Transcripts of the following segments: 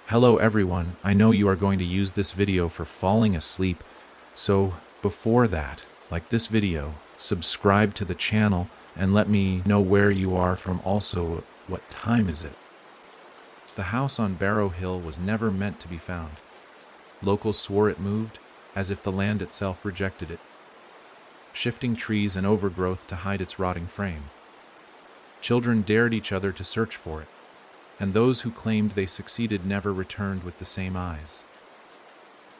Hello everyone, I know you are going to use this video for falling asleep, so before that, like this video, subscribe to the channel and let me know where you are from. Also, what time is it? The house on Barrow Hill was never meant to be found. Locals swore it moved, as if the land itself rejected it, shifting trees and overgrowth to hide its rotting frame. Children dared each other to search for it, and those who claimed they succeeded never returned with the same eyes.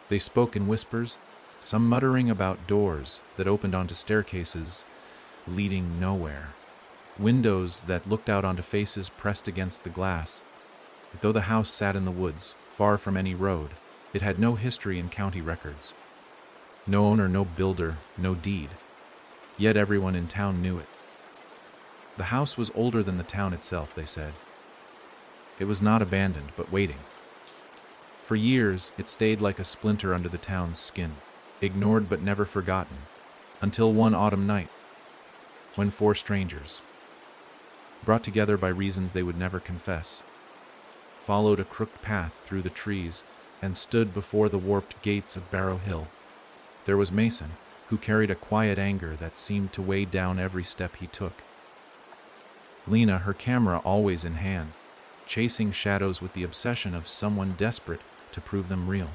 They spoke in whispers, some muttering about doors that opened onto staircases leading nowhere, windows that looked out onto faces pressed against the glass. Though the house sat in the woods, far from any road, it had no history in county records. No owner, no builder, no deed. Yet everyone in town knew it. The house was older than the town itself, they said. It was not abandoned, but waiting. For years, it stayed like a splinter under the town's skin, ignored but never forgotten, until one autumn night, when four strangers, brought together by reasons they would never confess, followed a crooked path through the trees and stood before the warped gates of Barrow Hill. There was Mason, who carried a quiet anger that seemed to weigh down every step he took. Lena, her camera always in hand, chasing shadows with the obsession of someone desperate to prove them real.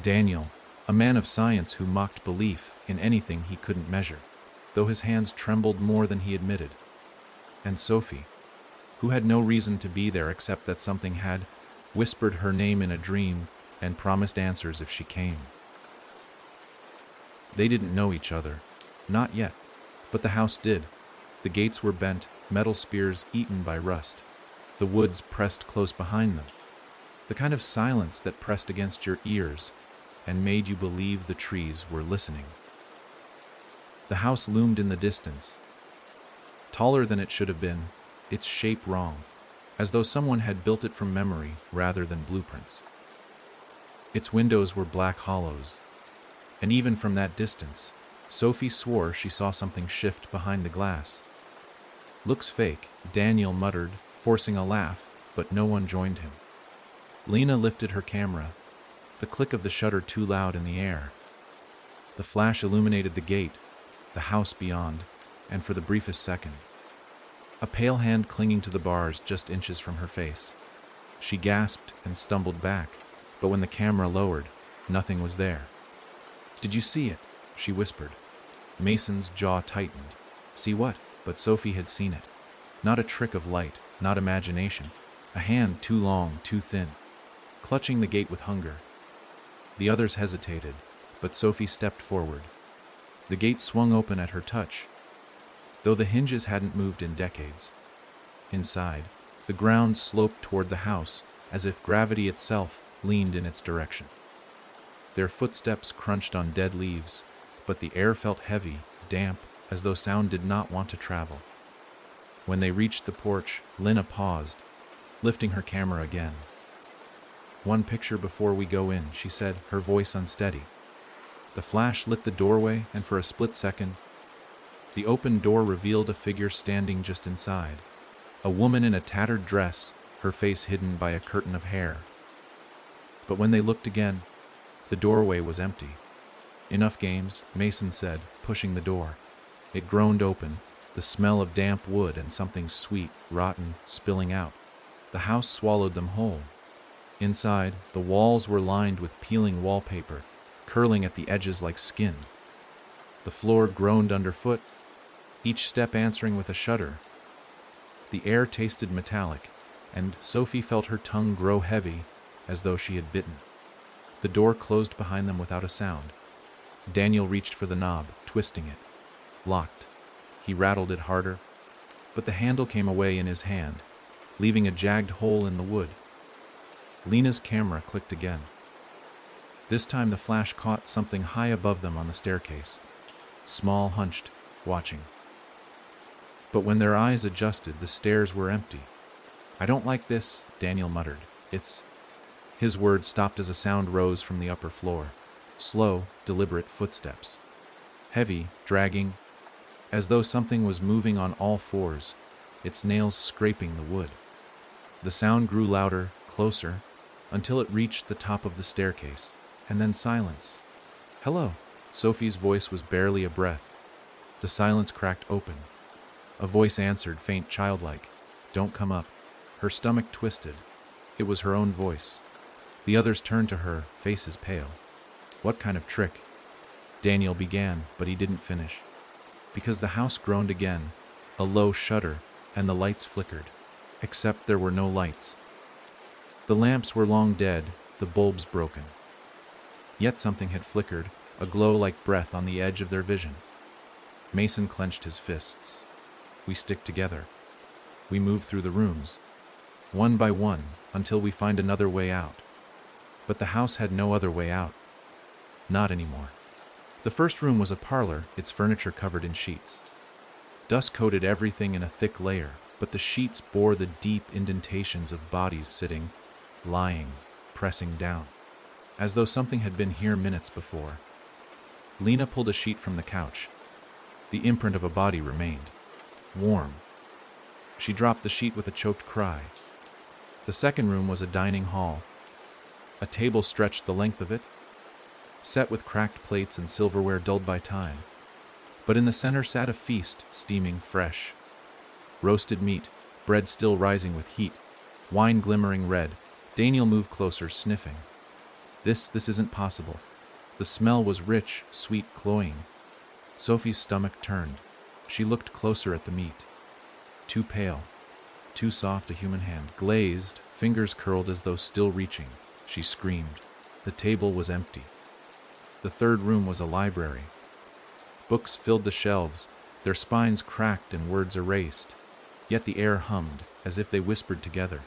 Daniel, a man of science who mocked belief in anything he couldn't measure, though his hands trembled more than he admitted. And Sophie, who had no reason to be there except that something had whispered her name in a dream and promised answers if she came. They didn't know each other, not yet, but the house did. The gates were bent, metal spears eaten by rust. The woods pressed close behind them. The kind of silence that pressed against your ears and made you believe the trees were listening. The house loomed in the distance, taller than it should have been, its shape wrong, as though someone had built it from memory rather than blueprints. Its windows were black hollows, and even from that distance, Sophie swore she saw something shift behind the glass. "Looks fake," Daniel muttered, forcing a laugh, but no one joined him. Lena lifted her camera, the click of the shutter too loud in the air. The flash illuminated the gate, the house beyond, and for the briefest second, a pale hand clinging to the bars just inches from her face. She gasped and stumbled back, but when the camera lowered, nothing was there. "Did you see it?" she whispered. Mason's jaw tightened. "See what?" But Sophie had seen it. Not a trick of light, not imagination. A hand too long, too thin, clutching the gate with hunger. The others hesitated, but Sophie stepped forward. The gate swung open at her touch, though the hinges hadn't moved in decades. Inside, the ground sloped toward the house, as if gravity itself leaned in its direction. Their footsteps crunched on dead leaves, but the air felt heavy, damp, as though sound did not want to travel. When they reached the porch, Lena paused, lifting her camera again. "One picture before we go in," she said, her voice unsteady. The flash lit the doorway, and for a split second, the open door revealed a figure standing just inside. A woman in a tattered dress, her face hidden by a curtain of hair. But when they looked again, the doorway was empty. "Enough games," Mason said, pushing the door. It groaned open, the smell of damp wood and something sweet, rotten, spilling out. The house swallowed them whole. Inside, the walls were lined with peeling wallpaper, curling at the edges like skin. The floor groaned underfoot, each step answering with a shudder. The air tasted metallic, and Sophie felt her tongue grow heavy, as though she had bitten. The door closed behind them without a sound. Daniel reached for the knob, twisting it. Locked. He rattled it harder, but the handle came away in his hand, leaving a jagged hole in the wood. Lena's camera clicked again. This time the flash caught something high above them on the staircase, small, hunched, watching. But when their eyes adjusted, the stairs were empty. "I don't like this," Daniel muttered. "It's..." His words stopped as a sound rose from the upper floor. Slow, deliberate footsteps. Heavy, dragging, as though something was moving on all fours, its nails scraping the wood. The sound grew louder, closer, until it reached the top of the staircase, and then silence. "Hello." Sophie's voice was barely a breath. The silence cracked open. A voice answered, faint, childlike. "Don't come up." Her stomach twisted. It was her own voice. The others turned to her, faces pale. "What kind of trick?" Daniel began, but he didn't finish. Because the house groaned again, a low shudder, and the lights flickered. Except there were no lights. The lamps were long dead, the bulbs broken. Yet something had flickered, a glow like breath on the edge of their vision. Mason clenched his fists. "We stick together. We move through the rooms, one by one, until we find another way out." But the house had no other way out. Not anymore. The first room was a parlor, its furniture covered in sheets. Dust coated everything in a thick layer, but the sheets bore the deep indentations of bodies sitting, lying, pressing down, as though something had been here minutes before. Lena pulled a sheet from the couch. The imprint of a body remained. Warm. She dropped the sheet with a choked cry. The second room was a dining hall. A table stretched the length of it, set with cracked plates and silverware dulled by time. But in the center sat a feast, steaming fresh. Roasted meat, bread still rising with heat, wine glimmering red. Daniel moved closer, sniffing. This isn't possible." The smell was rich, sweet, cloying. Sophie's stomach turned. She looked closer at the meat. Too pale, too soft a human hand, glazed, fingers curled as though still reaching. She screamed. The table was empty. The third room was a library. Books filled the shelves, their spines cracked and words erased. Yet the air hummed, as if they whispered together.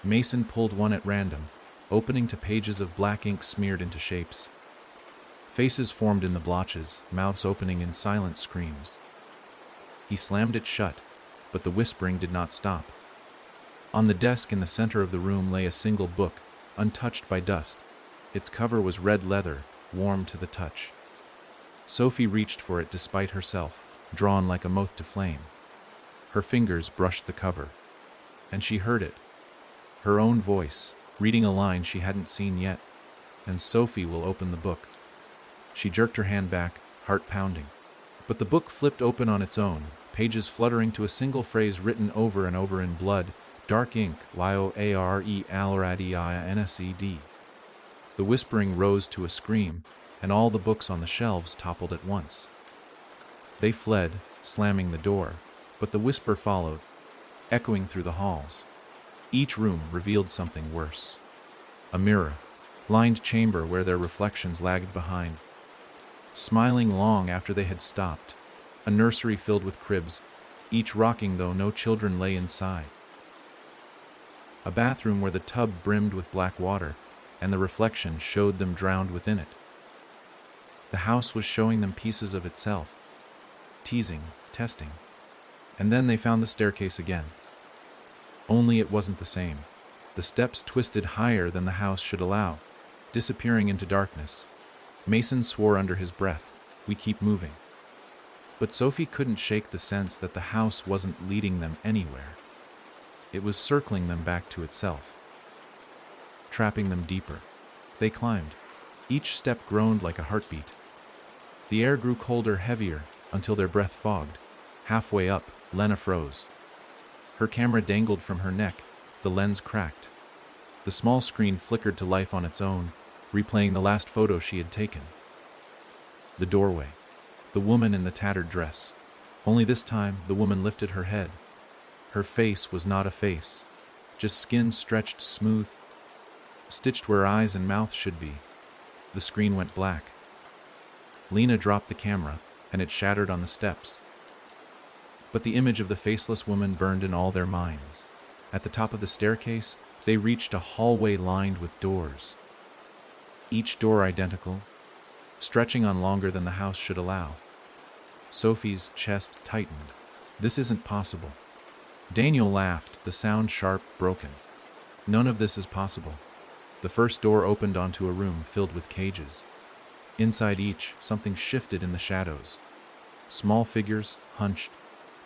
Mason pulled one at random, opening to pages of black ink smeared into shapes. Faces formed in the blotches, mouths opening in silent screams. He slammed it shut, but the whispering did not stop. On the desk in the center of the room lay a single book, untouched by dust. Its cover was red leather, warm to the touch. Sophie reached for it despite herself, drawn like a moth to flame. Her fingers brushed the cover, and she heard it. Her own voice, reading a line she hadn't seen yet. "And Sophie will open the book." She jerked her hand back, heart pounding. But the book flipped open on its own, pages fluttering to a single phrase written over and over in blood, dark ink, Yoare-Alradinsed. The whispering rose to a scream, and all the books on the shelves toppled at once. They fled, slamming the door, but the whisper followed, echoing through the halls. Each room revealed something worse. A mirror, lined chamber where their reflections lagged behind. Smiling long after they had stopped. A nursery filled with cribs, each rocking though no children lay inside. A bathroom where the tub brimmed with black water, and the reflection showed them drowned within it. The house was showing them pieces of itself, teasing, testing. And then they found the staircase again. Only it wasn't the same. The steps twisted higher than the house should allow, disappearing into darkness. Mason swore under his breath, "We keep moving." But Sophie couldn't shake the sense that the house wasn't leading them anywhere. It was circling them back to itself, trapping them deeper. They climbed. Each step groaned like a heartbeat. The air grew colder, heavier, until their breath fogged. Halfway up, Lena froze. Her camera dangled from her neck, the lens cracked. The small screen flickered to life on its own, replaying the last photo she had taken. The doorway. The woman in the tattered dress. Only this time, the woman lifted her head. Her face was not a face, just skin stretched smooth, stitched where eyes and mouth should be. The screen went black. Lena dropped the camera, and it shattered on the steps. But the image of the faceless woman burned in all their minds. At the top of the staircase, they reached a hallway lined with doors. Each door identical, stretching on longer than the house should allow. Sophie's chest tightened. "This isn't possible." Daniel laughed, the sound sharp, broken. "None of this is possible." The first door opened onto a room filled with cages. Inside each, something shifted in the shadows. Small figures, hunched,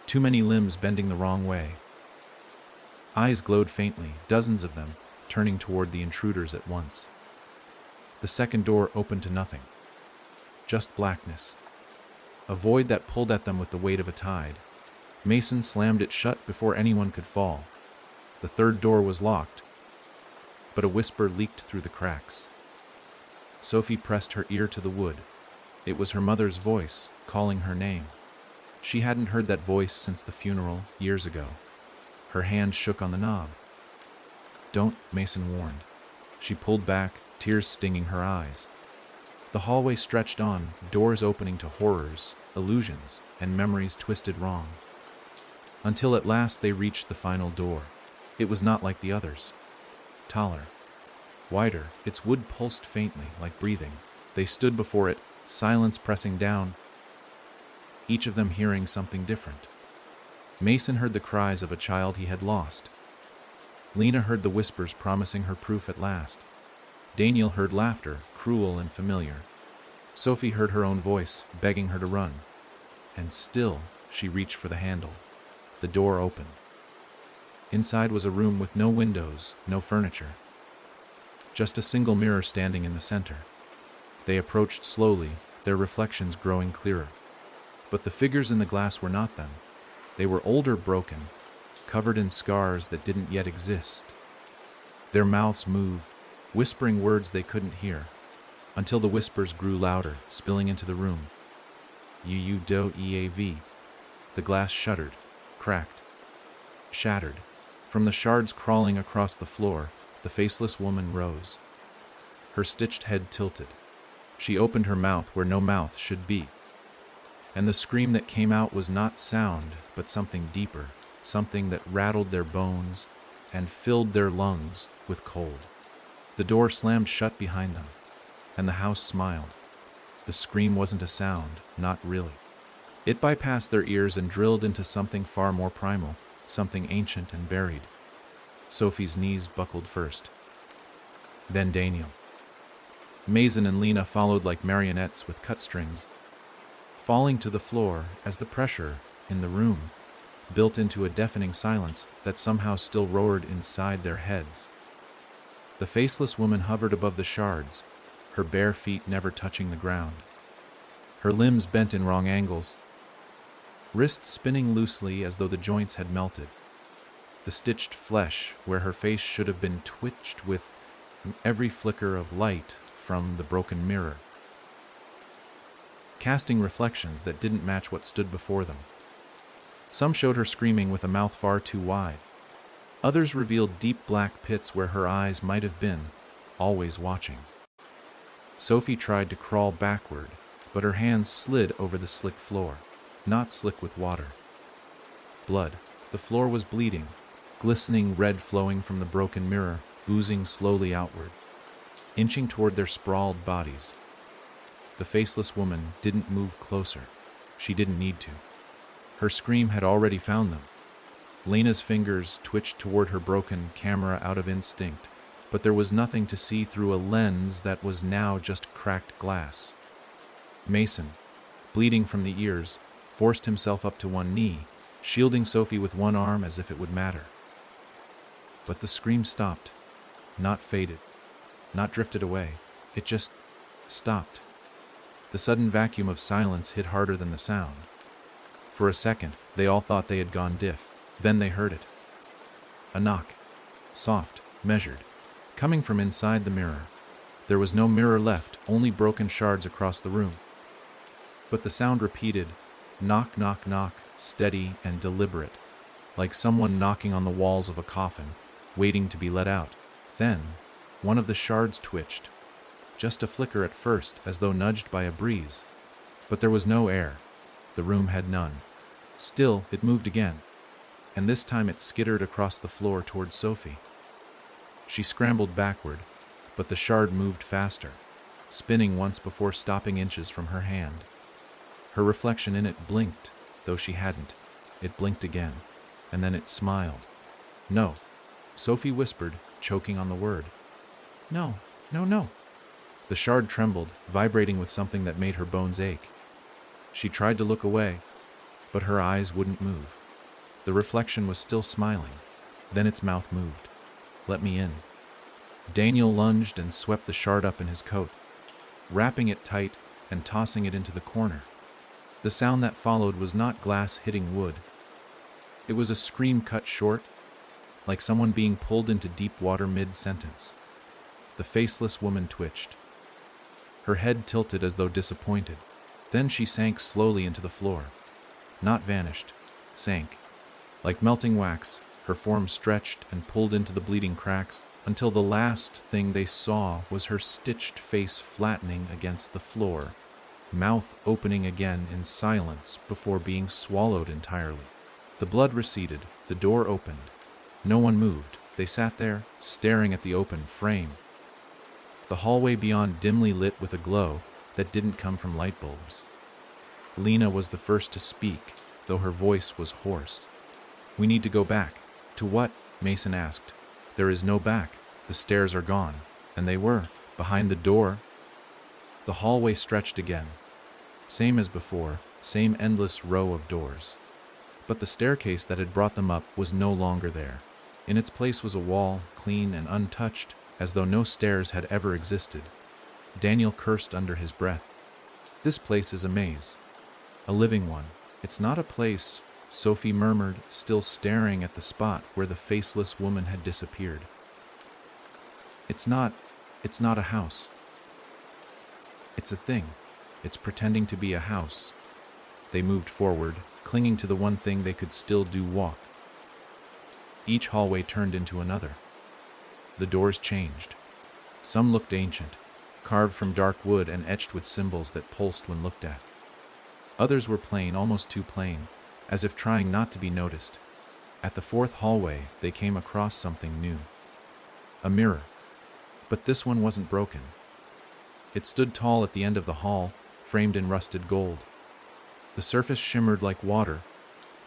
too many limbs bending the wrong way. Eyes glowed faintly, dozens of them, turning toward the intruders at once. The second door opened to nothing. Just blackness. A void that pulled at them with the weight of a tide. Mason slammed it shut before anyone could fall. The third door was locked, but a whisper leaked through the cracks. Sophie pressed her ear to the wood. It was her mother's voice, calling her name. She hadn't heard that voice since the funeral, years ago. Her hand shook on the knob. "Don't," Mason warned. She pulled back, tears stinging her eyes. The hallway stretched on, doors opening to horrors, illusions, and memories twisted wrong. Until at last they reached the final door. It was not like the others. Taller. Wider, its wood pulsed faintly, like breathing. They stood before it, silence pressing down, each of them hearing something different. Mason heard the cries of a child he had lost. Lena heard the whispers promising her proof at last. Daniel heard laughter, cruel and familiar. Sophie heard her own voice, begging her to run. And still, she reached for the handle. The door opened. Inside was a room with no windows, no furniture. Just a single mirror standing in the center. They approached slowly, their reflections growing clearer. But the figures in the glass were not them. They were older, broken, covered in scars that didn't yet exist. Their mouths moved, whispering words they couldn't hear, until the whispers grew louder, spilling into the room. "You do eav." The glass shuddered, cracked, shattered. From the shards crawling across the floor, the faceless woman rose. Her stitched head tilted. She opened her mouth where no mouth should be. And the scream that came out was not sound, but something deeper, something that rattled their bones and filled their lungs with cold. The door slammed shut behind them, and the house smiled. The scream wasn't a sound, not really. It bypassed their ears and drilled into something far more primal, something ancient and buried. Sophie's knees buckled first. Then Daniel. Mason and Lena followed like marionettes with cut strings, falling to the floor as the pressure in the room built into a deafening silence that somehow still roared inside their heads. The faceless woman hovered above the shards, her bare feet never touching the ground. Her limbs bent in wrong angles, wrists spinning loosely as though the joints had melted. The stitched flesh where her face should have been twitched with every flicker of light from the broken mirror, casting reflections that didn't match what stood before them. Some showed her screaming with a mouth far too wide. Others revealed deep black pits where her eyes might have been, always watching. Sophie tried to crawl backward, but her hands slid over the slick floor, not slick with water. Blood. The floor was bleeding, glistening red flowing from the broken mirror, oozing slowly outward, inching toward their sprawled bodies. The faceless woman didn't move closer. She didn't need to. Her scream had already found them. Lena's fingers twitched toward her broken camera out of instinct, but there was nothing to see through a lens that was now just cracked glass. Mason, bleeding from the ears, forced himself up to one knee, shielding Sophie with one arm as if it would matter. But the scream stopped, not faded, not drifted away. It just stopped. The sudden vacuum of silence hit harder than the sound. For a second, they all thought they had gone deaf. Then they heard it. A knock. Soft, measured, coming from inside the mirror. There was no mirror left, only broken shards across the room. But the sound repeated, knock, knock, knock, steady and deliberate, like someone knocking on the walls of a coffin, waiting to be let out. Then, one of the shards twitched. Just a flicker at first, as though nudged by a breeze. But there was no air. The room had none. Still, it moved again, and this time it skittered across the floor towards Sophie. She scrambled backward, but the shard moved faster, spinning once before stopping inches from her hand. Her reflection in it blinked, though she hadn't. It blinked again, and then it smiled. "No," Sophie whispered, choking on the word. "No, no, no." The shard trembled, vibrating with something that made her bones ache. She tried to look away, but her eyes wouldn't move. The reflection was still smiling. Then its mouth moved. "Let me in." Daniel lunged and swept the shard up in his coat, wrapping it tight and tossing it into the corner. The sound that followed was not glass hitting wood. It was a scream cut short, like someone being pulled into deep water mid-sentence. The faceless woman twitched. Her head tilted as though disappointed. Then she sank slowly into the floor. Not vanished, sank. Like melting wax, her form stretched and pulled into the bleeding cracks until the last thing they saw was her stitched face flattening against the floor, mouth opening again in silence before being swallowed entirely. The blood receded, the door opened. No one moved. They sat there, staring at the open frame. The hallway beyond dimly lit with a glow that didn't come from light bulbs. Lena was the first to speak, though her voice was hoarse. "We need to go back." "To what?" Mason asked. "There is no back. The stairs are gone." And they were, behind the door. The hallway stretched again. Same as before, same endless row of doors. But the staircase that had brought them up was no longer there. In its place was a wall, clean and untouched, as though no stairs had ever existed. Daniel cursed under his breath. "This place is a maze. A living one. It's not a place," Sophie murmured, still staring at the spot where the faceless woman had disappeared. It's not a house. It's a thing. It's pretending to be a house." They moved forward, clinging to the one thing they could still do: walk. Each hallway turned into another. The doors changed. Some looked ancient, carved from dark wood and etched with symbols that pulsed when looked at. Others were plain, almost too plain, as if trying not to be noticed. At the fourth hallway, they came across something new. A mirror. But this one wasn't broken. It stood tall at the end of the hall, framed in rusted gold. The surface shimmered like water,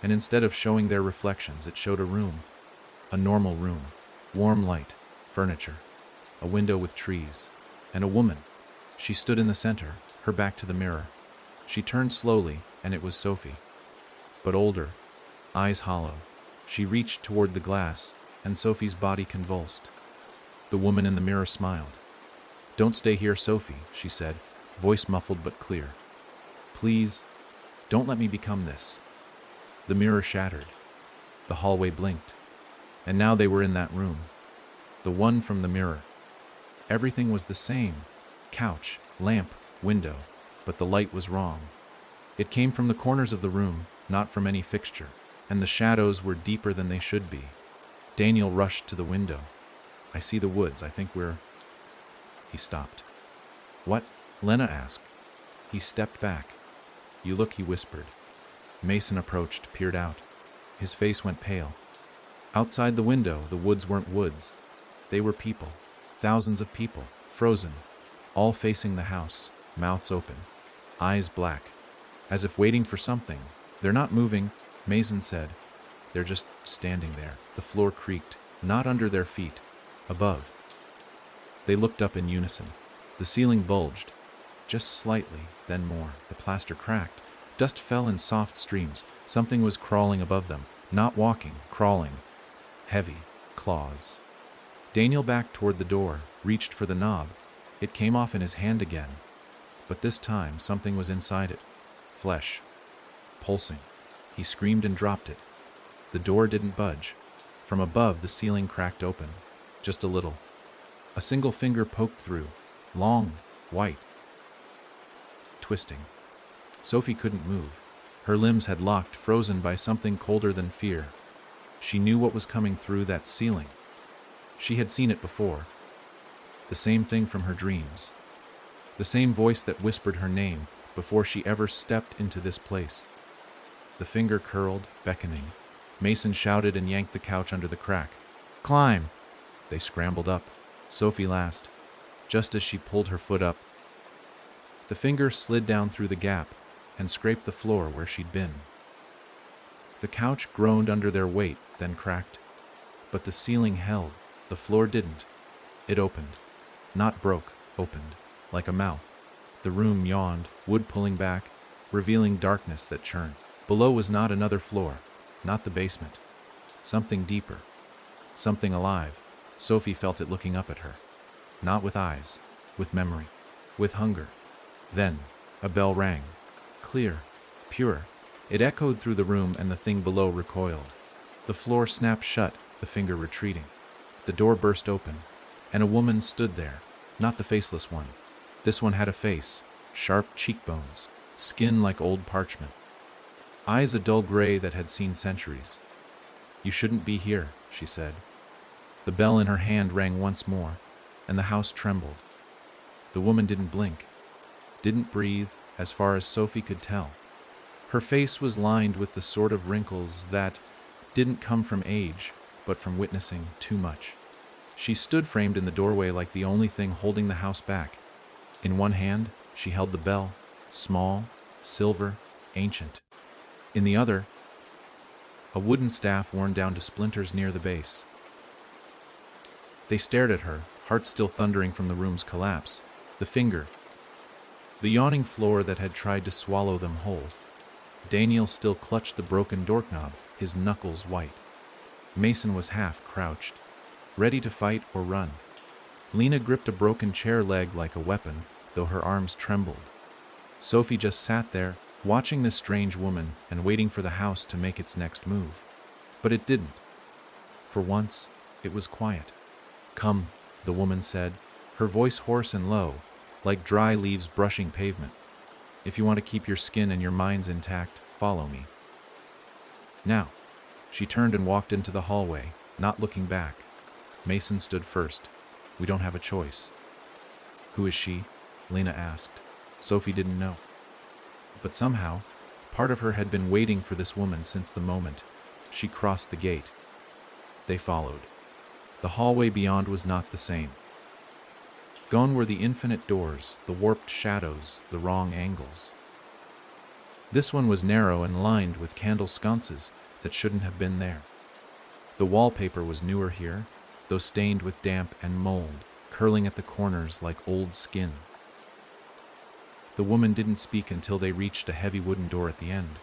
and instead of showing their reflections, it showed a room. A normal room. Warm light, furniture, a window with trees, and a woman. She stood in the center, her back to the mirror. She turned slowly, and it was Sophie. But older, eyes hollow. She reached toward the glass, and Sophie's body convulsed. The woman in the mirror smiled. "Don't stay here, Sophie," she said, voice muffled but clear. "Please, don't let me become this." The mirror shattered. The hallway blinked. And now they were in that room. The one from the mirror. Everything was the same. Couch, lamp, window. But the light was wrong. It came from the corners of the room, not from any fixture. And the shadows were deeper than they should be. Daniel rushed to the window. "I see the woods. I think we're..." He stopped. "What?" Lena asked. He stepped back. "You look," he whispered. Mason approached, peered out. His face went pale. Outside the window, the woods weren't woods. They were people. Thousands of people, frozen, all facing the house, mouths open, eyes black, as if waiting for something. "They're not moving," Mason said. "They're just standing there." The floor creaked, not under their feet, above. They looked up in unison. The ceiling bulged, just slightly, then more. The plaster cracked. Dust fell in soft streams. Something was crawling above them, not walking, crawling. Heavy claws. Daniel backed toward the door, reached for the knob. It came off in his hand again. But this time, something was inside it. Flesh. Pulsing. He screamed and dropped it. The door didn't budge. From above, the ceiling cracked open. Just a little. A single finger poked through. Long. White. Twisting. Sophie couldn't move. Her limbs had locked, frozen by something colder than fear. She knew what was coming through that ceiling. She had seen it before. The same thing from her dreams. The same voice that whispered her name before she ever stepped into this place. The finger curled, beckoning. Mason shouted and yanked the couch under the crack. "Climb!" They scrambled up. Sophie last. Just as she pulled her foot up, the finger slid down through the gap and scraped the floor where she'd been. The couch groaned under their weight, then cracked. But the ceiling held. The floor didn't. It opened. Not broke, opened. Like a mouth. The room yawned, wood pulling back, revealing darkness that churned. Below was not another floor. Not the basement. Something deeper. Something alive. Sophie felt it looking up at her. not with eyes, with memory, with hunger. Then, a bell rang. Clear, pure. It echoed through the room and the thing below recoiled. The floor snapped shut, the finger retreating. The door burst open, and a woman stood there, not the faceless one. This one had a face, sharp cheekbones, skin like old parchment, eyes a dull gray that had seen centuries. "You shouldn't be here," she said. The bell in her hand rang once more, and the house trembled. The woman didn't blink, didn't breathe, as far as Sophie could tell. Her face was lined with the sort of wrinkles that didn't come from age, but from witnessing too much. She stood framed in the doorway like the only thing holding the house back. In one hand, she held the bell, small, silver, ancient. In the other, a wooden staff worn down to splinters near the base. They stared at her, hearts still thundering from the room's collapse. The finger, the yawning floor that had tried to swallow them whole. Daniel still clutched the broken doorknob, his knuckles white. Mason was half crouched, ready to fight or run. Lena gripped a broken chair leg like a weapon, though her arms trembled. Sophie just sat there, watching this strange woman and waiting for the house to make its next move. But it didn't. For once, it was quiet. "Come," the woman said, her voice hoarse and low, like dry leaves brushing pavement. "If you want to keep your skin and your minds intact, follow me." Now, she turned and walked into the hallway, not looking back. Mason stood first. "We don't have a choice." "Who is she?" Lena asked. Sophie didn't know. But somehow, part of her had been waiting for this woman since the moment she crossed the gate. They followed. The hallway beyond was not the same. Gone were the infinite doors, the warped shadows, the wrong angles. This one was narrow and lined with candle sconces that shouldn't have been there. The wallpaper was newer here, though stained with damp and mold, curling at the corners like old skin. The woman didn't speak until they reached a heavy wooden door at the end.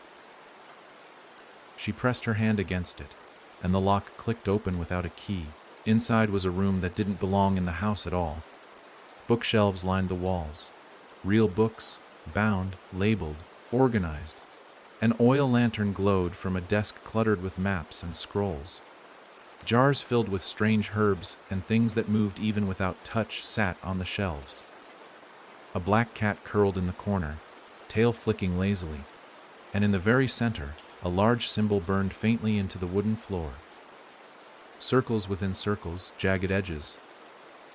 She pressed her hand against it, and the lock clicked open without a key. Inside was a room that didn't belong in the house at all. Bookshelves lined the walls. Real books, bound, labeled, organized. An oil lantern glowed from a desk cluttered with maps and scrolls. Jars filled with strange herbs and things that moved even without touch sat on the shelves. A black cat curled in the corner, tail flicking lazily, and in the very center, a large symbol burned faintly into the wooden floor. Circles within circles, jagged edges.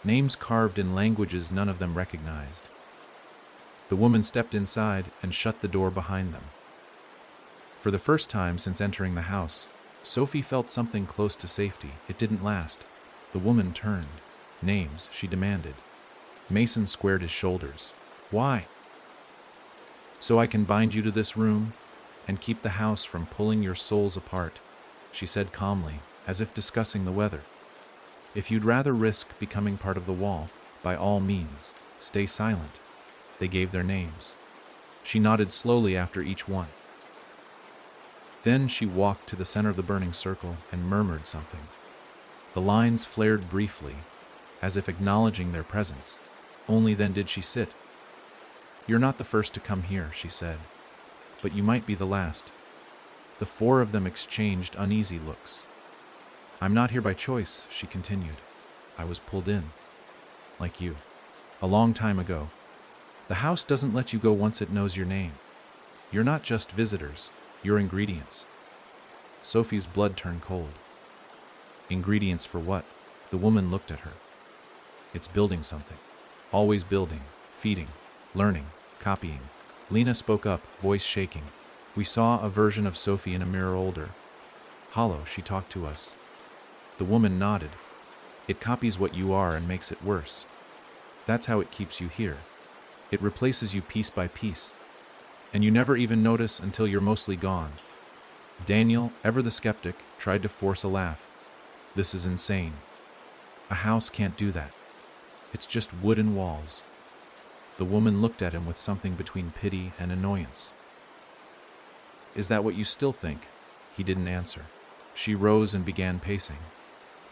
Names carved in languages none of them recognized. The woman stepped inside and shut the door behind them. For the first time since entering the house, Sophie felt something close to safety. It didn't last. The woman turned. "Names," she demanded. Mason squared his shoulders. "Why?" "So I can bind you to this room and keep the house from pulling your souls apart," she said calmly, as if discussing the weather. "If you'd rather risk becoming part of the wall, by all means, stay silent." They gave their names. She nodded slowly after each one. Then she walked to the center of the burning circle and murmured something. The lines flared briefly, as if acknowledging their presence. Only then did she sit. "You're not the first to come here," she said, "but you might be the last." The four of them exchanged uneasy looks. "I'm not here by choice," she continued. "I was pulled in. Like you. A long time ago. The house doesn't let you go once it knows your name. You're not just visitors, you're ingredients." Sophie's blood turned cold. "Ingredients for what?" The woman looked at her. "It's building something. Always building, feeding, learning, copying." Lena spoke up, voice shaking. "We saw a version of Sophie in a mirror older. Hollow, she talked to us." The woman nodded. "It copies what you are and makes it worse. That's how it keeps you here. It replaces you piece by piece. And you never even notice until you're mostly gone." Daniel, ever the skeptic, tried to force a laugh. "This is insane. A house can't do that. It's just wooden walls." The woman looked at him with something between pity and annoyance. "Is that what you still think?" He didn't answer. She rose and began pacing.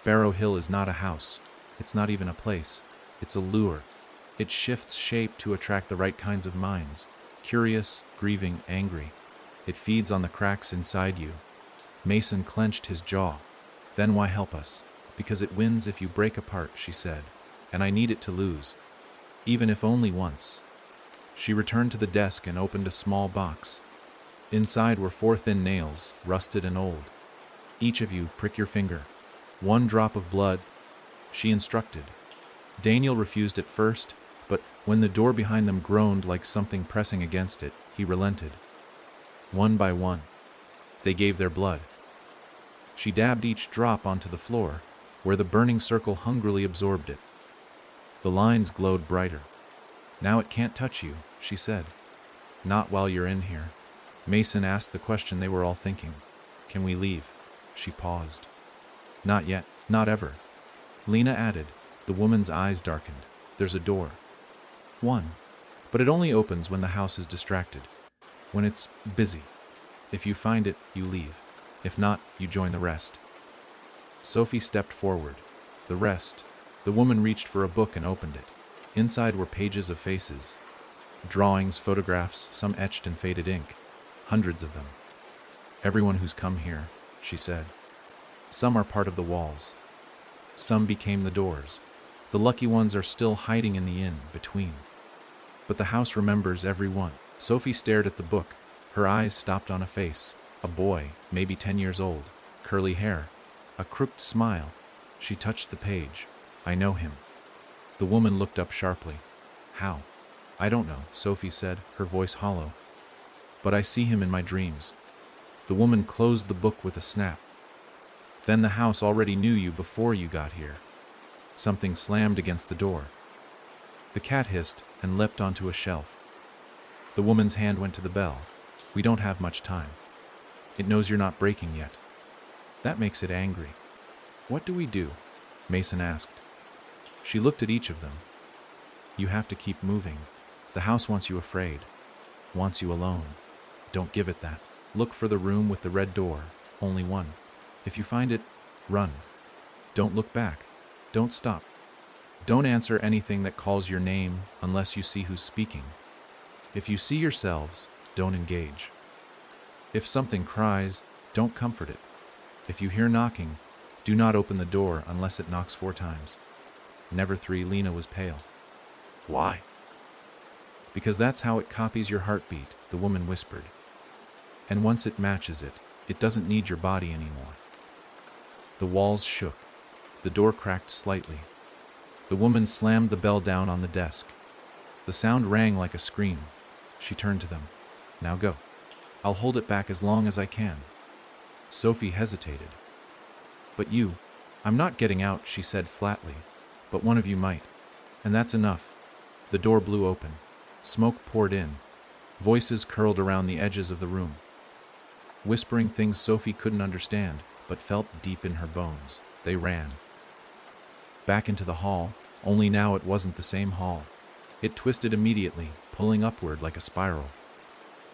"Barrow Hill is not a house. It's not even a place. It's a lure. It shifts shape to attract the right kinds of minds. Curious, grieving, angry. It feeds on the cracks inside you. Mason clenched his jaw. Then why help us? Because it wins if you break apart, she said. And I need it to lose. Even if only once. She returned to the desk and opened a small box. Inside were 4 thin nails, rusted and old. Each of you prick your finger. 1 drop of blood, she instructed. Daniel refused at first, but when the door behind them groaned like something pressing against it, he relented. 1 by 1, they gave their blood. She dabbed each drop onto the floor, where the burning circle hungrily absorbed it. The lines glowed brighter. Now it can't touch you, she said. Not while you're in here. Mason asked the question they were all thinking. Can we leave? She paused. Not yet, not ever. Lena added. The woman's eyes darkened. There's a door. 1. But it only opens when the house is distracted. When it's busy. If you find it, you leave. If not, you join the rest. Sophie stepped forward. The rest. The woman reached for a book and opened it. Inside were pages of faces. Drawings, photographs, some etched in faded ink. Hundreds of them. Everyone who's come here, she said. Some are part of the walls. Some became the doors. The lucky ones are still hiding in the inn between. But the house remembers every one. Sophie stared at the book. Her eyes stopped on a face. A boy, maybe 10 years old. Curly hair. A crooked smile. She touched the page. I know him. The woman looked up sharply. How? I don't know, Sophie said, her voice hollow. But I see him in my dreams. The woman closed the book with a snap. Then the house already knew you before you got here. Something slammed against the door. The cat hissed and leapt onto a shelf. The woman's hand went to the bell. We don't have much time. It knows you're not breaking yet. That makes it angry. What do we do? Mason asked. She looked at each of them. You have to keep moving. The house wants you afraid. Wants you alone. Don't give it that. Look for the room with the red door. Only one. If you find it, run. Don't look back. Don't stop. Don't answer anything that calls your name unless you see who's speaking. If you see yourselves, don't engage. If something cries, don't comfort it. If you hear knocking, do not open the door unless it knocks 4 times. Never 3. Lena was pale. Why? Because that's how it copies your heartbeat, the woman whispered. And once it matches it, it doesn't need your body anymore. The walls shook. The door cracked slightly. The woman slammed the bell down on the desk. The sound rang like a scream. She turned to them. Now go. I'll hold it back as long as I can. Sophie hesitated. But you, I'm not getting out, she said flatly. But one of you might. And that's enough. The door blew open. Smoke poured in. Voices curled around the edges of the room. Whispering things Sophie couldn't understand, but felt deep in her bones. They ran. Back into the hall, only now it wasn't the same hall. It twisted immediately, pulling upward like a spiral.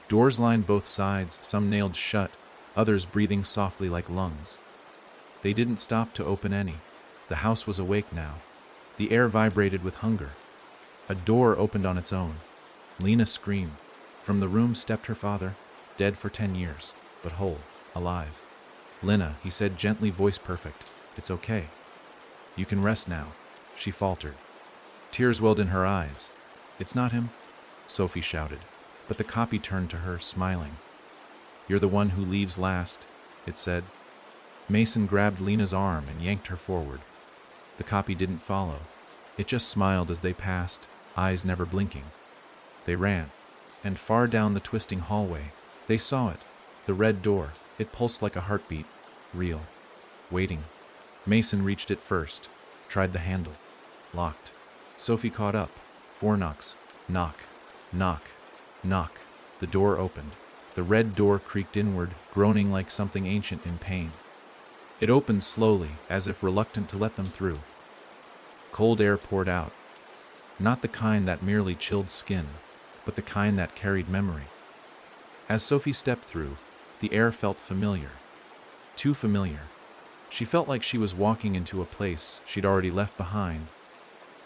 Doors lined both sides, some nailed shut, others breathing softly like lungs. They didn't stop to open any. The house was awake now. The air vibrated with hunger. A door opened on its own. Lena screamed. From the room stepped her father, dead for 10 years, but whole, alive. Lena, he said gently, voice perfect. It's okay. You can rest now, she faltered. Tears welled in her eyes. It's not him, Sophie shouted, but the copy turned to her, smiling. You're the one who leaves last, it said. Mason grabbed Lena's arm and yanked her forward. The copy didn't follow. It just smiled as they passed, eyes never blinking. They ran, and far down the twisting hallway, they saw it, the red door. It pulsed like a heartbeat, real, waiting. Mason reached it first, tried the handle. Locked. Sophie caught up. 4 knocks. Knock. Knock. Knock. The door opened. The red door creaked inward, groaning like something ancient in pain. It opened slowly, as if reluctant to let them through. Cold air poured out. Not the kind that merely chilled skin, but the kind that carried memory. As Sophie stepped through, the air felt familiar. Too familiar. She felt like she was walking into a place she'd already left behind.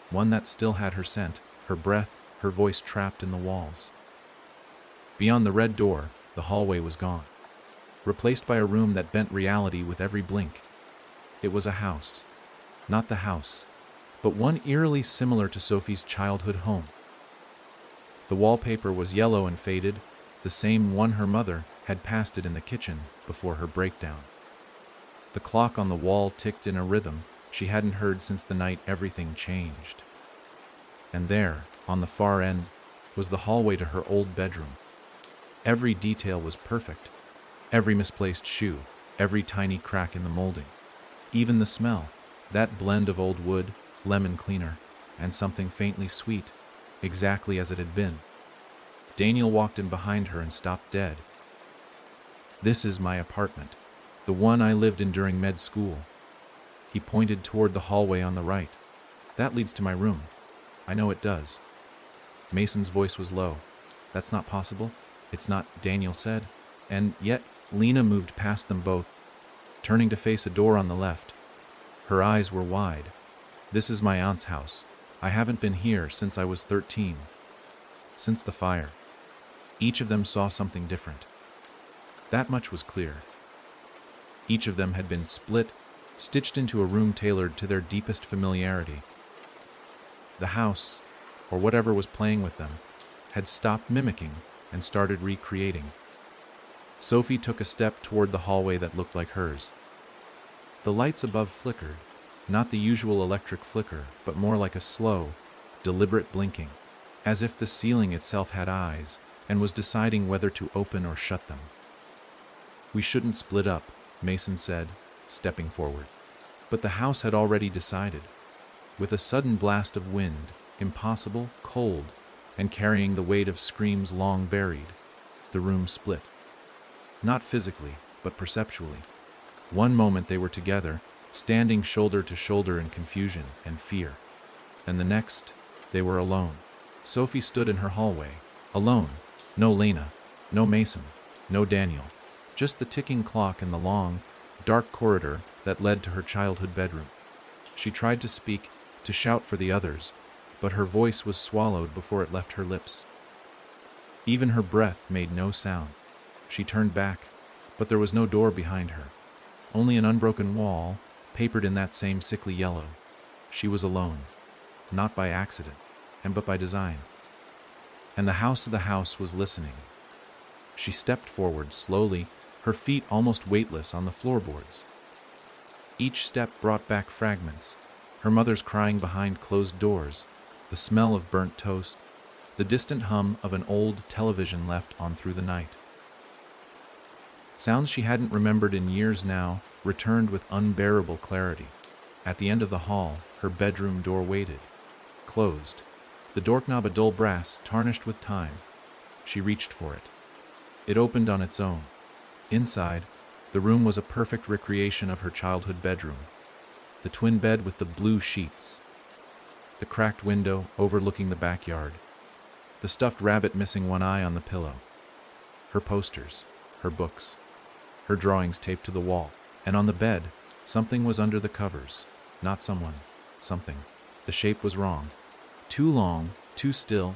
one that still had her scent, her breath, her voice trapped in the walls. Beyond the red door, the hallway was gone, replaced by a room that bent reality with every blink. It was a house. Not the house, but one eerily similar to Sophie's childhood home. The wallpaper was yellow and faded, the same one her mother had pasted in the kitchen before her breakdown. The clock on the wall ticked in a rhythm she hadn't heard since the night everything changed. And there, on the far end, was the hallway to her old bedroom. Every detail was perfect. Every misplaced shoe, every tiny crack in the molding. Even the smell, that blend of old wood, lemon cleaner, and something faintly sweet, exactly as it had been. Daniel walked in behind her and stopped dead. "This is my apartment, the one I lived in during med school." He pointed toward the hallway on the right. "That leads to my room." "I know it does." Mason's voice was low. "That's not possible. It's not," Daniel said. And yet, Lena moved past them both, turning to face a door on the left. Her eyes were wide. "This is my aunt's house. I haven't been here since I was 13. Since the fire." Each of them saw something different. That much was clear. Each of them had been split, stitched into a room tailored to their deepest familiarity. The house, or whatever was playing with them, had stopped mimicking and started recreating. Sophie took a step toward the hallway that looked like hers. The lights above flickered, not the usual electric flicker, but more like a slow, deliberate blinking, as if the ceiling itself had eyes and was deciding whether to open or shut them. "We shouldn't split up," Mason said, stepping forward. But the house had already decided. With a sudden blast of wind, impossible, cold, and carrying the weight of screams long buried, the room split. Not physically, but perceptually. One moment they were together, standing shoulder to shoulder in confusion and fear. And the next, they were alone. Sophie stood in her hallway, alone. No Lena, no Mason, no Daniel. Just the ticking clock and the long, dark corridor that led to her childhood bedroom. She tried to speak, to shout for the others, but her voice was swallowed before it left her lips. Even her breath made no sound. She turned back, but there was no door behind her. Only an unbroken wall, papered in that same sickly yellow. She was alone, not by accident, but by design. And the house of the house was listening. She stepped forward slowly, her feet almost weightless on the floorboards. Each step brought back fragments, her mother's crying behind closed doors, the smell of burnt toast, the distant hum of an old television left on through the night. Sounds she hadn't remembered in years now returned with unbearable clarity. At the end of the hall, her bedroom door waited, closed, the doorknob a dull brass tarnished with time. She reached for it. It opened on its own. Inside, the room was a perfect recreation of her childhood bedroom. The twin bed with the blue sheets, the cracked window overlooking the backyard, the stuffed rabbit missing one eye on the pillow, her posters, her books, her drawings taped to the wall, and on the bed, something was under the covers, not someone, something. The shape was wrong, too long, too still,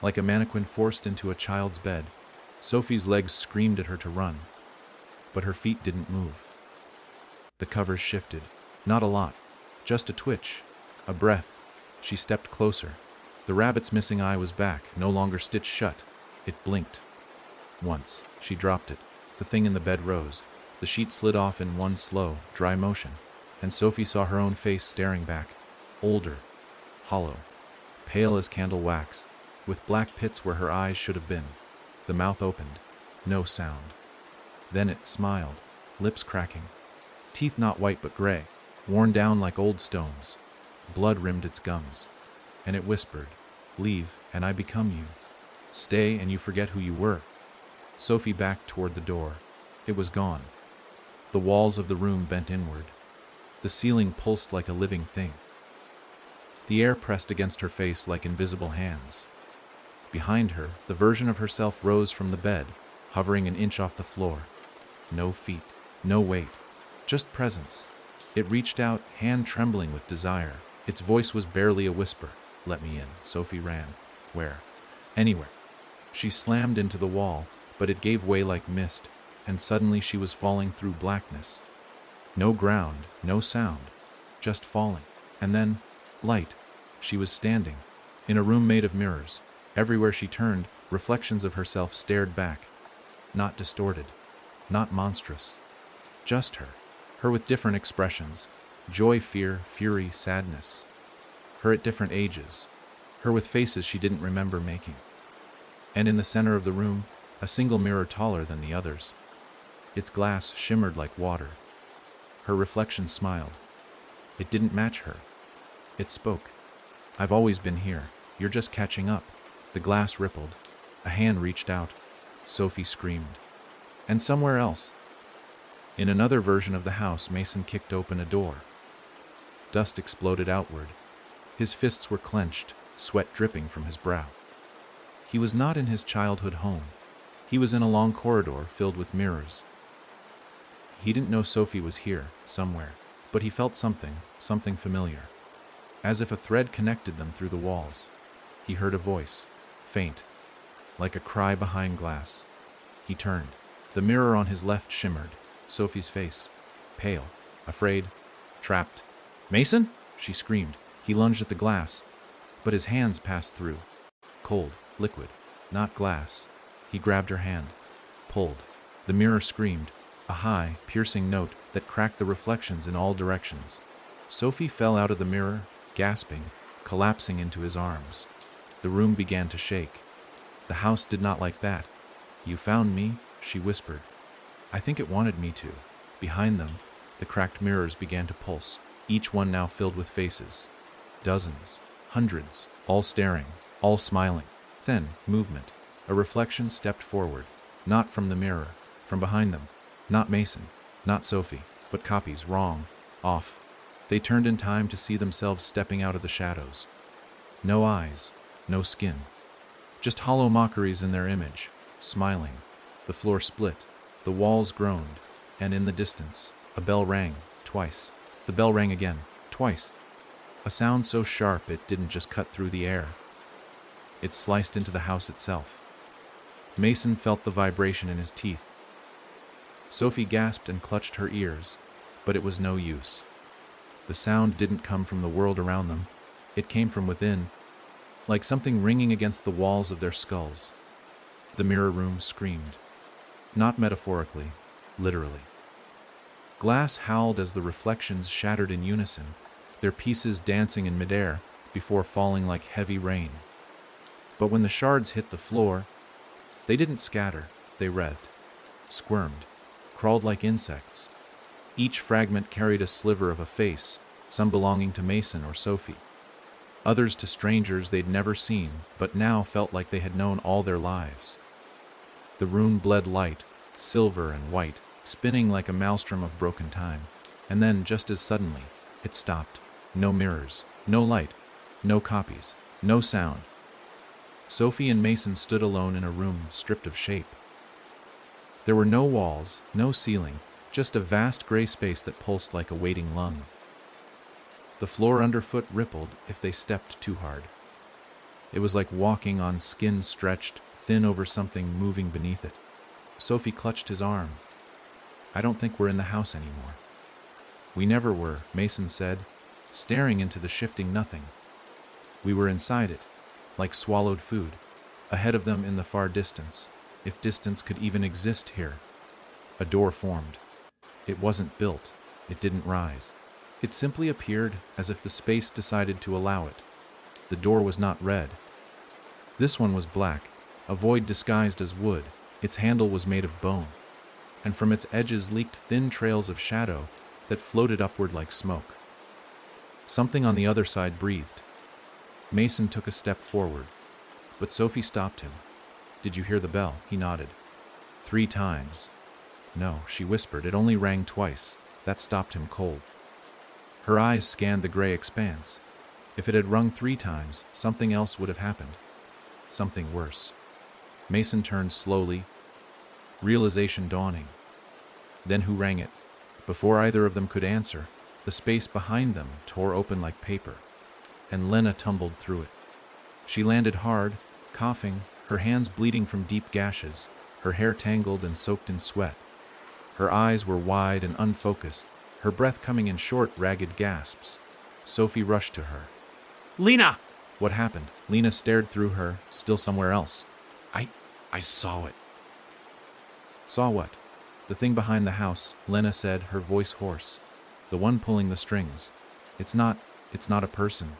like a mannequin forced into a child's bed. Sophie's legs screamed at her to run, but her feet didn't move. The covers shifted, not a lot, just a twitch, a breath. She stepped closer. The rabbit's missing eye was back, no longer stitched shut. It blinked. Once, she dropped it. The thing in the bed rose. The sheet slid off in one slow, dry motion, and Sophie saw her own face staring back, older, hollow, pale as candle wax, with black pits where her eyes should have been. The mouth opened, no sound. Then it smiled, lips cracking, teeth not white but gray, worn down like old stones. Blood rimmed its gums, and it whispered, "Leave, and I become you. Stay, and you forget who you were." Sophie backed toward the door. It was gone. The walls of the room bent inward. The ceiling pulsed like a living thing. The air pressed against her face like invisible hands. Behind her, the version of herself rose from the bed, hovering an inch off the floor. No feet, no weight, just presence. It reached out, hand trembling with desire, Its voice was barely a whisper. "Let me in." Sophie ran. Where? Anywhere. She slammed into the wall, but it gave way like mist, and suddenly she was falling through blackness. No ground, no sound, just falling. And then, light. She was standing, in a room made of mirrors. Everywhere she turned, reflections of herself stared back. Not distorted, not monstrous. Just her. Her with different expressions. Joy, fear, fury, sadness. Her at different ages. Her with faces she didn't remember making. And in the center of the room, a single mirror taller than the others. Its glass shimmered like water. Her reflection smiled. It didn't match her. It spoke. "I've always been here. You're just catching up." The glass rippled. A hand reached out. Sophie screamed. And somewhere else, in another version of the house, Mason kicked open a door. Dust exploded outward. His fists were clenched, sweat dripping from his brow. He was not in his childhood home. He was in a long corridor filled with mirrors. He didn't know Sophie was here, somewhere, but he felt something familiar. As if a thread connected them through the walls. He heard a voice, faint, like a cry behind glass. He turned. The mirror on his left shimmered. Sophie's face, pale, afraid, trapped. "Mason!" she screamed. He lunged at the glass, but his hands passed through. Cold, liquid, not glass. He grabbed her hand, pulled. The mirror screamed, a high, piercing note that cracked the reflections in all directions. Sophie fell out of the mirror, gasping, collapsing into his arms. The room began to shake. The house did not like that. "You found me," she whispered. "I think it wanted me to." Behind them, the cracked mirrors began to pulse, each one now filled with faces. Dozens, hundreds, all staring, all smiling. Then, movement. A reflection stepped forward, not from the mirror, from behind them. Not Mason, not Sophie, but copies, wrong, off. They turned in time to see themselves stepping out of the shadows. No eyes, no skin. Just hollow mockeries in their image, smiling. The floor split, the walls groaned, and in the distance, a bell rang, twice. The bell rang again, twice. A sound so sharp it didn't just cut through the air. It sliced into the house itself. Mason felt the vibration in his teeth. Sophie gasped and clutched her ears, but it was no use. The sound didn't come from the world around them. It came from within, like something ringing against the walls of their skulls. The mirror room screamed. Not metaphorically, literally. Glass howled as the reflections shattered in unison, their pieces dancing in midair before falling like heavy rain. But when the shards hit the floor, they didn't scatter, they writhed, squirmed, crawled like insects. Each fragment carried a sliver of a face, some belonging to Mason or Sophie. Others to strangers they'd never seen, but now felt like they had known all their lives. The room bled light, silver and white, spinning like a maelstrom of broken time. And then, just as suddenly, it stopped. No mirrors, no light, no copies, no sound. Sophie and Mason stood alone in a room stripped of shape. There were no walls, no ceiling, just a vast gray space that pulsed like a waiting lung. The floor underfoot rippled if they stepped too hard. It was like walking on skin stretched thin over something moving beneath it. Sophie clutched his arm. "I don't think we're in the house anymore." "We never were," Mason said, staring into the shifting nothing. "We were inside it, like swallowed food, ahead of them in the far distance, if distance could even exist here." A door formed. It wasn't built. It didn't rise. It simply appeared as if the space decided to allow it. The door was not red. This one was black, a void disguised as wood. Its handle was made of bone, and from its edges leaked thin trails of shadow that floated upward like smoke. Something on the other side breathed. Mason took a step forward, but Sophie stopped him. "Did you hear the bell?" He nodded. 3 times. "No," she whispered. "It only rang twice." That stopped him cold. Her eyes scanned the gray expanse. If it had rung 3 times, something else would have happened. Something worse. Mason turned slowly, realization dawning. Then who rang it? Before either of them could answer, the space behind them tore open like paper. and Lena tumbled through it. She landed hard, coughing, her hands bleeding from deep gashes, her hair tangled and soaked in sweat. Her eyes were wide and unfocused, her breath coming in short, ragged gasps. Sophie rushed to her. Lena! What happened? Lena stared through her, still somewhere else. I saw it. Saw what? The thing behind the house, Lena said, her voice hoarse. The one pulling the strings. It's not a person.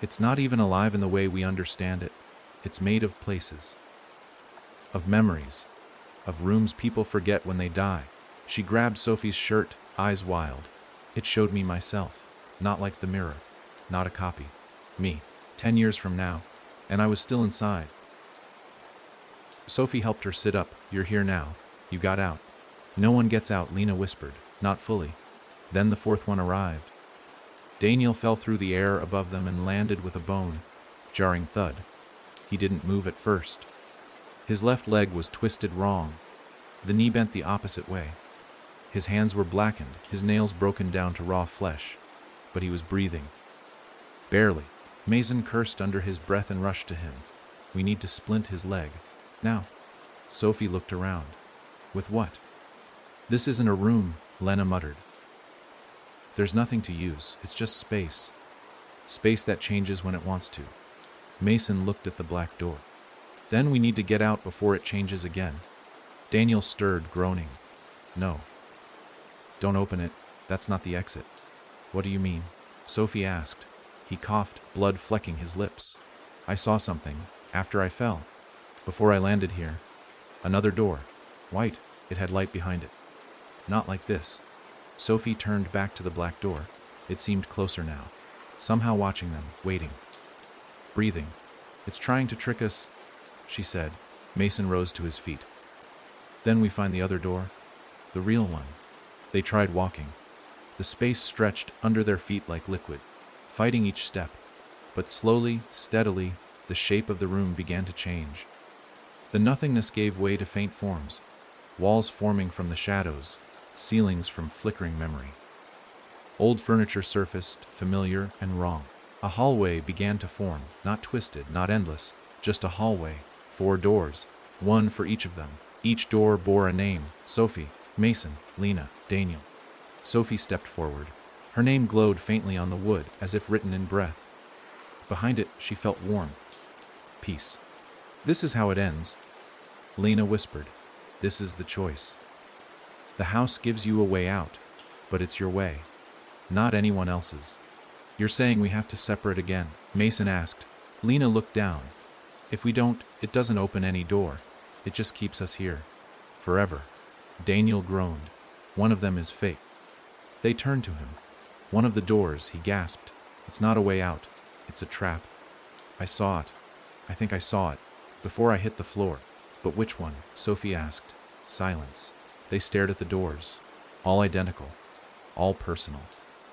It's not even alive in the way we understand it. It's made of places. Of memories. Of rooms people forget when they die. She grabbed Sophie's shirt, eyes wild. It showed me myself. Not like the mirror. Not a copy. Me. 10 years from now. And I was still inside. Sophie helped her sit up. You're here now. You got out. No one gets out, Lena whispered. Not fully. Then the fourth one arrived. Daniel fell through the air above them and landed with a bone, jarring thud. He didn't move at first. His left leg was twisted wrong. The knee bent the opposite way. His hands were blackened, his nails broken down to raw flesh. But he was breathing. Barely. Mason cursed under his breath and rushed to him. We need to splint his leg. Now. Sophie looked around. With what? This isn't a room, Lena muttered. There's nothing to use, it's just space. Space that changes when it wants to. Mason looked at the black door. Then we need to get out before it changes again. Daniel stirred, groaning. No. Don't open it, that's not the exit. What do you mean? Sophie asked. He coughed, blood flecking his lips. I saw something, after I fell. Before I landed here. Another door. White, it had light behind it. Not like this. Sophie turned back to the black door. It seemed closer now. Somehow watching them, waiting. Breathing. It's trying to trick us, she said. Mason rose to his feet. Then we find the other door. The real one. They tried walking. The space stretched under their feet like liquid, fighting each step. But slowly, steadily, the shape of the room began to change. The nothingness gave way to faint forms, walls forming from the shadows, ceilings from flickering memory. Old furniture surfaced, familiar and wrong. A hallway began to form, not twisted, not endless, just a hallway. 4 doors, one for each of them. Each door bore a name: Sophie, Mason, Lena, Daniel. Sophie stepped forward. Her name glowed faintly on the wood, as if written in breath. Behind it, she felt warmth. Peace. This is how it ends. Lena whispered. This is the choice. The house gives you a way out, but it's your way, not anyone else's. You're saying we have to separate again? Mason asked. Lena looked down. If we don't, it doesn't open any door. It just keeps us here. Forever. Daniel groaned. One of them is fake. They turned to him. One of the doors, he gasped. It's not a way out. It's a trap. I saw it. I think I saw it. Before I hit the floor. But which one? Sophie asked. Silence. They stared at the doors. All identical. All personal.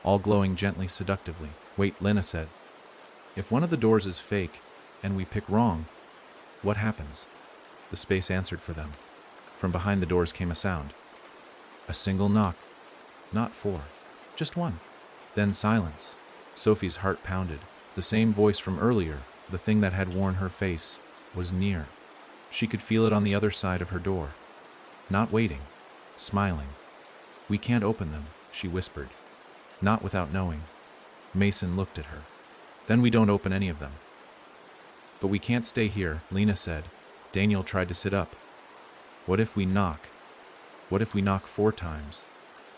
All glowing gently, seductively. Wait, Lena said. If one of the doors is fake, and we pick wrong, what happens? The space answered for them. From behind the doors came a sound. A single knock. Not 4. Just one. Then silence. Sophie's heart pounded. The same voice from earlier, the thing that had worn her face, was near. She could feel it on the other side of her door. Not waiting. Smiling. We can't open them, she whispered. Not without knowing. Mason looked at her. Then we don't open any of them. But we can't stay here, Lena said. Daniel tried to sit up. What if we knock? What if we knock 4 times?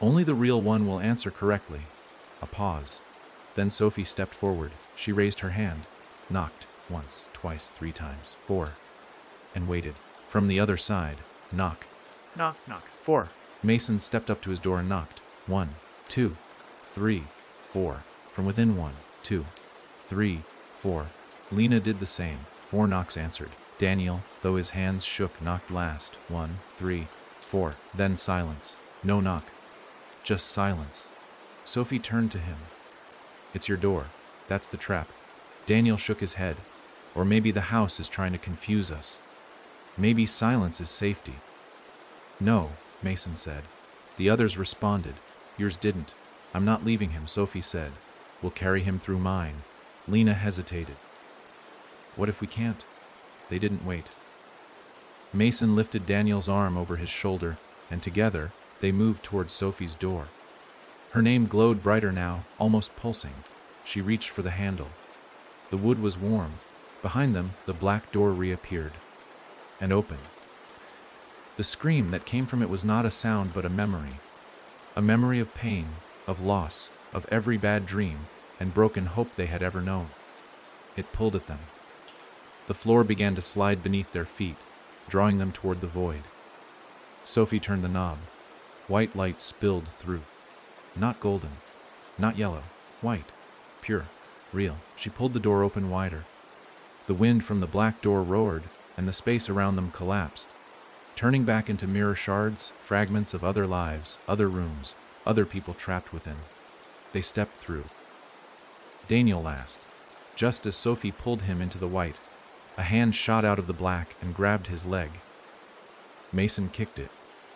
Only the real one will answer correctly. A pause. Then Sophie stepped forward. She raised her hand. Knocked. Once, twice, 3 times. 4. And waited. From the other side. Knock. Knock, knock. 4. Mason stepped up to his door and knocked. 1, 2, 3, 4. From within 1, 2, 3, 4. Lena did the same. 4 knocks answered. Daniel, though his hands shook, knocked last. 1, 3, 4. Then silence. No knock. Just silence. Sophie turned to him. It's your door. That's the trap. Daniel shook his head. Or maybe the house is trying to confuse us. Maybe silence is safety. No, Mason said. The others responded. Yours didn't. I'm not leaving him, Sophie said. We'll carry him through mine. Lena hesitated. What if we can't? They didn't wait. Mason lifted Daniel's arm over his shoulder, and together, they moved toward Sophie's door. Her name glowed brighter now, almost pulsing. She reached for the handle. The wood was warm. Behind them, the black door reappeared and opened. The scream that came from it was not a sound but a memory of pain, of loss, of every bad dream and broken hope they had ever known. It pulled at them. The floor began to slide beneath their feet, drawing them toward the void. Sophie turned the knob. White light spilled through. Not golden, not yellow, white, pure, real. She pulled the door open wider. The wind from the black door roared, and the space around them collapsed, turning back into mirror shards, fragments of other lives, other rooms, other people trapped within. They stepped through. Daniel last. Just as Sophie pulled him into the white, a hand shot out of the black and grabbed his leg. Mason kicked it,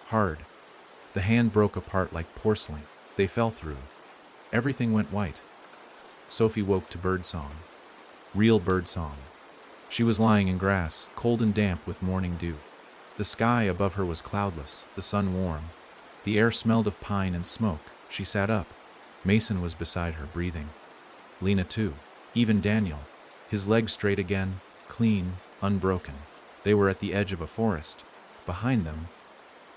hard. The hand broke apart like porcelain. They fell through. Everything went white. Sophie woke to birdsong. Real birdsong. She was lying in grass, cold and damp with morning dew. The sky above her was cloudless, the sun warm. The air smelled of pine and smoke. She sat up. Mason was beside her, breathing. Lena too. Even Daniel. His legs straight again, clean, unbroken. They were at the edge of a forest. Behind them,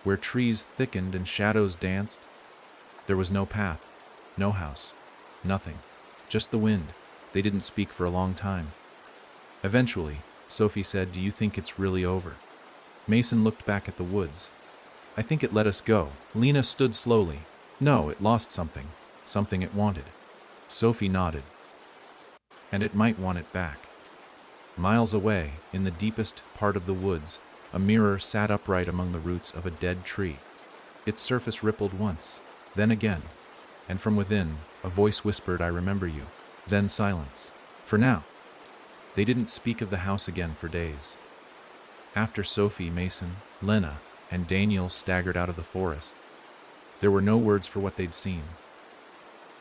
where trees thickened and shadows danced, there was no path, no house, nothing. Just the wind. They didn't speak for a long time. Eventually, Sophie said, "Do you think it's really over?" Mason looked back at the woods. "I think it let us go." Lena stood slowly. "No, it lost something. Something it wanted." Sophie nodded. "And it might want it back." Miles away, in the deepest part of the woods, a mirror sat upright among the roots of a dead tree. Its surface rippled once, then again, and from within, a voice whispered, "I remember you." Then silence. For now. They didn't speak of the house again for days. After Sophie, Mason, Lena, and Daniel staggered out of the forest, there were no words for what they'd seen.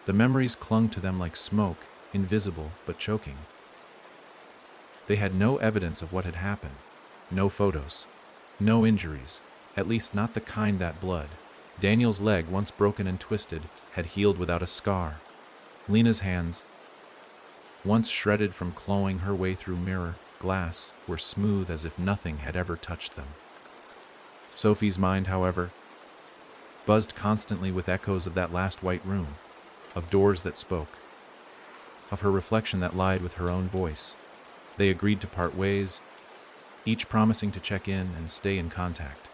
The memories clung to them like smoke, invisible but choking. They had no evidence of what had happened, no photos, no injuries, at least not the kind that blood. Daniel's leg, once broken and twisted, had healed without a scar. Lena's hands, once shredded from clawing her way through mirror glass, were smooth as if nothing had ever touched them. Sophie's mind, however, buzzed constantly with echoes of that last white room, of doors that spoke, of her reflection that lied with her own voice. They agreed to part ways, each promising to check in and stay in contact.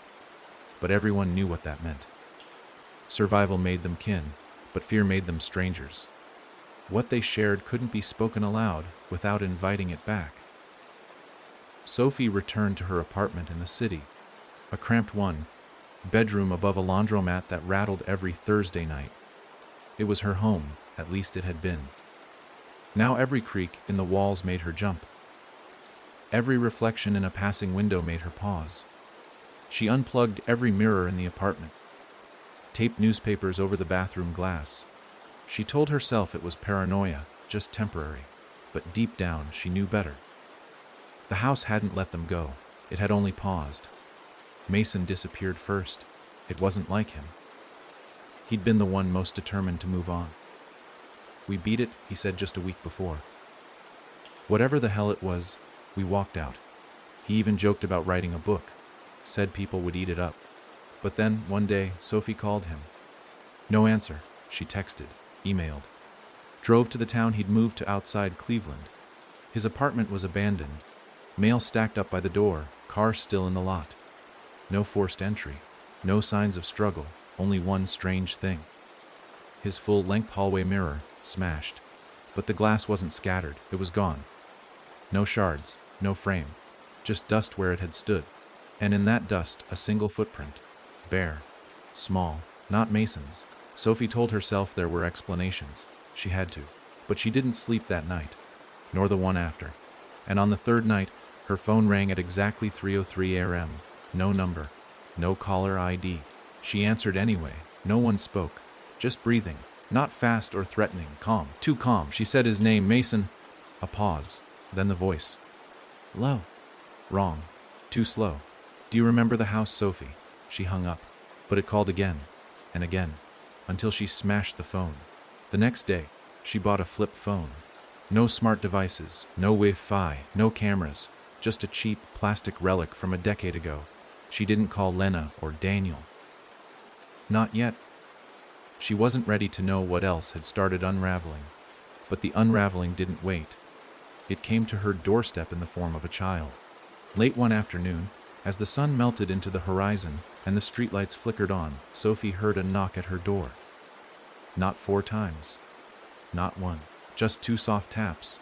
But everyone knew what that meant. Survival made them kin, but fear made them strangers. What they shared couldn't be spoken aloud without inviting it back. Sophie returned to her apartment in the city, a cramped one, bedroom above a laundromat that rattled every Thursday night. It was her home, at least it had been. Now every creak in the walls made her jump. Every reflection in a passing window made her pause. She unplugged every mirror in the apartment, taped newspapers over the bathroom glass. She told herself it was paranoia, just temporary, but deep down she knew better. The house hadn't let them go. It had only paused. Mason disappeared first. It wasn't like him. He'd been the one most determined to move on. "We beat it," he said just a week before. Whatever the hell it was, we walked out. He even joked about writing a book, said people would eat it up. But then, one day, Sophie called him. No answer. She texted, emailed. Drove to the town he'd moved to outside Cleveland. His apartment was abandoned. Mail stacked up by the door, car still in the lot. No forced entry, no signs of struggle, only one strange thing. His full-length hallway mirror, smashed. But the glass wasn't scattered, it was gone. No shards, no frame, just dust where it had stood. And in that dust, a single footprint. Bare, small, not Mason's. Sophie told herself there were explanations. She had to. But she didn't sleep that night, nor the one after. And on the third night, her phone rang at exactly 3:03 a.m. No number, no caller ID. She answered anyway. No one spoke, just breathing. Not fast or threatening, calm. Too calm. She said his name, Mason. A pause, then the voice. Low. Wrong. Too slow. Do you remember the house, Sophie? She hung up, but it called again and again, until she smashed the phone. The next day, she bought a flip phone. No smart devices, no Wi-Fi, no cameras, just a cheap plastic relic from a decade ago. She didn't call Lena or Daniel. Not yet. She wasn't ready to know what else had started unraveling. But the unraveling didn't wait. It came to her doorstep in the form of a child. Late one afternoon, as the sun melted into the horizon and the streetlights flickered on, Sophie heard a knock at her door. Not 4 times. Not one. Just 2 soft taps.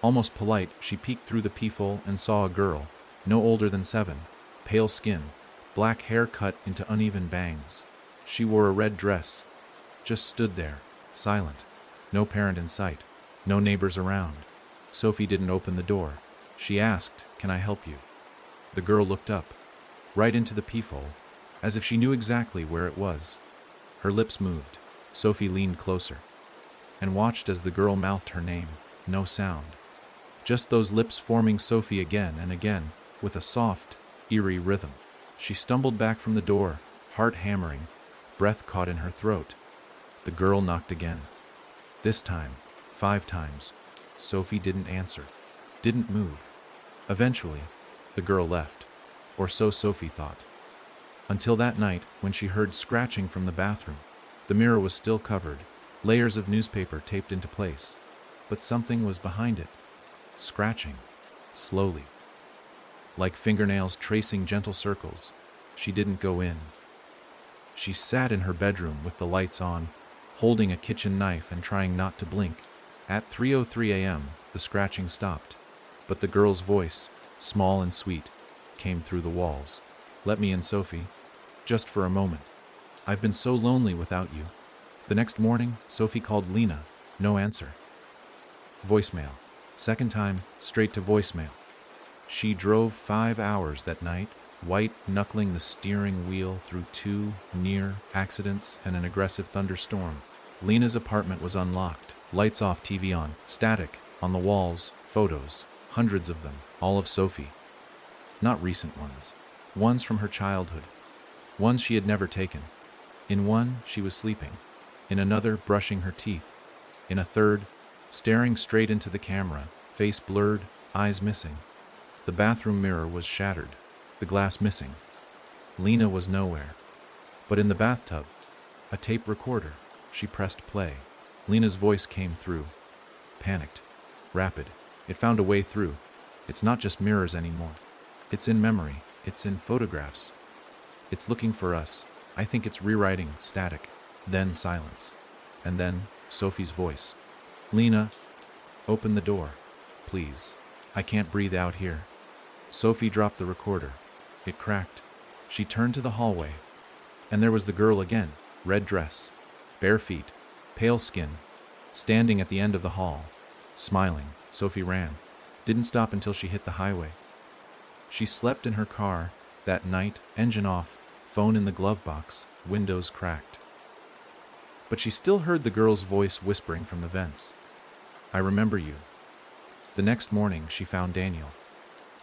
Almost polite, she peeked through the peephole and saw a girl, no older than 7, pale skin, black hair cut into uneven bangs. She wore a red dress, just stood there, silent. No parent in sight, no neighbors around. Sophie didn't open the door. She asked, "Can I help you?" The girl looked up, right into the peephole, as if she knew exactly where it was. Her lips moved. Sophie leaned closer and watched as the girl mouthed her name. No sound. Just those lips forming Sophie again and again, with a soft, eerie rhythm. She stumbled back from the door, heart hammering, breath caught in her throat. The girl knocked again. This time, 5 times. Sophie didn't answer, didn't move. Eventually, the girl left, or so Sophie thought. Until that night, when she heard scratching from the bathroom. The mirror was still covered, layers of newspaper taped into place. But something was behind it, scratching, slowly. Like fingernails tracing gentle circles. She didn't go in. She sat in her bedroom with the lights on, holding a kitchen knife and trying not to blink. At 3:03 a.m., the scratching stopped, but the girl's voice, small and sweet, came through the walls. "Let me in, Sophie. Just for a moment. I've been so lonely without you." The next morning, Sophie called Lena. No answer. Voicemail. Second time, straight to voicemail. She drove 5 hours that night, white-knuckling the steering wheel through 2 near accidents and an aggressive thunderstorm. Lena's apartment was unlocked, lights off, TV on, static, on the walls, photos, hundreds of them, all of Sophie. Not recent ones. Ones from her childhood. Ones she had never taken. In one, she was sleeping. In another, brushing her teeth. In a third, staring straight into the camera, face blurred, eyes missing. The bathroom mirror was shattered, the glass missing. Lena was nowhere. But in the bathtub, a tape recorder. She pressed play. Lena's voice came through. Panicked. Rapid. It found a way through. It's not just mirrors anymore. It's in memory. It's in photographs. It's looking for us. I think it's rewriting. Static. Then silence. And then Sophie's voice. "Lena, open the door. Please. I can't breathe out here." Sophie dropped the recorder. It cracked. She turned to the hallway. And there was the girl again. Red dress. Bare feet. Pale skin. Standing at the end of the hall. Smiling. Sophie ran. Didn't stop until she hit the highway. She slept in her car that night, engine off, phone in the glove box, windows cracked. But she still heard the girl's voice whispering from the vents. "I remember you." The next morning, she found Daniel,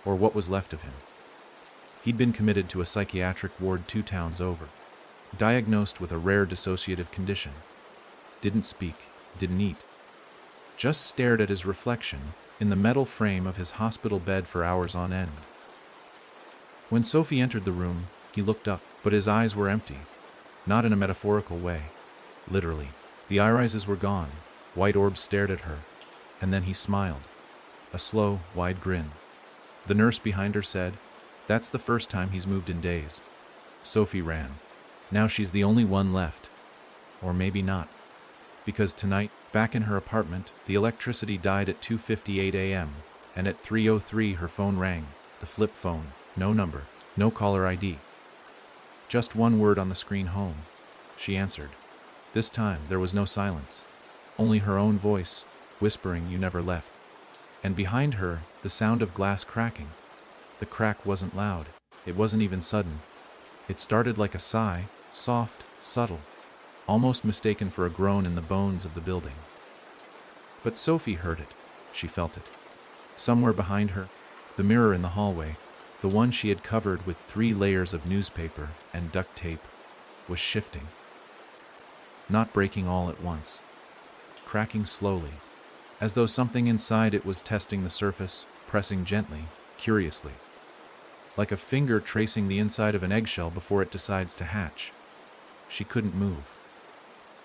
or what was left of him. He'd been committed to a psychiatric ward 2 towns over, diagnosed with a rare dissociative condition. Didn't speak, didn't eat. Just stared at his reflection in the metal frame of his hospital bed for hours on end. When Sophie entered the room, he looked up, but his eyes were empty. Not in a metaphorical way. Literally. The irises were gone. White orbs stared at her. And then he smiled. A slow, wide grin. The nurse behind her said, "That's the first time he's moved in days." Sophie ran. Now she's the only one left. Or maybe not. Because tonight, back in her apartment, the electricity died at 2:58 a.m., and at 3:03 her phone rang, the flip phone, no number, no caller ID. Just one word on the screen, "home." She answered. This time there was no silence, only her own voice, whispering, "You never left." And behind her, the sound of glass cracking. The crack wasn't loud, it wasn't even sudden. It started like a sigh, soft, subtle, almost mistaken for a groan in the bones of the building. But Sophie heard it. She felt it. Somewhere behind her, the mirror in the hallway, the one she had covered with 3 layers of newspaper and duct tape, was shifting. Not breaking all at once. Cracking slowly, as though something inside it was testing the surface, pressing gently, curiously. Like a finger tracing the inside of an eggshell before it decides to hatch. She couldn't move.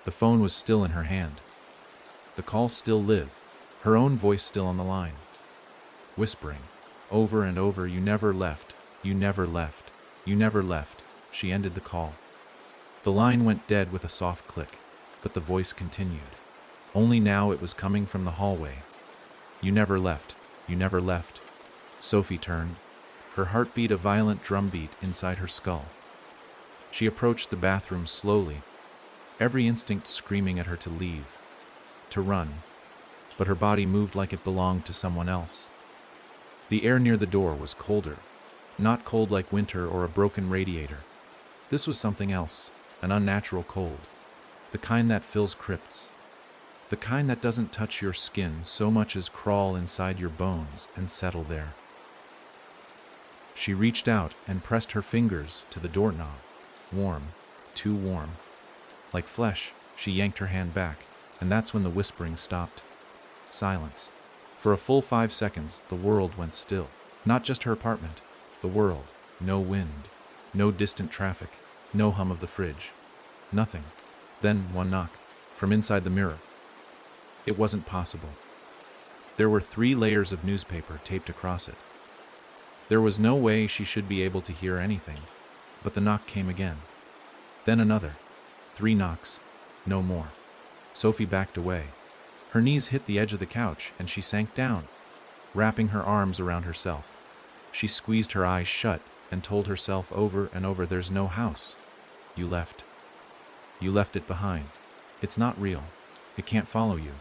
The phone was still in her hand. The call still lived, her own voice still on the line. Whispering, over and over, "You never left, you never left, you never left." She ended the call. The line went dead with a soft click, but the voice continued. Only now it was coming from the hallway. "You never left, you never left." Sophie turned, her heartbeat a violent drumbeat inside her skull. She approached the bathroom slowly, every instinct screaming at her to leave, to run, but her body moved like it belonged to someone else. The air near the door was colder, not cold like winter or a broken radiator. This was something else, an unnatural cold, the kind that fills crypts, the kind that doesn't touch your skin so much as crawl inside your bones and settle there. She reached out and pressed her fingers to the doorknob. Warm, too warm. Like flesh, she yanked her hand back, and that's when the whispering stopped. Silence. For a full 5 seconds, the world went still. Not just her apartment, the world. No wind, no distant traffic, no hum of the fridge. Nothing. Then one knock, from inside the mirror. It wasn't possible. There were 3 layers of newspaper taped across it. There was no way she should be able to hear anything, but the knock came again. Then another. 3 knocks. No more. Sophie backed away. Her knees hit the edge of the couch, and she sank down, wrapping her arms around herself. She squeezed her eyes shut and told herself over and over, "There's no house. You left. You left it behind. It's not real. It can't follow you."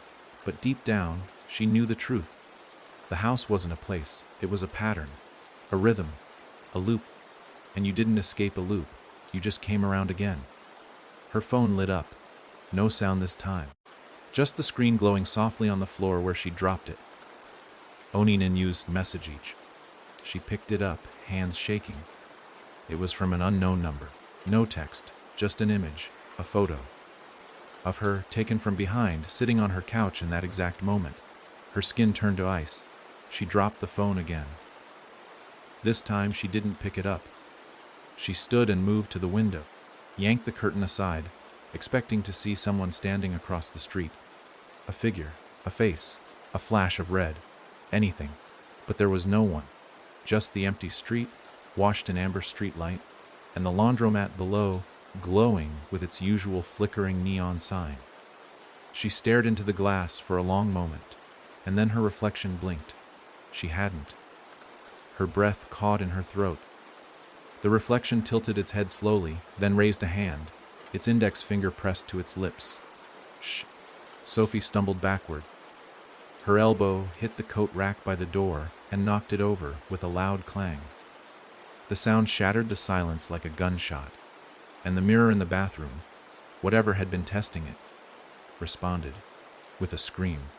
But deep down, she knew the truth. The house wasn't a place. It was a pattern, a rhythm, a loop. And you didn't escape a loop. You just came around again. Her phone lit up. No sound this time. Just the screen glowing softly on the floor where she dropped it. Onin an used message each. She picked it up, hands shaking. It was from an unknown number. No text, just an image, a photo. Of her, taken from behind, sitting on her couch in that exact moment. Her skin turned to ice. She dropped the phone again. This time she didn't pick it up. She stood and moved to the window, yanked the curtain aside, expecting to see someone standing across the street. A figure, a face, a flash of red, anything. But there was no one. Just the empty street, washed in amber streetlight, and the laundromat below, glowing with its usual flickering neon sign. She stared into the glass for a long moment, and then her reflection blinked. She hadn't. Her breath caught in her throat. The reflection tilted its head slowly, then raised a hand, its index finger pressed to its lips. Shh. Sophie stumbled backward. Her elbow hit the coat rack by the door and knocked it over with a loud clang. The sound shattered the silence like a gunshot, and the mirror in the bathroom, whatever had been testing it, responded with a scream.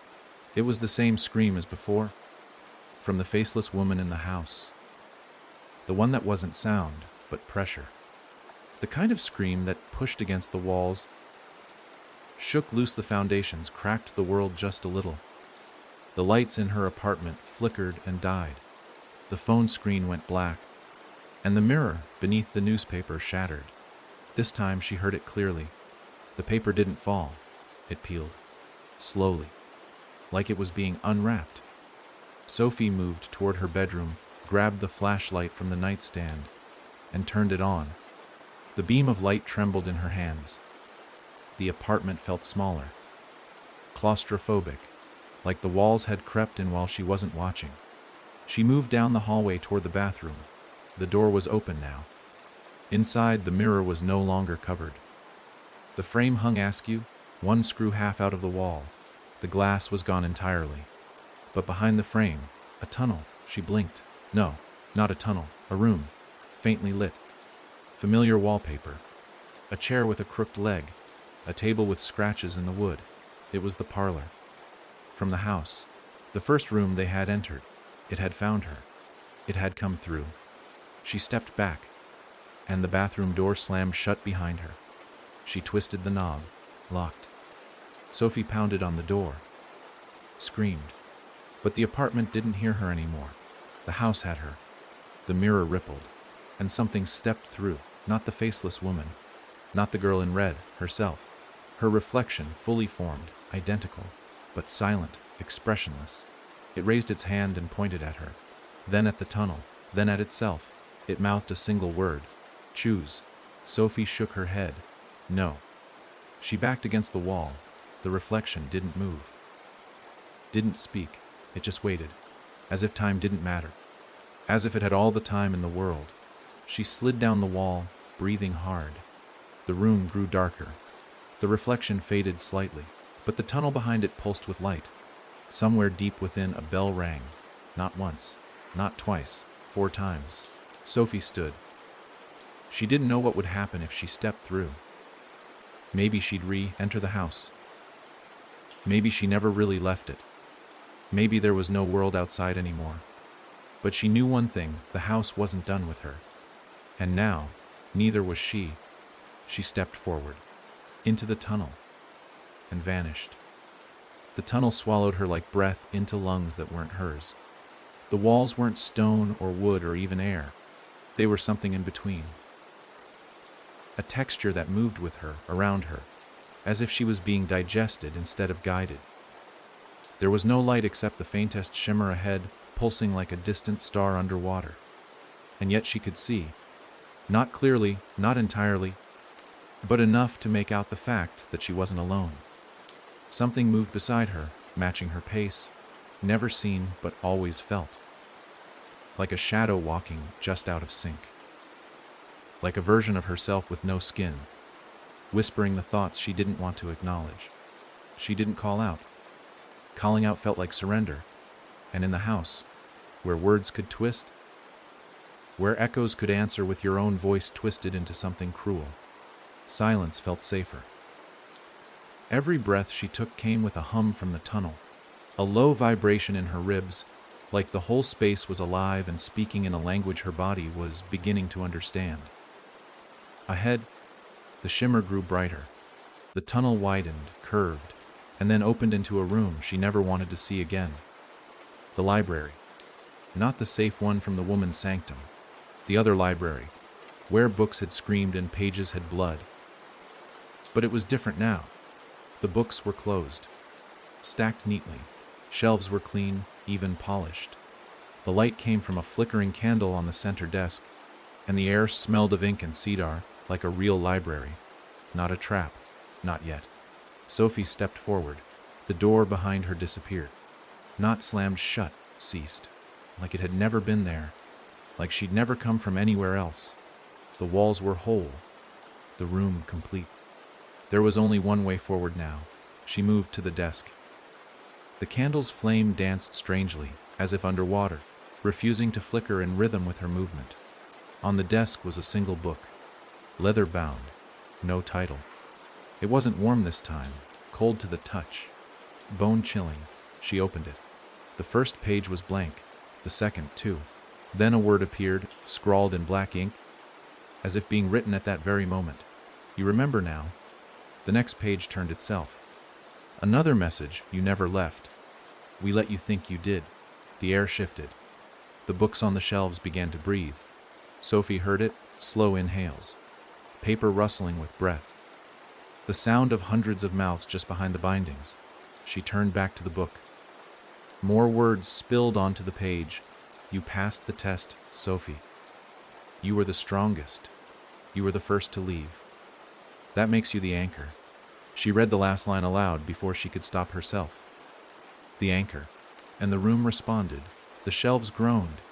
It was the same scream as before, from the faceless woman in the house. The one that wasn't sound, but pressure. The kind of scream that pushed against the walls, shook loose the foundations, cracked the world just a little. The lights in her apartment flickered and died. The phone screen went black, and the mirror beneath the newspaper shattered. This time she heard it clearly. The paper didn't fall. It peeled. Slowly. Like it was being unwrapped. Sophie moved toward her bedroom, grabbed the flashlight from the nightstand, and turned it on. The beam of light trembled in her hands. The apartment felt smaller. Claustrophobic. Like the walls had crept in while she wasn't watching. She moved down the hallway toward the bathroom. The door was open now. Inside, the mirror was no longer covered. The frame hung askew, one screw half out of the wall. The glass was gone entirely. But behind the frame, a tunnel. She blinked. No, not a tunnel, a room, faintly lit. Familiar wallpaper. A chair with a crooked leg. A table with scratches in the wood. It was the parlor. From the house. The first room they had entered. It had found her. It had come through. She stepped back, and the bathroom door slammed shut behind her. She twisted the knob, locked. Sophie pounded on the door, screamed. But the apartment didn't hear her anymore. The house had her. The mirror rippled, and something stepped through, not the faceless woman, not the girl in red, herself. Her reflection, fully formed, identical, but silent, expressionless. It raised its hand and pointed at her, then at the tunnel, then at itself. It mouthed a single word. Choose. Sophie shook her head. No. She backed against the wall. The reflection didn't move. Didn't speak. It just waited, as if time didn't matter, as if it had all the time in the world. She slid down the wall, breathing hard. The room grew darker. The reflection faded slightly, but the tunnel behind it pulsed with light. Somewhere deep within, a bell rang. Not once, not twice, 4 times. Sophie stood. She didn't know what would happen if she stepped through. Maybe she'd re-enter the house. Maybe she never really left it. Maybe there was no world outside anymore. But she knew one thing, the house wasn't done with her. And now, neither was she. She stepped forward, into the tunnel, and vanished. The tunnel swallowed her like breath into lungs that weren't hers. The walls weren't stone or wood or even air. They were something in between. A texture that moved with her, around her, as if she was being digested instead of guided. There was no light except the faintest shimmer ahead, pulsing like a distant star underwater. And yet she could see. Not clearly, not entirely, but enough to make out the fact that she wasn't alone. Something moved beside her, matching her pace, never seen but always felt. Like a shadow walking just out of sync. Like a version of herself with no skin, whispering the thoughts she didn't want to acknowledge. She didn't call out. Calling out felt like surrender. And in the house, where words could twist, where echoes could answer with your own voice twisted into something cruel, silence felt safer. Every breath she took came with a hum from the tunnel, a low vibration in her ribs, like the whole space was alive and speaking in a language her body was beginning to understand. Ahead, the shimmer grew brighter. The tunnel widened, curved, and then opened into a room she never wanted to see again. The library. Not the safe one from the woman's sanctum. The other library, where books had screamed and pages had blood. But it was different now. The books were closed, stacked neatly. Shelves were clean, even polished. The light came from a flickering candle on the center desk, and the air smelled of ink and cedar, like a real library. Not a trap. Not yet. Sophie stepped forward. The door behind her disappeared. Not slammed shut, ceased. Like it had never been there. Like she'd never come from anywhere else. The walls were whole. The room complete. There was only one way forward now. She moved to the desk. The candle's flame danced strangely, as if underwater, refusing to flicker in rhythm with her movement. On the desk was a single book, leather-bound, no title. It wasn't warm this time, cold to the touch, bone-chilling. She opened it. The first page was blank, the second too. Then a word appeared, scrawled in black ink, as if being written at that very moment. You remember now. The next page turned itself. Another message, you never left. We let you think you did. The air shifted. The books on the shelves began to breathe. Sophie heard it, slow inhales. Paper rustling with breath. The sound of hundreds of mouths just behind the bindings. She turned back to the book. More words spilled onto the page. You passed the test, Sophie. You were the strongest. You were the first to leave. That makes you the anchor. She read the last line aloud before she could stop herself. The anchor. And the room responded. The shelves groaned.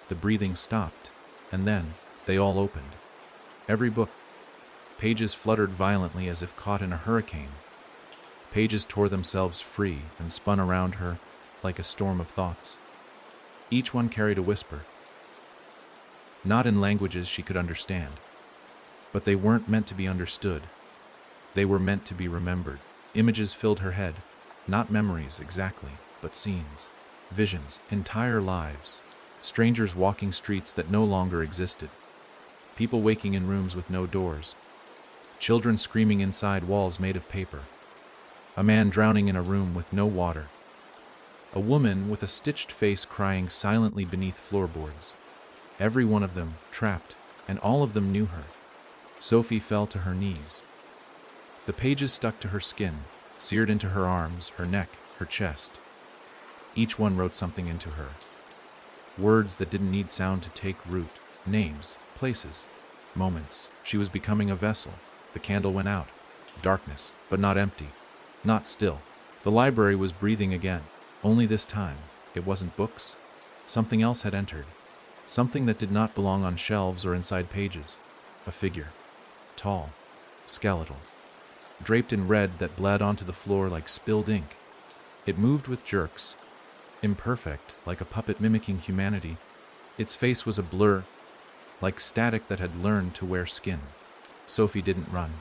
The breathing stopped. And then, they all opened. Every book. Pages fluttered violently as if caught in a hurricane. Pages tore themselves free and spun around her like a storm of thoughts. Each one carried a whisper. Not in languages she could understand. But they weren't meant to be understood. They were meant to be remembered. Images filled her head. Not memories exactly, but scenes. visions, entire lives. Strangers walking streets that no longer existed. People waking in rooms with no doors. Children screaming inside walls made of paper. A man drowning in a room with no water. A woman with a stitched face crying silently beneath floorboards. Every one of them trapped, and all of them knew her. Sophie fell to her knees. The pages stuck to her skin, seared into her arms, her neck, her chest. Each one wrote something into her. Words that didn't need sound to take root. Names, places, moments. She was becoming a vessel. The candle went out. Darkness, but not empty. Not still. The library was breathing again. Only this time, it wasn't books. Something else had entered. Something that did not belong on shelves or inside pages. A figure. Tall. Skeletal. Draped in red that bled onto the floor like spilled ink. It moved with jerks. Imperfect, like a puppet mimicking humanity. Its face was a blur, like static that had learned to wear skin. Sophie didn't run.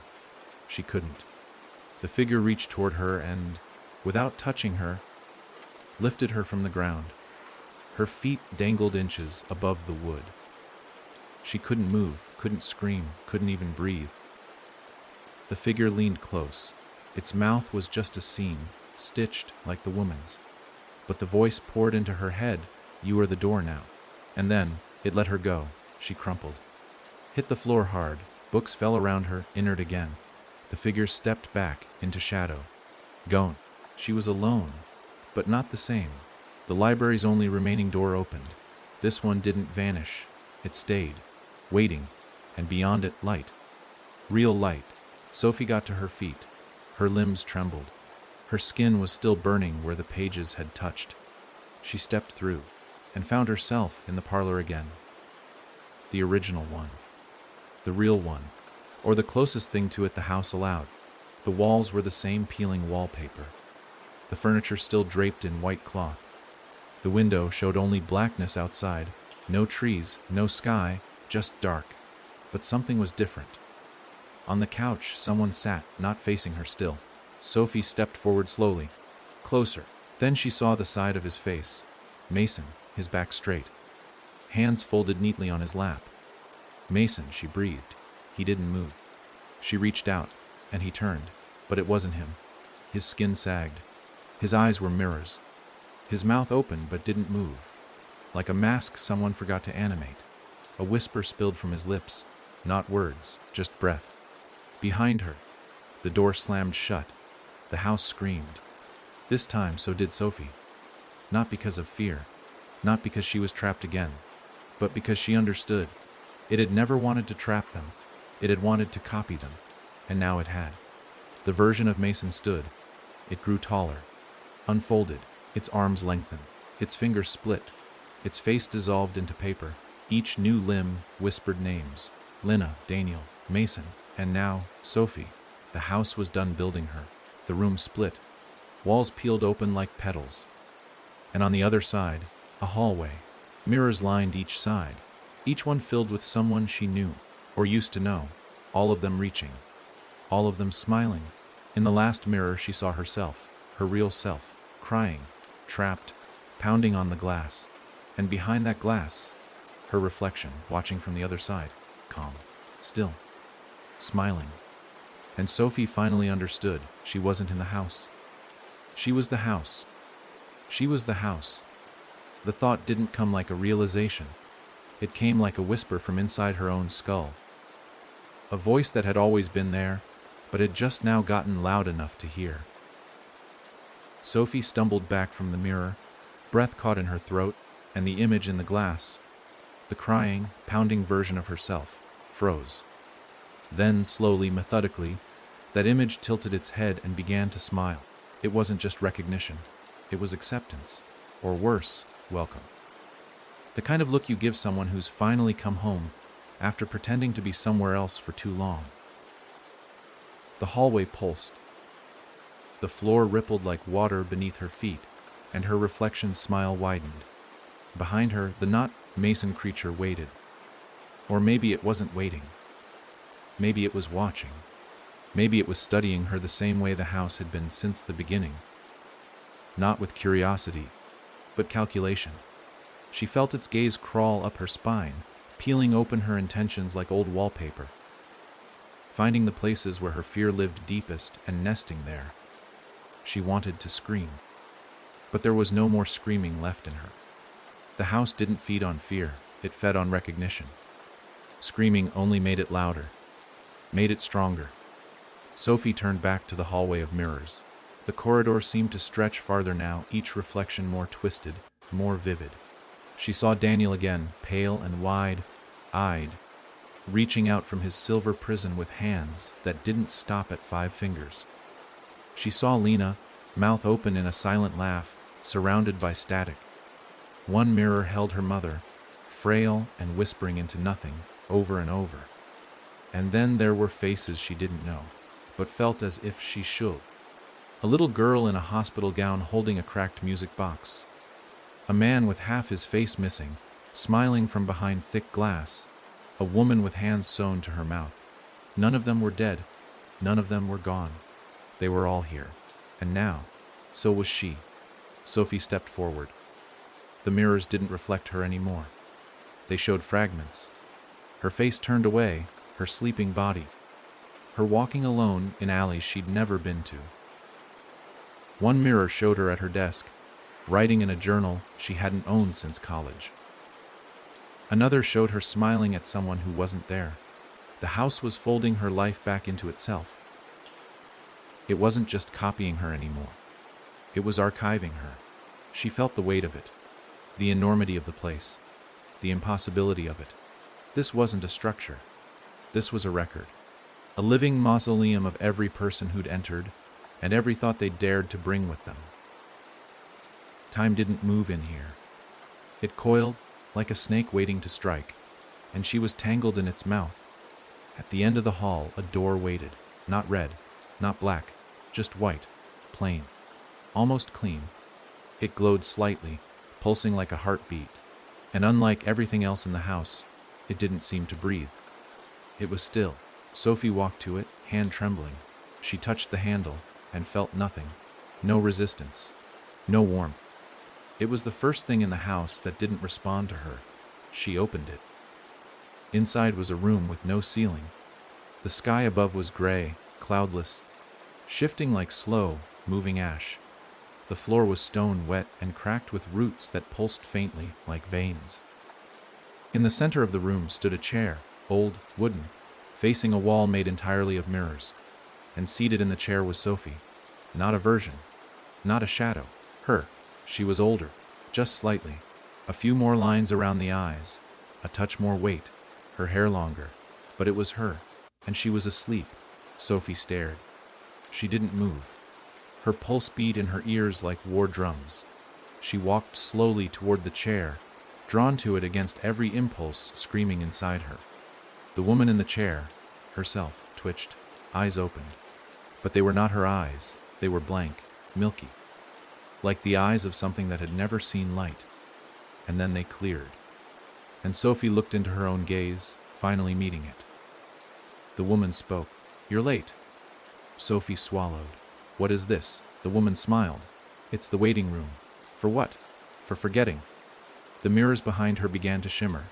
She couldn't. The figure reached toward her and, without touching her, lifted her from the ground. Her feet dangled inches above the wood. She couldn't move, couldn't scream, couldn't even breathe. The figure leaned close. Its mouth was just a seam, stitched like the woman's. But the voice poured into her head, "You are the door now." And then, it let her go. She crumpled. Hit the floor hard. Books fell around her, inert again. The figure stepped back into shadow. Gone. She was alone, but not the same. The library's only remaining door opened. This one didn't vanish. It stayed, waiting, and beyond it, light. Real light. Sophie got to her feet. Her limbs trembled. Her skin was still burning where the pages had touched. She stepped through and found herself in the parlor again. The original one. The real one. Or the closest thing to it the house allowed. The walls were the same peeling wallpaper. The furniture still draped in white cloth. The window showed only blackness outside. No trees, no sky, just dark. But something was different. On the couch, someone sat, not facing her still. Sophie stepped forward slowly, closer. Then she saw the side of his face. Mason, his back straight. Hands folded neatly on his lap. Mason, she breathed. He didn't move. She reached out, and he turned, but it wasn't him. His skin sagged. His eyes were mirrors. His mouth opened but didn't move. Like a mask someone forgot to animate. A whisper spilled from his lips. Not words, just breath. Behind her, the door slammed shut. The house screamed. This time, so did Sophie. Not because of fear, not because she was trapped again, but because she understood. It had never wanted to trap them. It had wanted to copy them, and now it had. The version of Mason stood. It grew taller, unfolded, its arms lengthened, its fingers split, its face dissolved into paper. Each new limb whispered names. Lina, Daniel, Mason, and now Sophie. The house was done building her. The room split. Walls peeled open like petals. And on the other side, a hallway. Mirrors lined each side, each one filled with someone she knew, or used to know, all of them reaching, all of them smiling. In the last mirror she saw herself, her real self, crying, trapped, pounding on the glass. And behind that glass, her reflection, watching from the other side, calm, still, smiling. And Sophie finally understood. She wasn't in the house. She was the house. She was the house. The thought didn't come like a realization. It came like a whisper from inside her own skull. A voice that had always been there, but had just now gotten loud enough to hear. Sophie stumbled back from the mirror, breath caught in her throat, and the image in the glass, the crying, pounding version of herself, froze. Then, slowly, methodically, that image tilted its head and began to smile. It wasn't just recognition. It was acceptance. Or worse, welcome. The kind of look you give someone who's finally come home after pretending to be somewhere else for too long. The hallway pulsed. The floor rippled like water beneath her feet, and her reflection's smile widened. Behind her, the not Mason creature waited. Or maybe it wasn't waiting. Maybe it was watching. Maybe it was studying her the same way the house had been since the beginning. Not with curiosity, but calculation. She felt its gaze crawl up her spine, peeling open her intentions like old wallpaper, finding the places where her fear lived deepest and nesting there. She wanted to scream, but there was no more screaming left in her. The house didn't feed on fear, it fed on recognition. Screaming only made it louder, made it stronger. Sophie turned back to the hallway of mirrors. The corridor seemed to stretch farther now, each reflection more twisted, more vivid. She saw Daniel again, pale and wide-eyed, reaching out from his silver prison with hands that didn't stop at 5 fingers. She saw Lena, mouth open in a silent laugh, surrounded by static. One mirror held her mother, frail and whispering into nothing, over and over. And then there were faces she didn't know, but felt as if she should. A little girl in a hospital gown holding a cracked music box. A man with half his face missing, smiling from behind thick glass. A woman with hands sewn to her mouth. None of them were dead. None of them were gone. They were all here. And now, so was she. Sophie stepped forward. The mirrors didn't reflect her anymore. They showed fragments. Her face turned away, her sleeping body. Her walking alone in alleys she'd never been to. One mirror showed her at her desk, writing in a journal she hadn't owned since college. Another showed her smiling at someone who wasn't there. The house was folding her life back into itself. It wasn't just copying her anymore. It was archiving her. She felt the weight of it, the enormity of the place, the impossibility of it. This wasn't a structure. This was a record. A living mausoleum of every person who'd entered, and every thought they dared to bring with them. Time didn't move in here. It coiled like a snake waiting to strike, and she was tangled in its mouth. At the end of the hall, a door waited, not red, not black, just white, plain, almost clean. It glowed slightly, pulsing like a heartbeat, and unlike everything else in the house, it didn't seem to breathe. It was still. Sophie walked to it, hand trembling. She touched the handle and felt nothing, no resistance, no warmth. It was the first thing in the house that didn't respond to her. She opened it. Inside was a room with no ceiling. The sky above was gray, cloudless, shifting like slow, moving ash. The floor was stone wet and cracked with roots that pulsed faintly like veins. In the center of the room stood a chair, old, wooden, facing a wall made entirely of mirrors. And seated in the chair was Sophie. Not a version, not a shadow. Her. She was older, just slightly. A few more lines around the eyes, a touch more weight, her hair longer. But it was her, and she was asleep. Sophie stared. She didn't move. Her pulse beat in her ears like war drums. She walked slowly toward the chair, drawn to it against every impulse screaming inside her. The woman in the chair, herself, twitched, eyes opened. But they were not her eyes. They were blank, milky, like the eyes of something that had never seen light. And then they cleared. And Sophie looked into her own gaze, finally meeting it. The woman spoke. "You're late." Sophie swallowed. "What is this?" The woman smiled. "It's the waiting room." "For what?" "For forgetting." The mirrors behind her began to shimmer.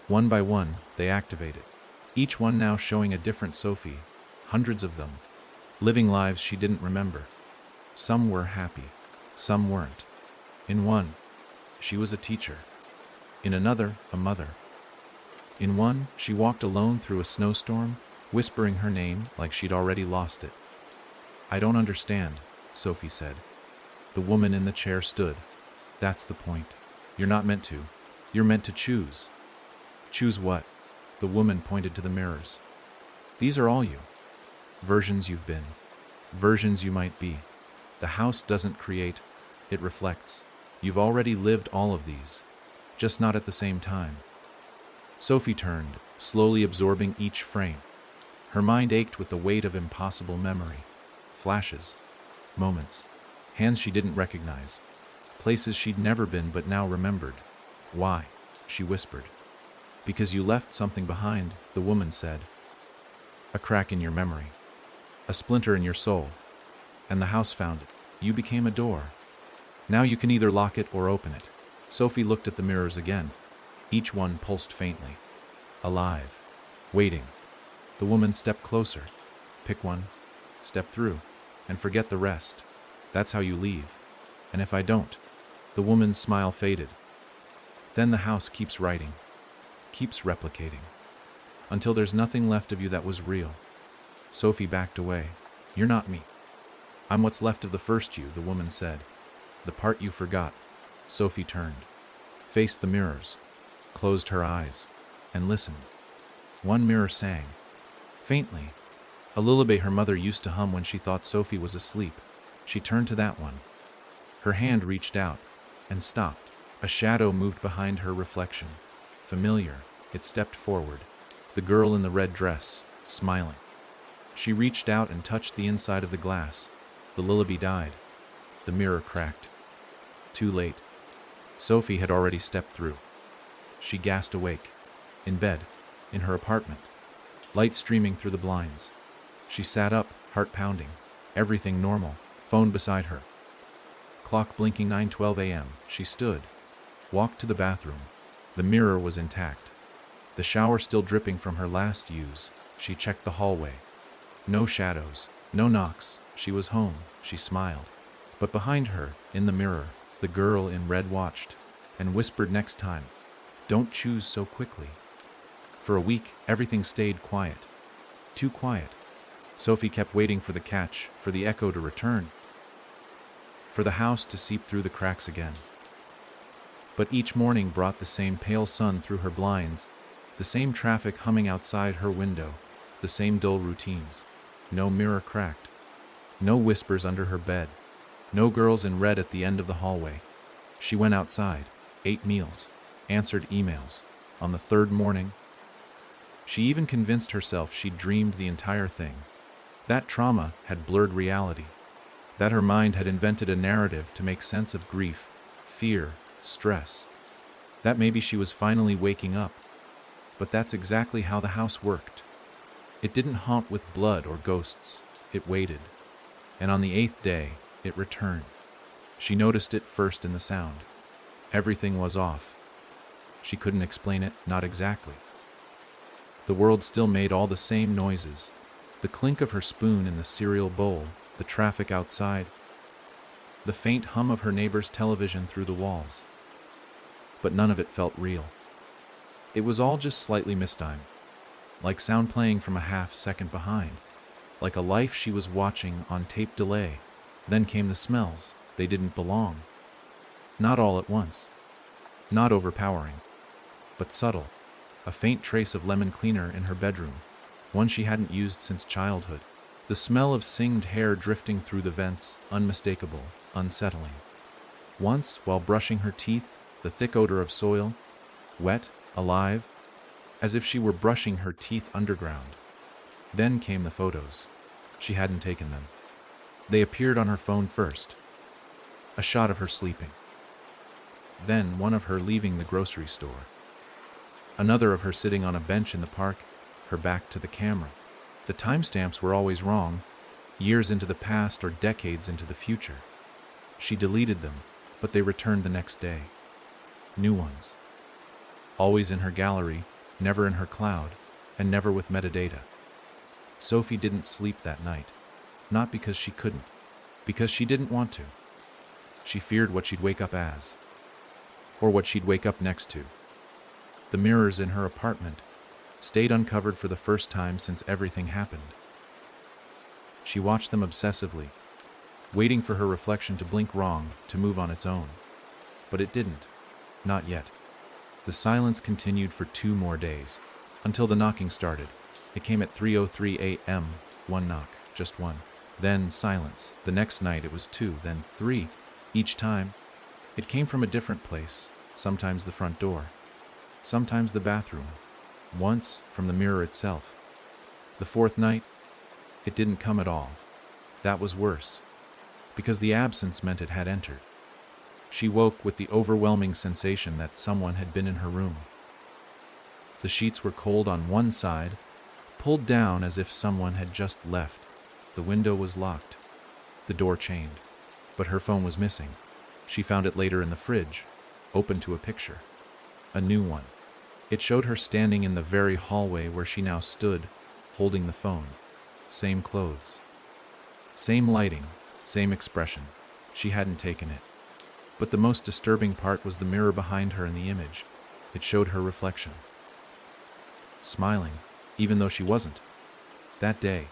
One by one, they activated. Each one now showing a different Sophie. Hundreds of them. Living lives she didn't remember. Some were happy. Some weren't. In one, she was a teacher. In another, a mother. In one, she walked alone through a snowstorm, whispering her name like she'd already lost it. "I don't understand," Sophie said. The woman in the chair stood. "That's the point. You're not meant to. You're meant to choose." "Choose what?" The woman pointed to the mirrors. "These are all you. Versions you've been. Versions you might be. The house doesn't create, it reflects. You've already lived all of these, just not at the same time." Sophie turned, slowly absorbing each frame. Her mind ached with the weight of impossible memory. Flashes, moments, hands she didn't recognize, places she'd never been but now remembered. "Why?" she whispered. "Because you left something behind," the woman said. "A crack in your memory. A splinter in your soul. And the house found it. You became a door. Now you can either lock it or open it. Sophie looked at the mirrors again. Each one pulsed faintly. Alive. Waiting. The woman stepped closer. Pick one. Step through. And forget the rest. That's how you leave. And if I don't? The woman's smile faded. Then the house keeps writing. Keeps replicating. Until there's nothing left of you that was real. Sophie backed away. You're not me. I'm what's left of the first you, the woman said. The part you forgot. Sophie turned. Faced the mirrors. Closed her eyes. And listened. One mirror sang. Faintly. A lullaby her mother used to hum when she thought Sophie was asleep. She turned to that one. Her hand reached out. And stopped. A shadow moved behind her reflection. Familiar. It stepped forward. The girl in the red dress, smiling. She reached out and touched the inside of the glass. The lullaby died. The mirror cracked. Too late. Sophie had already stepped through. She gasped awake. In bed. In her apartment. Light streaming through the blinds. She sat up, heart pounding. Everything normal. Phone beside her. Clock blinking 9:12 a.m. She stood. Walked to the bathroom. The mirror was intact. The shower still dripping from her last use. She checked the hallway. No shadows. No knocks. She was home. She smiled. But behind her, in the mirror, the girl in red watched and whispered next time, "Don't choose so quickly." For a week, everything stayed quiet. Too quiet. Sophie kept waiting for the catch, for the echo to return, for the house to seep through the cracks again. But each morning brought the same pale sun through her blinds, the same traffic humming outside her window, the same dull routines. No mirror cracked. No whispers under her bed. No girls in red at the end of the hallway. She went outside, ate meals, answered emails. On the third morning, she even convinced herself she'd dreamed the entire thing. That trauma had blurred reality. That her mind had invented a narrative to make sense of grief, fear, stress. That maybe she was finally waking up. But that's exactly how the house worked. It didn't haunt with blood or ghosts. It waited. And on the 8th day, it returned. She noticed it first in the sound. Everything was off. She couldn't explain it, not exactly. The world still made all the same noises. The clink of her spoon in the cereal bowl, the traffic outside, the faint hum of her neighbor's television through the walls. But none of it felt real. It was all just slightly mistimed, like sound playing from a half second behind, like a life she was watching on tape delay. Then came the smells. They didn't belong. Not all at once. Not overpowering, but subtle. A faint trace of lemon cleaner in her bedroom, one she hadn't used since childhood. The smell of singed hair drifting through the vents, unmistakable, unsettling. Once, while brushing her teeth, the thick odor of soil, wet, alive, as if she were brushing her teeth underground. Then came the photos. She hadn't taken them. They appeared on her phone first. A shot of her sleeping. Then one of her leaving the grocery store. Another of her sitting on a bench in the park, her back to the camera. The timestamps were always wrong, years into the past or decades into the future. She deleted them, but they returned the next day. New ones. Always in her gallery, never in her cloud, and never with metadata. Sophie didn't sleep that night. Not because she couldn't, because she didn't want to. She feared what she'd wake up as, or what she'd wake up next to. The mirrors in her apartment stayed uncovered for the first time since everything happened. She watched them obsessively, waiting for her reflection to blink wrong, to move on its own. But it didn't. Not yet. The silence continued for 2 more days, until the knocking started. It came at 3:03 a.m., one knock, just one. Then silence. The next night it was 2, then 3. Each time, it came from a different place, sometimes the front door, sometimes the bathroom, once from the mirror itself. The 4th night, it didn't come at all. That was worse, because the absence meant it had entered. She woke with the overwhelming sensation that someone had been in her room. The sheets were cold on one side, pulled down as if someone had just left. The window was locked, the door chained, but her phone was missing. She found it later in the fridge, open to a picture. A new one. It showed her standing in the very hallway where she now stood, holding the phone. Same clothes. Same lighting, same expression. She hadn't taken it. But the most disturbing part was the mirror behind her in the image. It showed her reflection. Smiling, even though she wasn't. That day,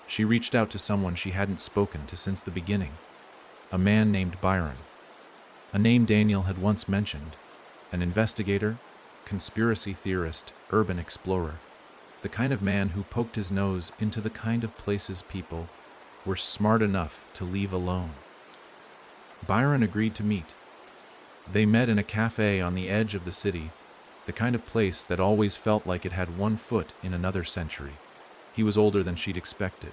she reached out to someone she hadn't spoken to since the beginning. A man named Byron. A name Daniel had once mentioned. An investigator, conspiracy theorist, urban explorer. The kind of man who poked his nose into the kind of places people were smart enough to leave alone. Byron agreed to meet. They met in a cafe on the edge of the city, the kind of place that always felt like it had one foot in another century. He was older than she'd expected.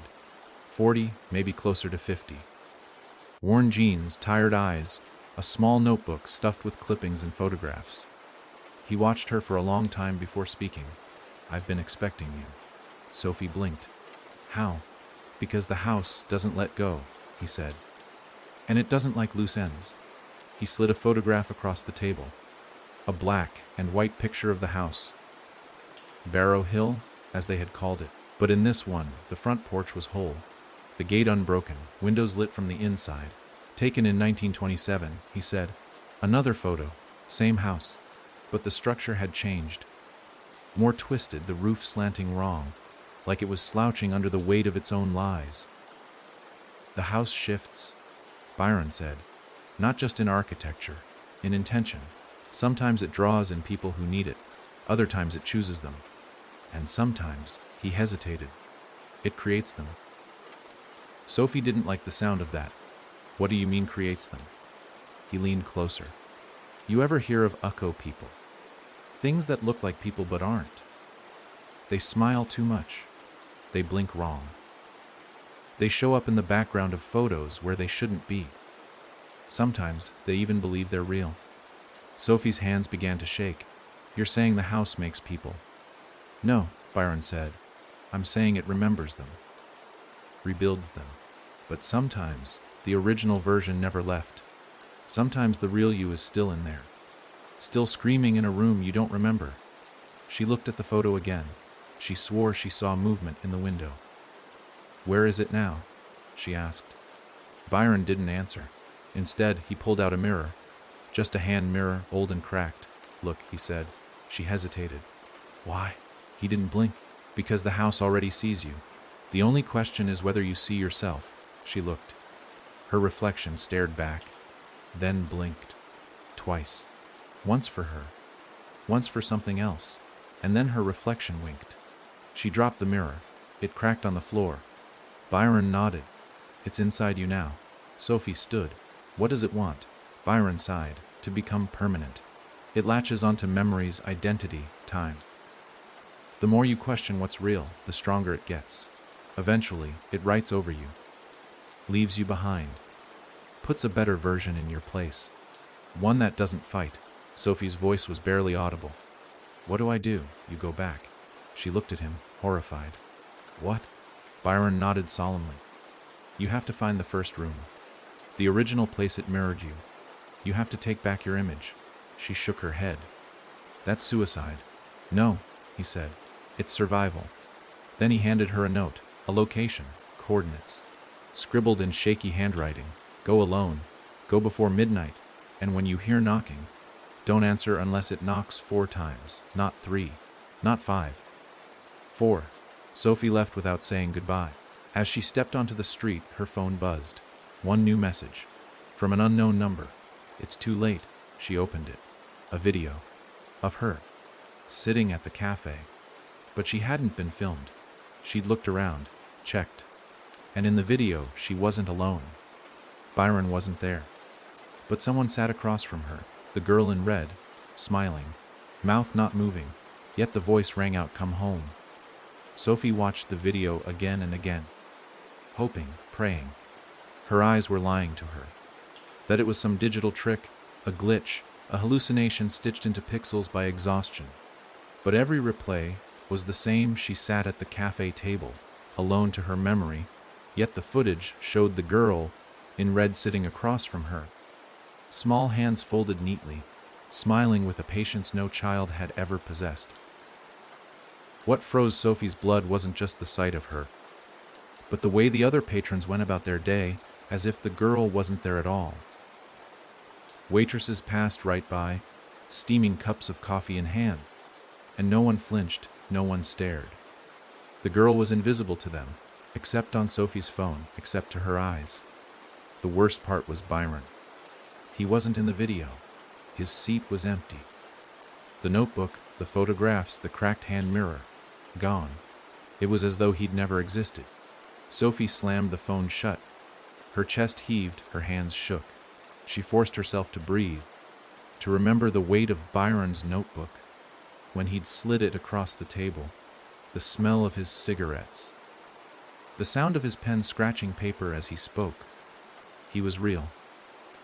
40, maybe closer to 50. Worn jeans, tired eyes, a small notebook stuffed with clippings and photographs. He watched her for a long time before speaking. "I've been expecting you." Sophie blinked. "How?" "Because the house doesn't let go," he said. "And it doesn't like loose ends." He slid a photograph across the table. A black and white picture of the house. Barrow Hill, as they had called it. But in this one, the front porch was whole. The gate unbroken, windows lit from the inside. "Taken in 1927, he said. Another photo, same house. But the structure had changed. More twisted, the roof slanting wrong, like it was slouching under the weight of its own lies. "The house shifts," Byron said. "Not just in architecture, in intention. Sometimes it draws in people who need it. Other times it chooses them. And sometimes," he hesitated, "it creates them." Sophie didn't like the sound of that. "What do you mean creates them?" He leaned closer. "You ever hear of UCO people? Things that look like people but aren't. They smile too much. They blink wrong. They show up in the background of photos where they shouldn't be. Sometimes they even believe they're real." Sophie's hands began to shake. "You're saying the house makes people?" "No," Byron said. "I'm saying it remembers them. Rebuilds them. But sometimes the original version never left. Sometimes the real you is still in there. Still screaming in a room you don't remember." She looked at the photo again. She swore she saw movement in the window. "Where is it now?" she asked. Byron didn't answer. Instead, he pulled out a mirror. Just a hand mirror, old and cracked. "Look," he said. She hesitated. "Why?" He didn't blink. "Because the house already sees you. The only question is whether you see yourself." She looked. Her reflection stared back, then blinked. Twice. Once for her. Once for something else. And then her reflection winked. She dropped the mirror. It cracked on the floor. Byron nodded. "It's inside you now." Sophie stood. "What does it want?" Byron sighed. "To become permanent. It latches onto memories, identity, time. The more you question what's real, the stronger it gets. Eventually, it writes over you. Leaves you behind. Puts a better version in your place. One that doesn't fight." Sophie's voice was barely audible. "What do I do?" "You go back." She looked at him, horrified. "What?" Byron nodded solemnly. "You have to find the first room. The original place it mirrored you. You have to take back your image." She shook her head. "That's suicide." "No," he said. "It's survival." Then he handed her a note, a location, coordinates. Scribbled in shaky handwriting. "Go alone. Go before midnight. And when you hear knocking, don't answer unless it knocks 4 times, not 3, not 5. 4. Sophie left without saying goodbye. As she stepped onto the street, her phone buzzed. One new message. From an unknown number. "It's too late." She opened it. A video. Of her. Sitting at the cafe. But she hadn't been filmed. She'd looked around, checked. And in the video, she wasn't alone. Byron wasn't there. But someone sat across from her, the girl in red, smiling, mouth not moving, yet the voice rang out, "Come home." Sophie watched the video again and again. Hoping, praying. Her eyes were lying to her. That it was some digital trick, a glitch, a hallucination stitched into pixels by exhaustion. But every replay was the same. She sat at the cafe table, alone to her memory, yet the footage showed the girl in red sitting across from her. small hands folded neatly, smiling with a patience no child had ever possessed. What froze Sophie's blood wasn't just the sight of her, but the way the other patrons went about their day as if the girl wasn't there at all. Waitresses passed right by, steaming cups of coffee in hand, and no one flinched, no one stared. The girl was invisible to them, except on Sophie's phone, except to her eyes. The worst part was Byron. He wasn't in the video. His seat was empty. The notebook, the photographs, the cracked hand mirror, gone. It was as though he'd never existed. Sophie slammed the phone shut. Her chest heaved, her hands shook. She forced herself to breathe, to remember the weight of Byron's notebook, when he'd slid it across the table, the smell of his cigarettes, the sound of his pen scratching paper as he spoke. He was real.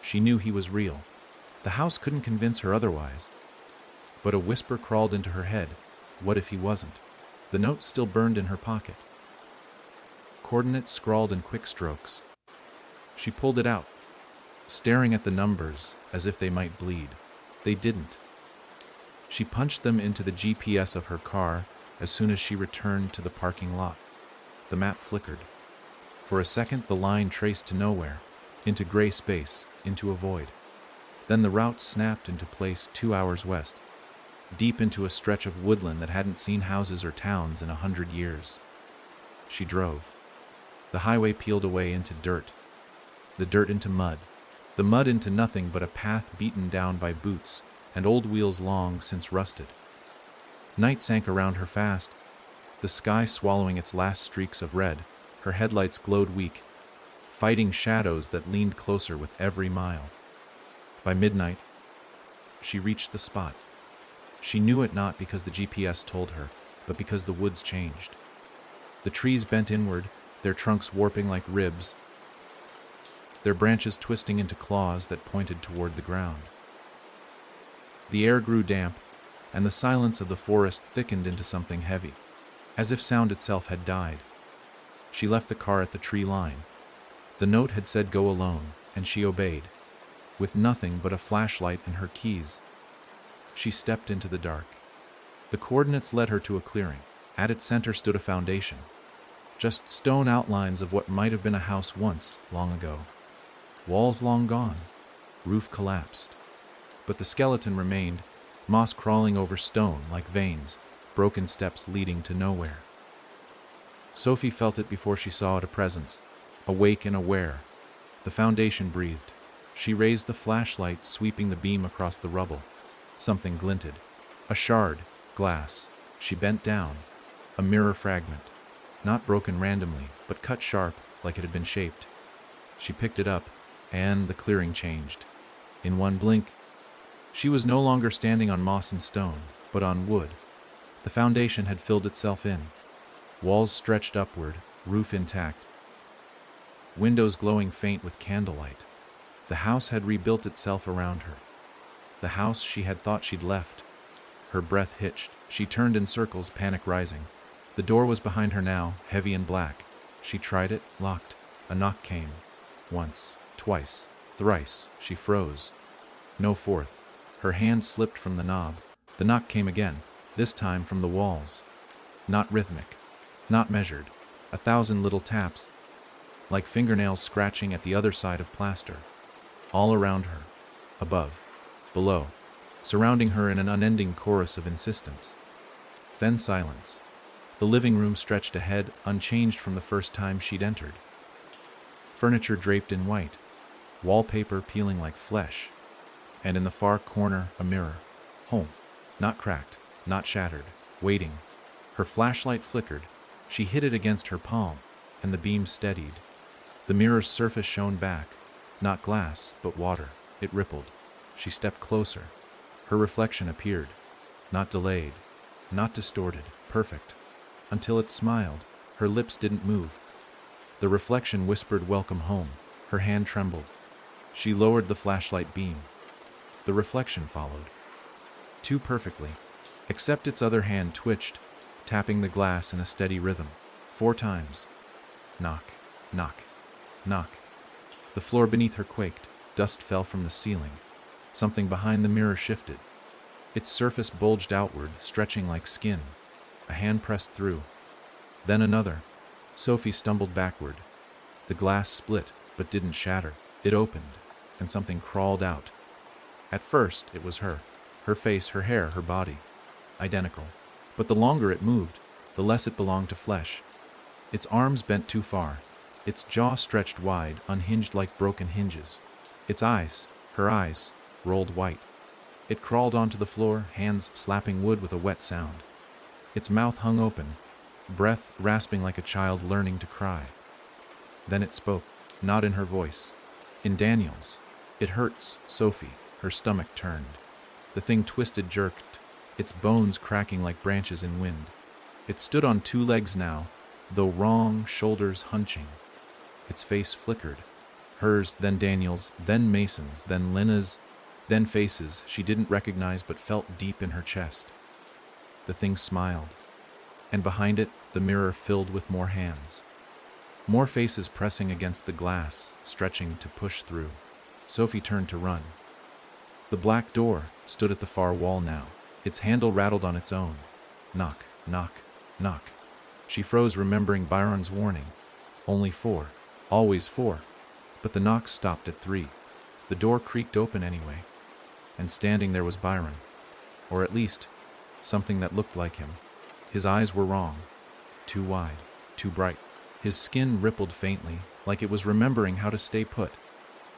She knew he was real. The house couldn't convince her otherwise. But a whisper crawled into her head. What if he wasn't? The note still burned in her pocket. Coordinates scrawled in quick strokes. She pulled it out, staring at the numbers as if they might bleed. They didn't. She punched them into the GPS of her car as soon as she returned to the parking lot. The map flickered. For a second, the line traced to nowhere, into gray space, into a void. Then the route snapped into place 2 hours west, deep into a stretch of woodland that hadn't seen houses or towns in 100 years. She drove. The highway peeled away into dirt, the dirt into mud, the mud into nothing but a path beaten down by boots and old wheels long since rusted. Night sank around her fast, the sky swallowing its last streaks of red. Her headlights glowed weak, fighting shadows that leaned closer with every mile. By midnight, she reached the spot. She knew it not because the GPS told her, but because the woods changed. The trees bent inward, their trunks warping like ribs, their branches twisting into claws that pointed toward the ground. The air grew damp, and the silence of the forest thickened into something heavy, as if sound itself had died. She left the car at the tree line. The note had said go alone, and she obeyed, with nothing but a flashlight and her keys. She stepped into the dark. The coordinates led her to a clearing. At its center stood a foundation, just stone outlines of what might have been a house once, long ago. Walls long gone, roof collapsed. But the skeleton remained, moss crawling over stone like veins, broken steps leading to nowhere. Sophie felt it before she saw it, a presence, awake and aware. The foundation breathed. She raised the flashlight, sweeping the beam across the rubble. Something glinted. A shard, glass. She bent down. A mirror fragment. Not broken randomly, but cut sharp, like it had been shaped. She picked it up, and the clearing changed. In one blink, she was no longer standing on moss and stone, but on wood. The foundation had filled itself in. Walls stretched upward, roof intact. Windows glowing faint with candlelight. The house had rebuilt itself around her. The house she had thought she'd left. Her breath hitched. She turned in circles, panic rising. The door was behind her now, heavy and black. She tried it, locked. A knock came. Once, twice, thrice. She froze. No fourth. Her hand slipped from the knob. The knock came again, this time from the walls. Not rhythmic, not measured. 1,000 little taps, like fingernails scratching at the other side of plaster. All around her, above, below, surrounding her in an unending chorus of insistence. Then silence. The living room stretched ahead, unchanged from the first time she'd entered. Furniture draped in white, wallpaper peeling like flesh, and in the far corner, a mirror. Home. Not cracked, not shattered, waiting. Her flashlight flickered. She hit it against her palm, and the beam steadied. The mirror's surface shone back, not glass, but water. It rippled. She stepped closer. Her reflection appeared, not delayed, not distorted, perfect. Until it smiled. Her lips didn't move. The reflection whispered welcome home. Her hand trembled. She lowered the flashlight beam. The reflection followed. Too perfectly, except its other hand twitched, tapping the glass in a steady rhythm. 4 times. Knock, knock, knock. The floor beneath her quaked. Dust fell from the ceiling. Something behind the mirror shifted. Its surface bulged outward, stretching like skin. A hand pressed through. Then another. Sophie stumbled backward. The glass split, but didn't shatter. It opened, and something crawled out. At first, it was her. Her face, her hair, her body. Identical. But the longer it moved, the less it belonged to flesh. Its arms bent too far. Its jaw stretched wide, unhinged like broken hinges. Its eyes, her eyes, rolled white. It crawled onto the floor, hands slapping wood with a wet sound. Its mouth hung open, breath rasping like a child learning to cry. Then it spoke, not in her voice. In Daniel's. It hurts, Sophie. Her stomach turned. The thing twisted, jerked, its bones cracking like branches in wind. It stood on two legs now, though wrong, shoulders hunching. Its face flickered. Hers, then Daniel's, then Mason's, then Lena's, then faces she didn't recognize but felt deep in her chest. The thing smiled, and behind it, the mirror filled with more hands. More faces pressing against the glass, stretching to push through. Sophie turned to run. The black door stood at the far wall now. Its handle rattled on its own. Knock, knock, knock. She froze, remembering Byron's warning. Only 4. Always 4. But the knocks stopped at 3. The door creaked open anyway. And standing there was Byron. Or at least, something that looked like him. His eyes were wrong. Too wide, too bright. His skin rippled faintly, like it was remembering how to stay put.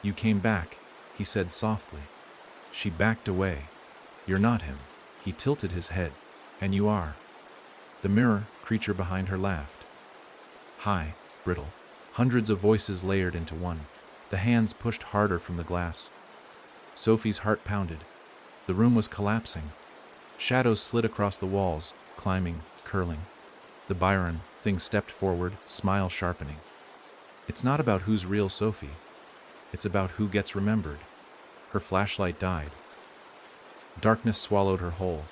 You came back, he said softly. She backed away. You're not him. He tilted his head. And you are. The mirror creature behind her laughed. High, brittle. Hundreds of voices layered into one. The hands pushed harder from the glass. Sophie's heart pounded. The room was collapsing. Shadows slid across the walls, climbing, curling. The Byron thing stepped forward, smile sharpening. It's not about who's real Sophie. It's about who gets remembered. Her flashlight died. Darkness swallowed her whole,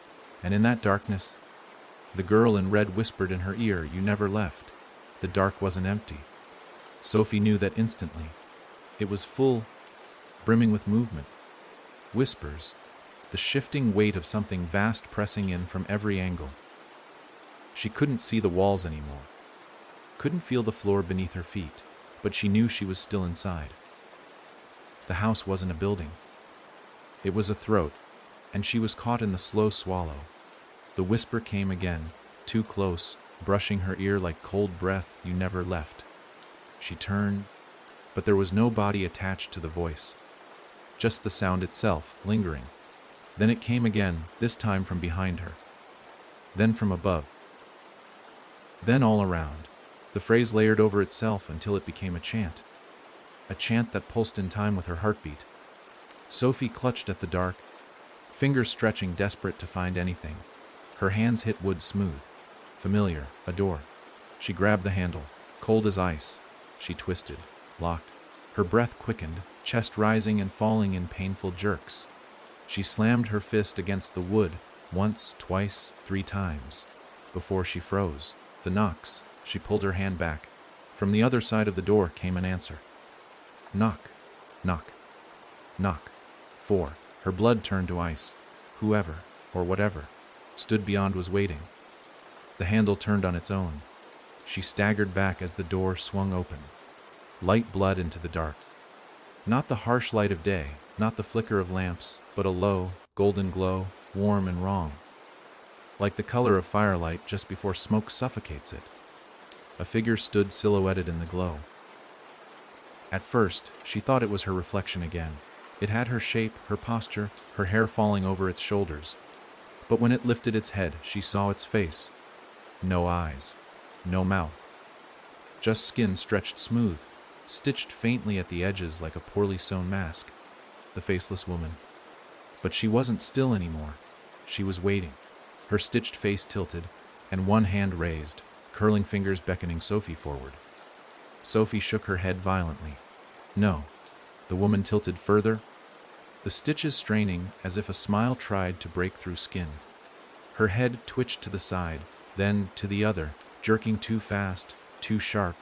and in that darkness, the girl in red whispered in her ear, "You never left." The dark wasn't empty. Sophie knew that instantly. It was full, brimming with movement. Whispers, the shifting weight of something vast pressing in from every angle. She couldn't see the walls anymore. Couldn't feel the floor beneath her feet, but she knew she was still inside. The house wasn't a building. It was a throat, and she was caught in the slow swallow. The whisper came again, too close, brushing her ear like cold breath. "You never left." She turned, but there was no body attached to the voice. Just the sound itself, lingering. Then it came again, this time from behind her. Then from above. Then all around. The phrase layered over itself until it became a chant. A chant that pulsed in time with her heartbeat. Sophie clutched at the dark, fingers stretching, desperate to find anything. Her hands hit wood smooth. Familiar, a door. She grabbed the handle, cold as ice. She twisted, locked. Her breath quickened, chest rising and falling in painful jerks. She slammed her fist against the wood, once, twice, 3 times. Before she froze. The knocks. She pulled her hand back. From the other side of the door came an answer. Knock, knock, knock. 4. Her blood turned to ice. Whoever, or whatever, stood beyond was waiting. The handle turned on its own. She staggered back as the door swung open. Light blood into the dark. Not the harsh light of day, not the flicker of lamps, but a low, golden glow, warm and wrong. Like the color of firelight just before smoke suffocates it. A figure stood silhouetted in the glow. At first, she thought it was her reflection again. It had her shape, her posture, her hair falling over its shoulders. But when it lifted its head, she saw its face. No eyes, no mouth. Just skin stretched smooth, stitched faintly at the edges like a poorly sewn mask. The faceless woman. But she wasn't still anymore. She was waiting. Her stitched face tilted, and one hand raised, curling fingers beckoning Sophie forward. Sophie shook her head violently. No. The woman tilted further, the stitches straining as if a smile tried to break through skin. Her head twitched to the side, then to the other, jerking too fast, too sharp,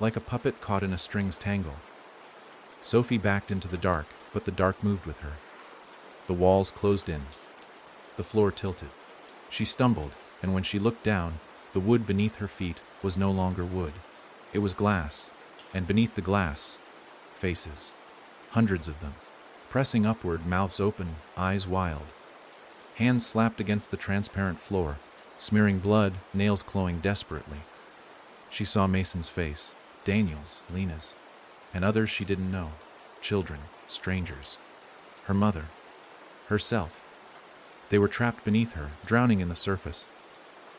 like a puppet caught in a strings tangle. Sophie backed into the dark, but the dark moved with her. The walls closed in. The floor tilted. She stumbled, and when she looked down, the wood beneath her feet was no longer wood. It was glass, and beneath the glass, faces. Hundreds of them. Pressing upward, mouths open, eyes wild. Hands slapped against the transparent floor, smearing blood, nails clawing desperately. She saw Mason's face, Daniel's, Lena's, and others she didn't know. Children, strangers. Her mother. Herself. They were trapped beneath her, drowning in the surface,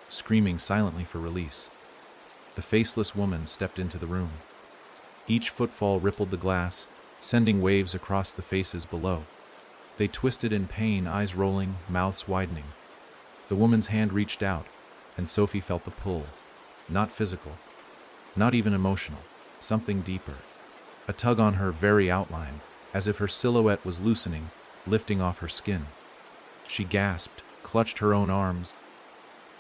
screaming silently for release. The faceless woman stepped into the room. Each footfall rippled the glass, sending waves across the faces below. They twisted in pain, eyes rolling, mouths widening. The woman's hand reached out, and Sophie felt the pull. Not physical, not even emotional, something deeper. A tug on her very outline, as if her silhouette was loosening, lifting off her skin. She gasped, clutched her own arms,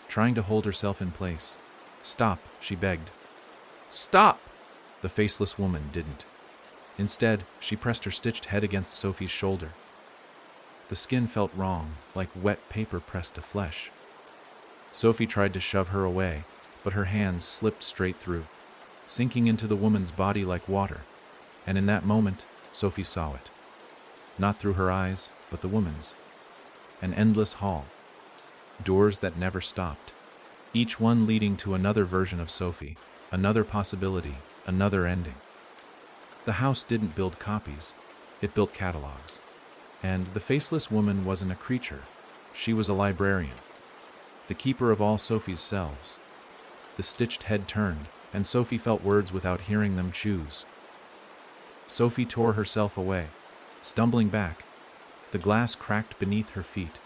trying to hold herself in place. "Stop," she begged. "Stop!" The faceless woman didn't. Instead, she pressed her stitched head against Sophie's shoulder. The skin felt wrong, like wet paper pressed to flesh. Sophie tried to shove her away, but her hands slipped straight through, sinking into the woman's body like water. And in that moment, Sophie saw it. Not through her eyes, but the woman's. An endless hall. Doors that never stopped. Each one leading to another version of Sophie, another possibility, another ending. The house didn't build copies, it built catalogs. And the faceless woman wasn't a creature, she was a librarian. The keeper of all Sophie's selves. The stitched head turned, and Sophie felt words without hearing them choose. Sophie tore herself away, stumbling back. The glass cracked beneath her feet.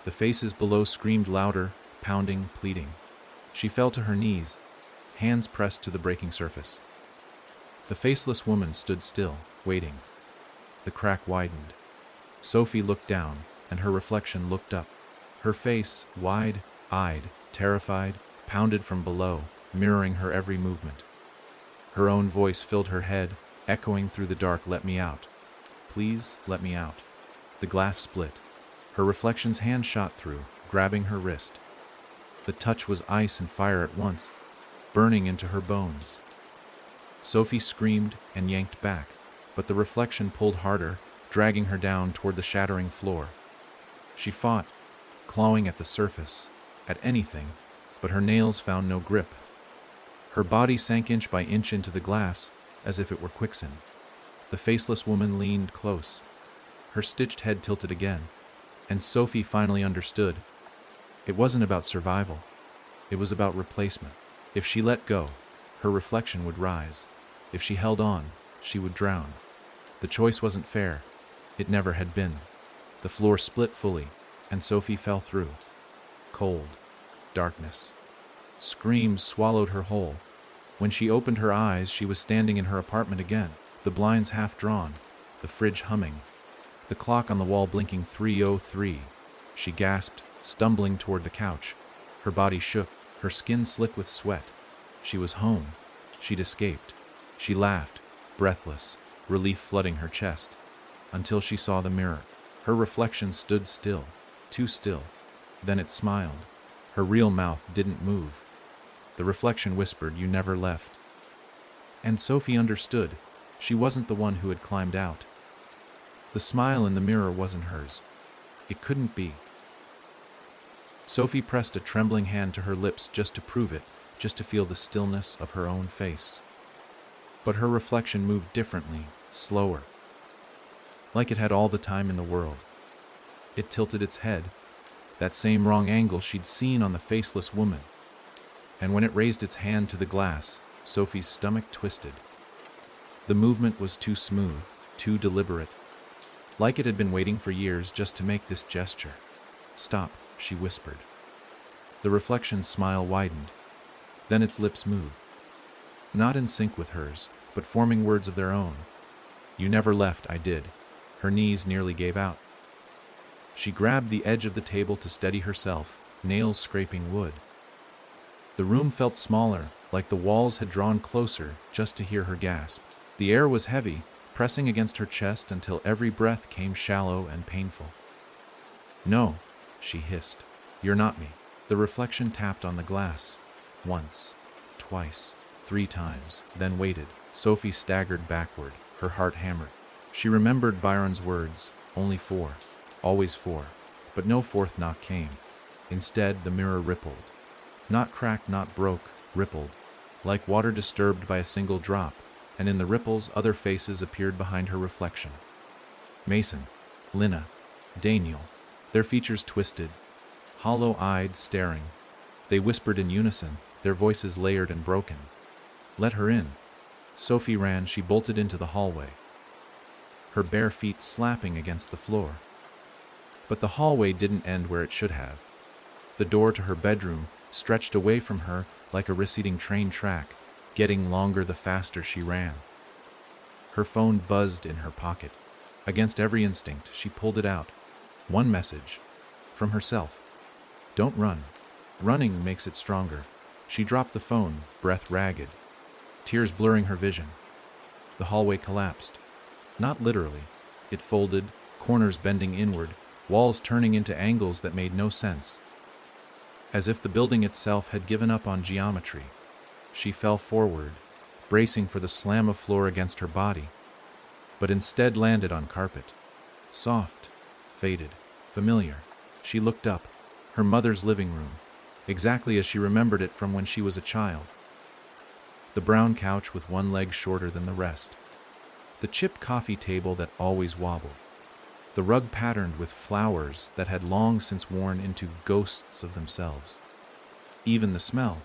The faces below screamed louder, pounding, pleading. She fell to her knees, hands pressed to the breaking surface. The faceless woman stood still, waiting. The crack widened. Sophie looked down, and her reflection looked up. Her face, wide-eyed, terrified, pounded from below, mirroring her every movement. Her own voice filled her head, echoing through the dark, "Let me out. Please, let me out." The glass split. Her reflection's hand shot through, grabbing her wrist. The touch was ice and fire at once, burning into her bones. Sophie screamed and yanked back, but the reflection pulled harder, dragging her down toward the shattering floor. She fought, clawing at the surface, at anything, but her nails found no grip. Her body sank inch by inch into the glass, as if it were quicksand. The faceless woman leaned close. Her stitched head tilted again, and Sophie finally understood. It wasn't about survival. It was about replacement. If she let go, her reflection would rise. If she held on, she would drown. The choice wasn't fair. It never had been. The floor split fully, and Sophie fell through. Cold. Darkness. Screams swallowed her whole. When she opened her eyes, she was standing in her apartment again, the blinds half drawn, the fridge humming, the clock on the wall blinking 3:03. She gasped, stumbling toward the couch. Her body shook, her skin slick with sweat. She was home. She'd escaped. She laughed, breathless, relief flooding her chest, until she saw the mirror. Her reflection stood still, too still. Then it smiled. Her real mouth didn't move. The reflection whispered, "You never left." And Sophie understood. She wasn't the one who had climbed out. The smile in the mirror wasn't hers. It couldn't be. Sophie pressed a trembling hand to her lips just to prove it, just to feel the stillness of her own face. But her reflection moved differently, slower, like it had all the time in the world. It tilted its head, that same wrong angle she'd seen on the faceless woman. And when it raised its hand to the glass, Sophie's stomach twisted. The movement was too smooth, too deliberate, like it had been waiting for years just to make this gesture. "Stop," she whispered. The reflection's smile widened. Then its lips moved. Not in sync with hers, but forming words of their own. "You never left, I did." Her knees nearly gave out. She grabbed the edge of the table to steady herself, nails scraping wood. The room felt smaller, like the walls had drawn closer just to hear her gasp. The air was heavy, pressing against her chest until every breath came shallow and painful. "No," she hissed. "You're not me." The reflection tapped on the glass. Once, twice, 3 times, then waited. Sophie staggered backward, her heart hammered. She remembered Byron's words, only 4, always 4, but no fourth knock came. Instead, the mirror rippled. Not cracked, not broke, rippled, like water disturbed by a single drop, and in the ripples other faces appeared behind her reflection. Mason, Lina, Daniel, their features twisted, hollow-eyed, staring. They whispered in unison, their voices layered and broken. "Let her in." Sophie ran. She bolted into the hallway, her bare feet slapping against the floor. But the hallway didn't end where it should have. The door to her bedroom stretched away from her like a receding train track, getting longer the faster she ran. Her phone buzzed in her pocket. Against every instinct, she pulled it out. One message. From herself. "Don't run. Running makes it stronger." She dropped the phone, breath ragged, tears blurring her vision. The hallway collapsed. Not literally. It folded, corners bending inward, walls turning into angles that made no sense. As if the building itself had given up on geometry. She fell forward, bracing for the slam of floor against her body, but instead landed on carpet. Soft, faded, familiar. She looked up. Her mother's living room, exactly as she remembered it from when she was a child. The brown couch with one leg shorter than the rest. The chipped coffee table that always wobbled. The rug patterned with flowers that had long since worn into ghosts of themselves. Even the smell.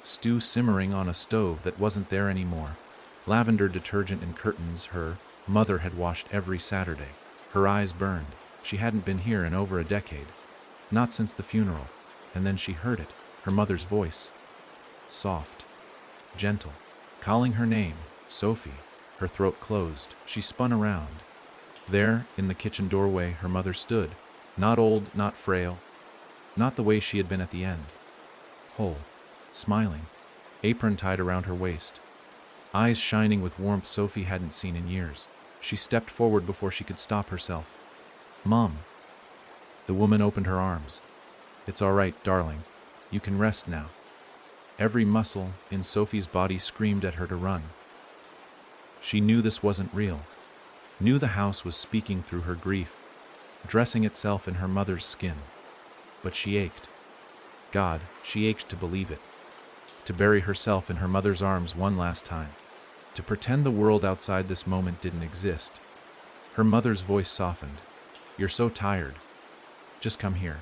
Stew simmering on a stove that wasn't there anymore. Lavender detergent in curtains her mother had washed every Saturday. Her eyes burned. She hadn't been here in over a decade. Not since the funeral. And then she heard it, her mother's voice. Soft, gentle, calling her name, Sophie. Her throat closed. She spun around. There, in the kitchen doorway, her mother stood. Not old, not frail. Not the way she had been at the end. Whole, smiling, apron tied around her waist. Eyes shining with warmth Sophie hadn't seen in years. She stepped forward before she could stop herself. "Mom." The woman opened her arms. "It's all right, darling. You can rest now." Every muscle in Sophie's body screamed at her to run. She knew this wasn't real. Knew the house was speaking through her grief, dressing itself in her mother's skin. But she ached. God, she ached to believe it. To bury herself in her mother's arms one last time. To pretend the world outside this moment didn't exist. Her mother's voice softened. "You're so tired. Just come here.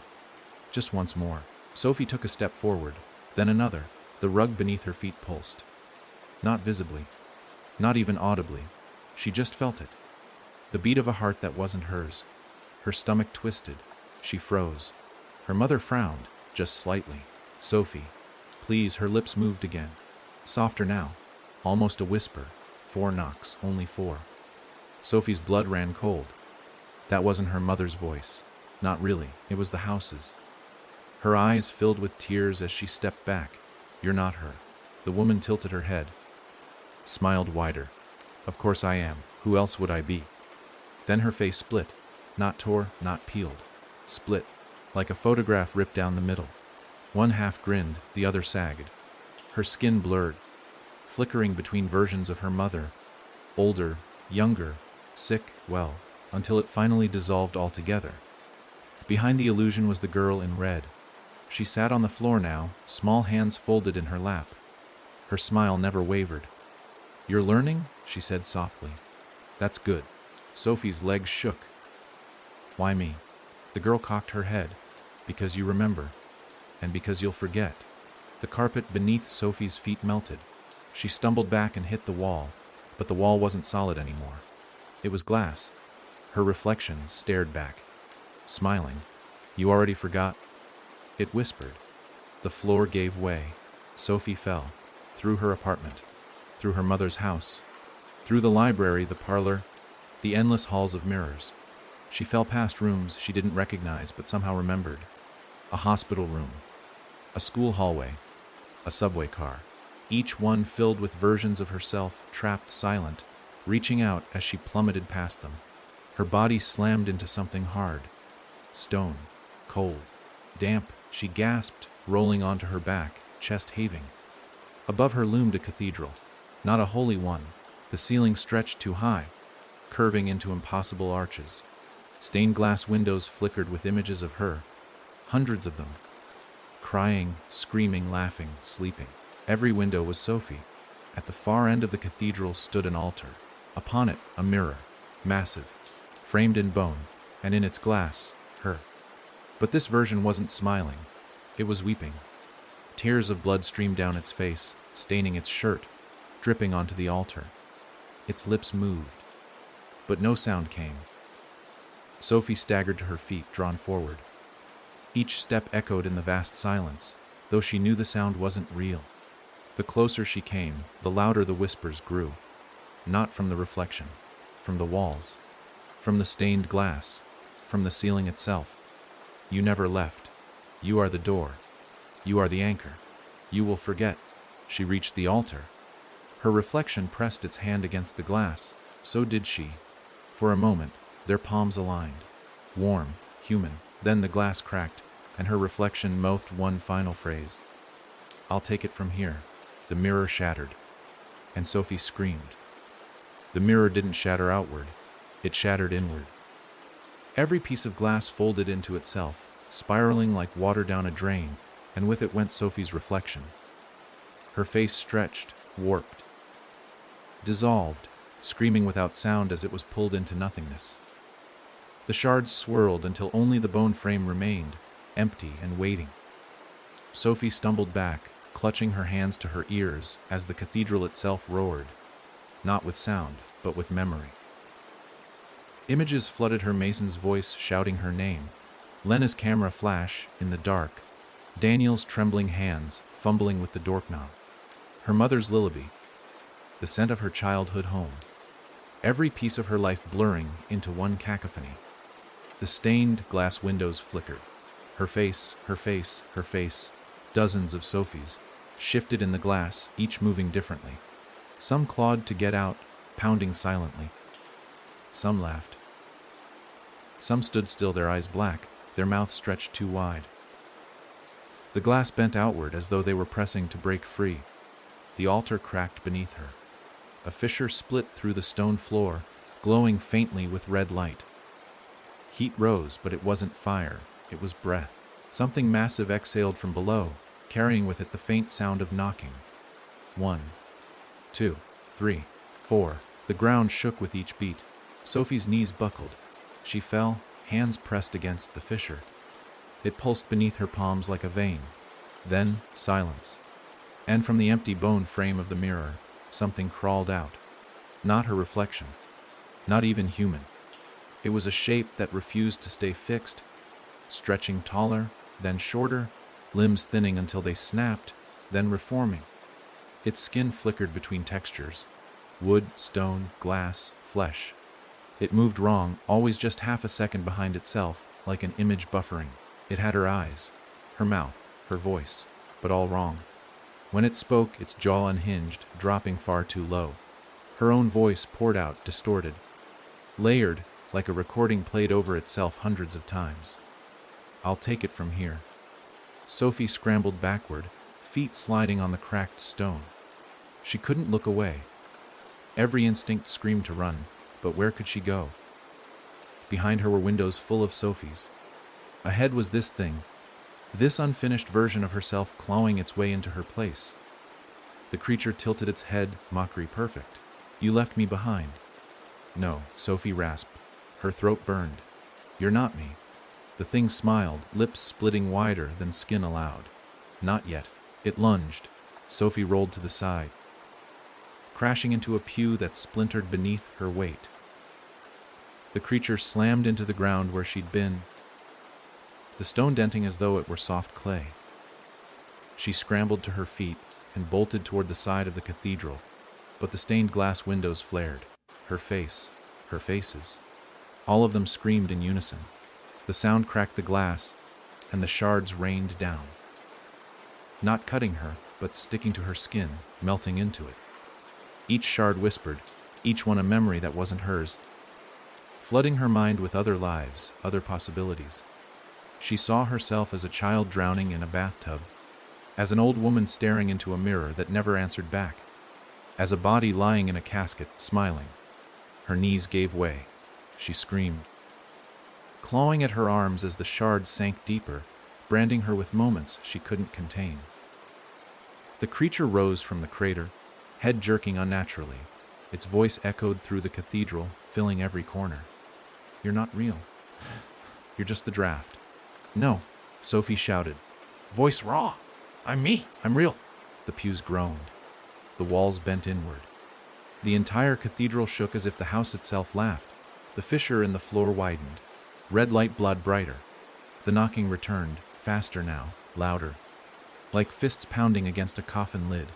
Just once more." Sophie took a step forward, then another. The rug beneath her feet pulsed. Not visibly. Not even audibly. She just felt it. The beat of a heart that wasn't hers. Her stomach twisted. She froze. Her mother frowned, just slightly. "Sophie, please." Her lips moved again. Softer now. Almost a whisper. 4 knocks, only 4. Sophie's blood ran cold. That wasn't her mother's voice. Not really. It was the house's. Her eyes filled with tears as she stepped back. "You're not her." The woman tilted her head. Smiled wider. "Of course I am. Who else would I be?" Then her face split. Not tore, not peeled. Split. Like a photograph ripped down the middle. One half grinned, the other sagged. Her skin blurred, flickering between versions of her mother. Older, younger, sick, well, until it finally dissolved altogether. Behind the illusion was the girl in red. She sat on the floor now, small hands folded in her lap. Her smile never wavered. "You're learning?" she said softly. "That's good." Sophie's legs shook. "Why me?" The girl cocked her head. "Because you remember. And because you'll forget." The carpet beneath Sophie's feet melted. She stumbled back and hit the wall, but the wall wasn't solid anymore. It was glass. Her reflection stared back, smiling. "You already forgot?" It whispered. The floor gave way. Sophie fell. Through her apartment. Through her mother's house. Through the library, the parlor, the endless halls of mirrors. She fell past rooms she didn't recognize but somehow remembered. A hospital room. A school hallway. A subway car. Each one filled with versions of herself, trapped, silent, reaching out as she plummeted past them. Her body slammed into something hard. Stone. Cold. Damp, she gasped, rolling onto her back, chest heaving. Above her loomed a cathedral. Not a holy one. The ceiling stretched too high, curving into impossible arches. Stained glass windows flickered with images of her, hundreds of them. Crying, screaming, laughing, sleeping. Every window was Sophie. At the far end of the cathedral stood an altar. Upon it, a mirror, massive, framed in bone, and in its glass, her. But this version wasn't smiling. It was weeping. Tears of blood streamed down its face, staining its shirt, dripping onto the altar. Its lips moved, but no sound came. Sophie staggered to her feet, drawn forward. Each step echoed in the vast silence, though she knew the sound wasn't real. The closer she came, the louder the whispers grew. Not from the reflection, from the walls, from the stained glass, from the ceiling itself. You never left. You are the door. You are the anchor. You will forget. She reached the altar. Her reflection pressed its hand against the glass. So did she. For a moment, their palms aligned. Warm, human. Then the glass cracked, and her reflection mouthed one final phrase. "I'll take it from here." The mirror shattered, and Sophie screamed. The mirror didn't shatter outward. It shattered inward. Every piece of glass folded into itself, spiraling like water down a drain, and with it went Sophie's reflection. Her face stretched, warped, dissolved, screaming without sound as it was pulled into nothingness. The shards swirled until only the bone frame remained, empty and waiting. Sophie stumbled back, clutching her hands to her ears as the cathedral itself roared, not with sound, but with memory. Images flooded her, Mason's voice shouting her name, Lena's camera flash in the dark, Daniel's trembling hands fumbling with the doorknob, her mother's lullaby, the scent of her childhood home, every piece of her life blurring into one cacophony. The stained glass windows flickered. Her face, her face, her face, dozens of Sophies, shifted in the glass, each moving differently. Some clawed to get out, pounding silently. Some laughed. Some stood still, their eyes black, their mouths stretched too wide. The glass bent outward as though they were pressing to break free. The altar cracked beneath her. A fissure split through the stone floor, glowing faintly with red light. Heat rose, but it wasn't fire, it was breath. Something massive exhaled from below, carrying with it the faint sound of knocking. 1, 2, 3, 4. The ground shook with each beat. Sophie's knees buckled. She fell, hands pressed against the fissure. It pulsed beneath her palms like a vein. Then, silence. And from the empty bone frame of the mirror, something crawled out. Not her reflection. Not even human. It was a shape that refused to stay fixed, stretching taller, then shorter, limbs thinning until they snapped, then reforming. Its skin flickered between textures. Wood, stone, glass, flesh. It moved wrong, always just half a second behind itself, like an image buffering. It had her eyes, her mouth, her voice, but all wrong. When it spoke, its jaw unhinged, dropping far too low. Her own voice poured out, distorted, layered, like a recording played over itself hundreds of times. "I'll take it from here." Sophie scrambled backward, feet sliding on the cracked stone. She couldn't look away. Every instinct screamed to run, but where could she go? Behind her were windows full of Sophies. Ahead was this thing, this unfinished version of herself clawing its way into her place. The creature tilted its head, mockery perfect. "You left me behind." "No," Sophie rasped. Her throat burned. "You're not me." The thing smiled, lips splitting wider than skin allowed. "Not yet." It lunged. Sophie rolled to the side, crashing into a pew that splintered beneath her weight. The creature slammed into the ground where she'd been, the stone denting as though it were soft clay. She scrambled to her feet and bolted toward the side of the cathedral, but the stained glass windows flared. Her face, her faces, all of them screamed in unison. The sound cracked the glass, and the shards rained down. Not cutting her, but sticking to her skin, melting into it. Each shard whispered, each one a memory that wasn't hers, flooding her mind with other lives, other possibilities. She saw herself as a child drowning in a bathtub, as an old woman staring into a mirror that never answered back, as a body lying in a casket, smiling. Her knees gave way. She screamed, clawing at her arms as the shards sank deeper, branding her with moments she couldn't contain. The creature rose from the crater, head jerking unnaturally. Its voice echoed through the cathedral, filling every corner. "You're not real. You're just the draft." "No," Sophie shouted. Voice raw. I'm me. "I'm real." The pews groaned. The walls bent inward. The entire cathedral shook as if the house itself laughed. The fissure in the floor widened. Red light blood brighter. The knocking returned, faster now, louder, like fists pounding against a coffin lid.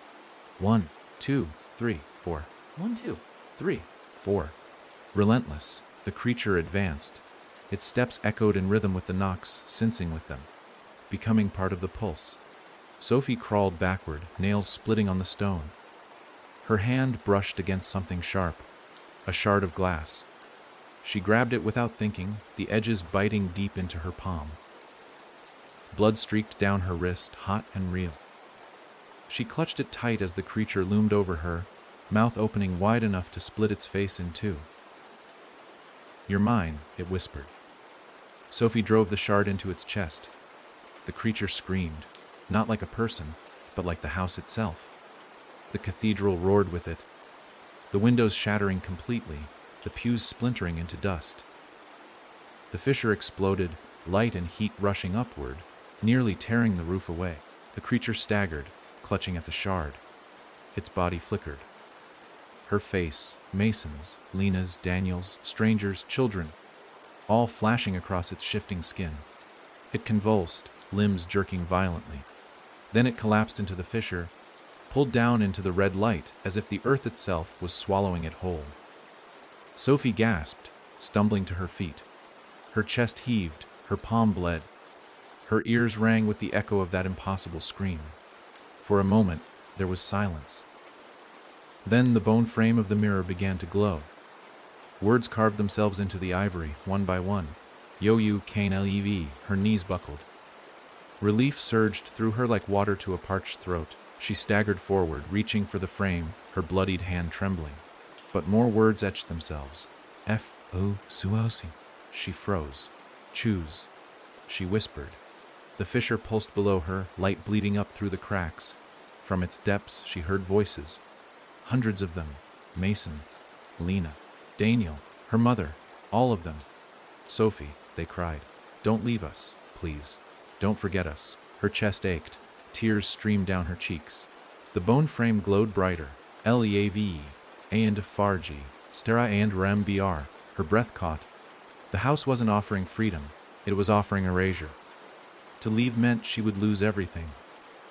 1, 2, 3, 4. 1, 2, 3, 4. Relentless, the creature advanced. Its steps echoed in rhythm with the knocks, syncing with them, becoming part of the pulse. Sophie crawled backward, nails splitting on the stone. Her hand brushed against something sharp, a shard of glass. She grabbed it without thinking, the edges biting deep into her palm. Blood streaked down her wrist, hot and real. She clutched it tight as the creature loomed over her, mouth opening wide enough to split its face in two. "You're mine," it whispered. Sophie drove the shard into its chest. The creature screamed, not like a person, but like the house itself. The cathedral roared with it, the windows shattering completely, the pews splintering into dust. The fissure exploded, light and heat rushing upward, nearly tearing the roof away. The creature staggered, clutching at the shard. Its body flickered. Her face, Mason's, Lena's, Daniel's, strangers, children, all flashing across its shifting skin. It convulsed, limbs jerking violently. Then it collapsed into the fissure, pulled down into the red light as if the earth itself was swallowing it whole. Sophie gasped, stumbling to her feet. Her chest heaved, her palm bled. Her ears rang with the echo of that impossible scream. For a moment, there was silence. Then the bone frame of the mirror began to glow. Words carved themselves into the ivory, one by one. Yo-you Kane Lev, her knees buckled. Relief surged through her like water to a parched throat. She staggered forward, reaching for the frame, her bloodied hand trembling. But more words etched themselves. F-O-Suosi. She froze. Choose. She whispered. The fissure pulsed below her, light bleeding up through the cracks. From its depths she heard voices. Hundreds of them. Mason, Lena, Daniel, her mother, all of them. "Sophie," they cried. "Don't leave us, please. Don't forget us." Her chest ached. Tears streamed down her cheeks. The bone frame glowed brighter. Leave, and Farji, Stera and Rem Br. Her breath caught. The house wasn't offering freedom. It was offering erasure. To leave meant she would lose everything.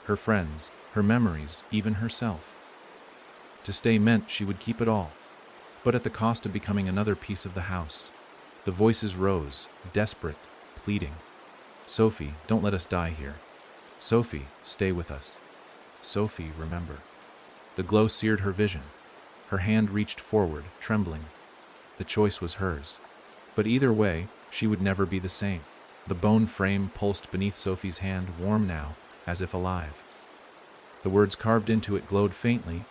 Her friends, her memories, even herself. To stay meant she would keep it all, but at the cost of becoming another piece of the house. The voices rose, desperate, pleading. "Sophie, don't let us die here. Sophie, stay with us. Sophie, remember." The glow seared her vision. Her hand reached forward, trembling. The choice was hers. But either way, she would never be the same. The bone frame pulsed beneath Sophie's hand, warm now, as if alive. The words carved into it glowed faintly,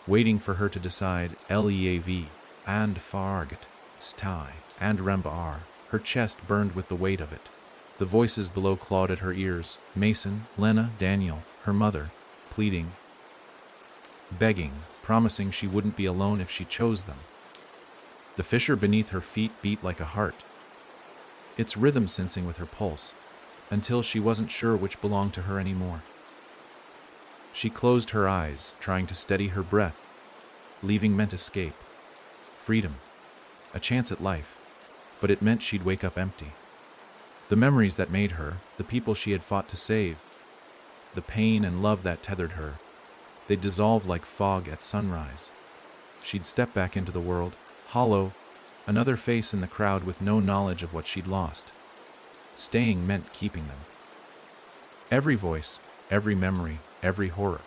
waiting for her to decide. Leav, and Farget, Stai, and Rembar. Her chest burned with the weight of it. The voices below clawed at her ears. Mason, Lena, Daniel, her mother, pleading, begging, promising she wouldn't be alone if she chose them. The fissure beneath her feet beat like a heart, its rhythm sensing with her pulse, until she wasn't sure which belonged to her anymore. She closed her eyes, trying to steady her breath. Leaving meant escape, freedom, a chance at life, but it meant she'd wake up empty. The memories that made her, the people she had fought to save, the pain and love that tethered her, they'd dissolve like fog at sunrise. She'd step back into the world, hollow, another face in the crowd with no knowledge of what she'd lost. Staying meant keeping them. Every voice, every memory, every horror.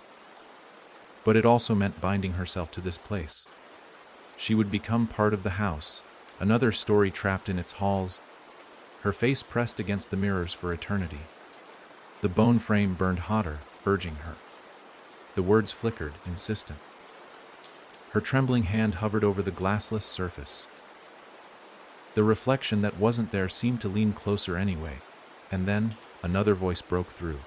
But it also meant binding herself to this place. She would become part of the house, another story trapped in its halls, her face pressed against the mirrors for eternity. The bone frame burned hotter, urging her. The words flickered, insistent. Her trembling hand hovered over the glassless surface. The reflection that wasn't there seemed to lean closer anyway, and then another voice broke through.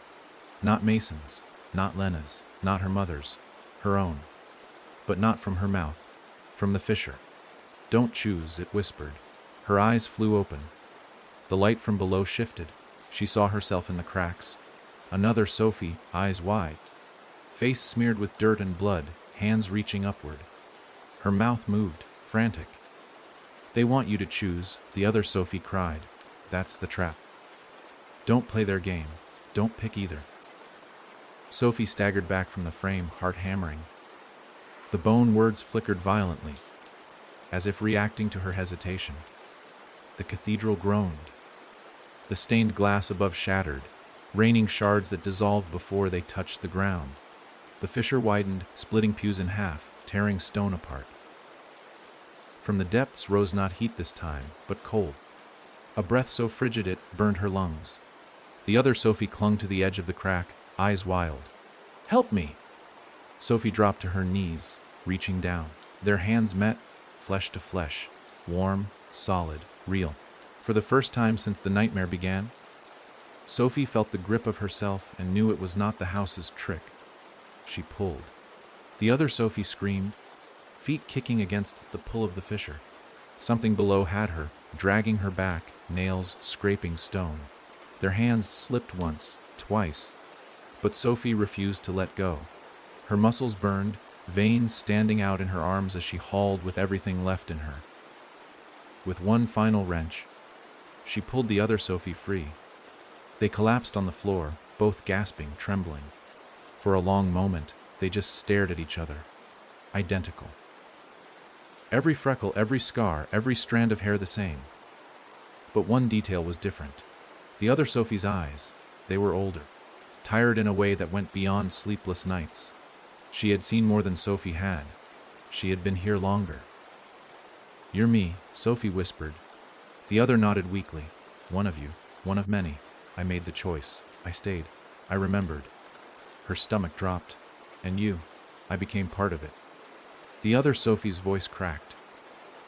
Not Mason's, not Lena's, not her mother's, her own. But not from her mouth, from the fissure. Don't choose, it whispered. Her eyes flew open. The light from below shifted. She saw herself in the cracks. Another Sophie, eyes wide. Face smeared with dirt and blood, hands reaching upward. Her mouth moved, frantic. They want you to choose, the other Sophie cried. That's the trap. Don't play their game. Don't pick either. Sophie staggered back from the frame, heart hammering. The bone words flickered violently, as if reacting to her hesitation. The cathedral groaned. The stained glass above shattered, raining shards that dissolved before they touched the ground. The fissure widened, splitting pews in half, tearing stone apart. From the depths rose not heat this time, but cold. A breath so frigid it burned her lungs. The other Sophie clung to the edge of the crack, eyes wild. Help me! Sophie dropped to her knees, reaching down. Their hands met, flesh to flesh, warm, solid, real. For the first time since the nightmare began, Sophie felt the grip of herself and knew it was not the house's trick. She pulled. The other Sophie screamed, feet kicking against the pull of the fissure. Something below had her, dragging her back, nails scraping stone. Their hands slipped once, twice, but Sophie refused to let go. Her muscles burned, veins standing out in her arms as she hauled with everything left in her. With one final wrench, she pulled the other Sophie free. They collapsed on the floor, both gasping, trembling. For a long moment, they just stared at each other. Identical. Every freckle, every scar, every strand of hair the same. But one detail was different. The other Sophie's eyes, they were older, tired in a way that went beyond sleepless nights. She had seen more than Sophie had. She had been here longer. You're me, Sophie whispered. The other nodded weakly. One of you, one of many. I made the choice. I stayed. I remembered. Her stomach dropped. And you, I became part of it. The other Sophie's voice cracked.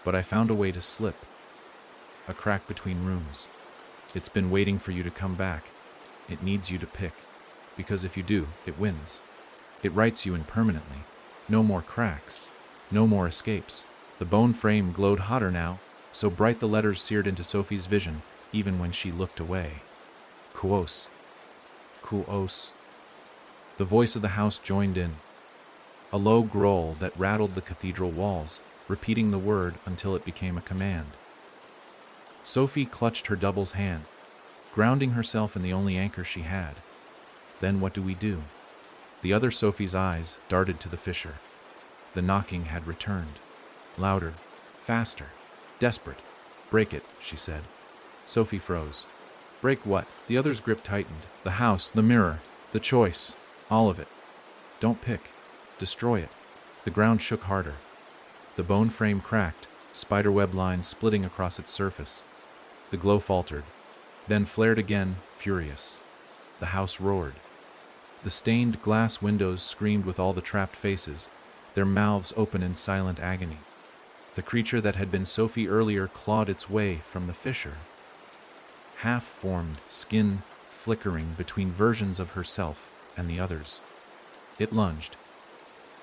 But I found a way to slip. A crack between rooms. It's been waiting for you to come back. It needs you to pick. Because if you do, it wins. It writes you in permanently. No more cracks. No more escapes. The bone frame glowed hotter now, so bright the letters seared into Sophie's vision, even when she looked away. Kuos. Kuos. The voice of the house joined in. A low growl that rattled the cathedral walls, repeating the word until it became a command. Sophie clutched her double's hand, grounding herself in the only anchor she had. Then what do we do? The other Sophie's eyes darted to the fissure. The knocking had returned. Louder, faster, desperate. Break it, she said. Sophie froze. Break what? The other's grip tightened. The house, the mirror, the choice, all of it. Don't pick. Destroy it. The ground shook harder. The bone frame cracked, spiderweb lines splitting across its surface. The glow faltered, then flared again, furious. The house roared. The stained glass windows screamed with all the trapped faces, their mouths open in silent agony. The creature that had been Sophie earlier clawed its way from the fissure. Half-formed, skin flickering between versions of herself and the others. It lunged.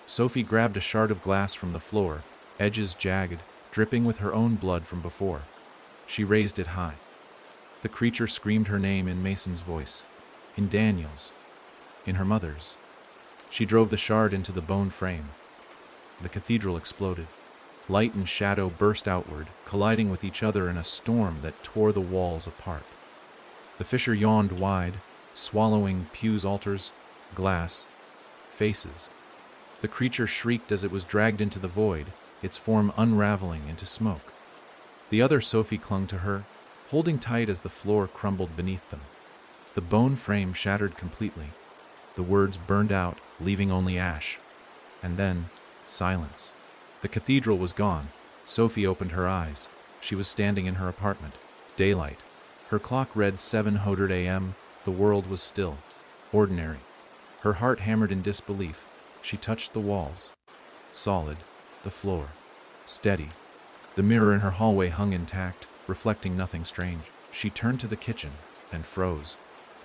Sophie grabbed a shard of glass from the floor, edges jagged, dripping with her own blood from before. She raised it high. The creature screamed her name in Mason's voice, in Daniel's, in her mother's. She drove the shard into the bone frame. The cathedral exploded. Light and shadow burst outward, colliding with each other in a storm that tore the walls apart. The fissure yawned wide, swallowing pews, altars, glass, faces. The creature shrieked as it was dragged into the void, its form unraveling into smoke. The other Sophie clung to her, holding tight as the floor crumbled beneath them. The bone frame shattered completely. The words burned out, leaving only ash. And then, silence. The cathedral was gone. Sophie opened her eyes. She was standing in her apartment. Daylight. Her clock read 7:00 a.m. The world was still. Ordinary. Her heart hammered in disbelief. She touched the walls. Solid. The floor. Steady. The mirror in her hallway hung intact, reflecting nothing strange. She turned to the kitchen and froze.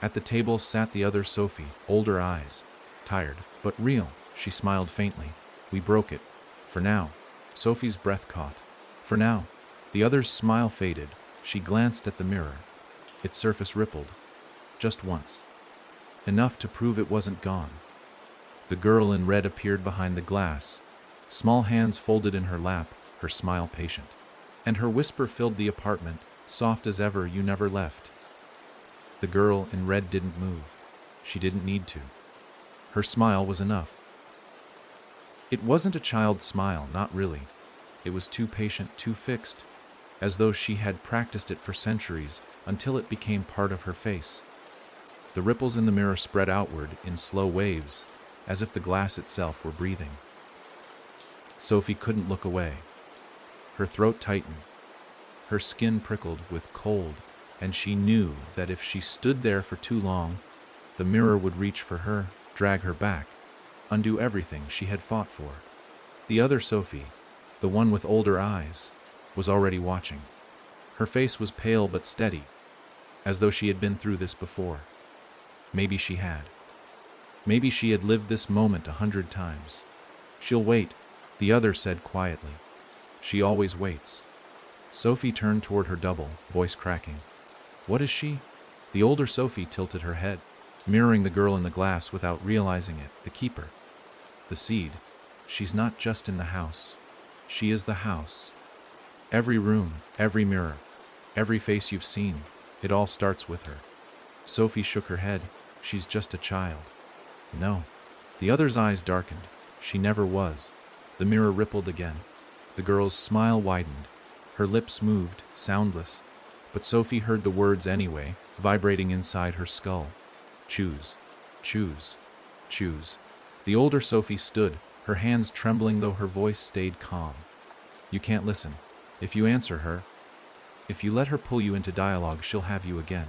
At the table sat the other Sophie, older eyes. Tired, but real. She smiled faintly. We broke it. For now. Sophie's breath caught. For now. The other's smile faded. She glanced at the mirror. Its surface rippled. Just once. Enough to prove it wasn't gone. The girl in red appeared behind the glass. Small hands folded in her lap, her smile patient. And her whisper filled the apartment, soft as ever, you never left. The girl in red didn't move. She didn't need to. Her smile was enough. It wasn't a child's smile, not really. It was too patient, too fixed, as though she had practiced it for centuries until it became part of her face. The ripples in the mirror spread outward in slow waves, as if the glass itself were breathing. Sophie couldn't look away. Her throat tightened. Her skin prickled with cold, and she knew that if she stood there for too long, the mirror would reach for her, drag her back, undo everything she had fought for. The other Sophie, the one with older eyes, was already watching. Her face was pale but steady, as though she had been through this before. Maybe she had. Maybe she had lived this moment 100 times. She'll wait, the other said quietly. She always waits. Sophie turned toward her double, voice cracking. What is she? The older Sophie tilted her head, mirroring the girl in the glass without realizing it, the keeper. The seed. She's not just in the house. She is the house. Every room, every mirror, every face you've seen, it all starts with her. Sophie shook her head. She's just a child. No. The other's eyes darkened. She never was. The mirror rippled again. The girl's smile widened. Her lips moved, soundless, but Sophie heard the words anyway, vibrating inside her skull. Choose. Choose. Choose. The older Sophie stood, her hands trembling though her voice stayed calm. You can't listen. If you answer her, if you let her pull you into dialogue, she'll have you again.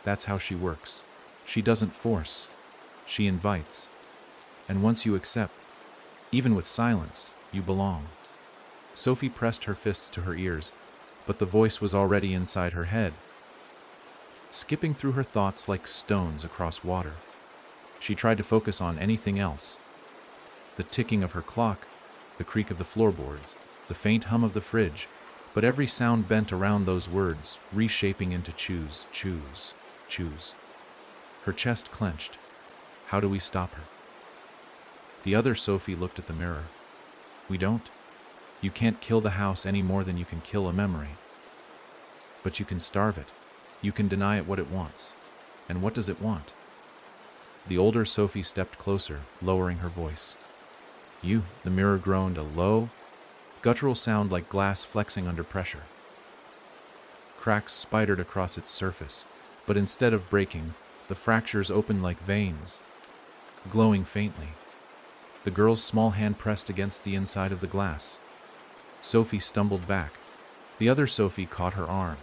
That's how she works. She doesn't force. She invites. And once you accept, even with silence, you belong. Sophie pressed her fists to her ears, but the voice was already inside her head, skipping through her thoughts like stones across water. She tried to focus on anything else. The ticking of her clock, the creak of the floorboards, the faint hum of the fridge, but every sound bent around those words, reshaping into choose, choose, choose. Her chest clenched. How do we stop her? The other Sophie looked at the mirror. We don't. You can't kill the house any more than you can kill a memory. But you can starve it. You can deny it what it wants. And what does it want? The older Sophie stepped closer, lowering her voice. You, the mirror groaned, a low, guttural sound like glass flexing under pressure. Cracks spidered across its surface, but instead of breaking, the fractures opened like veins, glowing faintly. The girl's small hand pressed against the inside of the glass. Sophie stumbled back. The other Sophie caught her arm.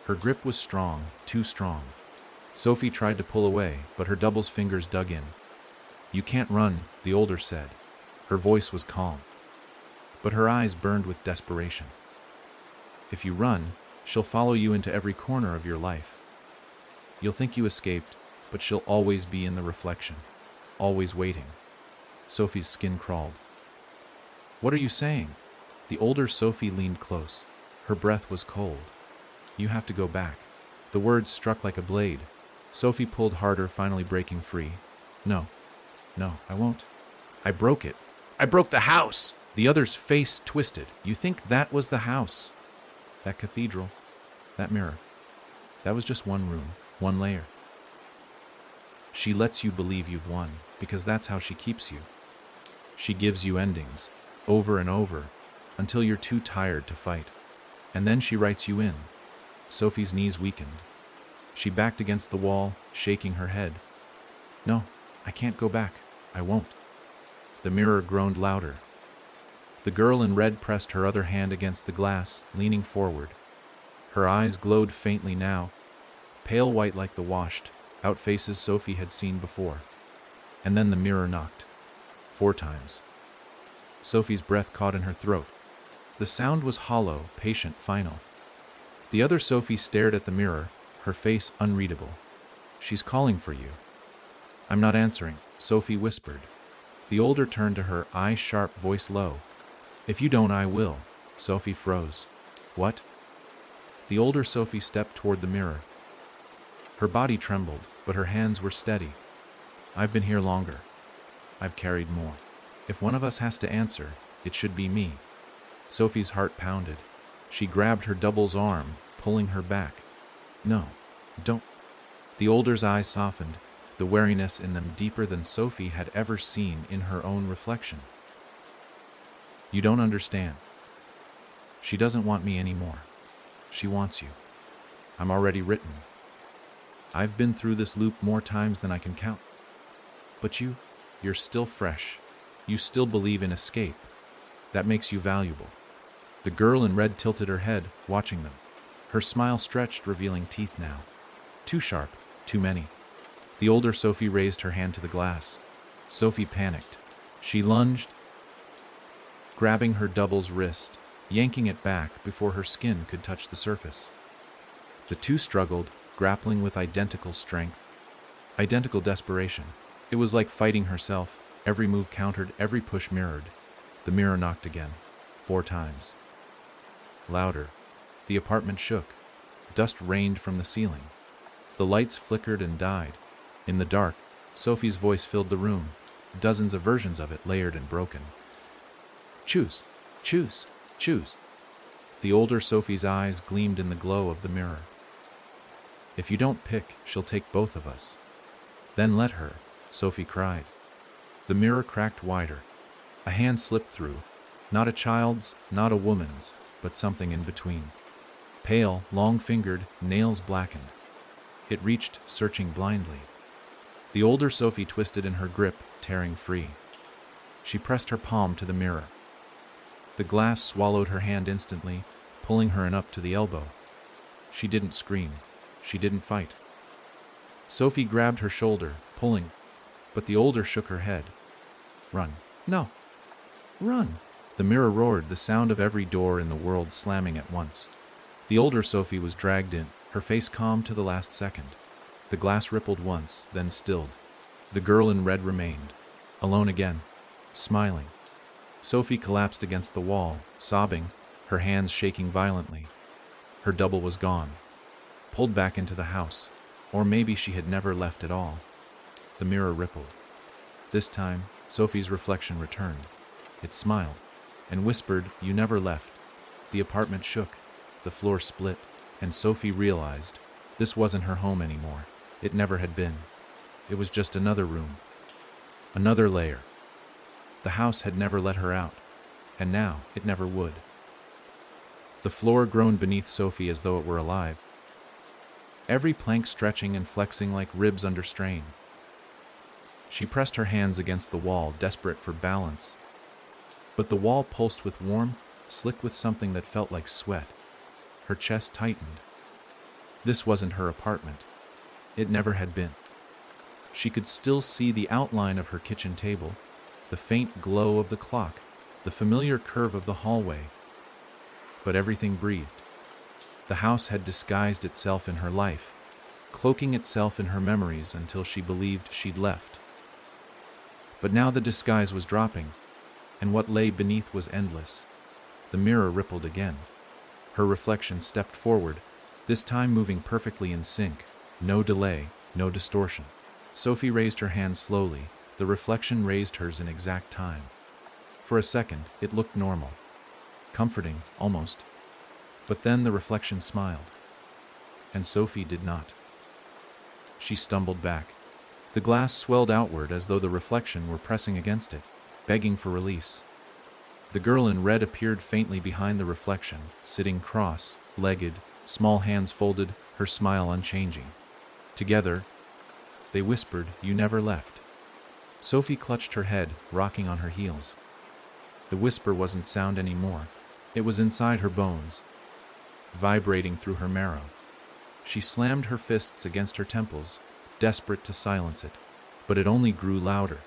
Her grip was strong, too strong. Sophie tried to pull away, but her double's fingers dug in. You can't run, the older said. Her voice was calm, but her eyes burned with desperation. If you run, she'll follow you into every corner of your life. You'll think you escaped, but she'll always be in the reflection, always waiting. Sophie's skin crawled. What are you saying? The older Sophie leaned close. Her breath was cold. You have to go back. The words struck like a blade. Sophie pulled harder, finally breaking free. No, I won't. I broke it. I broke the house! The other's face twisted. You think that was the house? That cathedral, that mirror, that was just one room, one layer. She lets you believe you've won, because that's how she keeps you. She gives you endings, over and over, until you're too tired to fight. And then she writes you in. Sophie's knees weakened. She backed against the wall, shaking her head. No, I can't go back. I won't. The mirror groaned louder. The girl in red pressed her other hand against the glass, leaning forward. Her eyes glowed faintly now, pale white like the washed out faces Sophie had seen before. And then the mirror knocked. 4 times. Sophie's breath caught in her throat. The sound was hollow, patient, final. The other Sophie stared at the mirror, her face unreadable. "She's calling for you." "I'm not answering," Sophie whispered. The older turned to her, eye sharp, voice low. "If you don't, I will." Sophie froze. "What?" The older Sophie stepped toward the mirror. Her body trembled, but her hands were steady. "I've been here longer. I've carried more. If one of us has to answer, it should be me." Sophie's heart pounded. She grabbed her double's arm, pulling her back. "No, don't." The older's eyes softened, the wariness in them deeper than Sophie had ever seen in her own reflection. "You don't understand. She doesn't want me anymore. She wants you. I'm already written. I've been through this loop more times than I can count. But you're still fresh. You still believe in escape. That makes you valuable." The girl in red tilted her head, watching them. Her smile stretched, revealing teeth now. Too sharp, too many. The older Sophie raised her hand to the glass. Sophie panicked. She lunged, grabbing her double's wrist, yanking it back before her skin could touch the surface. The two struggled, grappling with identical strength, identical desperation. It was like fighting herself. Every move countered, every push mirrored. The mirror knocked again, 4 times. Louder. The apartment shook. Dust rained from the ceiling. The lights flickered and died. In the dark, Sophie's voice filled the room, dozens of versions of it layered and broken. "Choose, choose, choose." The older Sophie's eyes gleamed in the glow of the mirror. "If you don't pick, she'll take both of us." "Then let her," Sophie cried. The mirror cracked wider. A hand slipped through, not a child's, not a woman's, but something in between. Pale, long-fingered, nails blackened. It reached, searching blindly. The older Sophie twisted in her grip, tearing free. She pressed her palm to the mirror. The glass swallowed her hand instantly, pulling her in up to the elbow. She didn't scream. She didn't fight. Sophie grabbed her shoulder, pulling, but the older shook her head. "Run." "No." "Run." The mirror roared, the sound of every door in the world slamming at once. The older Sophie was dragged in, her face calm to the last second. The glass rippled once, then stilled. The girl in red remained, alone again, smiling. Sophie collapsed against the wall, sobbing, her hands shaking violently. Her double was gone, pulled back into the house, or maybe she had never left at all. The mirror rippled. This time, Sophie's reflection returned. It smiled and whispered, "You never left." The apartment shook, the floor split, and Sophie realized this wasn't her home anymore. It never had been. It was just another room, another layer. The house had never let her out, and now it never would. The floor groaned beneath Sophie as though it were alive, every plank stretching and flexing like ribs under strain. She pressed her hands against the wall, desperate for balance. But the wall pulsed with warmth, slick with something that felt like sweat. Her chest tightened. This wasn't her apartment. It never had been. She could still see the outline of her kitchen table, the faint glow of the clock, the familiar curve of the hallway. But everything breathed. The house had disguised itself in her life, cloaking itself in her memories until she believed she'd left. But now the disguise was dropping, and what lay beneath was endless. The mirror rippled again. Her reflection stepped forward, this time moving perfectly in sync. No delay, no distortion. Sophie raised her hand slowly. The reflection raised hers in exact time. For a second, it looked normal. Comforting, almost. But then the reflection smiled. And Sophie did not. She stumbled back. The glass swelled outward as though the reflection were pressing against it, begging for release. The girl in red appeared faintly behind the reflection, sitting cross-legged, small hands folded, her smile unchanging. Together, they whispered, "You never left." Sophie clutched her head, rocking on her heels. The whisper wasn't sound anymore. It was inside her bones, vibrating through her marrow. She slammed her fists against her temples, desperate to silence it, but it only grew louder,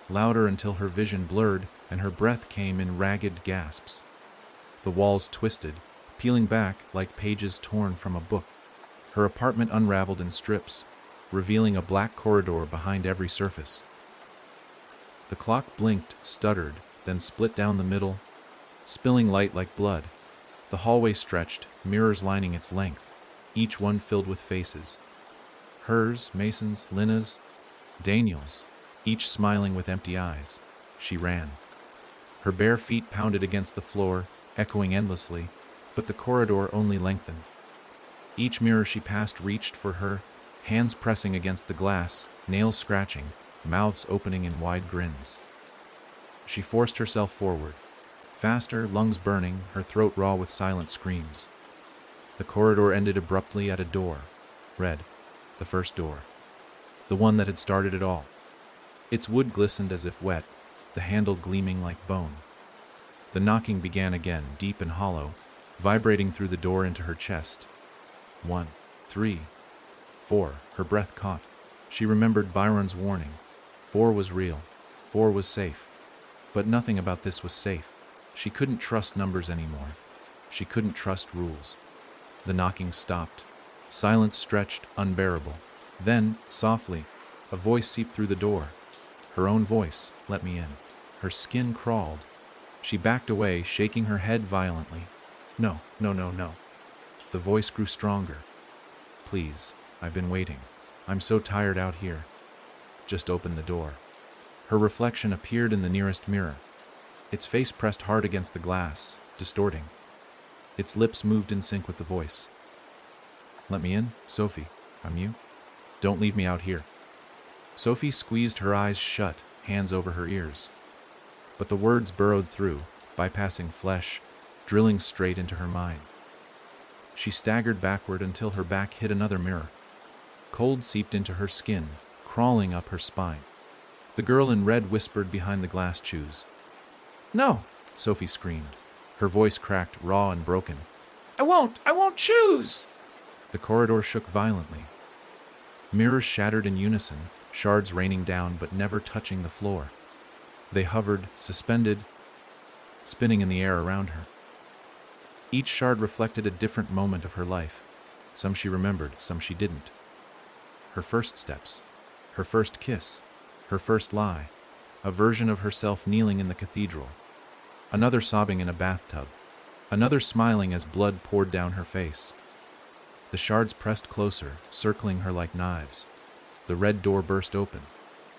louder until her vision blurred and her breath came in ragged gasps. The walls twisted, peeling back like pages torn from a book. Her apartment unraveled in strips, revealing a black corridor behind every surface. The clock blinked, stuttered, then split down the middle, spilling light like blood. The hallway stretched, mirrors lining its length, each one filled with faces. Hers, Mason's, Lina's, Daniel's, each smiling with empty eyes. She ran. Her bare feet pounded against the floor, echoing endlessly, but the corridor only lengthened. Each mirror she passed reached for her, hands pressing against the glass, nails scratching, mouths opening in wide grins. She forced herself forward, faster, lungs burning, her throat raw with silent screams. The corridor ended abruptly at a door. Red, the first door. The one that had started it all. Its wood glistened as if wet, the handle gleaming like bone. The knocking began again, deep and hollow, vibrating through the door into her chest. 1, 3, 4. Her breath caught. She remembered Byron's warning. 4 was real. 4 was safe. But nothing about this was safe. She couldn't trust numbers anymore. She couldn't trust rules. The knocking stopped. Silence stretched, unbearable. Then, softly, a voice seeped through the door. Her own voice, "Let me in." Her skin crawled. She backed away, shaking her head violently. No, no, no, no. The voice grew stronger. "Please, I've been waiting. I'm so tired out here. Just open the door." Her reflection appeared in the nearest mirror. Its face pressed hard against the glass, distorting. Its lips moved in sync with the voice. "Let me in, Sophie. I'm you. Don't leave me out here." Sophie squeezed her eyes shut, hands over her ears. But the words burrowed through, bypassing flesh, drilling straight into her mind. She staggered backward until her back hit another mirror. Cold seeped into her skin, crawling up her spine. The girl in red whispered behind the glass chews. "No!" Sophie screamed. Her voice cracked, raw and broken. I won't choose!" The corridor shook violently. Mirrors shattered in unison, shards raining down but never touching the floor. They hovered, suspended, spinning in the air around her. Each shard reflected a different moment of her life. Some she remembered, some she didn't. Her first steps, her first kiss, her first lie, a version of herself kneeling in the cathedral, another sobbing in a bathtub, another smiling as blood poured down her face. The shards pressed closer, circling her like knives. The red door burst open.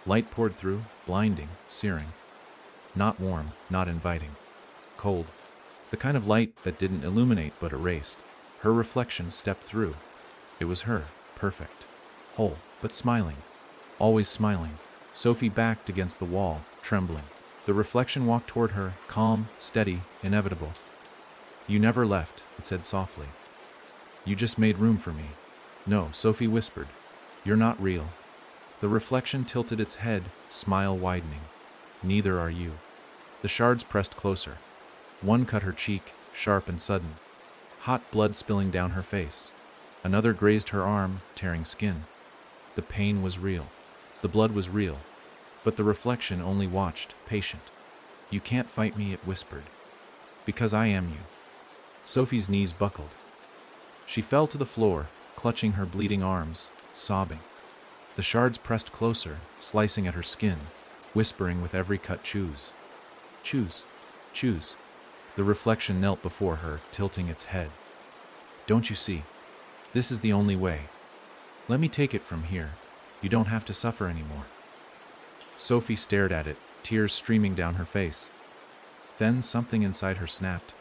Light poured through, blinding, searing. Not warm, not inviting. Cold. The kind of light that didn't illuminate but erased. Her reflection stepped through. It was her, perfect, whole, but smiling. Always smiling. Sophie backed against the wall, trembling. The reflection walked toward her, calm, steady, inevitable. "You never left," it said softly. "You just made room for me." "No," Sophie whispered. "You're not real." The reflection tilted its head, smile widening. "Neither are you." The shards pressed closer. One cut her cheek, sharp and sudden. Hot blood spilling down her face. Another grazed her arm, tearing skin. The pain was real. The blood was real. But the reflection only watched, patient. "You can't fight me," it whispered. "Because I am you." Sophie's knees buckled. She fell to the floor, clutching her bleeding arms, sobbing. The shards pressed closer, slicing at her skin, whispering with every cut, "Choose. Choose. Choose." The reflection knelt before her, tilting its head. "Don't you see? This is the only way. Let me take it from here. You don't have to suffer anymore." Sophie stared at it, tears streaming down her face. Then something inside her snapped.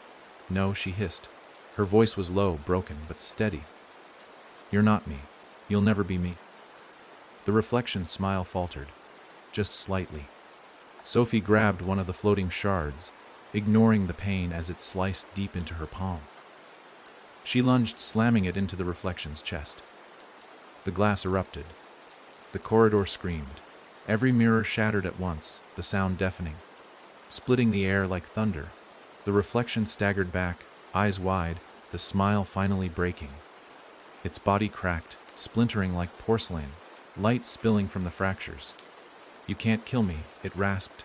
"No," she hissed. Her voice was low, broken, but steady. "You're not me. You'll never be me." The reflection's smile faltered, just slightly. Sophie grabbed one of the floating shards, ignoring the pain as it sliced deep into her palm. She lunged, slamming it into the reflection's chest. The glass erupted. The corridor screamed. Every mirror shattered at once, the sound deafening. splitting the air like thunder. The reflection staggered back, eyes wide, the smile finally breaking. Its body cracked, splintering like porcelain, light spilling from the fractures. "You can't kill me," it rasped.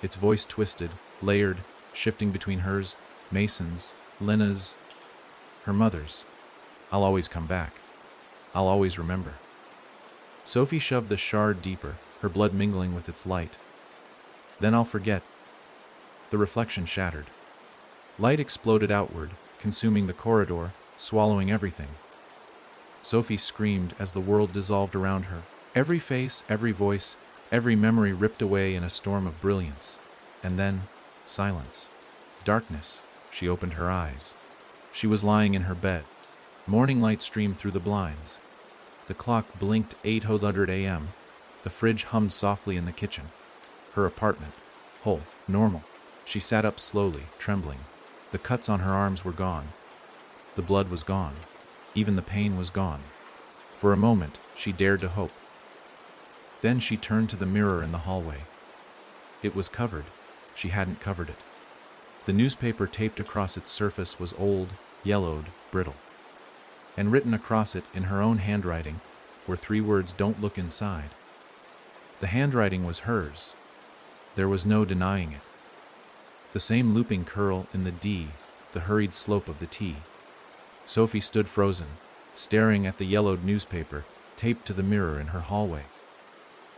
Its voice twisted, layered, shifting between hers, Mason's, Lena's, her mother's. "I'll always come back. I'll always remember." Sophie shoved the shard deeper, her blood mingling with its light. "Then I'll forget." The reflection shattered. Light exploded outward, consuming the corridor, swallowing everything. Sophie screamed as the world dissolved around her. Every face, every voice, every memory ripped away in a storm of brilliance. And then, silence. Darkness. She opened her eyes. She was lying in her bed. Morning light streamed through the blinds. The clock blinked 8:00 a.m. The fridge hummed softly in the kitchen. Her apartment, whole, normal. She sat up slowly, trembling. The cuts on her arms were gone. The blood was gone. Even the pain was gone. For a moment, she dared to hope. Then she turned to the mirror in the hallway. It was covered. She hadn't covered it. The newspaper taped across its surface was old, yellowed, brittle. And written across it, in her own handwriting, were 3 words, "Don't look inside." The handwriting was hers. There was no denying it. The same looping curl in the D, the hurried slope of the T. Sophie stood frozen, staring at the yellowed newspaper, taped to the mirror in her hallway.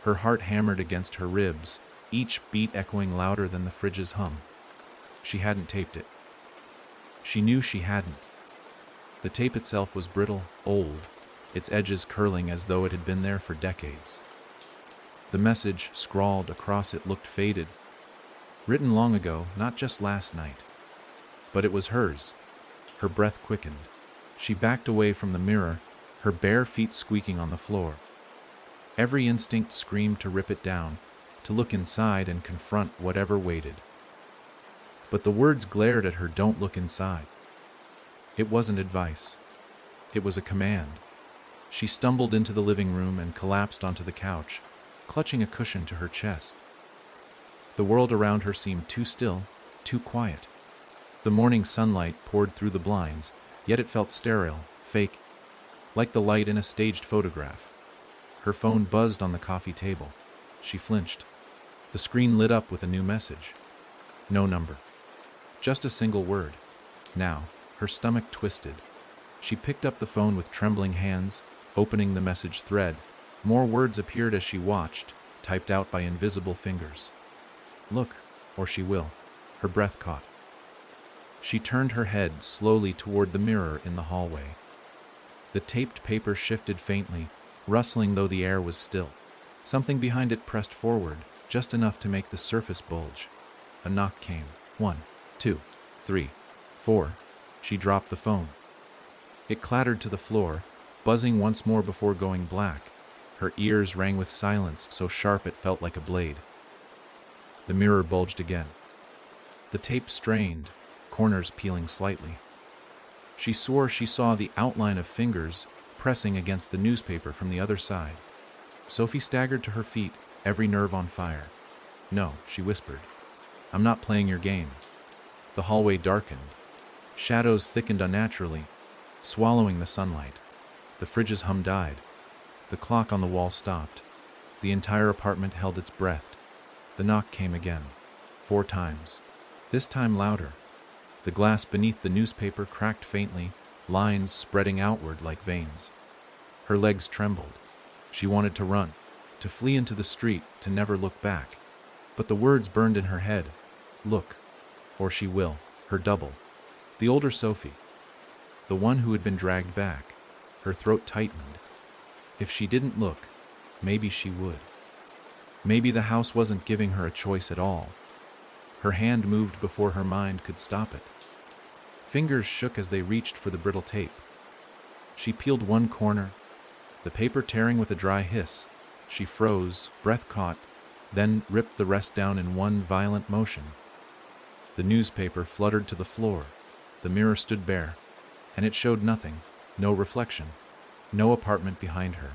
Her heart hammered against her ribs, each beat echoing louder than the fridge's hum. She hadn't taped it. She knew she hadn't. The tape itself was brittle, old, its edges curling as though it had been there for decades. The message scrawled across it looked faded, written long ago, not just last night. But it was hers. Her breath quickened. She backed away from the mirror, her bare feet squeaking on the floor. Every instinct screamed to rip it down, to look inside and confront whatever waited. But the words glared at her, "Don't look inside." It wasn't advice. It was a command. She stumbled into the living room and collapsed onto the couch, clutching a cushion to her chest. The world around her seemed too still, too quiet. The morning sunlight poured through the blinds, yet it felt sterile, fake, like the light in a staged photograph. Her phone buzzed on the coffee table. She flinched. The screen lit up with a new message. No number. Just a single word. Now, her stomach twisted. She picked up the phone with trembling hands, opening the message thread. More words appeared as she watched, typed out by invisible fingers. "Look, or she will." Her breath caught. She turned her head slowly toward the mirror in the hallway. The taped paper shifted faintly, rustling though the air was still. Something behind it pressed forward, just enough to make the surface bulge. A knock came. 1, 2, 3, 4. She dropped the phone. It clattered to the floor, buzzing once more before going black. Her ears rang with silence so sharp it felt like a blade. The mirror bulged again. The tape strained, corners peeling slightly. She swore she saw the outline of fingers pressing against the newspaper from the other side. Sophie staggered to her feet, every nerve on fire. "No," she whispered. "I'm not playing your game." The hallway darkened. Shadows thickened unnaturally, swallowing the sunlight. The fridge's hum died. The clock on the wall stopped. The entire apartment held its breath. The knock came again, 4 times. This time louder. The glass beneath the newspaper cracked faintly, lines spreading outward like veins. Her legs trembled. She wanted to run, to flee into the street, to never look back. But the words burned in her head. "Look, or she will," her double. The older Sophie. The one who had been dragged back. Her throat tightened. If she didn't look, maybe she would. Maybe the house wasn't giving her a choice at all. Her hand moved before her mind could stop it. Fingers shook as they reached for the brittle tape. She peeled one corner, the paper tearing with a dry hiss. She froze, breath caught, then ripped the rest down in one violent motion. The newspaper fluttered to the floor. The mirror stood bare, and it showed nothing, no reflection, no apartment behind her,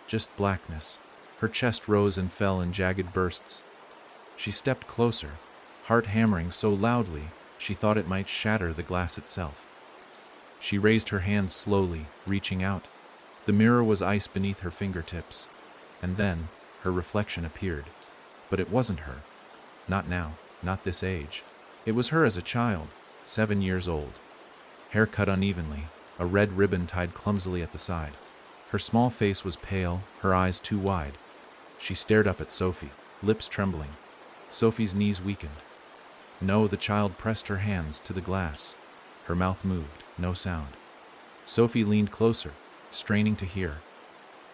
just blackness. Her chest rose and fell in jagged bursts. She stepped closer, heart hammering so loudly she thought it might shatter the glass itself. She raised her hands slowly, reaching out. The mirror was ice beneath her fingertips, and then her reflection appeared. But it wasn't her. Not now, not this age. It was her as a child, 7 years old. Hair cut unevenly, a red ribbon tied clumsily at the side. Her small face was pale, her eyes too wide. She stared up at Sophie, lips trembling. Sophie's knees weakened. No, the child pressed her hands to the glass. Her mouth moved, no sound. Sophie leaned closer, straining to hear.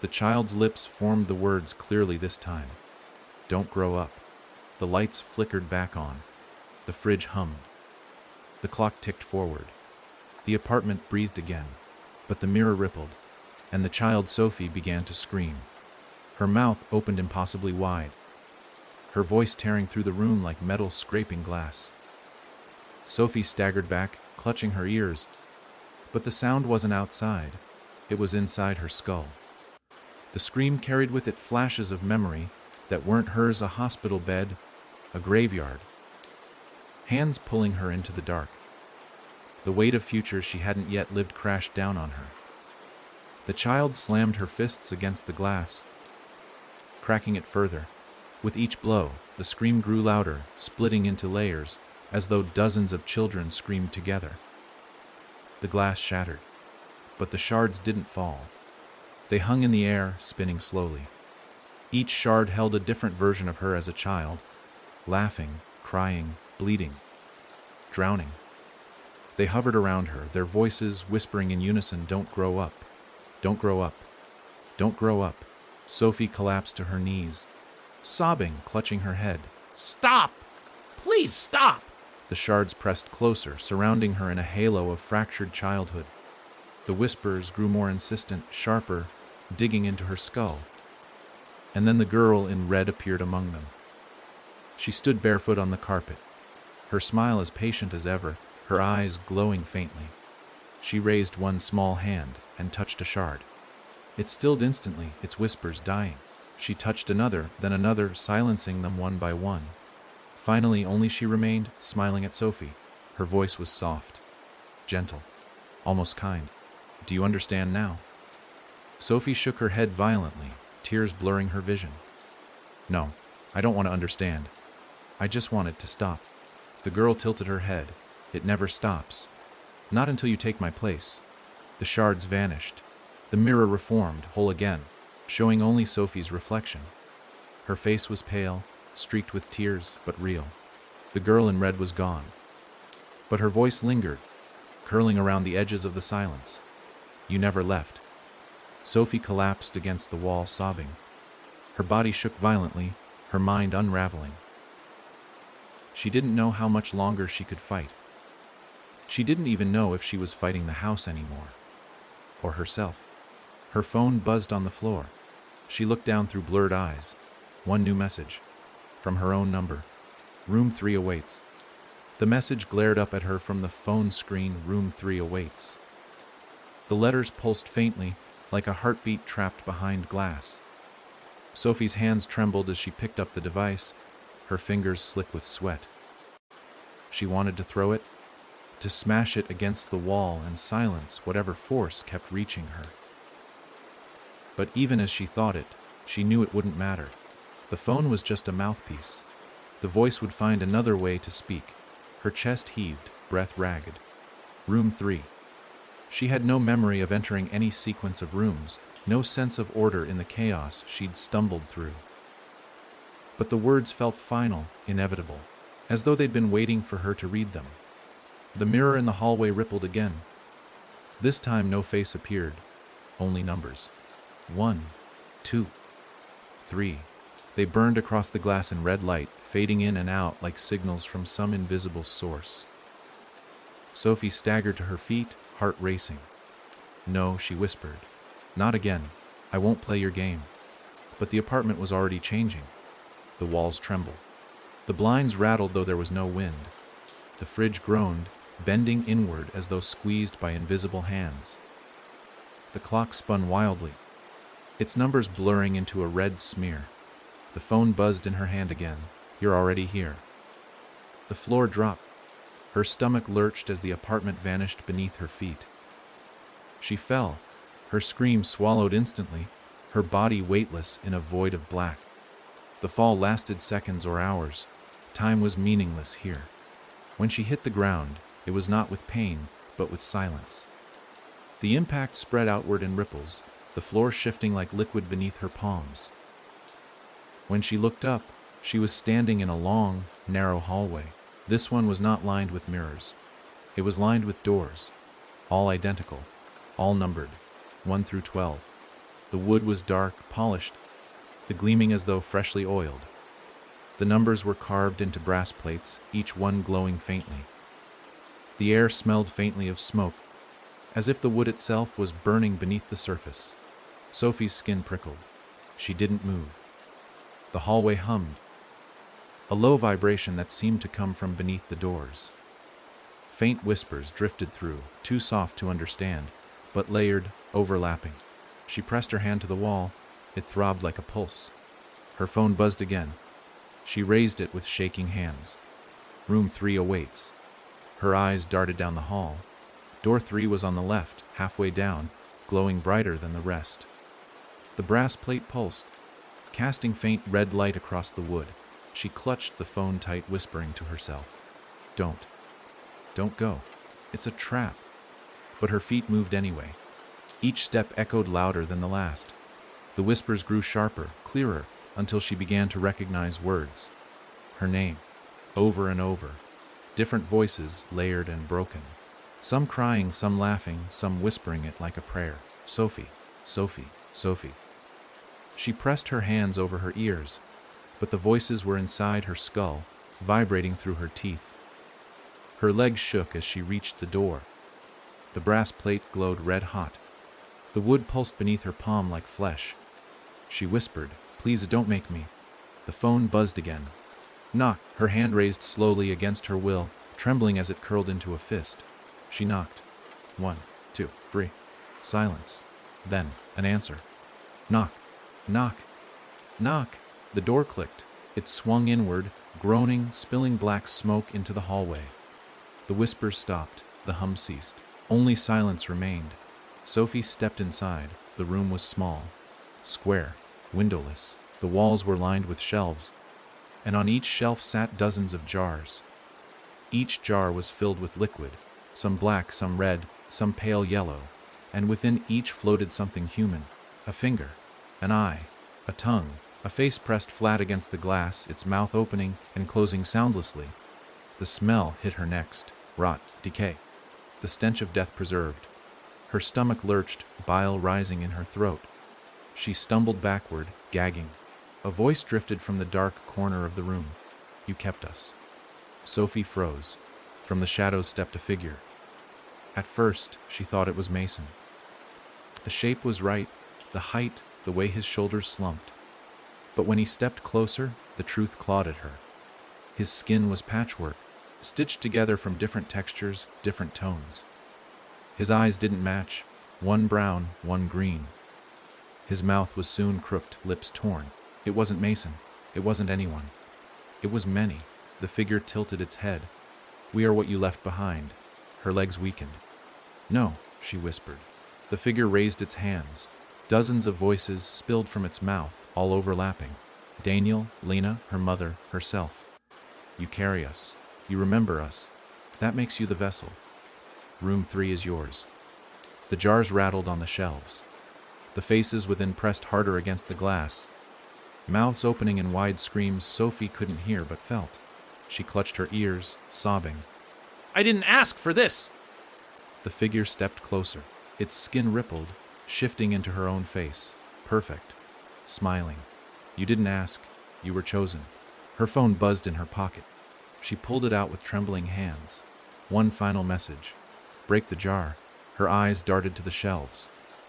The child's lips formed the words clearly this time. Don't grow up. The lights flickered back on. The fridge hummed. The clock ticked forward. The apartment breathed again, but the mirror rippled, and the child Sophie began to scream. Her mouth opened impossibly wide, her voice tearing through the room like metal scraping glass. Sophie staggered back, clutching her ears, but the sound wasn't outside. It was inside her skull. The scream carried with it flashes of memory that weren't hers, a hospital bed, a graveyard. Hands pulling her into the dark. The weight of future she hadn't yet lived crashed down on her. The child slammed her fists against the glass, cracking it further. With each blow, the scream grew louder, splitting into layers, as though dozens of children screamed together. The glass shattered, but the shards didn't fall. They hung in the air, spinning slowly. Each shard held a different version of her as a child, laughing, crying, bleeding, drowning. They hovered around her, their voices whispering in unison, "Don't grow up. Don't grow up. Don't grow up." Sophie collapsed to her knees, sobbing, clutching her head. Stop! Please stop! The shards pressed closer, surrounding her in a halo of fractured childhood. The whispers grew more insistent, sharper, digging into her skull. And then the girl in red appeared among them. She stood barefoot on the carpet, her smile as patient as ever, her eyes glowing faintly. She raised one small hand and touched a shard. It stilled instantly, its whispers dying. She touched another, then another, silencing them one by one. Finally, only she remained, smiling at Sophie. Her voice was soft, gentle, almost kind. "Do you understand now?" Sophie shook her head violently, tears blurring her vision. "No, I don't want to understand. I just want it to stop." The girl tilted her head. "It never stops. Not until you take my place." The shards vanished. The mirror reformed, whole again, showing only Sophie's reflection. Her face was pale, streaked with tears, but real. The girl in red was gone. But her voice lingered, curling around the edges of the silence. "You never left." Sophie collapsed against the wall, sobbing. Her body shook violently, her mind unraveling. She didn't know how much longer she could fight. She didn't even know if she was fighting the house anymore, or herself. Her phone buzzed on the floor. She looked down through blurred eyes. One new message, from her own number. "Room 3 awaits." The message glared up at her from the phone screen. "Room 3 awaits." The letters pulsed faintly, like a heartbeat trapped behind glass. Sophie's hands trembled as she picked up the device, her fingers slick with sweat. She wanted to throw it, to smash it against the wall and silence whatever force kept reaching her. But even as she thought it, she knew it wouldn't matter. The phone was just a mouthpiece. The voice would find another way to speak. Her chest heaved, breath ragged. Room 3. She had no memory of entering any sequence of rooms, no sense of order in the chaos she'd stumbled through. But the words felt final, inevitable, as though they'd been waiting for her to read them. The mirror in the hallway rippled again. This time no face appeared, only numbers. 1, 2, 3. They burned across the glass in red light, fading in and out like signals from some invisible source. Sophie staggered to her feet, heart racing. "No," she whispered. "Not again. I won't play your game." But the apartment was already changing. The walls trembled. The blinds rattled though there was no wind. The fridge groaned, bending inward as though squeezed by invisible hands. The clock spun wildly, its numbers blurring into a red smear. The phone buzzed in her hand again. "You're already here." The floor dropped. Her stomach lurched as the apartment vanished beneath her feet. She fell, her scream swallowed instantly, her body weightless in a void of black. The fall lasted seconds or hours. Time was meaningless here. When she hit the ground, it was not with pain, but with silence. The impact spread outward in ripples, the floor shifting like liquid beneath her palms. When she looked up, she was standing in a long, narrow hallway. This one was not lined with mirrors. It was lined with doors, all identical, all numbered, 1 through 12. The wood was dark, polished, the gleaming as though freshly oiled. The numbers were carved into brass plates, each one glowing faintly. The air smelled faintly of smoke, as if the wood itself was burning beneath the surface. Sophie's skin prickled. She didn't move. The hallway hummed, a low vibration that seemed to come from beneath the doors. Faint whispers drifted through, too soft to understand, but layered, overlapping. She pressed her hand to the wall. It throbbed like a pulse. Her phone buzzed again. She raised it with shaking hands. Room 3 awaits. Her eyes darted down the hall. Door 3 was on the left, halfway down, glowing brighter than the rest. The brass plate pulsed, casting faint red light across the wood. She clutched the phone tight, whispering to herself, Don't go. It's a trap." But her feet moved anyway. Each step echoed louder than the last. The whispers grew sharper, clearer, until she began to recognize words. Her name, over and over. Different voices, layered and broken. Some crying, some laughing, some whispering it like a prayer. "Sophie, Sophie, Sophie." She pressed her hands over her ears, but the voices were inside her skull, vibrating through her teeth. Her legs shook as she reached the door. The brass plate glowed red hot. The wood pulsed beneath her palm like flesh. She whispered, "Please don't make me." The phone buzzed again. Knock, her hand raised slowly against her will, trembling as it curled into a fist. She knocked. 1, 2, 3. Silence. Then, an answer. Knock, knock, knock. The door clicked. It swung inward, groaning, spilling black smoke into the hallway. The whispers stopped. The hum ceased. Only silence remained. Sophie stepped inside. The room was small, square, windowless. The walls were lined with shelves, and on each shelf sat dozens of jars. Each jar was filled with liquid, some black, some red, some pale yellow, and within each floated something human. A finger, an eye, a tongue, a face pressed flat against the glass, its mouth opening and closing soundlessly. The smell hit her next. Rot, decay. The stench of death preserved. Her stomach lurched, bile rising in her throat. She stumbled backward, gagging. A voice drifted from the dark corner of the room. "You kept us." Sophie froze. From the shadows stepped a figure. At first, she thought it was Mason. The shape was right, the height, the way his shoulders slumped. But when he stepped closer, the truth clawed at her. His skin was patchwork, stitched together from different textures, different tones. His eyes didn't match, one brown, one green. His mouth was soon crooked, lips torn. It wasn't Mason. It wasn't anyone. It was many. The figure tilted its head. "We are what you left behind." Her legs weakened. "No," she whispered. The figure raised its hands. Dozens of voices spilled from its mouth, all overlapping. Daniel, Lena, her mother, herself. "You carry us. You remember us. That makes you the vessel. Room 3 is yours." The jars rattled on the shelves. The faces within pressed harder against the glass. Mouths opening in wide screams Sophie couldn't hear but felt. She clutched her ears, sobbing. "I didn't ask for this!" The figure stepped closer. Its skin rippled, shifting into her own face. Perfect. Smiling. "You didn't ask. You were chosen." Her phone buzzed in her pocket. She pulled it out with trembling hands. One final message. Break the jar. Her eyes darted to the shelves.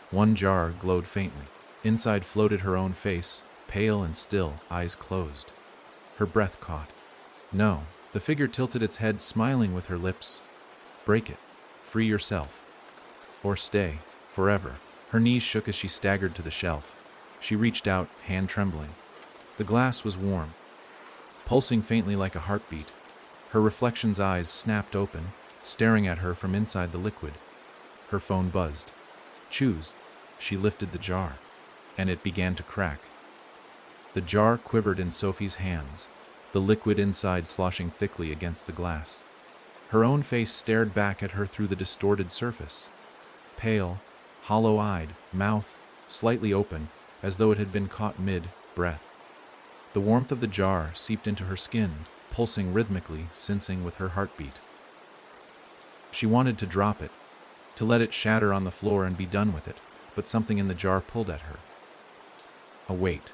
One jar glowed faintly. Inside floated her own face, pale and still, eyes closed. Her breath caught. No. The figure tilted its head, smiling with her lips. "Break it. Free yourself. Or stay. Forever." Her knees shook as she staggered to the shelf. She reached out, hand trembling. The glass was warm, pulsing faintly like a heartbeat. Her reflection's eyes snapped open, staring at her from inside the liquid. Her phone buzzed. Choose. She lifted the jar, and it began to crack. The jar quivered in Sophie's hands, the liquid inside sloshing thickly against the glass. Her own face stared back at her through the distorted surface. Pale, hollow-eyed, mouth slightly open, as though it had been caught mid-breath. The warmth of the jar seeped into her skin, pulsing rhythmically, sensing with her heartbeat. She wanted to drop it, to let it shatter on the floor and be done with it, but something in the jar pulled at her. A weight.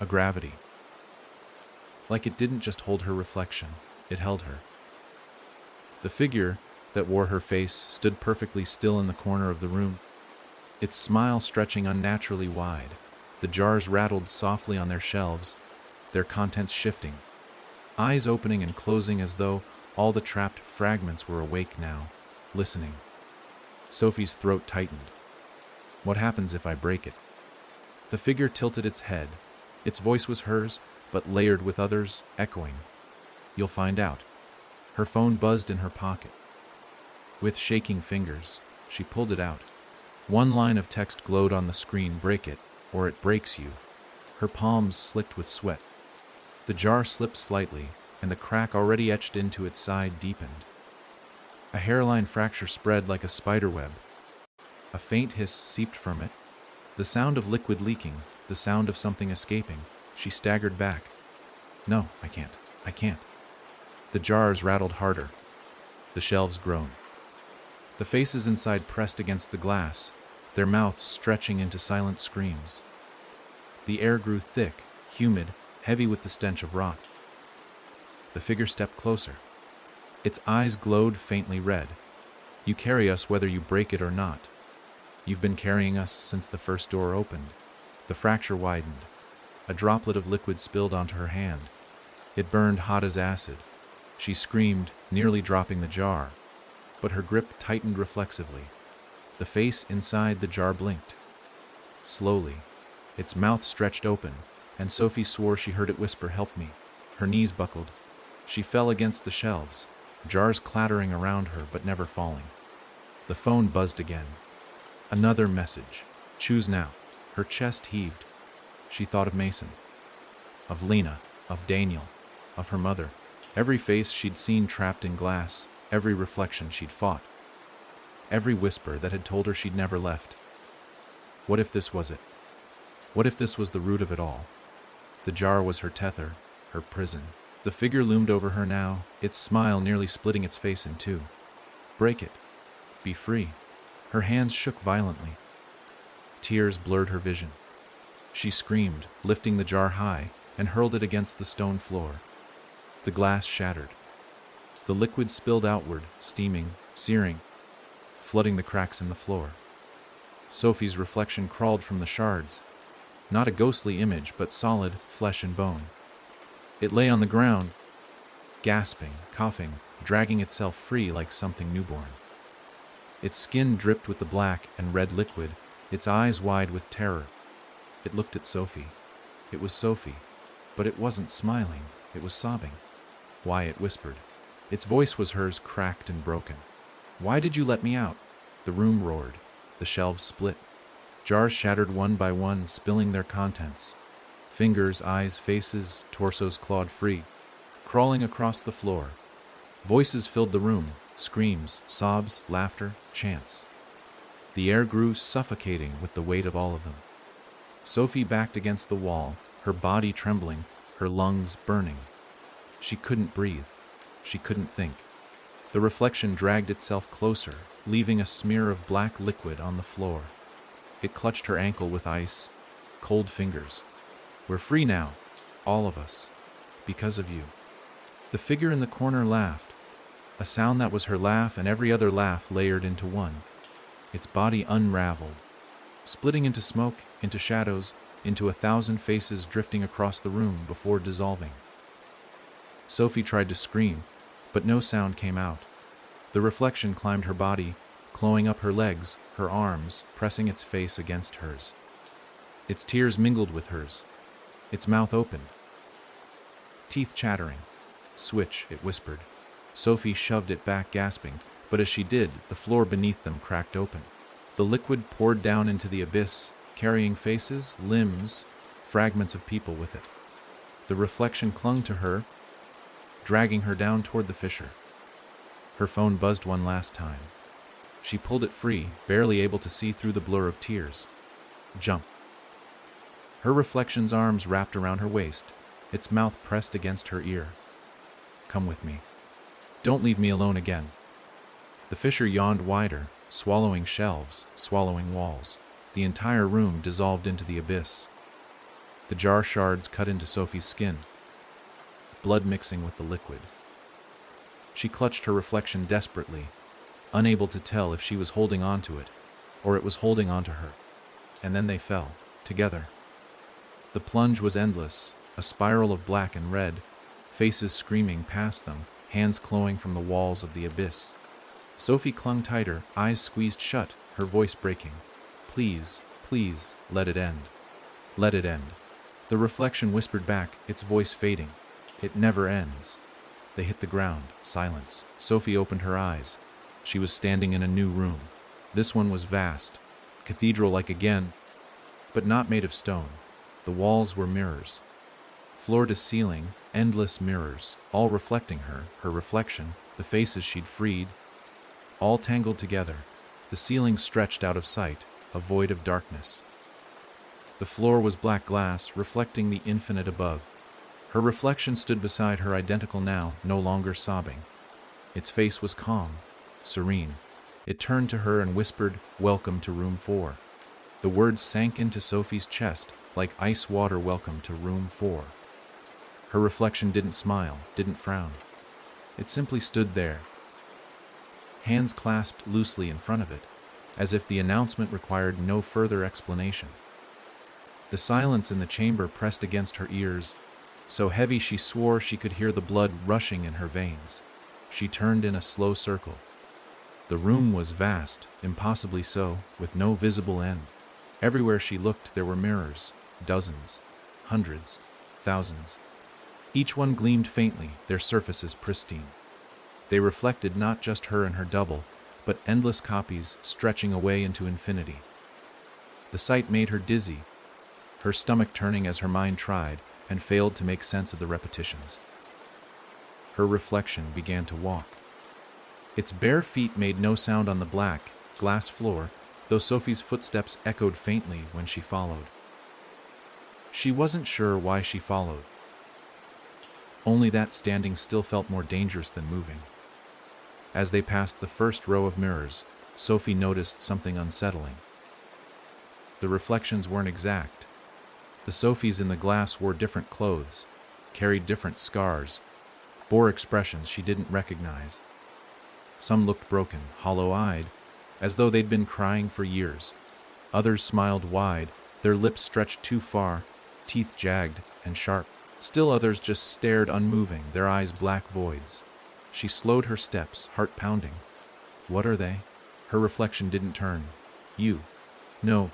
A gravity. Like it didn't just hold her reflection, it held her. The figure that wore her face stood perfectly still in the corner of the room, its smile stretching unnaturally wide. The jars rattled softly on their shelves, their contents shifting, eyes opening and closing as though all the trapped fragments were awake now, listening. Sophie's throat tightened. What happens if I break it? The figure tilted its head. Its voice was hers, but layered with others, echoing. You'll find out. Her phone buzzed in her pocket. With shaking fingers, she pulled it out. One line of text glowed on the screen: break it, or it breaks you. Her palms slicked with sweat. The jar slipped slightly, and the crack already etched into its side deepened. A hairline fracture spread like a spiderweb. A faint hiss seeped from it. The sound of liquid leaking, the sound of something escaping. She staggered back. No, I can't. The jars rattled harder. The shelves groaned. The faces inside pressed against the glass, their mouths stretching into silent screams. The air grew thick, humid, heavy with the stench of rot. The figure stepped closer. Its eyes glowed faintly red. You carry us whether you break it or not. You've been carrying us since the first door opened. The fracture widened. A droplet of liquid spilled onto her hand. It burned hot as acid. She screamed, nearly dropping the jar, but her grip tightened reflexively. The face inside the jar blinked. Slowly, its mouth stretched open, and Sophie swore she heard it whisper, "Help me." Her knees buckled. She fell against the shelves, jars clattering around her but never falling. The phone buzzed again. Another message. Choose now. Her chest heaved. She thought of Mason, of Lena, of Daniel, of her mother. Every face she'd seen trapped in glass, every reflection she'd fought, every whisper that had told her she'd never left. What if this was it? What if this was the root of it all? The jar was her tether, her prison. The figure loomed over her now, its smile nearly splitting its face in two. Break it. Be free. Her hands shook violently. Tears blurred her vision. She screamed, lifting the jar high, and hurled it against the stone floor. The glass shattered. The liquid spilled outward, steaming, searing, flooding the cracks in the floor. Sophie's reflection crawled from the shards. Not a ghostly image, but solid flesh and bone. It lay on the ground, gasping, coughing, dragging itself free like something newborn. Its skin dripped with the black and red liquid, its eyes wide with terror. It looked at Sophie. It was Sophie, but it wasn't smiling, it was sobbing. Wyatt whispered. Its voice was hers, cracked and broken. Why did you let me out? The room roared. The shelves split. Jars shattered one by one, spilling their contents. Fingers, eyes, faces, torsos clawed free, crawling across the floor. Voices filled the room, screams, sobs, laughter, chants. The air grew suffocating with the weight of all of them. Sophie backed against the wall, her body trembling, her lungs burning. She couldn't breathe. She couldn't think. The reflection dragged itself closer, leaving a smear of black liquid on the floor. It clutched her ankle with ice, cold fingers. We're free now, all of us, because of you. The figure in the corner laughed, a sound that was her laugh and every other laugh layered into one. Its body unraveled, splitting into smoke, into shadows, into 1,000 faces drifting across the room before dissolving. Sophie tried to scream, but no sound came out. The reflection climbed her body, clawing up her legs, her arms, pressing its face against hers. Its tears mingled with hers, its mouth open, teeth chattering. Switch, it whispered. Sophie shoved it back, gasping, but as she did, the floor beneath them cracked open. The liquid poured down into the abyss, carrying faces, limbs, fragments of people with it. The reflection clung to her, dragging her down toward the fissure. Her phone buzzed one last time. She pulled it free, barely able to see through the blur of tears. Jump. Her reflection's arms wrapped around her waist, its mouth pressed against her ear. Come with me. Don't leave me alone again. The fissure yawned wider, swallowing shelves, swallowing walls. The entire room dissolved into the abyss. The jar shards cut into Sophie's skin, blood mixing with the liquid. She clutched her reflection desperately, unable to tell if she was holding on to it, or it was holding on to her. And then they fell, together. The plunge was endless, a spiral of black and red, faces screaming past them, hands clawing from the walls of the abyss. Sophie clung tighter, eyes squeezed shut, her voice breaking. Please, please, let it end. Let it end. The reflection whispered back, its voice fading. It never ends. They hit the ground, silence. Sophie opened her eyes. She was standing in a new room. This one was vast, cathedral-like again, but not made of stone. The walls were mirrors. Floor to ceiling, endless mirrors, all reflecting her, her reflection, the faces she'd freed, all tangled together. The ceiling stretched out of sight, a void of darkness. The floor was black glass, reflecting the infinite above. Her reflection stood beside her, identical now, no longer sobbing. Its face was calm, serene. It turned to her and whispered, "Welcome to room 4." The words sank into Sophie's chest, like ice water. Welcome to room 4. Her reflection didn't smile, didn't frown. It simply stood there, hands clasped loosely in front of it, as if the announcement required no further explanation. The silence in the chamber pressed against her ears, so heavy she swore she could hear the blood rushing in her veins. She turned in a slow circle. The room was vast, impossibly so, with no visible end. Everywhere she looked there were mirrors, dozens, hundreds, thousands. Each one gleamed faintly, their surfaces pristine. They reflected not just her and her double, but endless copies stretching away into infinity. The sight made her dizzy, her stomach turning as her mind tried and failed to make sense of the repetitions. Her reflection began to walk. Its bare feet made no sound on the black, glass floor, though Sophie's footsteps echoed faintly when she followed. She wasn't sure why she followed. Only that standing still felt more dangerous than moving. As they passed the first row of mirrors, Sophie noticed something unsettling. The reflections weren't exact. The Sophies in the glass wore different clothes, carried different scars, bore expressions she didn't recognize. Some looked broken, hollow-eyed, as though they'd been crying for years. Others smiled wide, their lips stretched too far, teeth jagged and sharp. Still others just stared unmoving, their eyes black voids. She slowed her steps, heart pounding. What are they? Her reflection didn't turn. You. No.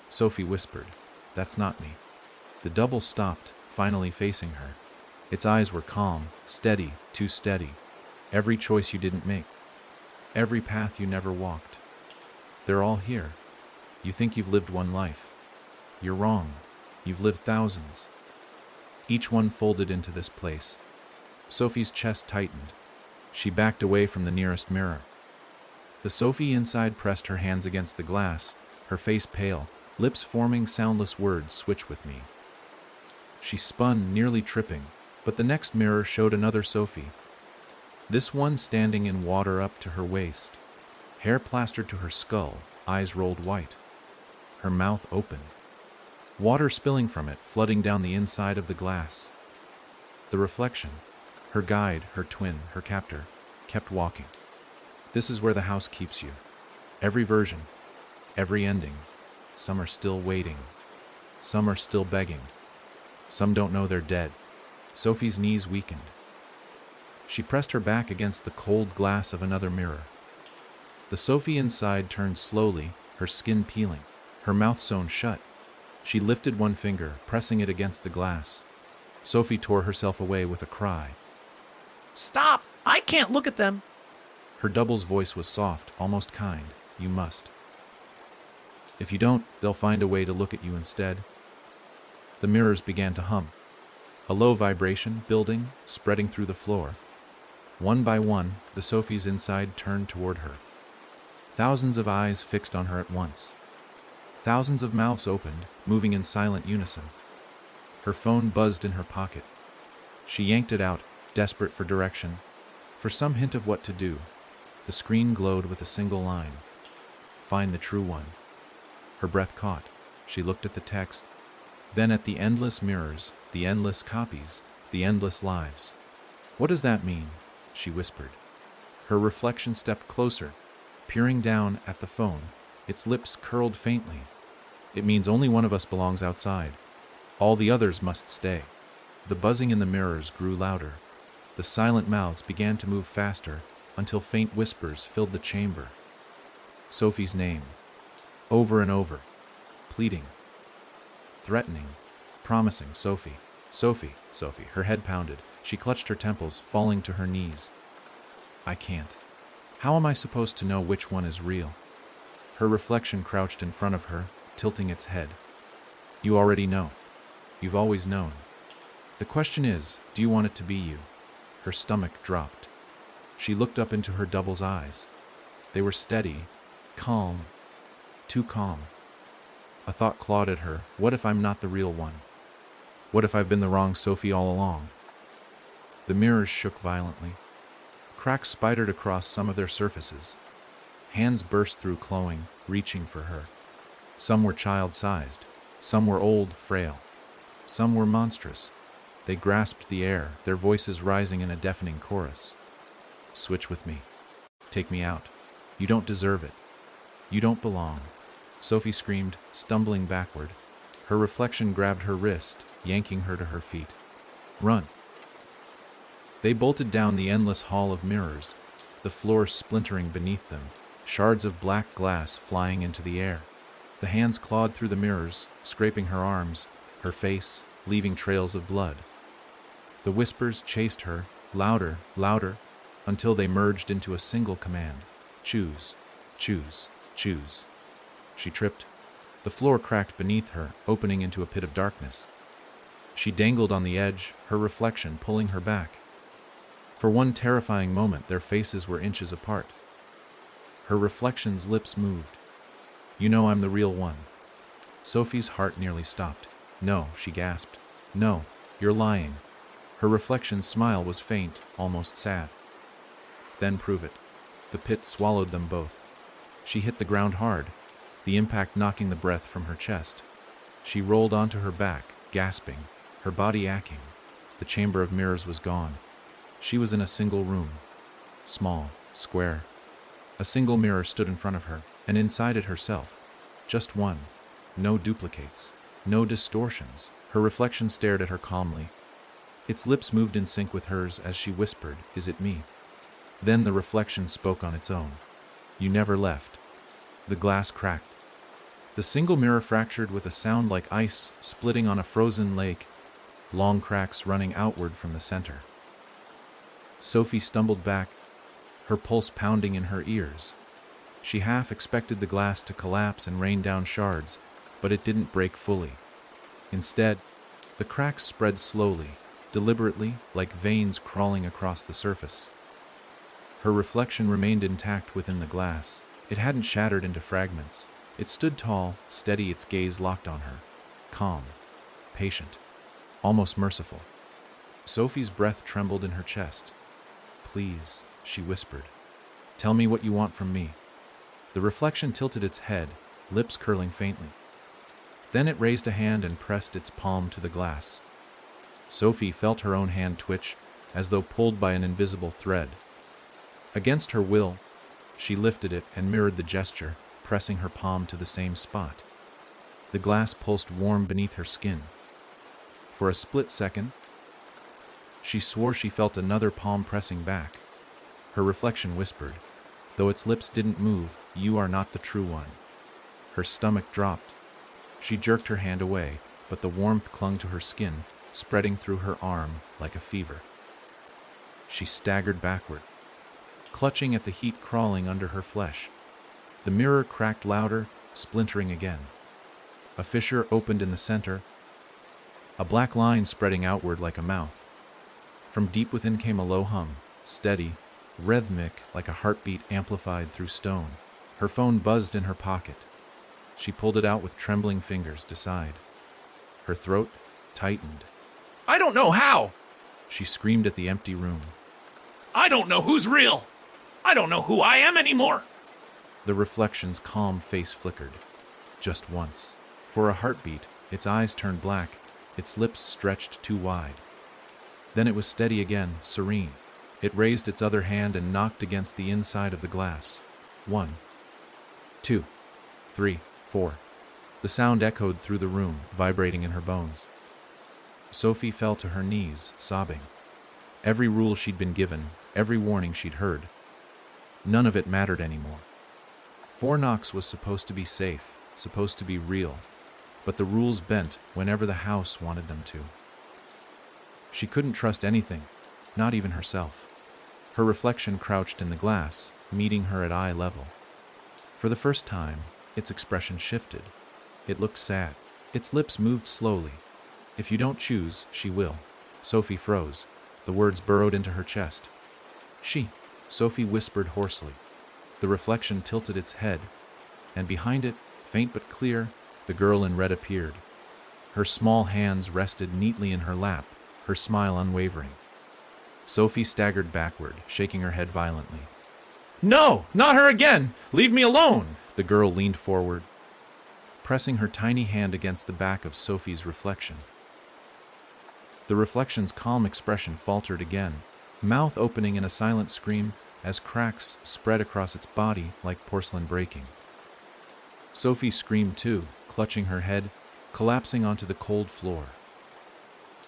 Sophie whispered. That's not me. The double stopped, finally facing her. Its eyes were calm, steady, too steady. Every choice you didn't make. Every path you never walked. They're all here. You think you've lived one life. You're wrong. You've lived thousands. Each one folded into this place. Sophie's chest tightened. She backed away from the nearest mirror. The Sophie inside pressed her hands against the glass, her face pale, lips forming soundless words, "Switch with me." She spun, nearly tripping, but the next mirror showed another Sophie. This one standing in water up to her waist, hair plastered to her skull, eyes rolled white, her mouth open. Water spilling from it, flooding down the inside of the glass. The reflection, her guide, her twin, her captor, kept walking. This is where the house keeps you. Every version, every ending. Some are still waiting. Some are still begging. Some don't know they're dead. Sophie's knees weakened. She pressed her back against the cold glass of another mirror. The Sophie inside turned slowly, her skin peeling, her mouth sewn shut. She lifted one finger, pressing it against the glass. Sophie tore herself away with a cry. Stop! I can't look at them! Her double's voice was soft, almost kind. You must. If you don't, they'll find a way to look at you instead. The mirrors began to hum. A low vibration building, spreading through the floor. One by one, the Sophies inside turned toward her. Thousands of eyes fixed on her at once. Thousands of mouths opened, moving in silent unison. Her phone buzzed in her pocket. She yanked it out, desperate for direction, for some hint of what to do. The screen glowed with a single line. Find the true one. Her breath caught. She looked at the text, then at the endless mirrors, the endless copies, the endless lives. What does that mean? She whispered. Her reflection stepped closer, peering down at the phone, its lips curled faintly. It means only one of us belongs outside. All the others must stay. The buzzing in the mirrors grew louder. The silent mouths began to move faster until faint whispers filled the chamber. Sophie's name. Over and over. Pleading. Threatening. Promising. Sophie. Sophie. Sophie. Her head pounded. She clutched her temples, falling to her knees. I can't. How am I supposed to know which one is real? Her reflection crouched in front of her, tilting its head. You already know. You've always known. The question is, do you want it to be you? Her stomach dropped. She looked up into her double's eyes. They were steady, calm, too calm. A thought clawed at her. What if I'm not the real one? What if I've been the wrong Sophie all along? The mirrors shook violently. Cracks spidered across some of their surfaces. Hands burst through, clawing, reaching for her. Some were child-sized. Some were old, frail. Some were monstrous. They grasped the air, their voices rising in a deafening chorus. Switch with me. Take me out. You don't deserve it. You don't belong. Sophie screamed, stumbling backward. Her reflection grabbed her wrist, yanking her to her feet. Run. They bolted down the endless hall of mirrors, the floor splintering beneath them, shards of black glass flying into the air. The hands clawed through the mirrors, scraping her arms, her face, leaving trails of blood. The whispers chased her, louder, louder, until they merged into a single command. Choose, choose, choose. She tripped. The floor cracked beneath her, opening into a pit of darkness. She dangled on the edge, her reflection pulling her back. For one terrifying moment, their faces were inches apart. Her reflection's lips moved. You know I'm the real one. Sophie's heart nearly stopped. No, she gasped. No, you're lying. Her reflection's smile was faint, almost sad. Then prove it. The pit swallowed them both. She hit the ground hard, the impact knocking the breath from her chest. She rolled onto her back, gasping, her body aching. The chamber of mirrors was gone. She was in a single room. Small, square. A single mirror stood in front of her, and inside it herself. Just one. No duplicates. No distortions. Her reflection stared at her calmly. Its lips moved in sync with hers as she whispered, "Is it me?" Then the reflection spoke on its own. You never left. The glass cracked. The single mirror fractured with a sound like ice splitting on a frozen lake, long cracks running outward from the center. Sophie stumbled back, her pulse pounding in her ears. She half expected the glass to collapse and rain down shards, but it didn't break fully. Instead, the cracks spread slowly, deliberately, like veins crawling across the surface. Her reflection remained intact within the glass. It hadn't shattered into fragments. It stood tall, steady, its gaze locked on her. Calm, patient, almost merciful. Sophie's breath trembled in her chest. Please, she whispered. Tell me what you want from me. The reflection tilted its head, lips curling faintly. Then it raised a hand and pressed its palm to the glass. Sophie felt her own hand twitch, as though pulled by an invisible thread. Against her will, she lifted it and mirrored the gesture, pressing her palm to the same spot. The glass pulsed warm beneath her skin. For a split second, she swore she felt another palm pressing back. Her reflection whispered, though its lips didn't move, "You are not the true one." Her stomach dropped. She jerked her hand away, but the warmth clung to her skin, spreading through her arm like a fever. She staggered backward, clutching at the heat crawling under her flesh. The mirror cracked louder, splintering again. A fissure opened in the center, a black line spreading outward like a mouth. From deep within came a low hum, steady, rhythmic, like a heartbeat amplified through stone. Her phone buzzed in her pocket. She pulled it out with trembling fingers to side. Her throat tightened. I don't know how. She screamed at the empty room. I don't know who's real. I don't know who I am anymore. The reflection's calm face flickered. Just once. For a heartbeat, its eyes turned black, its lips stretched too wide. Then it was steady again, serene. It raised its other hand and knocked against the inside of the glass. 1, 2, 3, 4. The sound echoed through the room, vibrating in her bones. Sophie fell to her knees, sobbing. Every rule she'd been given, every warning she'd heard, none of it mattered anymore. Fort Knox was supposed to be safe, supposed to be real, but the rules bent whenever the house wanted them to. She couldn't trust anything, not even herself. Her reflection crouched in the glass, meeting her at eye level. For the first time, its expression shifted. It looked sad. Its lips moved slowly. If you don't choose, she will. Sophie froze. The words burrowed into her chest. She, Sophie whispered hoarsely. The reflection tilted its head, and behind it, faint but clear, the girl in red appeared. Her small hands rested neatly in her lap, her smile unwavering. Sophie staggered backward, shaking her head violently. No, not her again. Leave me alone. The girl leaned forward, pressing her tiny hand against the back of Sophie's reflection. The reflection's calm expression faltered again, mouth opening in a silent scream as cracks spread across its body like porcelain breaking. Sophie screamed too, clutching her head, collapsing onto the cold floor.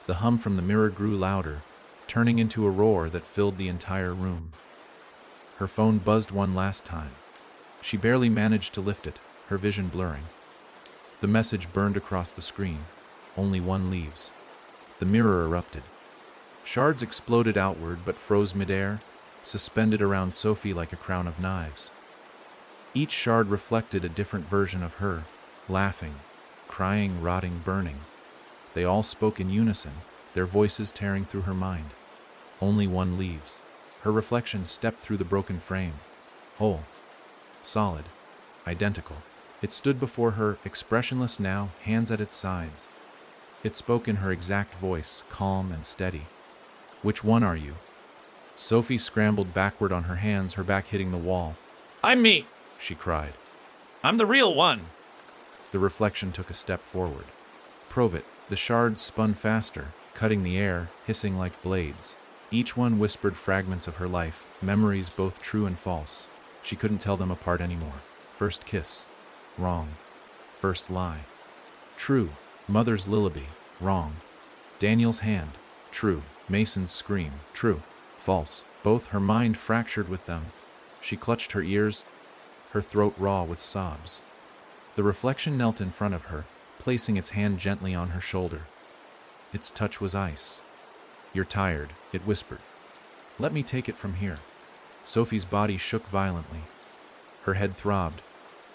The hum from the mirror grew louder, turning into a roar that filled the entire room. Her phone buzzed one last time. She barely managed to lift it, her vision blurring. The message burned across the screen. Only one leaves. The mirror erupted. Shards exploded outward but froze midair, suspended around Sophie like a crown of knives. Each shard reflected a different version of her, laughing, crying, rotting, burning. They all spoke in unison, their voices tearing through her mind. Only one leaves. Her reflection stepped through the broken frame. Whole. Solid. Identical. It stood before her, expressionless now, hands at its sides. It spoke in her exact voice, calm and steady. Which one are you? Sophie scrambled backward on her hands, her back hitting the wall. I'm me, she cried. I'm the real one. The reflection took a step forward. Prove it. The shards spun faster, cutting the air, hissing like blades. Each one whispered fragments of her life, memories both true and false. She couldn't tell them apart anymore. First kiss. Wrong. First lie. True. Mother's lullaby. Wrong. Daniel's hand. True. Mason's scream. True. False. Both, her mind fractured with them. She clutched her ears, her throat raw with sobs. The reflection knelt in front of her, placing its hand gently on her shoulder. Its touch was ice. You're tired, it whispered. Let me take it from here. Sophie's body shook violently. Her head throbbed.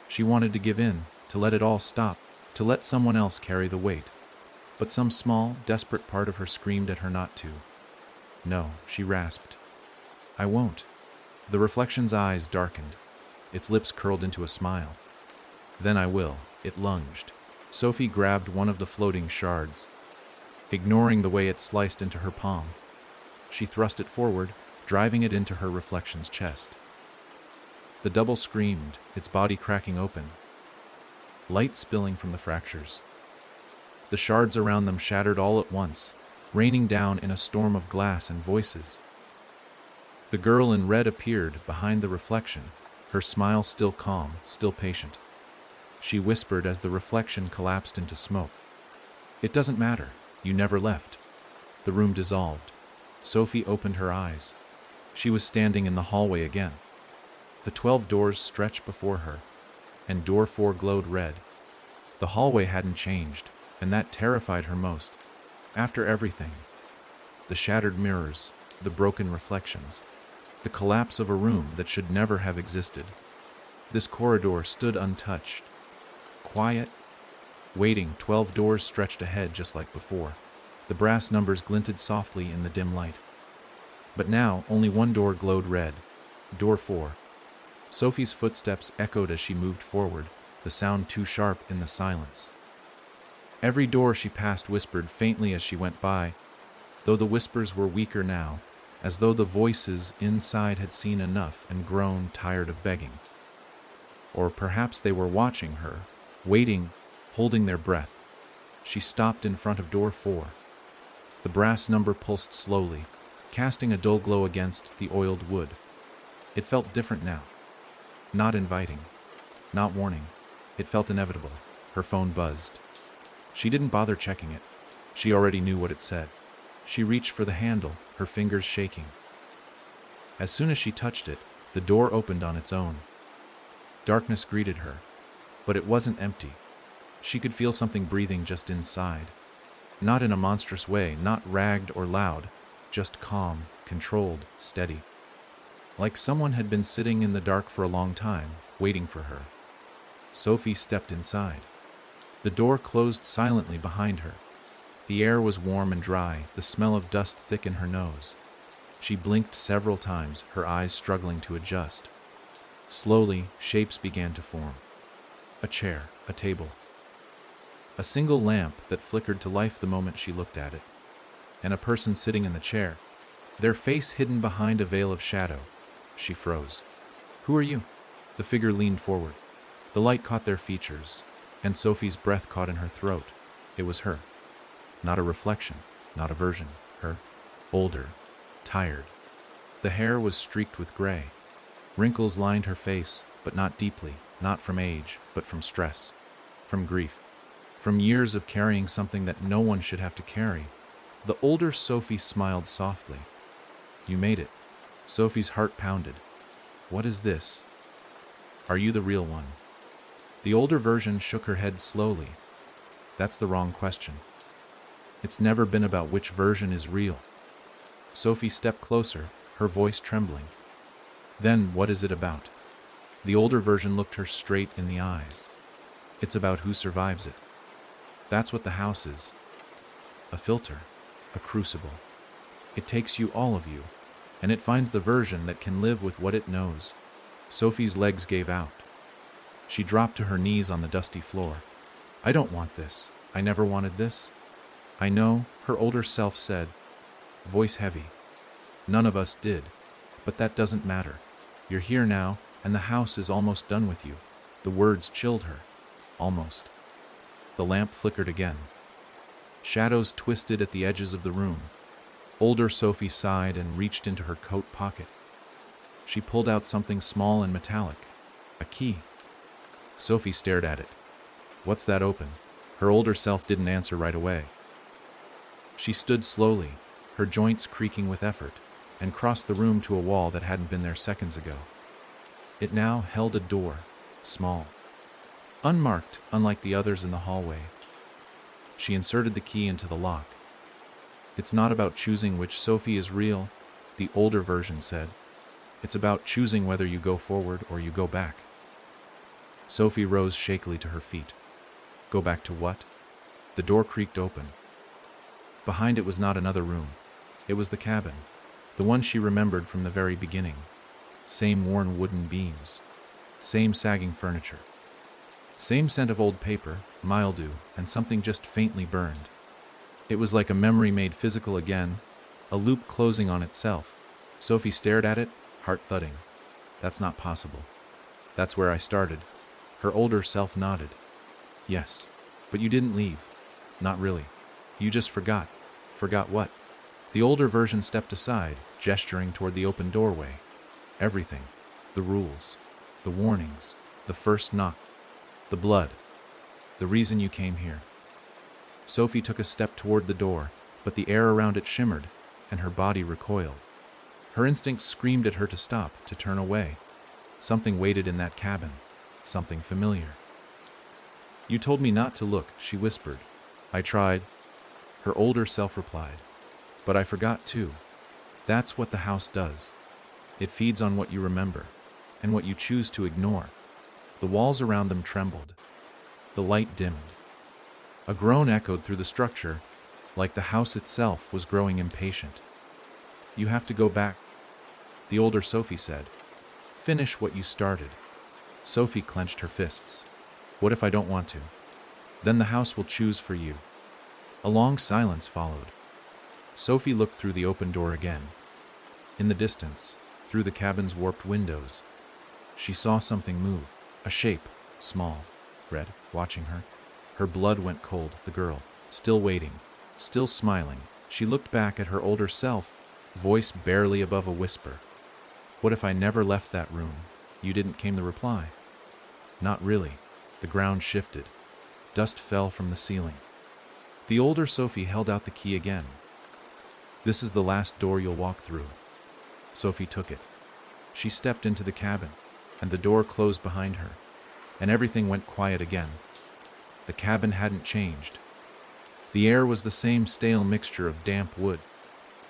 She wanted to give in, to let it all stop, to let someone else carry the weight. But some small, desperate part of her screamed at her not to. No, she rasped. I won't. The reflection's eyes darkened. Its lips curled into a smile. Then I will, it lunged. Sophie grabbed one of the floating shards, ignoring the way it sliced into her palm. She thrust it forward, driving it into her reflection's chest. The double screamed, its body cracking open, light spilling from the fractures. The shards around them shattered all at once, raining down in a storm of glass and voices. The girl in red appeared behind the reflection, her smile still calm, still patient. She whispered as the reflection collapsed into smoke. It doesn't matter. You never left. The room dissolved. Sophie opened her eyes. She was standing in the hallway again. The 12 doors stretched before her, and door 4 glowed red. The hallway hadn't changed, and that terrified her most. After everything, the shattered mirrors, the broken reflections, the collapse of a room that should never have existed. This corridor stood untouched, quiet, waiting. 12 doors stretched ahead just like before. The brass numbers glinted softly in the dim light. But now, only one door glowed red. Door 4. Sophie's footsteps echoed as she moved forward, the sound too sharp in the silence. Every door she passed whispered faintly as she went by, though the whispers were weaker now, as though the voices inside had seen enough and grown tired of begging. Or perhaps they were watching her, waiting, holding their breath. She stopped in front of door 4. The brass number pulsed slowly, casting a dull glow against the oiled wood. It felt different now. Not inviting. Not warning. It felt inevitable. Her phone buzzed. She didn't bother checking it. She already knew what it said. She reached for the handle, her fingers shaking. As soon as she touched it, the door opened on its own. Darkness greeted her, but it wasn't empty. She could feel something breathing just inside. Not in a monstrous way, not ragged or loud, just calm, controlled, steady. Like someone had been sitting in the dark for a long time, waiting for her. Sophie stepped inside. The door closed silently behind her. The air was warm and dry, the smell of dust thick in her nose. She blinked several times, her eyes struggling to adjust. Slowly, shapes began to form. A chair, a table. A single lamp that flickered to life the moment she looked at it. And a person sitting in the chair, their face hidden behind a veil of shadow. She froze. "Who are you?" The figure leaned forward. The light caught their features, and Sophie's breath caught in her throat. It was her. Not a reflection, not a version. Her. Older. Tired. The hair was streaked with gray. Wrinkles lined her face, but not deeply, not from age, but from stress, from grief, from years of carrying something that no one should have to carry. The older Sophie smiled softly. "You made it." Sophie's heart pounded. "What is this? Are you the real one?" The older version shook her head slowly. "That's the wrong question. It's never been about which version is real." Sophie stepped closer, her voice trembling. "Then what is it about?" The older version looked her straight in the eyes. "It's about who survives it. That's what the house is. A filter, a crucible. It takes you, all of you, and it finds the version that can live with what it knows." Sophie's legs gave out. She dropped to her knees on the dusty floor. "I don't want this. I never wanted this." "I know," her older self said, voice heavy. "None of us did, but that doesn't matter. You're here now, and the house is almost done with you." The words chilled her. Almost. The lamp flickered again. Shadows twisted at the edges of the room. Older Sophie sighed and reached into her coat pocket. She pulled out something small and metallic. A key. Sophie stared at it. "What's that open?" Her older self didn't answer right away. She stood slowly, her joints creaking with effort, and crossed the room to a wall that hadn't been there seconds ago. It now held a door, small, unmarked, unlike the others in the hallway. She inserted the key into the lock. "It's not about choosing which Sophie is real," the older version said. "It's about choosing whether you go forward or you go back." Sophie rose shakily to her feet. "Go back to what?" The door creaked open. Behind it was not another room. It was the cabin, the one she remembered from the very beginning. Same worn wooden beams, same sagging furniture, same scent of old paper, mildew, and something just faintly burned. It was like a memory made physical again, a loop closing on itself. Sophie stared at it, heart thudding. "That's not possible. That's where I started." Her older self nodded. "Yes, but you didn't leave. Not really. You just forgot." "Forgot what?" The older version stepped aside, gesturing toward the open doorway. "Everything. The rules. The warnings. The first knock. The blood. The reason you came here." Sophie took a step toward the door, but the air around it shimmered, and her body recoiled. Her instincts screamed at her to stop, to turn away. Something waited in that cabin. Something familiar. "You told me not to look," she whispered. "I tried," her older self replied. "But I forgot too. That's what the house does. It feeds on what you remember, and what you choose to ignore. The walls around them trembled. The light dimmed. A groan echoed through the structure, like the house itself was growing impatient. You have to go back, the older Sophie said. Finish what you started. Sophie clenched her fists. What if I don't want to? Then the house will choose for you. A long silence followed. Sophie looked through the open door again. In the distance, through the cabin's warped windows, she saw something move, a shape, small, red, watching her. Her blood went cold, the girl, still waiting, still smiling. She looked back at her older self, voice barely above a whisper. What if I never left that room? You didn't, came the reply. Not really. The ground shifted. Dust fell from the ceiling. The older Sophie held out the key again. This is the last door you'll walk through. Sophie took it. She stepped into the cabin, and the door closed behind her, and everything went quiet again. The cabin hadn't changed. The air was the same stale mixture of damp wood,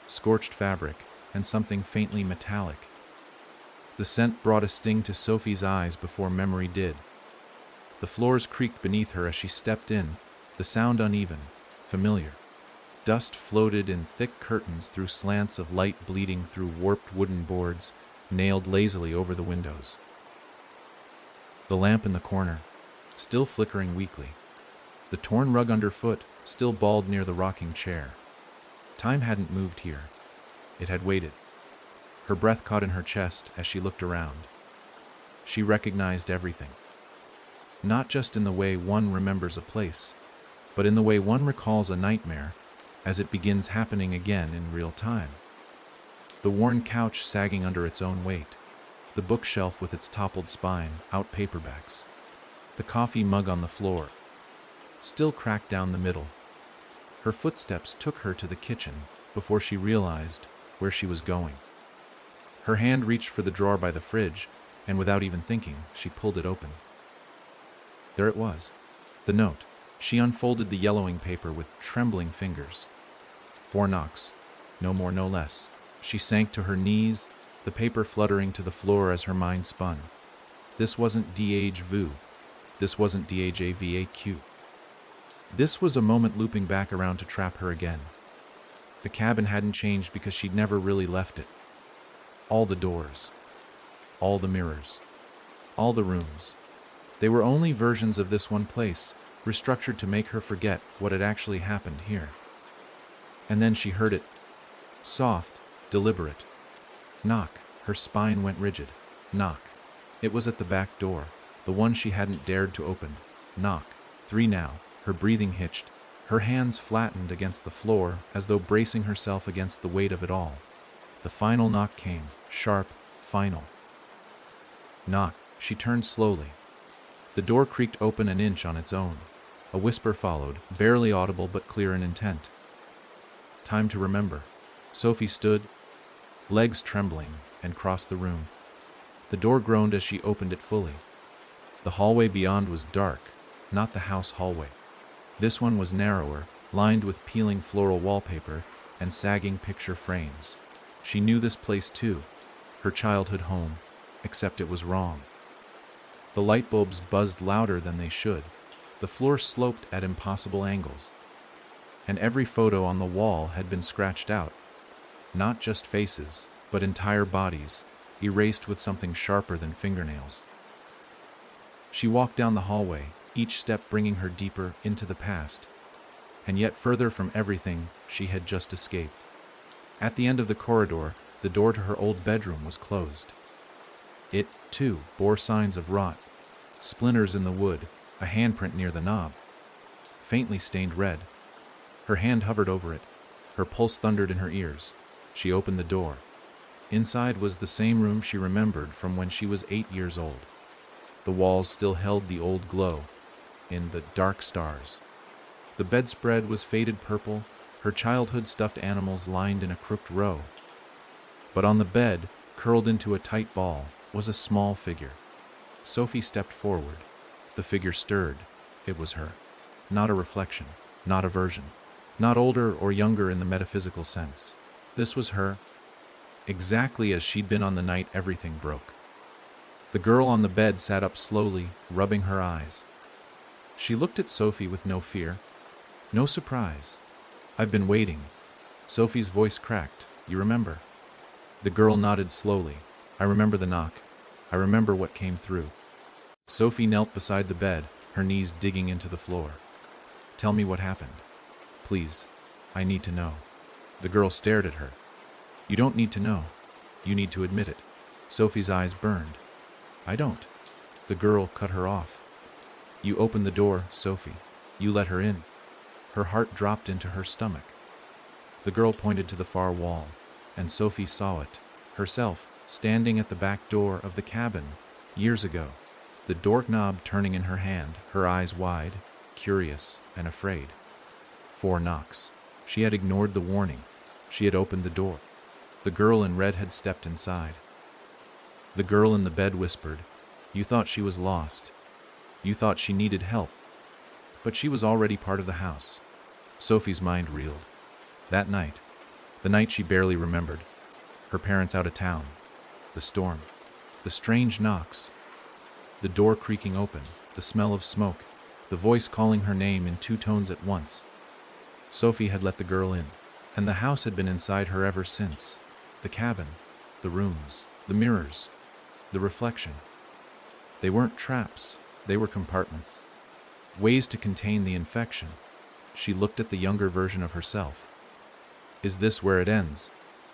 scorched fabric, and something faintly metallic. The scent brought a sting to Sophie's eyes before memory did. The floors creaked beneath her as she stepped in, the sound uneven, familiar. Dust floated in thick curtains through slants of light bleeding through warped wooden boards nailed lazily over the windows. The lamp in the corner, still flickering weakly. The torn rug underfoot, still balled near the rocking chair. Time hadn't moved here. It had waited. Her breath caught in her chest as she looked around. She recognized everything. Not just in the way one remembers a place, but in the way one recalls a nightmare as it begins happening again in real time. The worn couch sagging under its own weight, the bookshelf with its toppled spine, out paperbacks, the coffee mug on the floor, still cracked down the middle. Her footsteps took her to the kitchen before she realized where she was going. Her hand reached for the drawer by the fridge, and without even thinking, she pulled it open. There it was, the note. She unfolded the yellowing paper with trembling fingers. 4 knocks, no more, no less. She sank to her knees, the paper fluttering to the floor as her mind spun. This wasn't DHVU. This wasn't DHAVAQ. This was a moment looping back around to trap her again. The cabin hadn't changed because she'd never really left it. All the doors, all the mirrors, all the rooms. They were only versions of this one place, restructured to make her forget what had actually happened here. And then she heard it. Soft, deliberate. Knock. Her spine went rigid. Knock. It was at the back door, the one she hadn't dared to open. Knock. 3 now. Her breathing hitched. Her hands flattened against the floor as though bracing herself against the weight of it all. The final knock came. Sharp, final. Knock. She turned slowly. The door creaked open an inch on its own. A whisper followed, barely audible but clear in intent. Time to remember. Sophie stood, legs trembling, and crossed the room. The door groaned as she opened it fully. The hallway beyond was dark, not the house hallway. This one was narrower, lined with peeling floral wallpaper and sagging picture frames. She knew this place too, her childhood home, except it was wrong. The light bulbs buzzed louder than they should. The floor sloped at impossible angles. And every photo on the wall had been scratched out. Not just faces, but entire bodies, erased with something sharper than fingernails. She walked down the hallway, each step bringing her deeper into the past, and yet further from everything she had just escaped. At the end of the corridor, the door to her old bedroom was closed. It, too, bore signs of rot, splinters in the wood, a handprint near the knob, faintly stained red. Her hand hovered over it. Her pulse thundered in her ears. She opened the door. Inside was the same room she remembered from when she was 8 years old. The walls still held the old glow, in the dark stars. The bedspread was faded purple, her childhood stuffed animals lined in a crooked row. But on the bed, curled into a tight ball, was a small figure. Sophie stepped forward. The figure stirred. It was her. Not a reflection, not a version, not older or younger in the metaphysical sense. This was her, exactly as she'd been on the night everything broke. The girl on the bed sat up slowly, rubbing her eyes. She looked at Sophie with no fear, no surprise. "I've been waiting." Sophie's voice cracked. "You remember?" The girl nodded slowly. "I remember the knock. I remember what came through." Sophie knelt beside the bed, her knees digging into the floor. "Tell me what happened. Please, I need to know." The girl stared at her. "You don't need to know. You need to admit it." Sophie's eyes burned. "I don't." The girl cut her off. "You opened the door, Sophie. You let her in." Her heart dropped into her stomach. The girl pointed to the far wall, and Sophie saw it, herself, standing at the back door of the cabin, years ago, the doorknob turning in her hand, her eyes wide, curious and afraid. 4 knocks. She had ignored the warning. She had opened the door. The girl in red had stepped inside. The girl in the bed whispered, "You thought she was lost. You thought she needed help." But she was already part of the house. Sophie's mind reeled. That night, the night she barely remembered, her parents out of town, the storm, the strange knocks, the door creaking open, the smell of smoke, the voice calling her name in 2 tones at once. Sophie had let the girl in, and the house had been inside her ever since. The cabin, the rooms, the mirrors, the reflection. They weren't traps, they were compartments. Ways to contain the infection. She looked at the younger version of herself. "Is this where it ends?"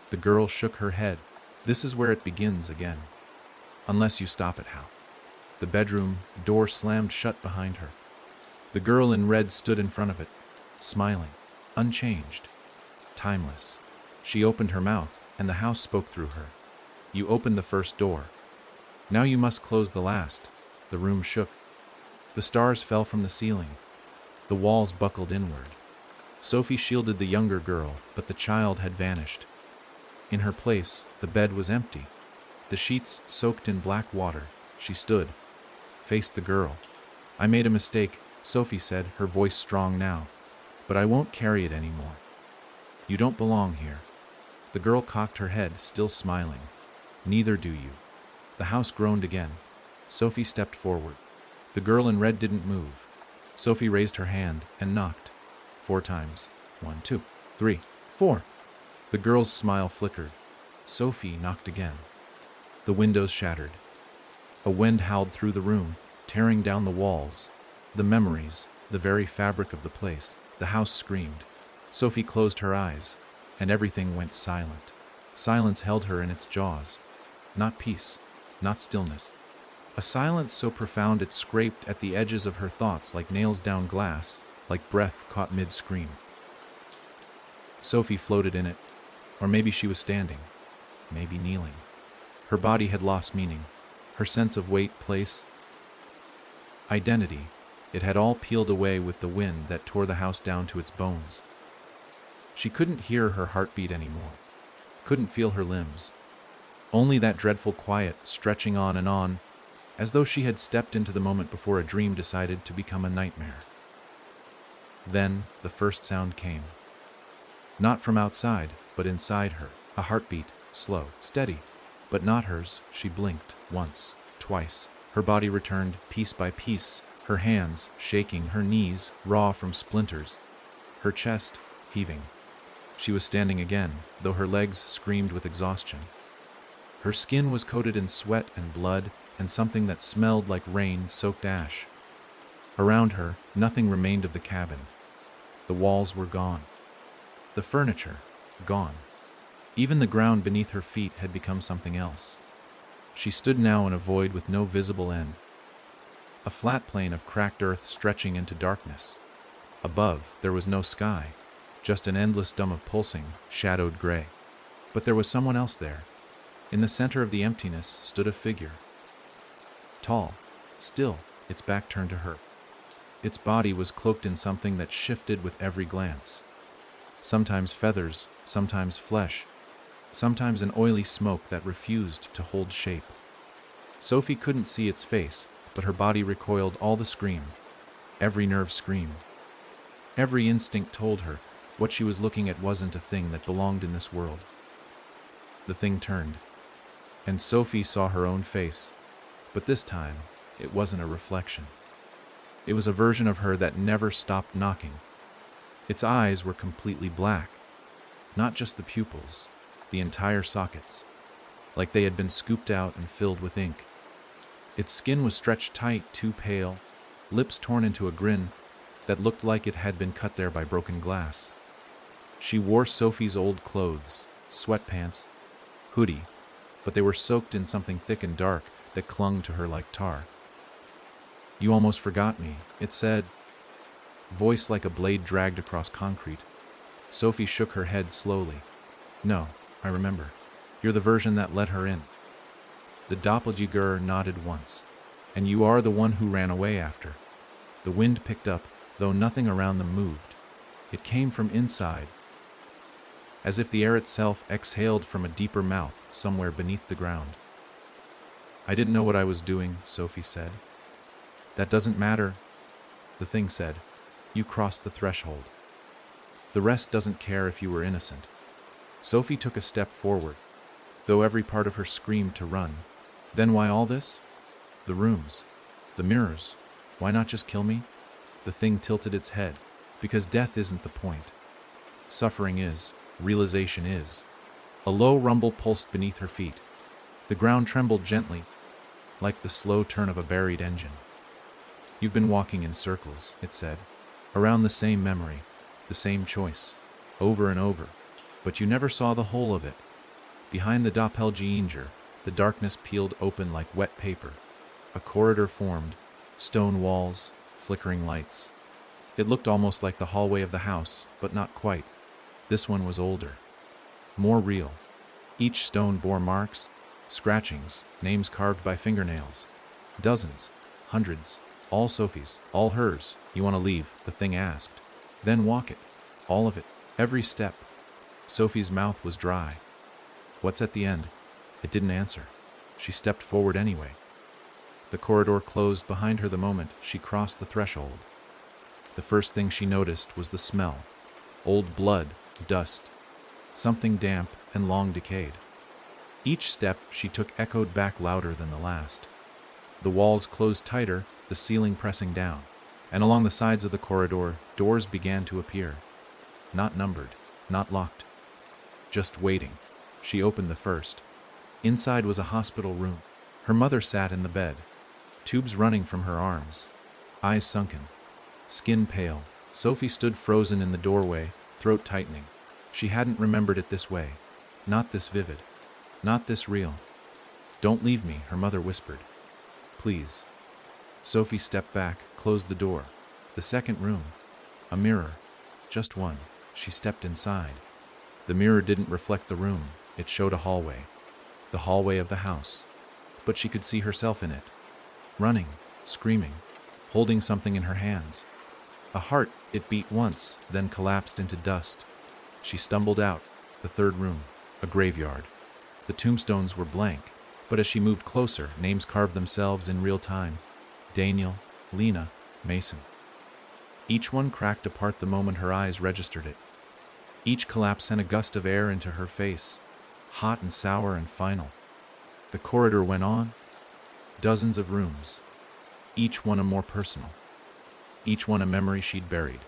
The girl shook her head. "This is where it begins again. Unless you stop it, Hal." The bedroom door slammed shut behind her. The girl in red stood in front of it, smiling, unchanged, timeless. She opened her mouth, and the house spoke through her. "You opened the first door. Now you must close the last." The room shook. The stars fell from the ceiling. The walls buckled inward. Sophie shielded the younger girl, but the child had vanished. In her place, the bed was empty. The sheets soaked in black water. She stood, faced the girl. "I made a mistake," Sophie said, her voice strong now. "But I won't carry it anymore. You don't belong here." The girl cocked her head, still smiling. "Neither do you." The house groaned again. Sophie stepped forward. The girl in red didn't move. Sophie raised her hand and knocked. 4 times. 1, 2, 3, 4. The girl's smile flickered. Sophie knocked again. The windows shattered. A wind howled through the room, tearing down the walls. The memories, the very fabric of the place. The house screamed. Sophie closed her eyes, and everything went silent. Silence held her in its jaws. Not peace, not stillness. A silence so profound it scraped at the edges of her thoughts like nails down glass, like breath caught mid-scream. Sophie floated in it, or maybe she was standing, maybe kneeling. Her body had lost meaning, her sense of weight, place, identity. It had all peeled away with the wind that tore the house down to its bones. She couldn't hear her heartbeat anymore, couldn't feel her limbs. Only that dreadful quiet stretching on, as though she had stepped into the moment before a dream decided to become a nightmare. Then the first sound came. Not from outside, but inside her. A heartbeat, slow, steady, but not hers. She blinked once, twice. Her body returned piece by piece, her hands shaking, her knees raw from splinters, her chest heaving. She was standing again, though her legs screamed with exhaustion. Her skin was coated in sweat and blood, and something that smelled like rain-soaked ash. Around her, nothing remained of the cabin. The walls were gone. The furniture, gone. Even the ground beneath her feet had become something else. She stood now in a void with no visible end. A flat plain of cracked earth stretching into darkness. Above, there was no sky, just an endless dome of pulsing, shadowed gray. But there was someone else there. In the center of the emptiness stood a figure. Tall, still, its back turned to her. Its body was cloaked in something that shifted with every glance. Sometimes feathers, sometimes flesh, sometimes an oily smoke that refused to hold shape. Sophie couldn't see its face, but her body recoiled all the scream. Every nerve screamed. Every instinct told her what she was looking at wasn't a thing that belonged in this world. The thing turned, and Sophie saw her own face, but this time it wasn't a reflection. It was a version of her that never stopped knocking. Its eyes were completely black, not just the pupils, the entire sockets, like they had been scooped out and filled with ink. Its skin was stretched tight, too pale, lips torn into a grin that looked like it had been cut there by broken glass. She wore Sophie's old clothes, sweatpants, hoodie, but they were soaked in something thick and dark that clung to her like tar. "You almost forgot me," it said, voice like a blade dragged across concrete. Sophie shook her head slowly. "No, I remember. You're the version that let her in." The doppelganger nodded once. "And you are the one who ran away after." The wind picked up, though nothing around them moved. It came from inside, as if the air itself exhaled from a deeper mouth somewhere beneath the ground. "I didn't know what I was doing," Sophie said. "That doesn't matter," the thing said. "You crossed the threshold. The rest doesn't care if you were innocent." Sophie took a step forward, though every part of her screamed to run. "Then why all this? The rooms, the mirrors. Why not just kill me?" The thing tilted its head. "Because death isn't the point. Suffering is. Realization is." A low rumble pulsed beneath her feet. The ground trembled gently, like the slow turn of a buried engine. "You've been walking in circles," it said, "around the same memory, the same choice, over and over, but you never saw the whole of it. Behind the doppelganger, the darkness peeled open like wet paper. A corridor formed, stone walls, flickering lights. It looked almost like the hallway of the house, but not quite. This one was older, more real. Each stone bore marks, scratchings, names carved by fingernails. Dozens, hundreds, all Sophie's, all hers. "You want to leave?" the thing asked. "Then walk it, all of it, every step." Sophie's mouth was dry. "What's at the end?" It didn't answer. She stepped forward anyway. The corridor closed behind her the moment she crossed the threshold. The first thing she noticed was the smell. Old blood, dust, something damp and long decayed. Each step she took echoed back louder than the last. The walls closed tighter, the ceiling pressing down, and along the sides of the corridor, doors began to appear. Not numbered, not locked, just waiting. She opened the first. Inside was a hospital room. Her mother sat in the bed, tubes running from her arms, eyes sunken, skin pale. Sophie stood frozen in the doorway, throat tightening. She hadn't remembered it this way, not this vivid, not this real. "Don't leave me," her mother whispered. "Please." Sophie stepped back, closed the door. The second room, a mirror, just one. She stepped inside. The mirror didn't reflect the room, it showed a hallway. The hallway of the house. But she could see herself in it, running, screaming, holding something in her hands. A heart. It beat once, then collapsed into dust. She stumbled out. The third room, a graveyard. The tombstones were blank, but as she moved closer, names carved themselves in real time. Daniel, Lena, Mason. Each one cracked apart the moment her eyes registered it. Each collapse sent a gust of air into her face, hot and sour and final. The corridor went on. Dozens of rooms, each one a more personal. Each one a memory she'd buried.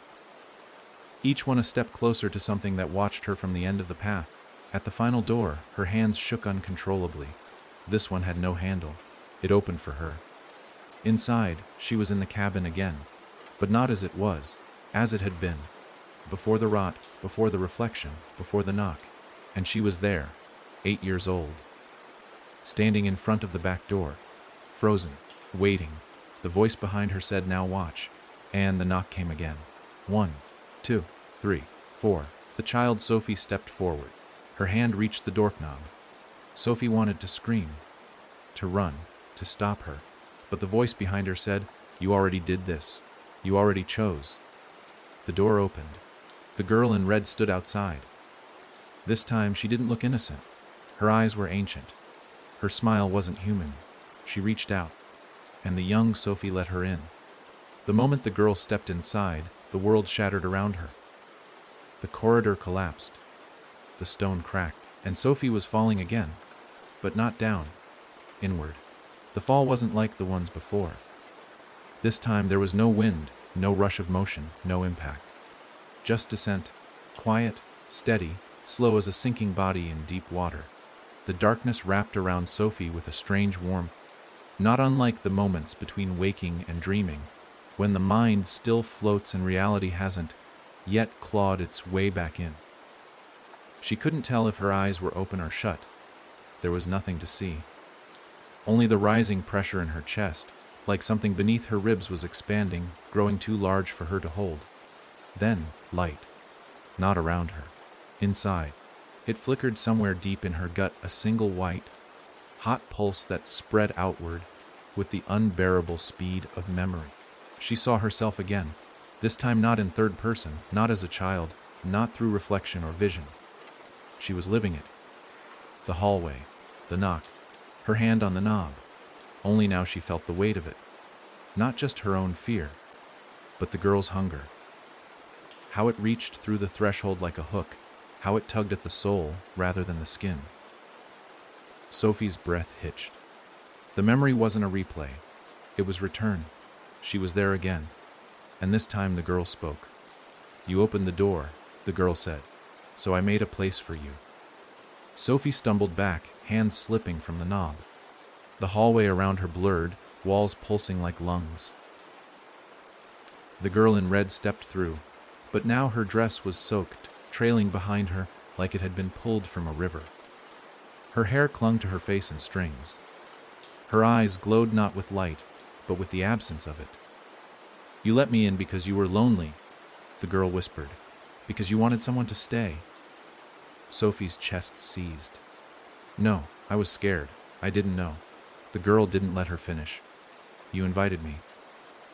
Each one a step closer to something that watched her from the end of the path. At the final door, her hands shook uncontrollably. This one had no handle. It opened for her. Inside, she was in the cabin again, but not as it was, as it had been. Before the rot, before the reflection, before the knock. And she was there, 8 years old. Standing in front of the back door, frozen, waiting. The voice behind her said, "Now watch." And the knock came again. 1, 2, 3, 4. The child Sophie stepped forward. Her hand reached the doorknob. Sophie wanted to scream, to run, to stop her. But the voice behind her said, "You already did this. You already chose." The door opened. The girl in red stood outside. This time she didn't look innocent. Her eyes were ancient. Her smile wasn't human. She reached out, and the young Sophie let her in. The moment the girl stepped inside, the world shattered around her. The corridor collapsed. The stone cracked. And Sophie was falling again, but not down, inward. The fall wasn't like the ones before. This time there was no wind, no rush of motion, no impact. Just descent, quiet, steady, slow as a sinking body in deep water. The darkness wrapped around Sophie with a strange warmth, not unlike the moments between waking and dreaming, when the mind still floats and reality hasn't yet clawed its way back in. She couldn't tell if her eyes were open or shut. There was nothing to see. Only the rising pressure in her chest, like something beneath her ribs was expanding, growing too large for her to hold. Then, light. Not around her. Inside. It flickered somewhere deep in her gut, a single white, hot pulse that spread outward with the unbearable speed of memory. She saw herself again, this time not in third person, not as a child, not through reflection or vision. She was living it. The hallway, the knock, her hand on the knob. Only now she felt the weight of it. Not just her own fear, but the girl's hunger. How it reached through the threshold like a hook, how it tugged at the soul rather than the skin. Sophie's breath hitched. The memory wasn't a replay. It was return. She was there again. And this time the girl spoke. "You opened the door," the girl said, "so I made a place for you." Sophie stumbled back, hands slipping from the knob. The hallway around her blurred, walls pulsing like lungs. The girl in red stepped through, but now her dress was soaked, trailing behind her like it had been pulled from a river. Her hair clung to her face in strings. Her eyes glowed not with light, but with the absence of it. "You let me in because you were lonely," the girl whispered, "because you wanted someone to stay." Sophie's chest seized. "No, I was scared. I didn't know." The girl didn't let her finish. "You invited me."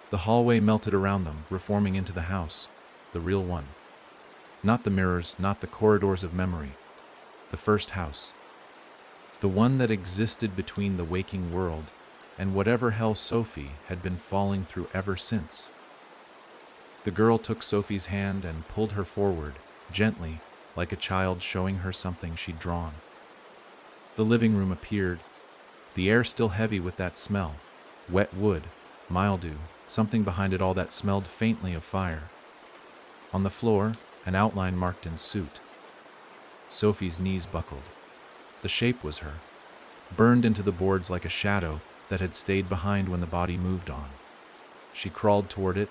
The hallway melted around them, reforming into the house, the real one. Not the mirrors, not the corridors of memory. The first house. The one that existed between the waking world and whatever hell Sophie had been falling through ever since. The girl took Sophie's hand and pulled her forward, gently, like a child showing her something she'd drawn. The living room appeared, the air still heavy with that smell, wet wood, mildew, something behind it all that smelled faintly of fire. On the floor, an outline marked in soot. Sophie's knees buckled. The shape was her, burned into the boards like a shadow that had stayed behind when the body moved on. She crawled toward it,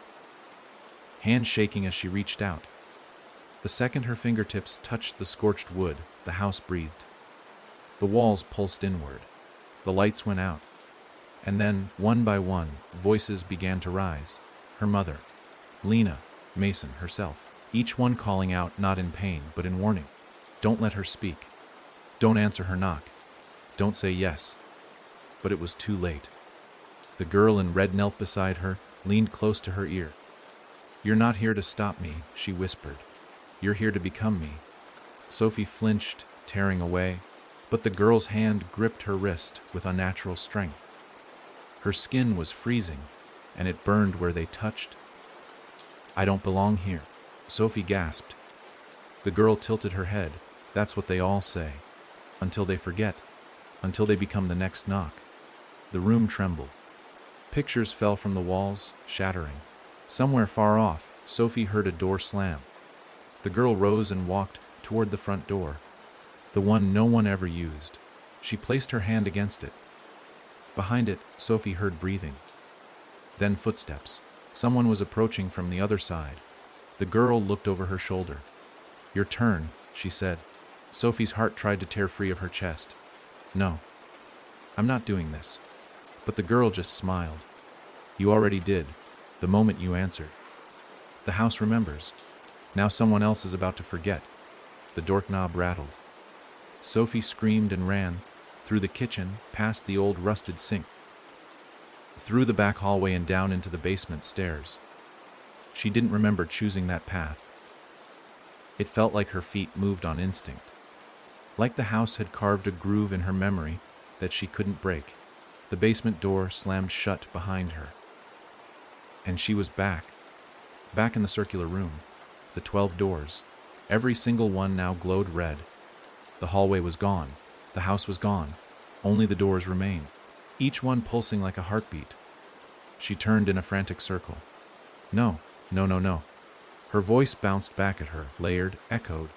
hand shaking as she reached out. The second her fingertips touched the scorched wood, the house breathed. The walls pulsed inward. The lights went out. And then, one by one, voices began to rise. Her mother, Lena, Mason, herself, each one calling out not in pain, but in warning. Don't let her speak. Don't answer her knock. Don't say yes. But it was too late. The girl in red knelt beside her, leaned close to her ear. "You're not here to stop me," she whispered. "You're here to become me." Sophie flinched, tearing away, but the girl's hand gripped her wrist with unnatural strength. Her skin was freezing, and it burned where they touched. "I don't belong here," Sophie gasped. The girl tilted her head. "That's what they all say. Until they forget. Until they become the next knock." The room trembled. Pictures fell from the walls, shattering. Somewhere far off, Sophie heard a door slam. The girl rose and walked toward the front door, the one no one ever used. She placed her hand against it. Behind it, Sophie heard breathing. Then footsteps. Someone was approaching from the other side. The girl looked over her shoulder. "Your turn," she said. Sophie's heart tried to tear free of her chest. "No, I'm not doing this." But the girl just smiled. "You already did, the moment you answered. The house remembers. Now someone else is about to forget." The doorknob rattled. Sophie screamed and ran, through the kitchen, past the old rusted sink, through the back hallway and down into the basement stairs. She didn't remember choosing that path. It felt like her feet moved on instinct. Like the house had carved a groove in her memory that she couldn't break. The basement door slammed shut behind her. And she was back in the circular room. The 12 doors, every single one now glowed red. The hallway was gone. The house was gone. Only the doors remained, each one pulsing like a heartbeat. She turned in a frantic circle. No, no, no, no. Her voice bounced back at her, layered, echoed,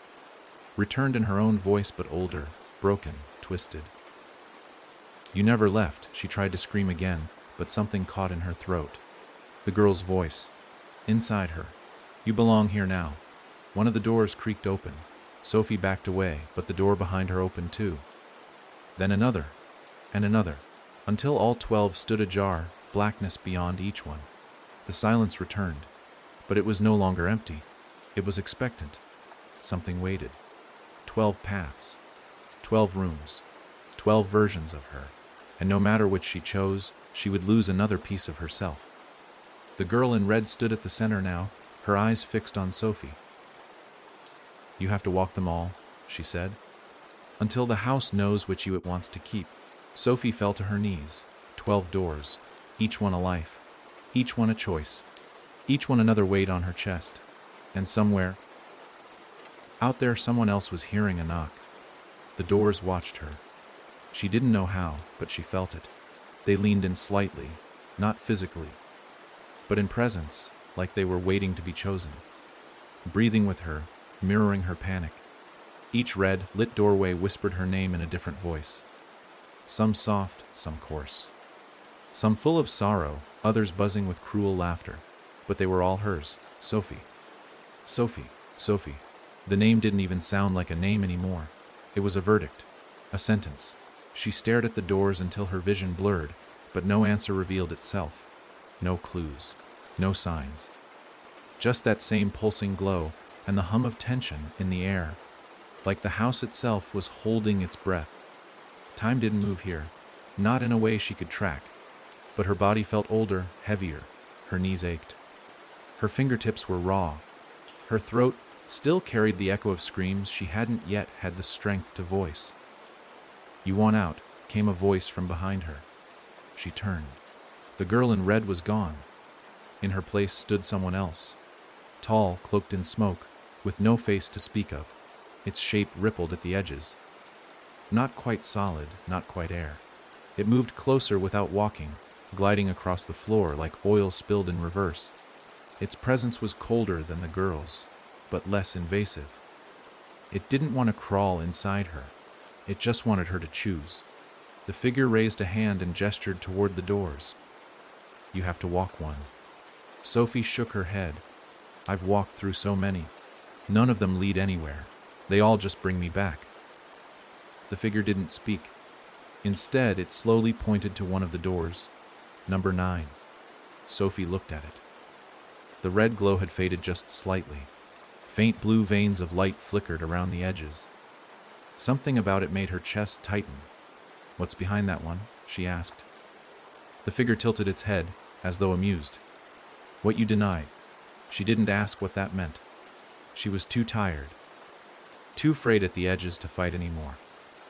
returned in her own voice but older, broken, twisted. You never left, she tried to scream again, but something caught in her throat. The girl's voice. Inside her. You belong here now. One of the doors creaked open. Sophie backed away, but the door behind her opened too. Then another, and another, until all 12 stood ajar, blackness beyond each one. The silence returned, but it was no longer empty. It was expectant. Something waited. 12 paths, 12 rooms, 12 versions of her, and no matter which she chose, she would lose another piece of herself. The girl in red stood at the center now, her eyes fixed on Sophie. You have to walk them all, she said, until the house knows which you it wants to keep. Sophie fell to her knees. 12 doors, each one a life, each one a choice, each one another weight on her chest. And somewhere, out there, someone else was hearing a knock. The doors watched her. She didn't know how, but she felt it. They leaned in slightly, not physically, but in presence, like they were waiting to be chosen. Breathing with her, mirroring her panic. Each red, lit doorway whispered her name in a different voice. Some soft, some coarse. Some full of sorrow, others buzzing with cruel laughter. But they were all hers. Sophie. Sophie. Sophie. The name didn't even sound like a name anymore. It was a verdict. A sentence. She stared at the doors until her vision blurred, but no answer revealed itself. No clues. No signs. Just that same pulsing glow and the hum of tension in the air, like the house itself was holding its breath. Time didn't move here, not in a way she could track, but her body felt older, heavier. Her knees ached. Her fingertips were raw. Her throat still carried the echo of screams she hadn't yet had the strength to voice. You want out, came a voice from behind her. She turned. The girl in red was gone. In her place stood someone else, tall, cloaked in smoke, with no face to speak of. Its shape rippled at the edges. Not quite solid, not quite air. It moved closer without walking, gliding across the floor like oil spilled in reverse. Its presence was colder than the girl's, but less invasive. It didn't want to crawl inside her. It just wanted her to choose. The figure raised a hand and gestured toward the doors. You have to walk one. Sophie shook her head. I've walked through so many. None of them lead anywhere. They all just bring me back. The figure didn't speak. Instead, it slowly pointed to one of the doors. Number 9. Sophie looked at it. The red glow had faded just slightly. Faint blue veins of light flickered around the edges. Something about it made her chest tighten. What's behind that one? She asked. The figure tilted its head, as though amused. What you denied. She didn't ask what that meant. She was too tired, too frayed at the edges to fight anymore.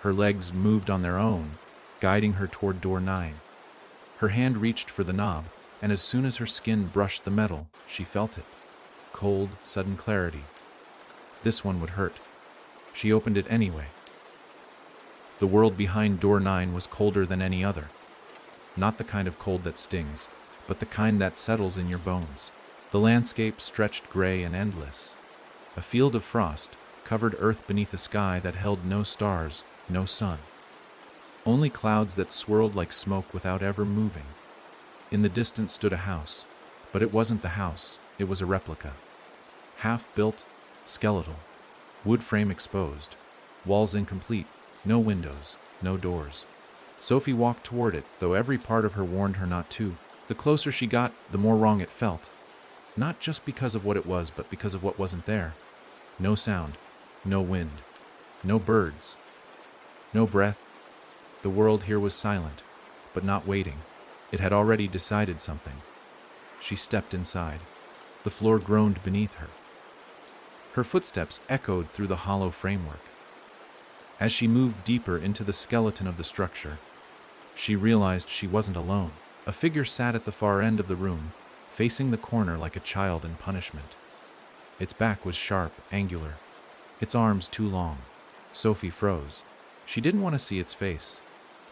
Her legs moved on their own, guiding her toward door 9. Her hand reached for the knob, and as soon as her skin brushed the metal, she felt it. Cold, sudden clarity. This one would hurt. She opened it anyway. The world behind door 9 was colder than any other. Not the kind of cold that stings, but the kind that settles in your bones. The landscape stretched gray and endless. A field of frost covered earth beneath a sky that held no stars, no sun. Only clouds that swirled like smoke without ever moving. In the distance stood a house, but it wasn't the house, it was a replica. Half-built, skeletal, wood frame exposed, walls incomplete, no windows, no doors. Sophie walked toward it, though every part of her warned her not to. The closer she got, the more wrong it felt. Not just because of what it was, but because of what wasn't there. No sound, no wind, no birds, no breath. The world here was silent, but not waiting. It had already decided something. She stepped inside. The floor groaned beneath her. Her footsteps echoed through the hollow framework. As she moved deeper into the skeleton of the structure, she realized she wasn't alone. A figure sat at the far end of the room, facing the corner like a child in punishment. Its back was sharp, angular, its arms too long. Sophie froze. She didn't want to see its face,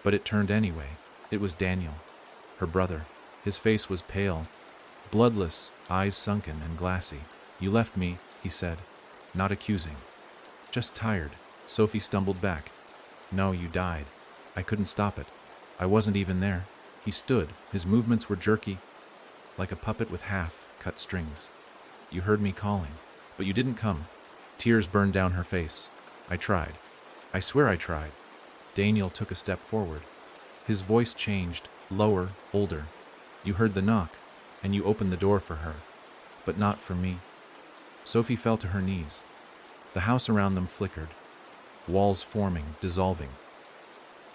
but it turned anyway. It was Daniel, her brother. His face was pale, bloodless, eyes sunken and glassy. "You left me," he said, not accusing, just tired. Sophie stumbled back. "No, you died. I couldn't stop it. I wasn't even there." He stood. His movements were jerky, like a puppet with half-cut strings. "You heard me calling, but you didn't come." Tears burned down her face. "I tried. I swear I tried." Daniel took a step forward. His voice changed, lower, older. "You heard the knock, and you opened the door for her, but not for me." Sophie fell to her knees. The house around them flickered, walls forming, dissolving.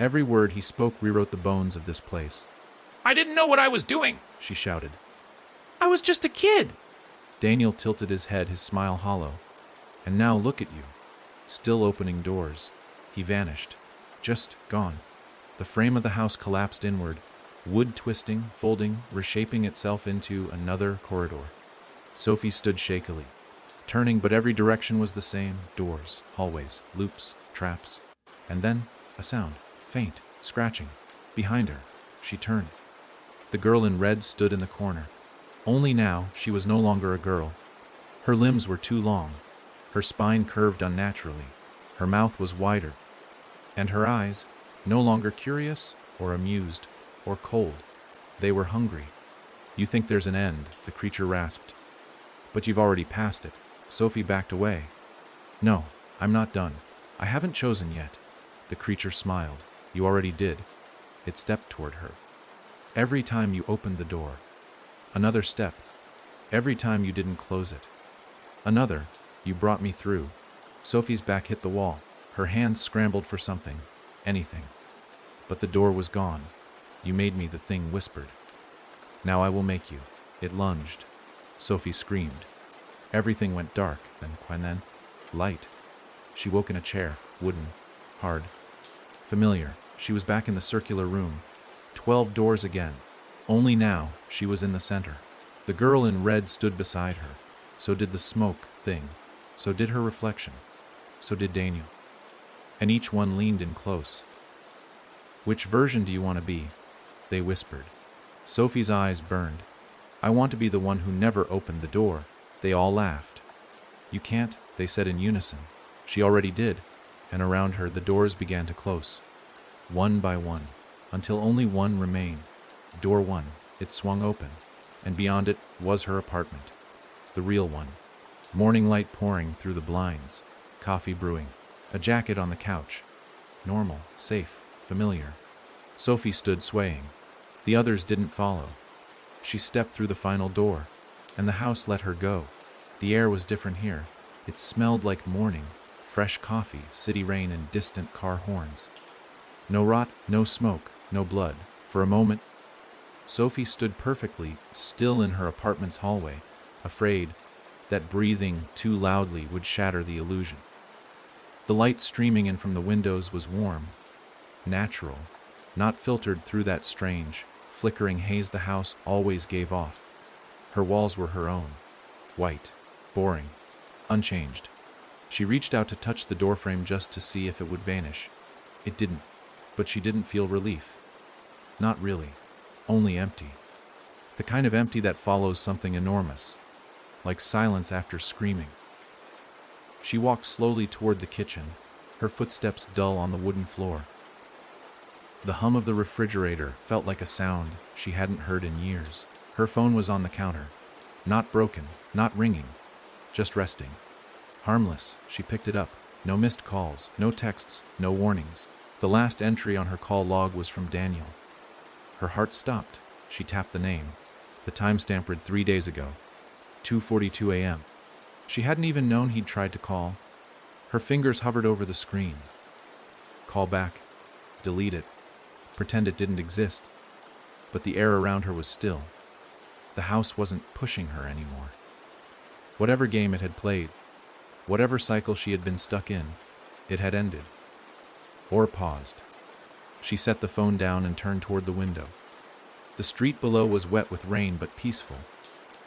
Every word he spoke rewrote the bones of this place. I didn't know what I was doing, She shouted. I was just a kid. Daniel tilted his head, his smile hollow. "And now look at you, still opening doors." He vanished, just gone. The frame of the house collapsed inward, wood twisting, folding, reshaping itself into another corridor. Sophie stood shakily, turning, but every direction was the same: doors, hallways, loops, traps. And then a sound, faint, scratching. Behind her, she turned. The girl in red stood in the corner. Only now she was no longer a girl. Her limbs were too long. Her spine curved unnaturally. Her mouth was wider. And her eyes, no longer curious or amused or cold. They were hungry. "You think there's an end," the creature rasped. "But you've already passed it." Sophie backed away. "No, I'm not done. I haven't chosen yet." The creature smiled. "You already did." It stepped toward her. "Every time you opened the door." Another step. "Every time you didn't close it." Another. "You brought me through." Sophie's back hit the wall. Her hands scrambled for something, anything. But the door was gone. "You made me," the thing whispered. "Now I will make you." It lunged. Sophie screamed. Everything went dark, then light. She woke in a chair, wooden, hard, familiar. She was back in the circular room. 12 doors again. Only now she was in the center. The girl in red stood beside her. So did the smoke thing. So did her reflection. So did Daniel. And each one leaned in close. "Which version do you want to be?" they whispered. Sophie's eyes burned. "I want to be the one who never opened the door." They all laughed. "You can't," they said in unison. She already did, and around her the doors began to close, one by one, until only one remained. Door 1, it swung open, and beyond it was her apartment, the real one. Morning light pouring through the blinds, coffee brewing, a jacket on the couch. Normal, safe, familiar. Sophie stood swaying. The others didn't follow. She stepped through the final door, and the house let her go. The air was different here. It smelled like morning, fresh coffee, city rain, and distant car horns. No rot, no smoke, no blood. For a moment, Sophie stood perfectly still in her apartment's hallway, afraid that breathing too loudly would shatter the illusion. The light streaming in from the windows was warm, natural, not filtered through that strange, flickering haze the house always gave off. Her walls were her own, white, boring, unchanged. She reached out to touch the doorframe just to see if it would vanish. It didn't, but she didn't feel relief. Not really, only empty. The kind of empty that follows something enormous, like silence after screaming. She walked slowly toward the kitchen, her footsteps dull on the wooden floor. The hum of the refrigerator felt like a sound she hadn't heard in years. Her phone was on the counter, not broken, not ringing, just resting. Harmless, she picked it up. No missed calls, no texts, no warnings. The last entry on her call log was from Daniel. Her heart stopped. She tapped the name. The timestamp read 3 days ago, 2:42 a.m. She hadn't even known he'd tried to call. Her fingers hovered over the screen. Call back. Delete it. Pretend it didn't exist. But the air around her was still. The house wasn't pushing her anymore. Whatever game it had played, whatever cycle she had been stuck in, it had ended. Or paused. She set the phone down and turned toward the window. The street below was wet with rain but peaceful.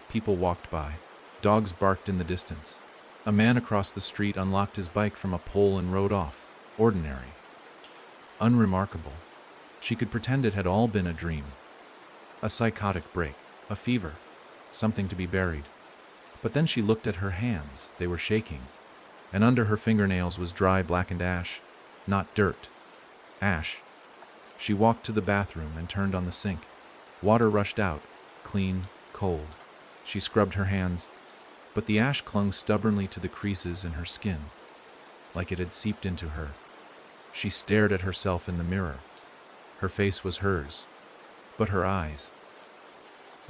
People walked by. Dogs barked in the distance. A man across the street unlocked his bike from a pole and rode off. ordinary, unremarkable. She could pretend it had all been a dream, a psychotic break, a fever, something to be buried. But then she looked at her hands. They were shaking, and under her fingernails was dry blackened ash, not dirt, ash. She walked to the bathroom and turned on the sink. Water rushed out, clean, cold. She scrubbed her hands, but the ash clung stubbornly to the creases in her skin, like it had seeped into her. She stared at herself in the mirror. Her face was hers, but her eyes,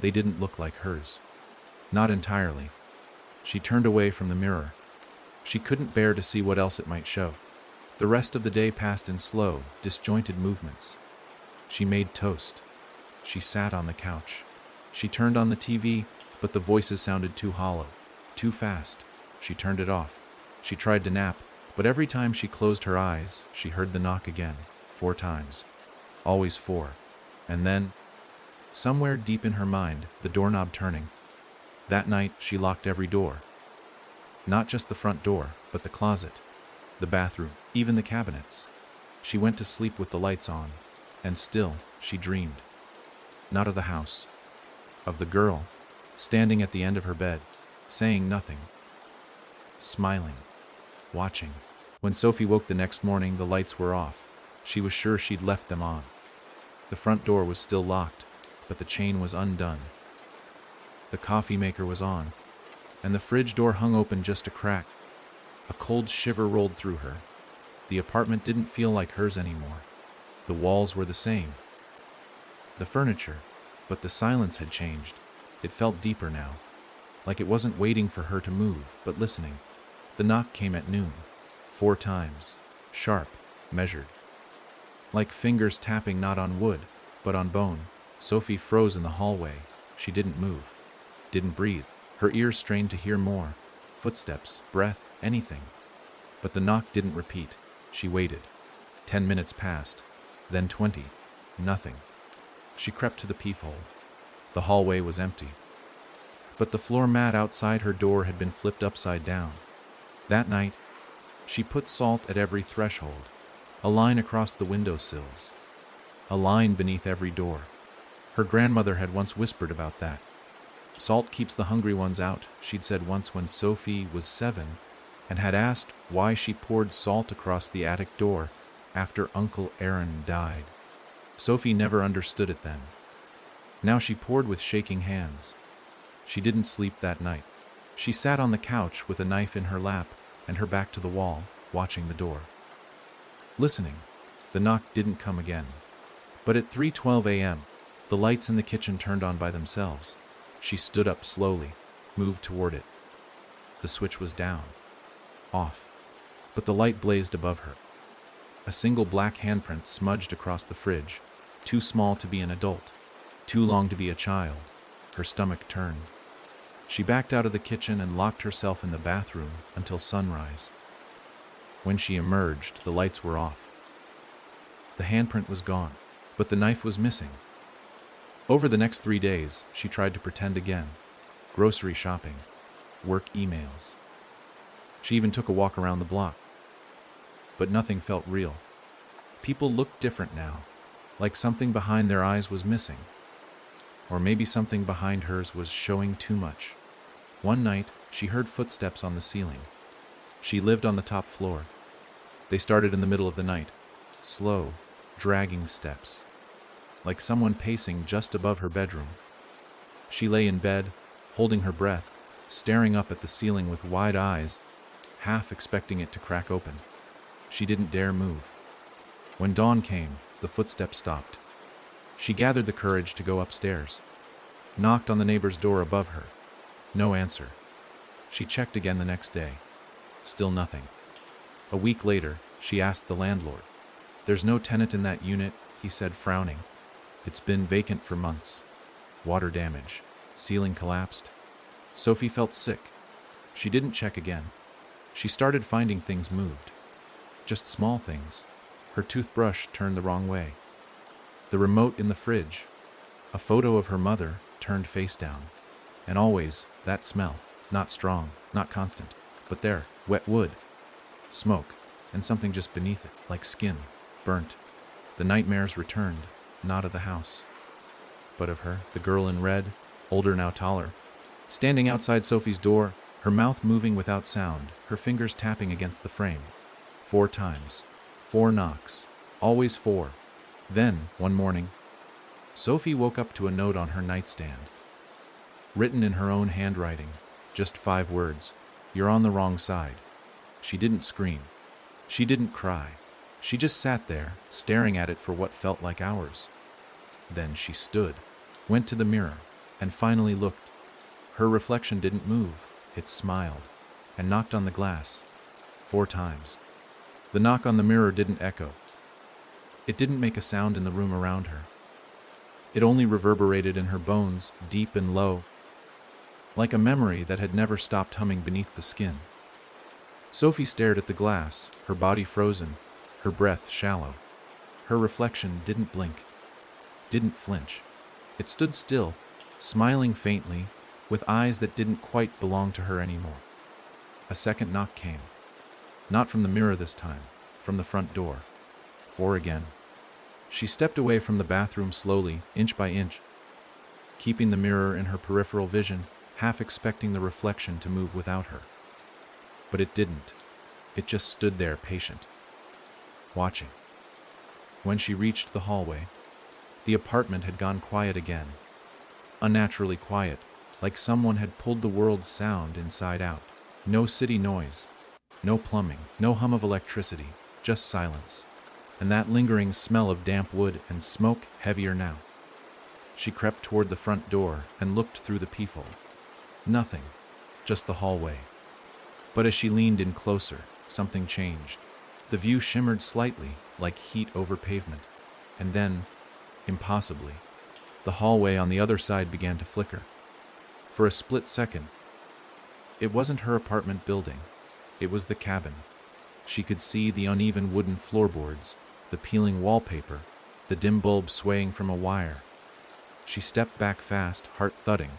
they didn't look like hers. Not entirely. She turned away from the mirror. She couldn't bear to see what else it might show. The rest of the day passed in slow, disjointed movements. She made toast. She sat on the couch. She turned on the TV, but the voices sounded too hollow, too fast. She turned it off. She tried to nap, but every time she closed her eyes, she heard the knock again, 4 times. Always 4. And then, somewhere deep in her mind, the doorknob turning. That night, she locked every door. Not just the front door, but the closet, the bathroom, even the cabinets. She went to sleep with the lights on, and still, she dreamed. Not of the house, of the girl, standing at the end of her bed, saying nothing, smiling, watching. When Sophie woke the next morning, the lights were off. She was sure she'd left them on. The front door was still locked, but the chain was undone. The coffee maker was on, and the fridge door hung open just a crack. A cold shiver rolled through her. The apartment didn't feel like hers anymore. The walls were the same, the furniture, but the silence had changed. It felt deeper now, like it wasn't waiting for her to move, but listening. The knock came at noon, 4 times, sharp, measured. Like fingers tapping not on wood, but on bone. Sophie froze in the hallway. She didn't move, didn't breathe. Her ears strained to hear more. Footsteps, breath, anything. But the knock didn't repeat. She waited. 10 minutes passed, then 20. Nothing. She crept to the peephole. The hallway was empty. But the floor mat outside her door had been flipped upside down. That night, she put salt at every threshold, a line across the windowsills, a line beneath every door. Her grandmother had once whispered about that. Salt keeps the hungry ones out, she'd said once when Sophie was 7 and had asked why she poured salt across the attic door after Uncle Aaron died. Sophie never understood it then. Now she poured with shaking hands. She didn't sleep that night. She sat on the couch with a knife in her lap and her back to the wall, watching the door. Listening. The knock didn't come again. But at 3:12 a.m., the lights in the kitchen turned on by themselves. She stood up slowly, moved toward it. The switch was down. Off. But the light blazed above her. A single black handprint smudged across the fridge, too small to be an adult, too long to be a child. Her stomach turned. She backed out of the kitchen and locked herself in the bathroom until sunrise. When she emerged, the lights were off. The handprint was gone, but the knife was missing. Over the next 3 days, she tried to pretend again. Grocery shopping, work emails. She even took a walk around the block. But nothing felt real. People looked different now, like something behind their eyes was missing. Or maybe something behind hers was showing too much. One night, she heard footsteps on the ceiling. She lived on the top floor. They started in the middle of the night, slow, dragging steps, like someone pacing just above her bedroom. She lay in bed, holding her breath, staring up at the ceiling with wide eyes, half expecting it to crack open. She didn't dare move. When dawn came, the footsteps stopped. She gathered the courage to go upstairs, knocked on the neighbor's door above her. No answer. She checked again the next day. Still nothing. A week later, she asked the landlord. "There's no tenant in that unit," he said, frowning. "It's been vacant for months. Water damage. Ceiling collapsed." Sophie felt sick. She didn't check again. She started finding things moved. Just small things. Her toothbrush turned the wrong way. The remote in the fridge. A photo of her mother turned face down. And always, that smell. Not strong, not constant. But there, wet wood. Smoke. and something just beneath it, like skin, burnt. The nightmares returned, not of the house, but of her, the girl in red, older now taller, standing outside Sophie's door, her mouth moving without sound, her fingers tapping against the frame. 4 times. 4 knocks. Always 4. Then, one morning, Sophie woke up to a note on her nightstand. Written in her own handwriting, just 5 words. You're on the wrong side. She didn't scream. She didn't cry. She just sat there, staring at it for what felt like hours. Then she stood, went to the mirror, and finally looked. Her reflection didn't move. It smiled, and knocked on the glass. 4 times. The knock on the mirror didn't echo. It didn't make a sound in the room around her. It only reverberated in her bones, deep and low, like a memory that had never stopped humming beneath the skin. Sophie stared at the glass, her body frozen, her breath shallow. Her reflection didn't blink, didn't flinch. It stood still, smiling faintly, with eyes that didn't quite belong to her anymore. A second knock came. Not from the mirror this time, from the front door. 4 again. She stepped away from the bathroom slowly, inch by inch, keeping the mirror in her peripheral vision, half expecting the reflection to move without her. But it didn't. It just stood there, patient, watching. When she reached the hallway, the apartment had gone quiet again. Unnaturally quiet, like someone had pulled the world's sound inside out. No city noise, no plumbing, no hum of electricity, just silence. And that lingering smell of damp wood and smoke, heavier now. She crept toward the front door and looked through the peephole. Nothing, just the hallway. But as she leaned in closer, something changed. The view shimmered slightly, like heat over pavement. And then, impossibly, the hallway on the other side began to flicker. For a split second, it wasn't her apartment building. It was the cabin. She could see the uneven wooden floorboards, the peeling wallpaper, the dim bulb swaying from a wire. She stepped back fast, heart thudding.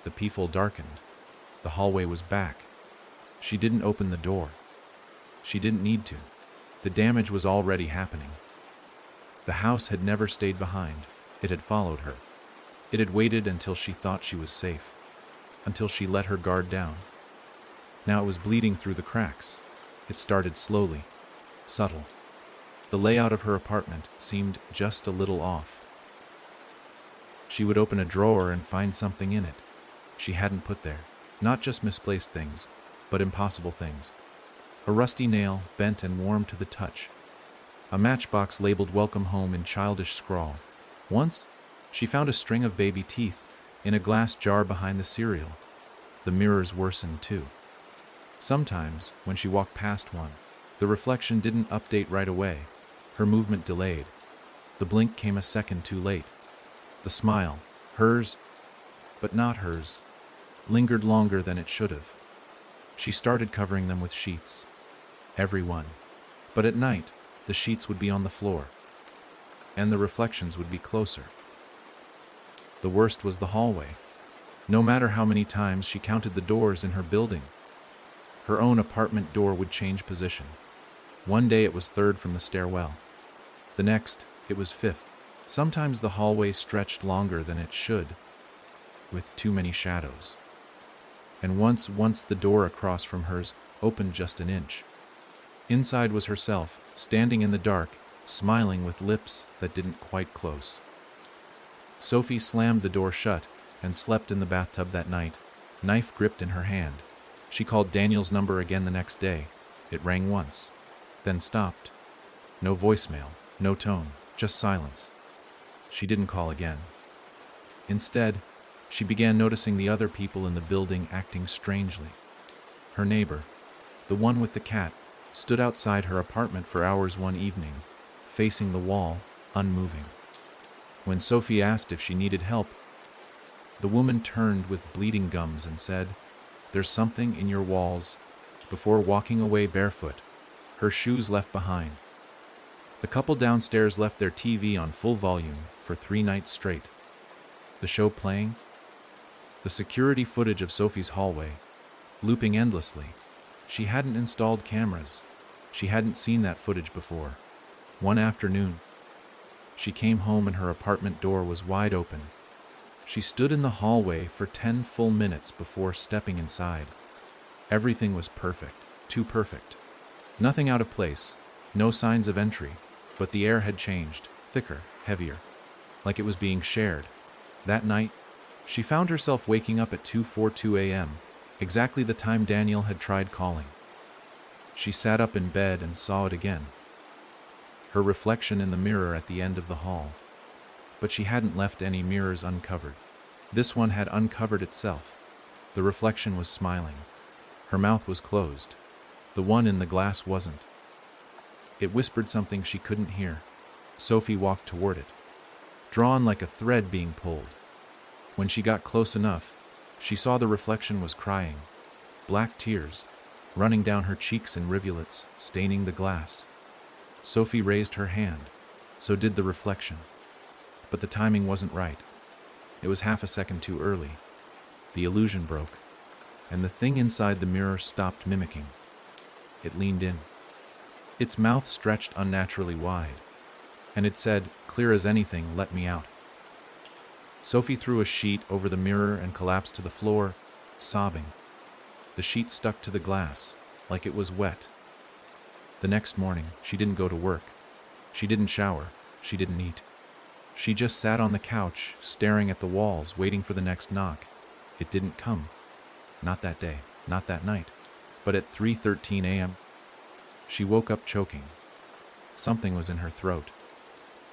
The peephole darkened. The hallway was back. She didn't open the door. She didn't need to. The damage was already happening. The house had never stayed behind. It had followed her. It had waited until she thought she was safe, until she let her guard down. Now it was bleeding through the cracks. It started slowly, subtle. The layout of her apartment seemed just a little off. She would open a drawer and find something in it she hadn't put there. Not just misplaced things, but impossible things. A rusty nail, bent and warm to the touch. A matchbox labeled "Welcome Home" in childish scrawl. Once, she found a string of baby teeth in a glass jar behind the cereal. The mirrors worsened too. Sometimes, when she walked past one, the reflection didn't update right away. Her movement delayed. The blink came a second too late. The smile, hers, but not hers, lingered longer than it should have. She started covering them with sheets. Every one. But at night, the sheets would be on the floor, and the reflections would be closer. The worst was the hallway. No matter how many times she counted the doors in her building, her own apartment door would change position. One day it was third from the stairwell. The next, it was fifth. Sometimes the hallway stretched longer than it should, with too many shadows. And once the door across from hers opened just an inch. Inside was herself, standing in the dark, smiling with lips that didn't quite close. Sophie slammed the door shut and slept in the bathtub that night, knife gripped in her hand. She called Daniel's number again the next day. It rang once, then stopped. No voicemail, no tone, just silence. She didn't call again. Instead, she began noticing the other people in the building acting strangely. Her neighbor, the one with the cat, stood outside her apartment for hours one evening, facing the wall, unmoving. When Sophie asked if she needed help, the woman turned with bleeding gums and said, "There's something in your walls," before walking away barefoot, her shoes left behind. The couple downstairs left their TV on full volume for 3 nights straight. The show playing, the security footage of Sophie's hallway, looping endlessly. She hadn't installed cameras, She hadn't seen that footage before. One afternoon, she came home and her apartment door was wide open. She stood in the hallway for 10 full minutes before stepping inside. Everything was perfect, too perfect. Nothing out of place, no signs of entry, but the air had changed, thicker, heavier, like it was being shared. That night, she found herself waking up at 2:42 a.m., exactly the time Daniel had tried calling. She sat up in bed and saw it again. Her reflection in the mirror at the end of the hall. But she hadn't left any mirrors uncovered. This one had uncovered itself. The reflection was smiling. Her mouth was closed. The one in the glass wasn't. It whispered something she couldn't hear. Sophie walked toward it, drawn like a thread being pulled. When she got close enough, she saw the reflection was crying. Black tears, running down her cheeks in rivulets, staining the glass. Sophie raised her hand. So did the reflection. But the timing wasn't right. It was half a second too early. The illusion broke, and the thing inside the mirror stopped mimicking. It leaned in. Its mouth stretched unnaturally wide, and it said, clear as anything, "Let me out." Sophie threw a sheet over the mirror and collapsed to the floor, sobbing. The sheet stuck to the glass, like it was wet. The next morning, she didn't go to work. She didn't shower. She didn't eat. She just sat on the couch, staring at the walls, waiting for the next knock. It didn't come. Not that day, not that night. But at 3:13 a.m., she woke up choking. Something was in her throat.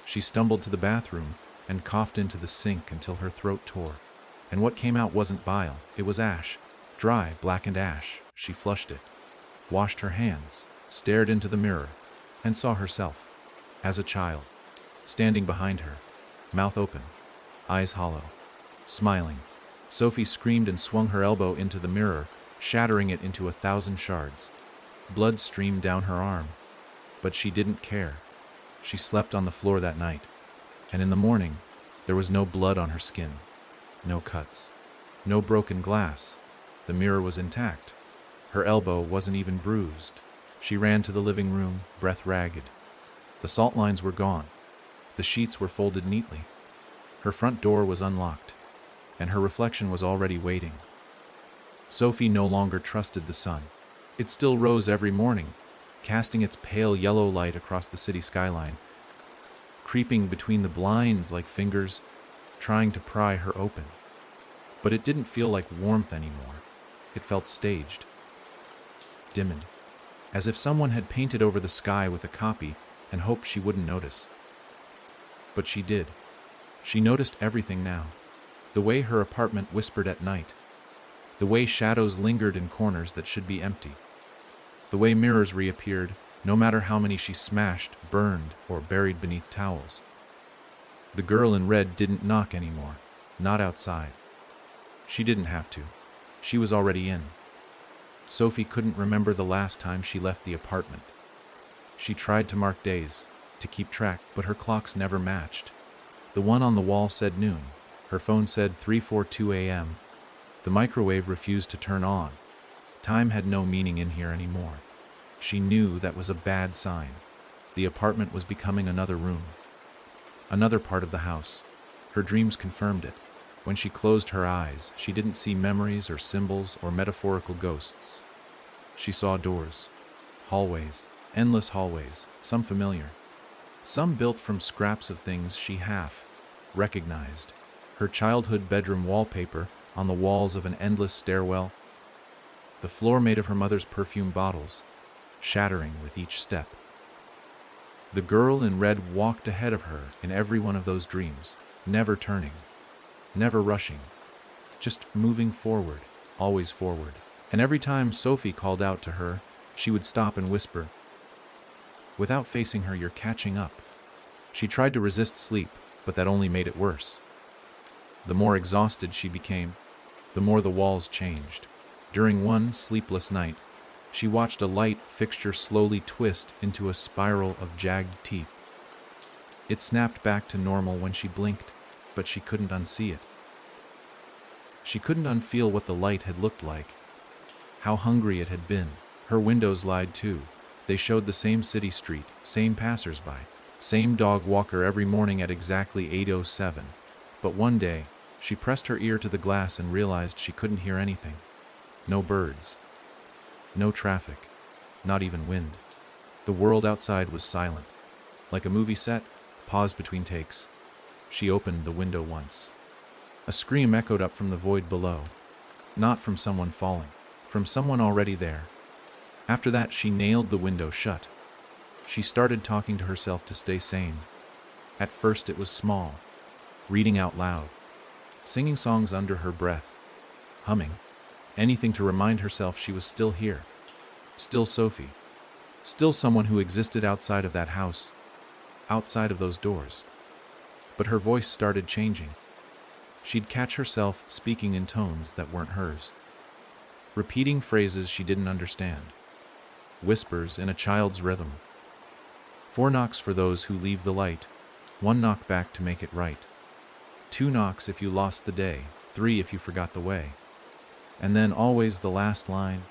She stumbled to the bathroom and coughed into the sink until her throat tore. And what came out wasn't bile, it was ash. Dry, blackened ash. She flushed it, washed her hands, stared into the mirror, and saw herself, as a child, standing behind her, mouth open, eyes hollow, smiling. Sophie screamed and swung her elbow into the mirror, shattering it into 1,000 shards. Blood streamed down her arm, but she didn't care. She slept on the floor that night, and in the morning, there was no blood on her skin, no cuts, no broken glass. The mirror was intact. Her elbow wasn't even bruised. She ran to the living room, breath ragged. The salt lines were gone. The sheets were folded neatly. Her front door was unlocked, and her reflection was already waiting. Sophie no longer trusted the sun. It still rose every morning, casting its pale yellow light across the city skyline, creeping between the blinds like fingers, trying to pry her open. But it didn't feel like warmth anymore. It felt staged, dimmed, as if someone had painted over the sky with a copy and hoped she wouldn't notice. But she did. She noticed everything now. The way her apartment whispered at night. The way shadows lingered in corners that should be empty. The way mirrors reappeared, no matter how many she smashed, burned, or buried beneath towels. The girl in red didn't knock anymore, not outside. She didn't have to. She was already in. Sophie couldn't remember the last time she left the apartment. She tried to mark days, to keep track, but her clocks never matched. The one on the wall said noon. Her phone said 3:42 a.m. The microwave refused to turn on. Time had no meaning in here anymore. She knew that was a bad sign. The apartment was becoming another room. Another part of the house. Her dreams confirmed it. When she closed her eyes, she didn't see memories or symbols or metaphorical ghosts. She saw doors, hallways, endless hallways, some familiar, some built from scraps of things she half recognized. Her childhood bedroom wallpaper on the walls of an endless stairwell, the floor made of her mother's perfume bottles, shattering with each step. The girl in red walked ahead of her in every one of those dreams, never turning, never rushing, just moving forward, always forward. And every time Sophie called out to her, she would stop and whisper, "Without facing her, you're catching up." She tried to resist sleep, but that only made it worse. The more exhausted she became, the more the walls changed. During one sleepless night, she watched a light fixture slowly twist into a spiral of jagged teeth. It snapped back to normal when she blinked, but she couldn't unsee it. She couldn't unfeel what the light had looked like, how hungry it had been. Her windows lied too. They showed the same city street, same passersby, same dog walker every morning at exactly 8:07. But one day, she pressed her ear to the glass and realized she couldn't hear anything. No birds. No traffic. Not even wind. The world outside was silent. Like a movie set, paused between takes. She opened the window once. A scream echoed up from the void below. Not from someone falling, from someone already there. After that, she nailed the window shut. She started talking to herself to stay sane. At first it was small, reading out loud, singing songs under her breath, humming, anything to remind herself she was still here, still Sophie, still someone who existed outside of that house, outside of those doors. But her voice started changing. She'd catch herself speaking in tones that weren't hers, repeating phrases she didn't understand, whispers in a child's rhythm. 4 knocks for those who leave the light, 1 knock back to make it right. 2 knocks if you lost the day, 3 if you forgot the way. And then always the last line,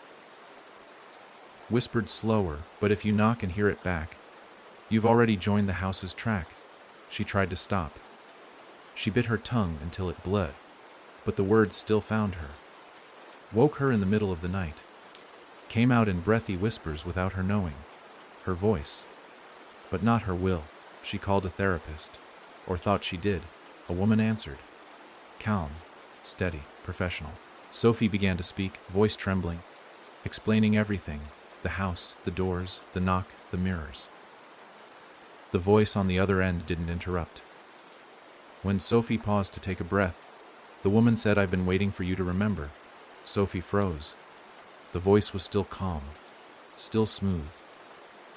whispered slower, but if you knock and hear it back, you've already joined the house's track. She tried to stop. She bit her tongue until it bled, but the words still found her. Woke her in the middle of the night. Came out in breathy whispers without her knowing. Her voice. But not her will. She called a therapist. Or thought she did. A woman answered. Calm, steady, professional. Sophie began to speak, voice trembling, explaining everything. The house, the doors, the knock, the mirrors. The voice on the other end didn't interrupt. When Sophie paused to take a breath, the woman said, I've been waiting for you to remember. Sophie froze. The voice was still calm, still smooth,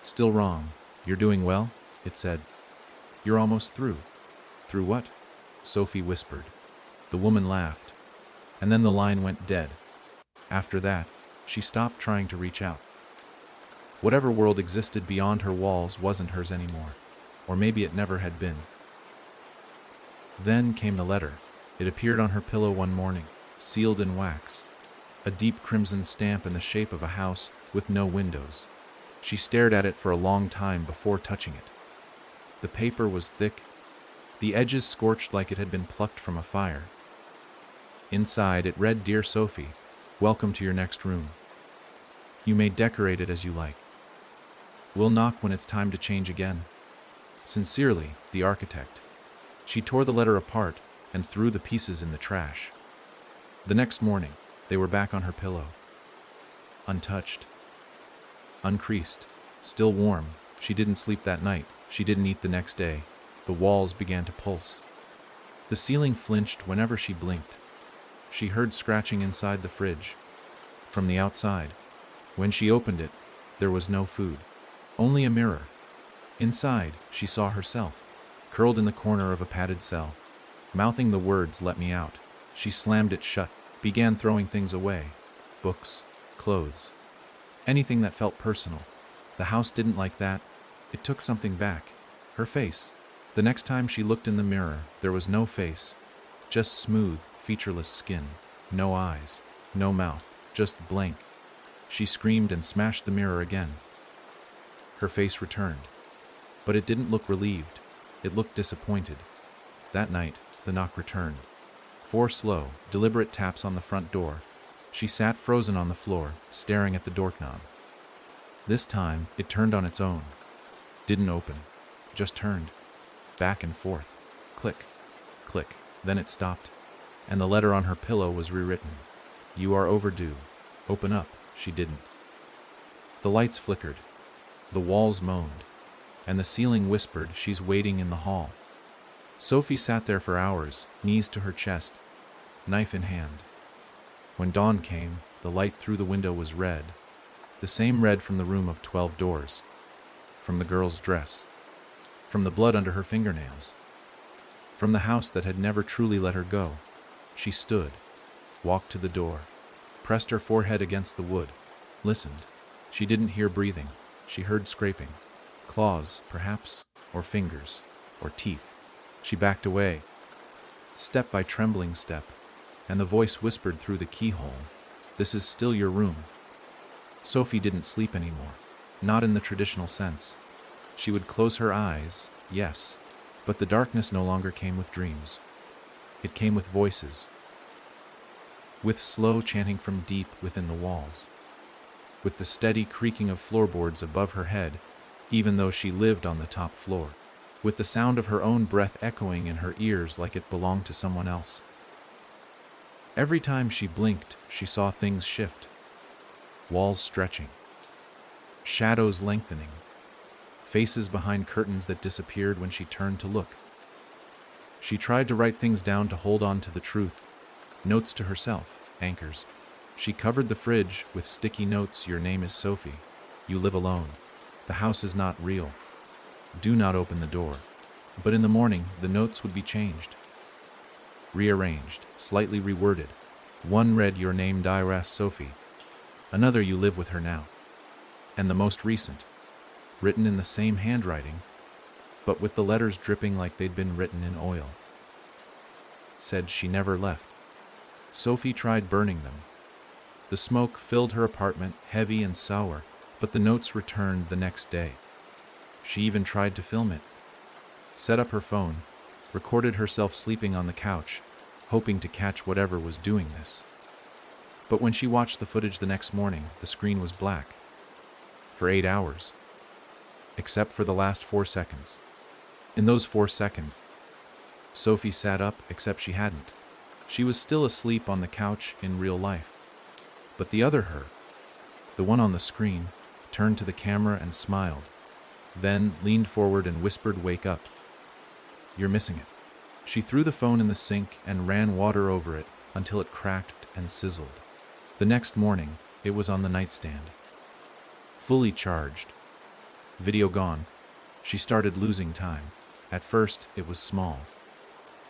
still wrong. You're doing well, it said. You're almost through. Through what? Sophie whispered. The woman laughed, and then the line went dead. After that, she stopped trying to reach out. Whatever world existed beyond her walls wasn't hers anymore, or maybe it never had been. Then came the letter. It appeared on her pillow one morning, sealed in wax, a deep crimson stamp in the shape of a house with no windows. She stared at it for a long time before touching it. The paper was thick, the edges scorched like it had been plucked from a fire. Inside it read, Dear Sophie, welcome to your next room. You may decorate it as you like. We'll knock when it's time to change again. Sincerely, the architect. She tore the letter apart and threw the pieces in the trash. The next morning, they were back on her pillow. Untouched. Uncreased. Still warm. She didn't sleep that night. She didn't eat the next day. The walls began to pulse. The ceiling flinched whenever she blinked. She heard scratching inside the fridge. From the outside, when she opened it, there was no food. Only a mirror. Inside, she saw herself, curled in the corner of a padded cell, mouthing the words, Let me out. She slammed it shut, began throwing things away. Books, clothes, anything that felt personal. The house didn't like that. It took something back. Her face. The next time she looked in the mirror, there was no face. Just smooth, featureless skin. No eyes. No mouth. Just blank. She screamed and smashed the mirror again. Her face returned. But it didn't look relieved. It looked disappointed. That night, the knock returned. 4 slow, deliberate taps on the front door. She sat frozen on the floor, staring at the doorknob. This time, it turned on its own. Didn't open. Just turned. Back and forth. Click. Click. Then it stopped. And the letter on her pillow was rewritten. You are overdue. Open up. She didn't. The lights flickered. The walls moaned. And the ceiling whispered, She's waiting in the hall. Sophie sat there for hours, knees to her chest, knife in hand. When dawn came, the light through the window was red, the same red from the room of 12 doors, from the girl's dress, from the blood under her fingernails, from the house that had never truly let her go. She stood, walked to the door, pressed her forehead against the wood, listened. She didn't hear breathing. She heard scraping. Claws, perhaps, or fingers, or teeth. She backed away, step by trembling step, and the voice whispered through the keyhole, This is still your room. Sophie didn't sleep anymore. not in the traditional sense. She would close her eyes, yes, but the darkness no longer came with dreams. It came with voices, with slow chanting from deep within the walls, with the steady creaking of floorboards above her head, even though she lived on the top floor, with the sound of her own breath echoing in her ears like it belonged to someone else. Every time she blinked, she saw things shift, walls stretching, shadows lengthening, faces behind curtains that disappeared when she turned to look. She tried to write things down to hold on to the truth, notes to herself, anchors. She covered the fridge with sticky notes. Your name is Sophie. You live alone. The house is not real. Do not open the door. But in the morning, the notes would be changed, rearranged, slightly reworded. One read, your name Diras Sophie. Another, you live with her now. And the most recent, written in the same handwriting, but with the letters dripping like they'd been written in oil, said she never left. Sophie tried burning them. The smoke filled her apartment, heavy and sour, but the notes returned the next day. She even tried to film it, set up her phone, recorded herself sleeping on the couch, hoping to catch whatever was doing this. But when she watched the footage the next morning, the screen was black. For 8 hours. Except for the last 4 seconds. In those 4 seconds, Sophie sat up, except she hadn't. She was still asleep on the couch in real life. But the other her, the one on the screen, turned to the camera and smiled, then leaned forward and whispered, wake up. You're missing it. She threw the phone in the sink and ran water over it until it cracked and sizzled. The next morning, it was on the nightstand, fully charged. Video gone. She started losing time. At first, it was small.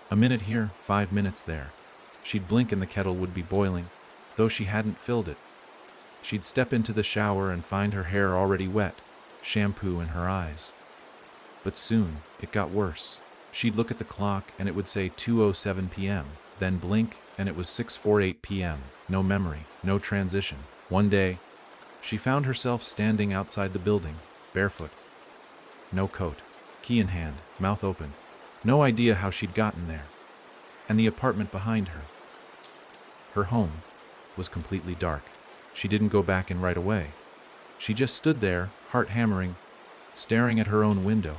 A minute here, 5 minutes there. She'd blink and the kettle would be boiling, though she hadn't filled it. She'd step into the shower and find her hair already wet, shampoo in her eyes. But soon, it got worse. She'd look at the clock and it would say 2:07 p.m., then blink and it was 6:48 p.m. No memory, no transition. One day, she found herself standing outside the building, barefoot. No coat, key in hand, mouth open. No idea how she'd gotten there. And the apartment behind her, her home, was completely dark. She didn't go back in right away. She just stood there, heart hammering, staring at her own window.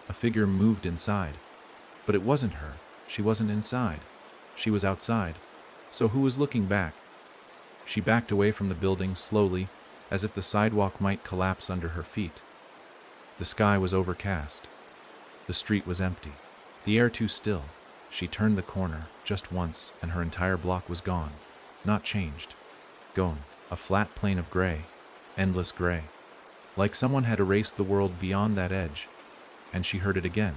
A figure moved inside. But it wasn't her. She wasn't inside. She was outside. So who was looking back? She backed away from the building slowly, as if the sidewalk might collapse under her feet. The sky was overcast. The street was empty. The air too still. She turned the corner just once, and her entire block was gone. Not changed. Gone. A flat plane of gray. Endless gray. Like someone had erased the world beyond that edge. And she heard it again.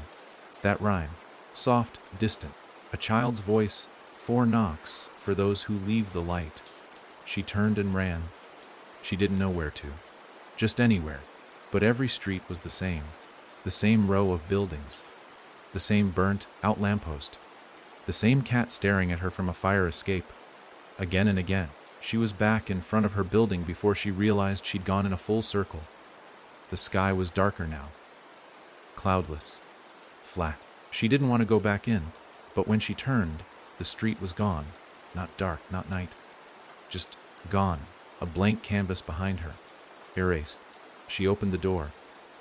That rhyme. Soft, distant. A child's voice. 4 knocks for those who leave the light. She turned and ran. She didn't know where to. Just anywhere. But every street was the same. The same row of buildings. The same burnt out lamppost. The same cat staring at her from a fire escape. Again and again. She was back in front of her building before she realized she'd gone in a full circle. The sky was darker now. Cloudless. Flat. She didn't want to go back in, but when she turned, the street was gone. Not dark, not night. Just gone. A blank canvas behind her. Erased. She opened the door,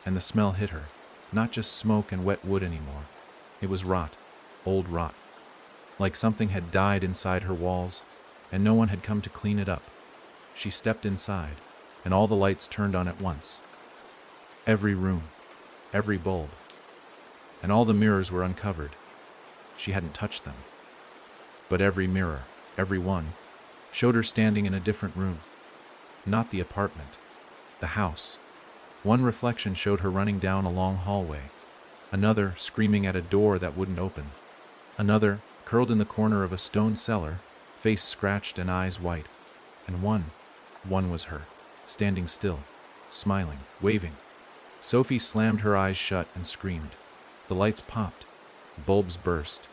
and the smell hit her. Not just smoke and wet wood anymore. It was rot. Old rot. Like something had died inside her walls, and no one had come to clean it up. She stepped inside, and all the lights turned on at once. Every room. Every bulb. And all the mirrors were uncovered. She hadn't touched them. But every mirror, every one, showed her standing in a different room. Not the apartment. The house. One reflection showed her running down a long hallway. Another screaming at a door that wouldn't open. Another curled in the corner of a stone cellar, face scratched and eyes white. And one was her, standing still, smiling, waving. Sophie slammed her eyes shut and screamed. The lights popped. Bulbs burst.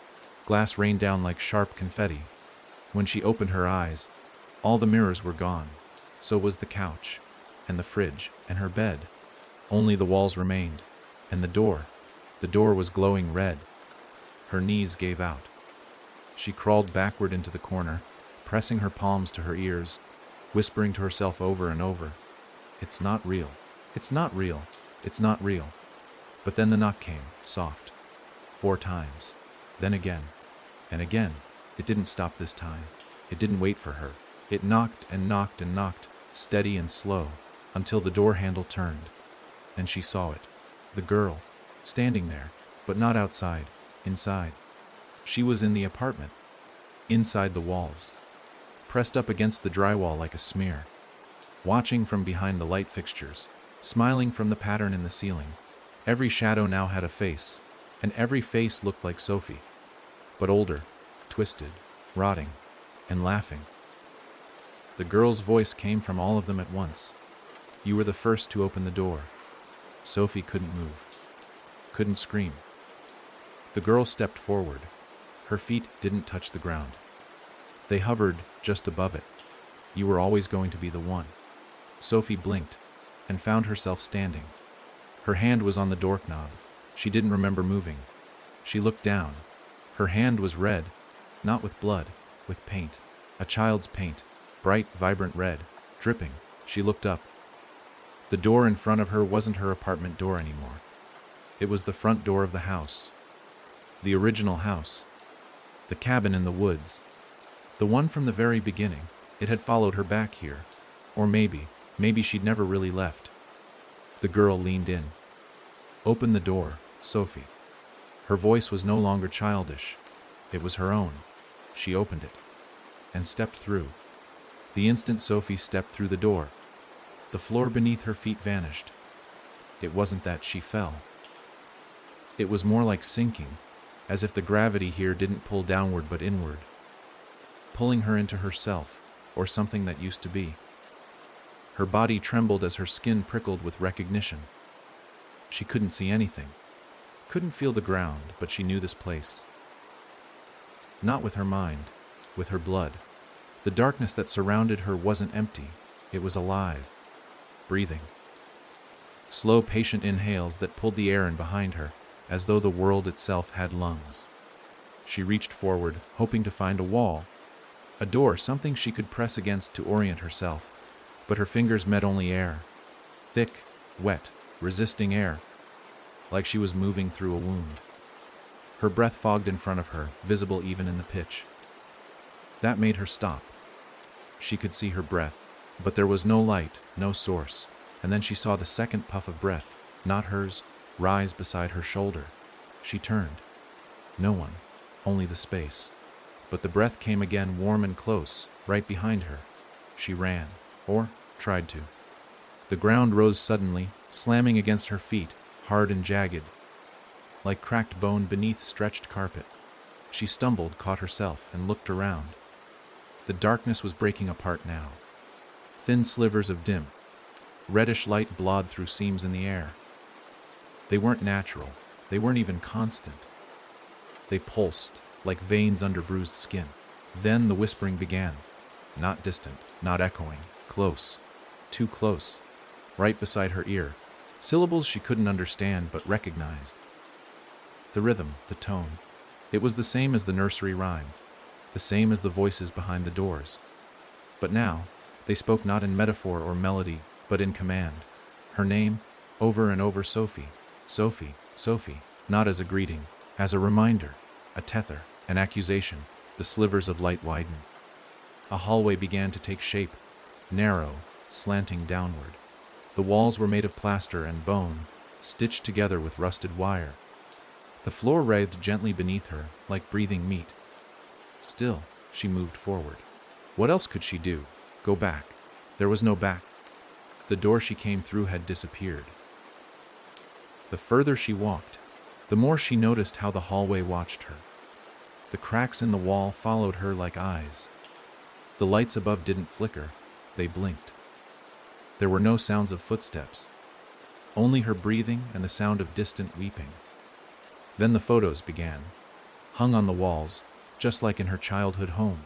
Glass rained down like sharp confetti. When she opened her eyes, all the mirrors were gone. So was the couch, and the fridge, and her bed. Only the walls remained, and the door was glowing red. Her knees gave out. She crawled backward into the corner, pressing her palms to her ears, whispering to herself over and over, "It's not real. It's not real. It's not real." But then the knock came, soft, 4 times, then again, and again. It didn't stop this time. It didn't wait for her. It knocked and knocked and knocked, steady and slow, until the door handle turned, and she saw it. The girl, standing there, but not outside, inside. She was in the apartment, inside the walls, pressed up against the drywall like a smear, watching from behind the light fixtures, smiling from the pattern in the ceiling. Every shadow now had a face, and every face looked like Sophie, but older, twisted, rotting, and laughing. The girl's voice came from all of them at once. "You were the first to open the door." Sophie couldn't move, couldn't scream. The girl stepped forward. Her feet didn't touch the ground. They hovered just above it. "You were always going to be the one." Sophie blinked and found herself standing. Her hand was on the doorknob. She didn't remember moving. She looked down. Her hand was red, not with blood, with paint. A child's paint, bright, vibrant red, dripping. She looked up. The door in front of her wasn't her apartment door anymore. It was the front door of the house. The original house. The cabin in the woods. The one from the very beginning. It had followed her back here. Or maybe she'd never really left. The girl leaned in. "Open the door, Sophie." Her voice was no longer childish. It was her own. She opened it and stepped through. The instant Sophie stepped through the door, the floor beneath her feet vanished. It wasn't that she fell. It was more like sinking, as if the gravity here didn't pull downward but inward, pulling her into herself, or something that used to be. Her body trembled as her skin prickled with recognition. She couldn't see anything, couldn't feel the ground, but she knew this place. Not with her mind, with her blood. The darkness that surrounded her wasn't empty, it was alive, breathing. Slow, patient inhales that pulled the air in behind her, as though the world itself had lungs. She reached forward, hoping to find a wall, a door, something she could press against to orient herself, but her fingers met only air. Thick, wet, resisting air, like she was moving through a wound. Her breath fogged in front of her, visible even in the pitch. That made her stop. She could see her breath, but there was no light, no source. And then she saw the second puff of breath, not hers, rise beside her shoulder. She turned. No one, only the space. But the breath came again, warm and close, right behind her. She ran, or tried to. The ground rose suddenly, slamming against her feet, hard and jagged, like cracked bone beneath stretched carpet. She stumbled, caught herself, and looked around. The darkness was breaking apart now. Thin slivers of dim, reddish light blawed through seams in the air. They weren't natural. They weren't even constant. They pulsed, like veins under bruised skin. Then the whispering began. Not distant, not echoing. Close. Too close. Right beside her ear. Syllables she couldn't understand but recognized. The rhythm, the tone. It was the same as the nursery rhyme. The same as the voices behind the doors. But now, they spoke not in metaphor or melody, but in command. Her name, over and over, Sophie. Sophie, Sophie. Not as a greeting, as a reminder, a tether, an accusation. The slivers of light widened. A hallway began to take shape, narrow, slanting downward. The walls were made of plaster and bone, stitched together with rusted wire. The floor writhed gently beneath her, like breathing meat. Still, she moved forward. What else could she do? Go back. There was no back. The door she came through had disappeared. The further she walked, the more she noticed how the hallway watched her. The cracks in the wall followed her like eyes. The lights above didn't flicker, they blinked. There were no sounds of footsteps, only her breathing and the sound of distant weeping. Then the photos began, hung on the walls, just like in her childhood home.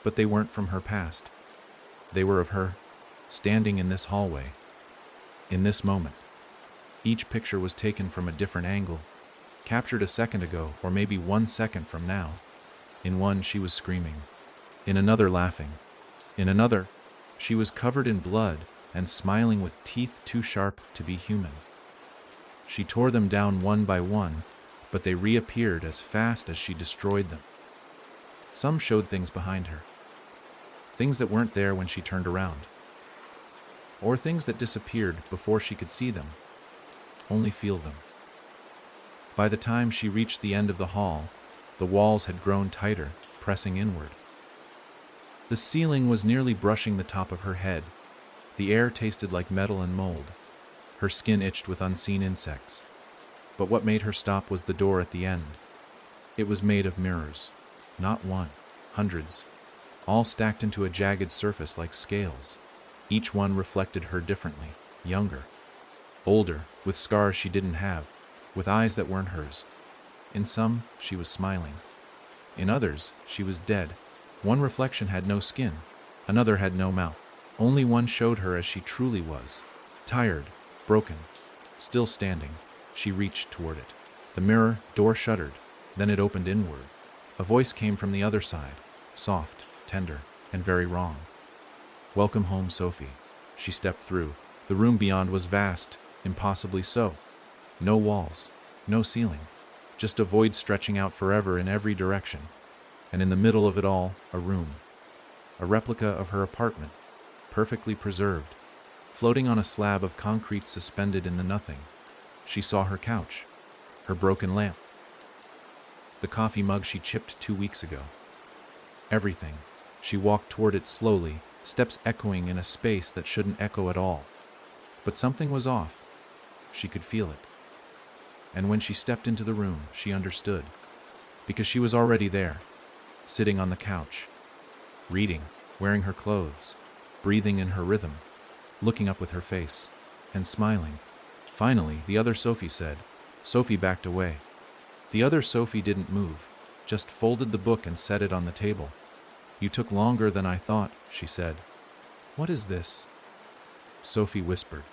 But they weren't from her past. They were of her, standing in this hallway, in this moment. Each picture was taken from a different angle, captured a second ago or maybe 1 second from now. In one, she was screaming. In another, laughing. In another, she was covered in blood and smiling with teeth too sharp to be human. She tore them down one by one, but they reappeared as fast as she destroyed them. Some showed things behind her, things that weren't there when she turned around, or things that disappeared before she could see them, only feel them. By the time she reached the end of the hall, the walls had grown tighter, pressing inward. The ceiling was nearly brushing the top of her head. The air tasted like metal and mold. Her skin itched with unseen insects. But what made her stop was the door at the end. It was made of mirrors. Not one, hundreds, all stacked into a jagged surface like scales. Each one reflected her differently, younger, older, with scars she didn't have, with eyes that weren't hers. In some, she was smiling. In others, she was dead. One reflection had no skin, another had no mouth. Only one showed her as she truly was, tired, broken, still standing. She reached toward it. The mirror door shuttered, then it opened inward. A voice came from the other side, soft, tender, and very wrong. "Welcome home, Sophie." She stepped through. The room beyond was vast, impossibly so. No walls, no ceiling, just a void stretching out forever in every direction. And in the middle of it all, a room. A replica of her apartment, perfectly preserved, floating on a slab of concrete suspended in the nothing. She saw her couch, her broken lamp, the coffee mug she chipped 2 weeks ago. Everything. She walked toward it slowly, steps echoing in a space that shouldn't echo at all. But something was off. She could feel it. And when she stepped into the room, she understood. Because she was already there, sitting on the couch, reading, wearing her clothes, breathing in her rhythm, looking up with her face, and smiling. Finally, the other Sophie said. Sophie backed away. The other Sophie didn't move, just folded the book and set it on the table. "You took longer than I thought," she said. "What is this?" Sophie whispered.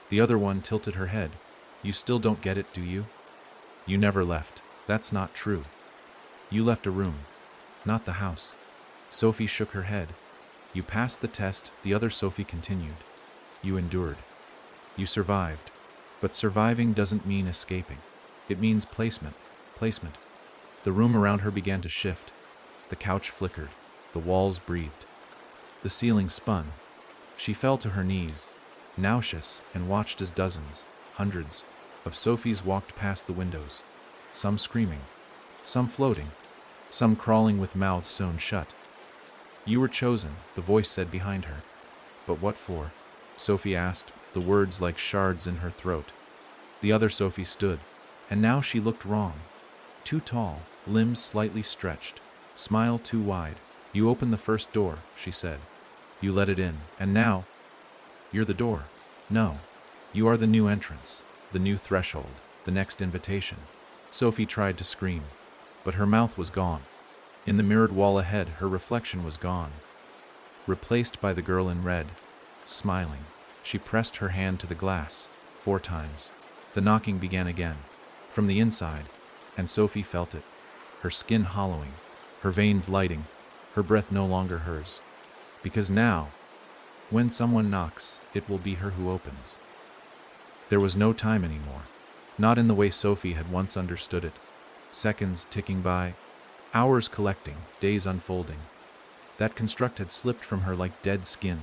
The other one tilted her head. "You still don't get it, do you? You never left. That's not true. You left a room, not the house." Sophie shook her head. "You passed the test," the other Sophie continued. "You endured. You survived. But surviving doesn't mean escaping. It means placement. Placement." The room around her began to shift. The couch flickered. The walls breathed. The ceiling spun. She fell to her knees, nauseous, and watched as dozens, hundreds, of Sophies walked past the windows, some screaming, some floating, some crawling with mouths sewn shut. "You were chosen," the voice said behind her. "But what for?" Sophie asked, the words like shards in her throat. The other Sophie stood, and now she looked wrong. Too tall, limbs slightly stretched, smile too wide. "You opened the first door," she said. "You let it in, and now you're the door. No, you are the new entrance, the new threshold, the next invitation." Sophie tried to scream, but her mouth was gone. In the mirrored wall ahead, her reflection was gone, replaced by the girl in red, smiling. She pressed her hand to the glass 4 times. The knocking began again, from the inside, and Sophie felt it, her skin hollowing, her veins lighting, her breath no longer hers. Because now, when someone knocks, it will be her who opens. There was no time anymore, not in the way Sophie had once understood it. Seconds ticking by, hours collecting, days unfolding. That construct had slipped from her like dead skin.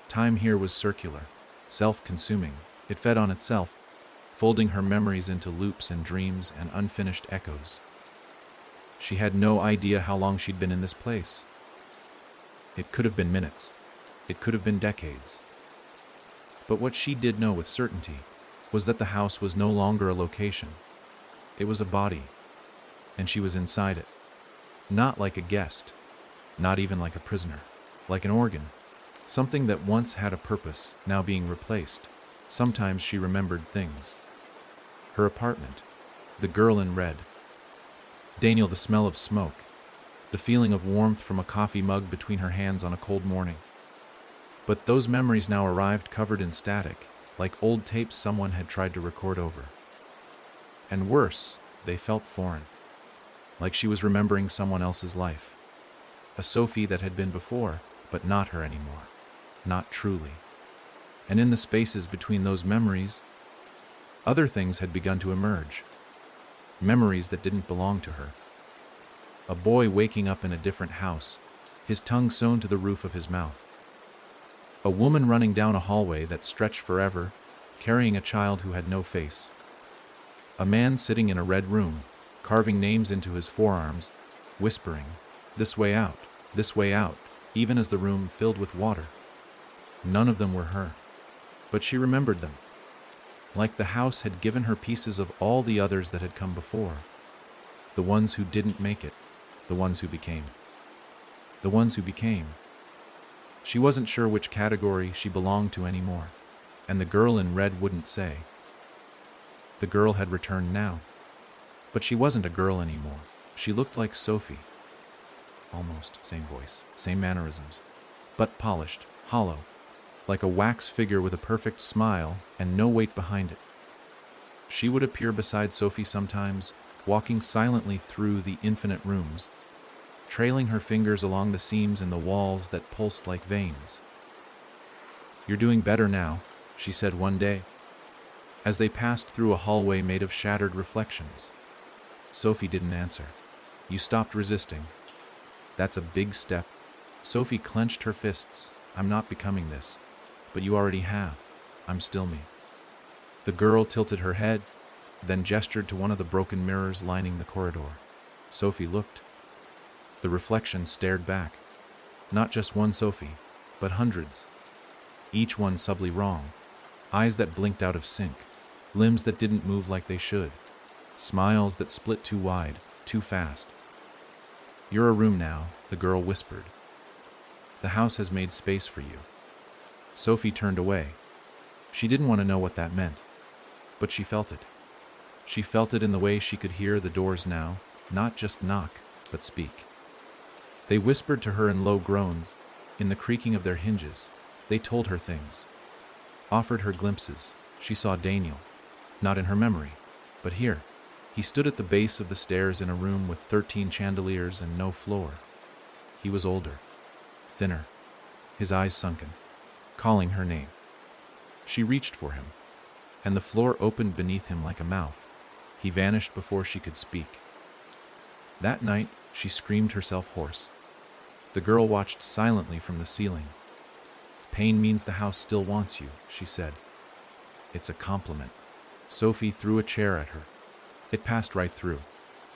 Time here was circular, self-consuming. It fed on itself, folding her memories into loops and dreams and unfinished echoes. She had no idea how long she'd been in this place. It could have been minutes. It could have been decades. But what she did know with certainty was that the house was no longer a location. It was a body, and she was inside it. Not like a guest, not even like a prisoner, like an organ, something that once had a purpose, now being replaced. Sometimes she remembered things. Her apartment, the girl in red, Daniel, the smell of smoke, the feeling of warmth from a coffee mug between her hands on a cold morning. But those memories now arrived covered in static, like old tapes someone had tried to record over. And worse, they felt foreign, like she was remembering someone else's life. A Sophie that had been before, but not her anymore. Not truly. And in the spaces between those memories, other things had begun to emerge. Memories that didn't belong to her. A boy waking up in a different house, his tongue sewn to the roof of his mouth. A woman running down a hallway that stretched forever, carrying a child who had no face. A man sitting in a red room, carving names into his forearms, whispering, "This way out," even as the room filled with water. None of them were her, but she remembered them. Like the house had given her pieces of all the others that had come before. The ones who didn't make it, the ones who became. The ones who became. She wasn't sure which category she belonged to anymore, and the girl in red wouldn't say. The girl had returned now, but she wasn't a girl anymore. She looked like Sophie. Almost same voice, same mannerisms, but polished, hollow, like a wax figure with a perfect smile and no weight behind it. She would appear beside Sophie sometimes, walking silently through the infinite rooms, trailing her fingers along the seams in the walls that pulsed like veins. "You're doing better now," she said one day, as they passed through a hallway made of shattered reflections. Sophie didn't answer. "You stopped resisting. That's a big step." Sophie clenched her fists. "I'm not becoming this, but you already have. I'm still me." The girl tilted her head, then gestured to one of the broken mirrors lining the corridor. Sophie looked. The reflection stared back. Not just one Sophie, but hundreds. Each one subtly wrong. Eyes that blinked out of sync. Limbs that didn't move like they should. Smiles that split too wide, too fast. "You're a room now," the girl whispered. "The house has made space for you." Sophie turned away. She didn't want to know what that meant, but she felt it. She felt it in the way she could hear the doors now, not just knock, but speak. They whispered to her in low groans, in the creaking of their hinges. They told her things, offered her glimpses. She saw Daniel, not in her memory, but here. He stood at the base of the stairs in a room with 13 chandeliers and no floor. He was older, thinner, his eyes sunken, calling her name. She reached for him, and the floor opened beneath him like a mouth. He vanished before she could speak. That night, she screamed herself hoarse. The girl watched silently from the ceiling. "Pain means the house still wants you," she said. "It's a compliment." Sophie threw a chair at her. It passed right through.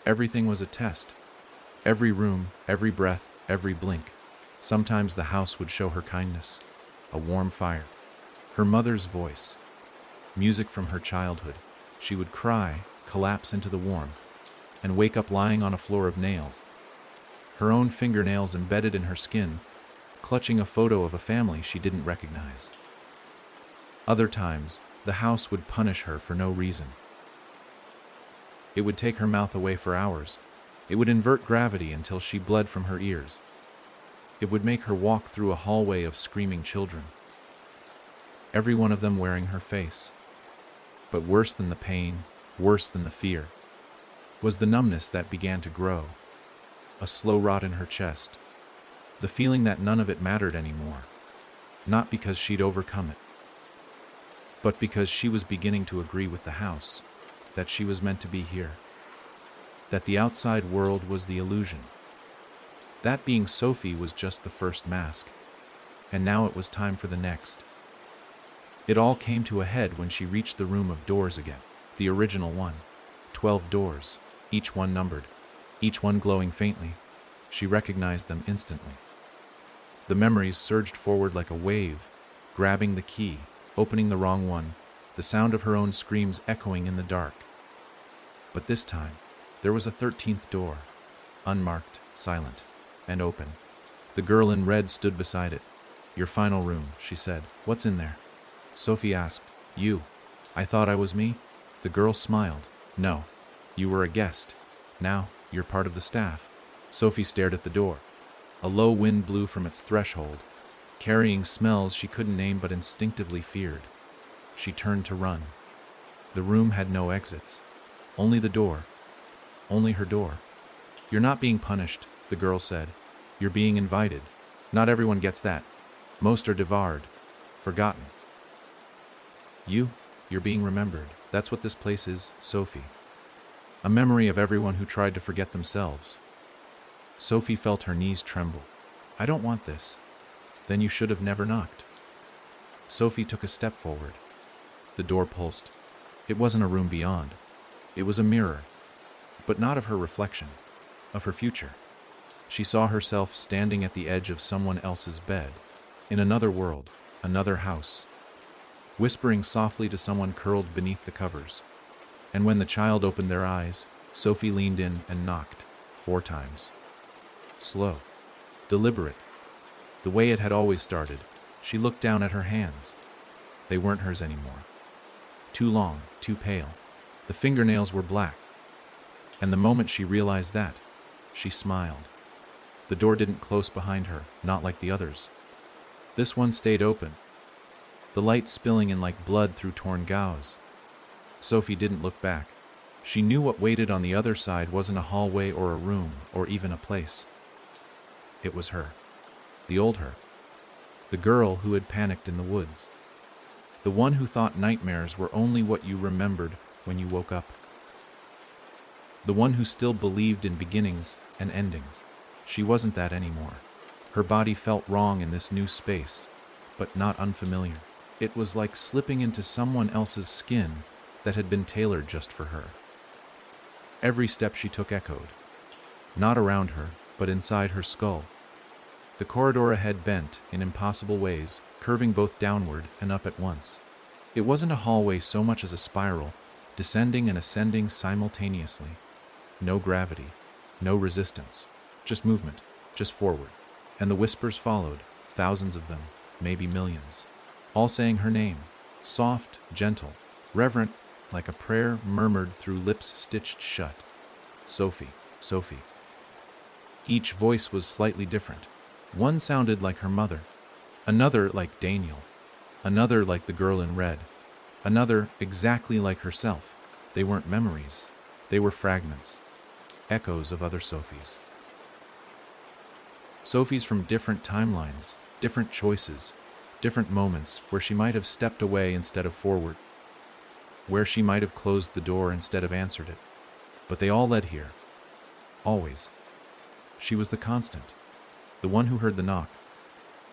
Everything was a test. Every room, every breath, every blink. Sometimes the house would show her kindness, a warm fire, her mother's voice, music from her childhood. She would cry, collapse into the warmth, and wake up lying on a floor of nails, her own fingernails embedded in her skin, clutching a photo of a family she didn't recognize. Other times, the house would punish her for no reason. It would take her mouth away for hours. It would invert gravity until she bled from her ears. It would make her walk through a hallway of screaming children, every one of them wearing her face. But worse than the pain, worse than the fear, was the numbness that began to grow, a slow rot in her chest, the feeling that none of it mattered anymore, not because she'd overcome it, but because she was beginning to agree with the house, that she was meant to be here, that the outside world was the illusion. That being Sophie was just the first mask, and now it was time for the next. It all came to a head when she reached the room of doors again, the original one. 12 doors, each one numbered, each one glowing faintly. She recognized them instantly. The memories surged forward like a wave, grabbing the key, opening the wrong one, the sound of her own screams echoing in the dark. But this time, there was a 13th door, unmarked, silent, and open. The girl in red stood beside it. "Your final room," she said. "What's in there?" Sophie asked. "You. I thought I was me." The girl smiled. "No, you were a guest. Now, you're part of the staff." Sophie stared at the door. A low wind blew from its threshold, carrying smells she couldn't name but instinctively feared. She turned to run. The room had no exits. Only the door. Only her door. "You're not being punished," the girl said. "You're being invited. Not everyone gets that. Most are devoured. Forgotten. You're being remembered. That's what this place is, Sophie. A memory of everyone who tried to forget themselves." Sophie felt her knees tremble. "I don't want this." "Then you should have never knocked." Sophie took a step forward. The door pulsed. It wasn't a room beyond. It was a mirror, but not of her reflection, of her future. She saw herself standing at the edge of someone else's bed, in another world, another house, whispering softly to someone curled beneath the covers. And when the child opened their eyes, Sophie leaned in and knocked 4 times. Slow, deliberate, the way it had always started. She looked down at her hands. They weren't hers anymore. Too long, too pale. The fingernails were black. And the moment she realized that, she smiled. The door didn't close behind her, not like the others. This one stayed open, the light spilling in like blood through torn gauze. Sophie didn't look back. She knew what waited on the other side wasn't a hallway or a room or even a place. It was her. The old her. The girl who had panicked in the woods. The one who thought nightmares were only what you remembered when you woke up. The one who still believed in beginnings and endings. She wasn't that anymore. Her body felt wrong in this new space, but not unfamiliar. It was like slipping into someone else's skin that had been tailored just for her. Every step she took echoed. Not around her, but inside her skull. The corridor ahead bent in impossible ways, curving both downward and up at once. It wasn't a hallway so much as a spiral, descending and ascending simultaneously. No gravity, no resistance, just movement, just forward. And the whispers followed, thousands of them, maybe millions, all saying her name, soft, gentle, reverent, like a prayer murmured through lips stitched shut. Sophie, Sophie. Each voice was slightly different. One sounded like her mother, another like Daniel, another like the girl in red, another exactly like herself. They weren't memories, they were fragments, echoes of other Sophies. Sophies from different timelines, different choices, different moments where she might have stepped away instead of forward, where she might have closed the door instead of answered it. But they all led here. Always. She was the constant, the one who heard the knock,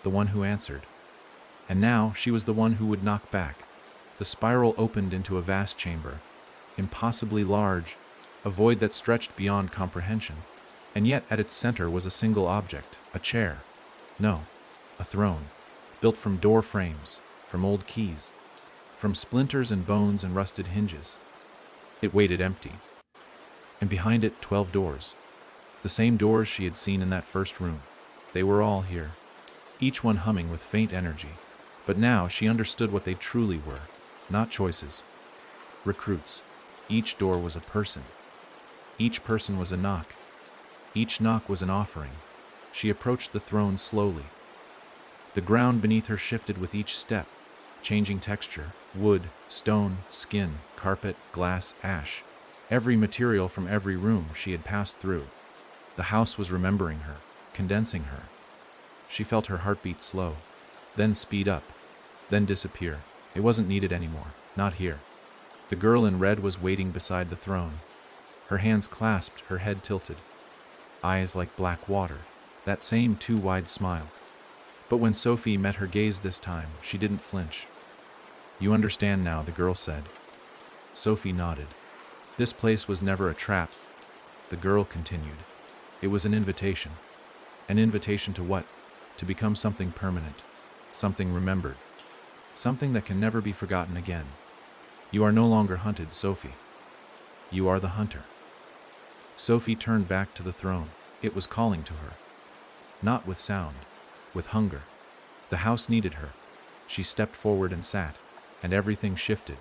the one who answered. And now she was the one who would knock back. The spiral opened into a vast chamber, impossibly large, a void that stretched beyond comprehension. And yet at its center was a single object, a chair. No, a throne, built from door frames, from old keys, from splinters and bones and rusted hinges. It waited empty. And behind it 12 doors. The same doors she had seen in that first room. They were all here, each one humming with faint energy. But now she understood what they truly were, not choices. Recruits. Each door was a person. Each person was a knock. Each knock was an offering. She approached the throne slowly. The ground beneath her shifted with each step, changing texture, wood, stone, skin, carpet, glass, ash. Every material from every room she had passed through. The house was remembering her, condensing her. She felt her heartbeat slow, then speed up, then disappear. It wasn't needed anymore, not here. The girl in red was waiting beside the throne. Her hands clasped, her head tilted. Eyes like black water, that same too wide smile. But when Sophie met her gaze this time, she didn't flinch. "You understand now," the girl said. Sophie nodded. "This place was never a trap," the girl continued. "It was an invitation. An invitation to what? To become something permanent, something remembered, something that can never be forgotten again. You are no longer hunted, Sophie. You are the hunter." Sophie turned back to the throne. It was calling to her. Not with sound, with hunger. The house needed her. She stepped forward and sat, and everything shifted.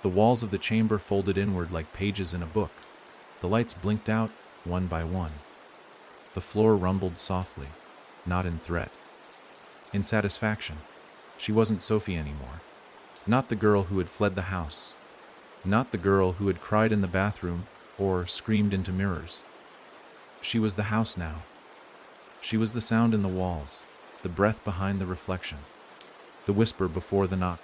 The walls of the chamber folded inward like pages in a book. The lights blinked out, one by one. The floor rumbled softly, not in threat. In satisfaction. She wasn't Sophie anymore. Not the girl who had fled the house. Not the girl who had cried in the bathroom or screamed into mirrors. She was the house now. She was the sound in the walls, the breath behind the reflection, the whisper before the knock.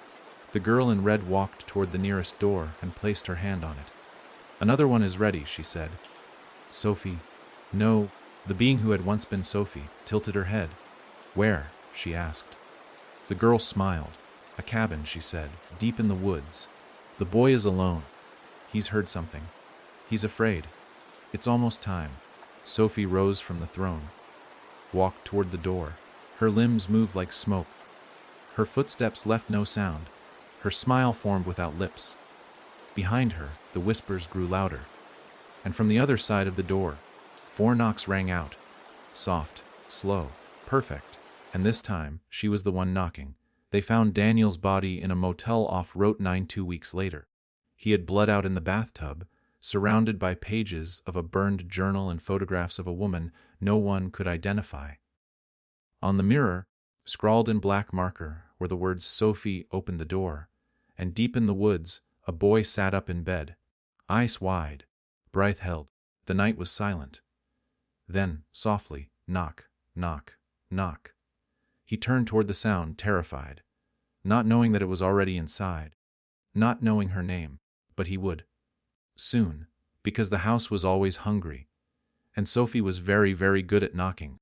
The girl in red walked toward the nearest door and placed her hand on it. "Another one is ready," she said. "Sophie." No, the being who had once been Sophie tilted her head. "Where?" she asked. The girl smiled. "A cabin," she said, "deep in the woods. The boy is alone. He's heard something. He's afraid. It's almost time." Sophie rose from the throne, walked toward the door. Her limbs moved like smoke. Her footsteps left no sound. Her smile formed without lips. Behind her, the whispers grew louder. And from the other side of the door, 4 knocks rang out. Soft, slow, perfect. And this time, she was the one knocking. They found Daniel's body in a motel off Route 9 2 weeks later. He had bled out in the bathtub, surrounded by pages of a burned journal and photographs of a woman no one could identify. On the mirror, scrawled in black marker, were the words "Sophie opened the door," and deep in the woods, a boy sat up in bed, eyes wide, breath held. The night was silent. Then, softly, knock, knock, knock. He turned toward the sound, terrified, not knowing that it was already inside, not knowing her name, but he would. Soon, because the house was always hungry, and Sophie was very, very good at knocking.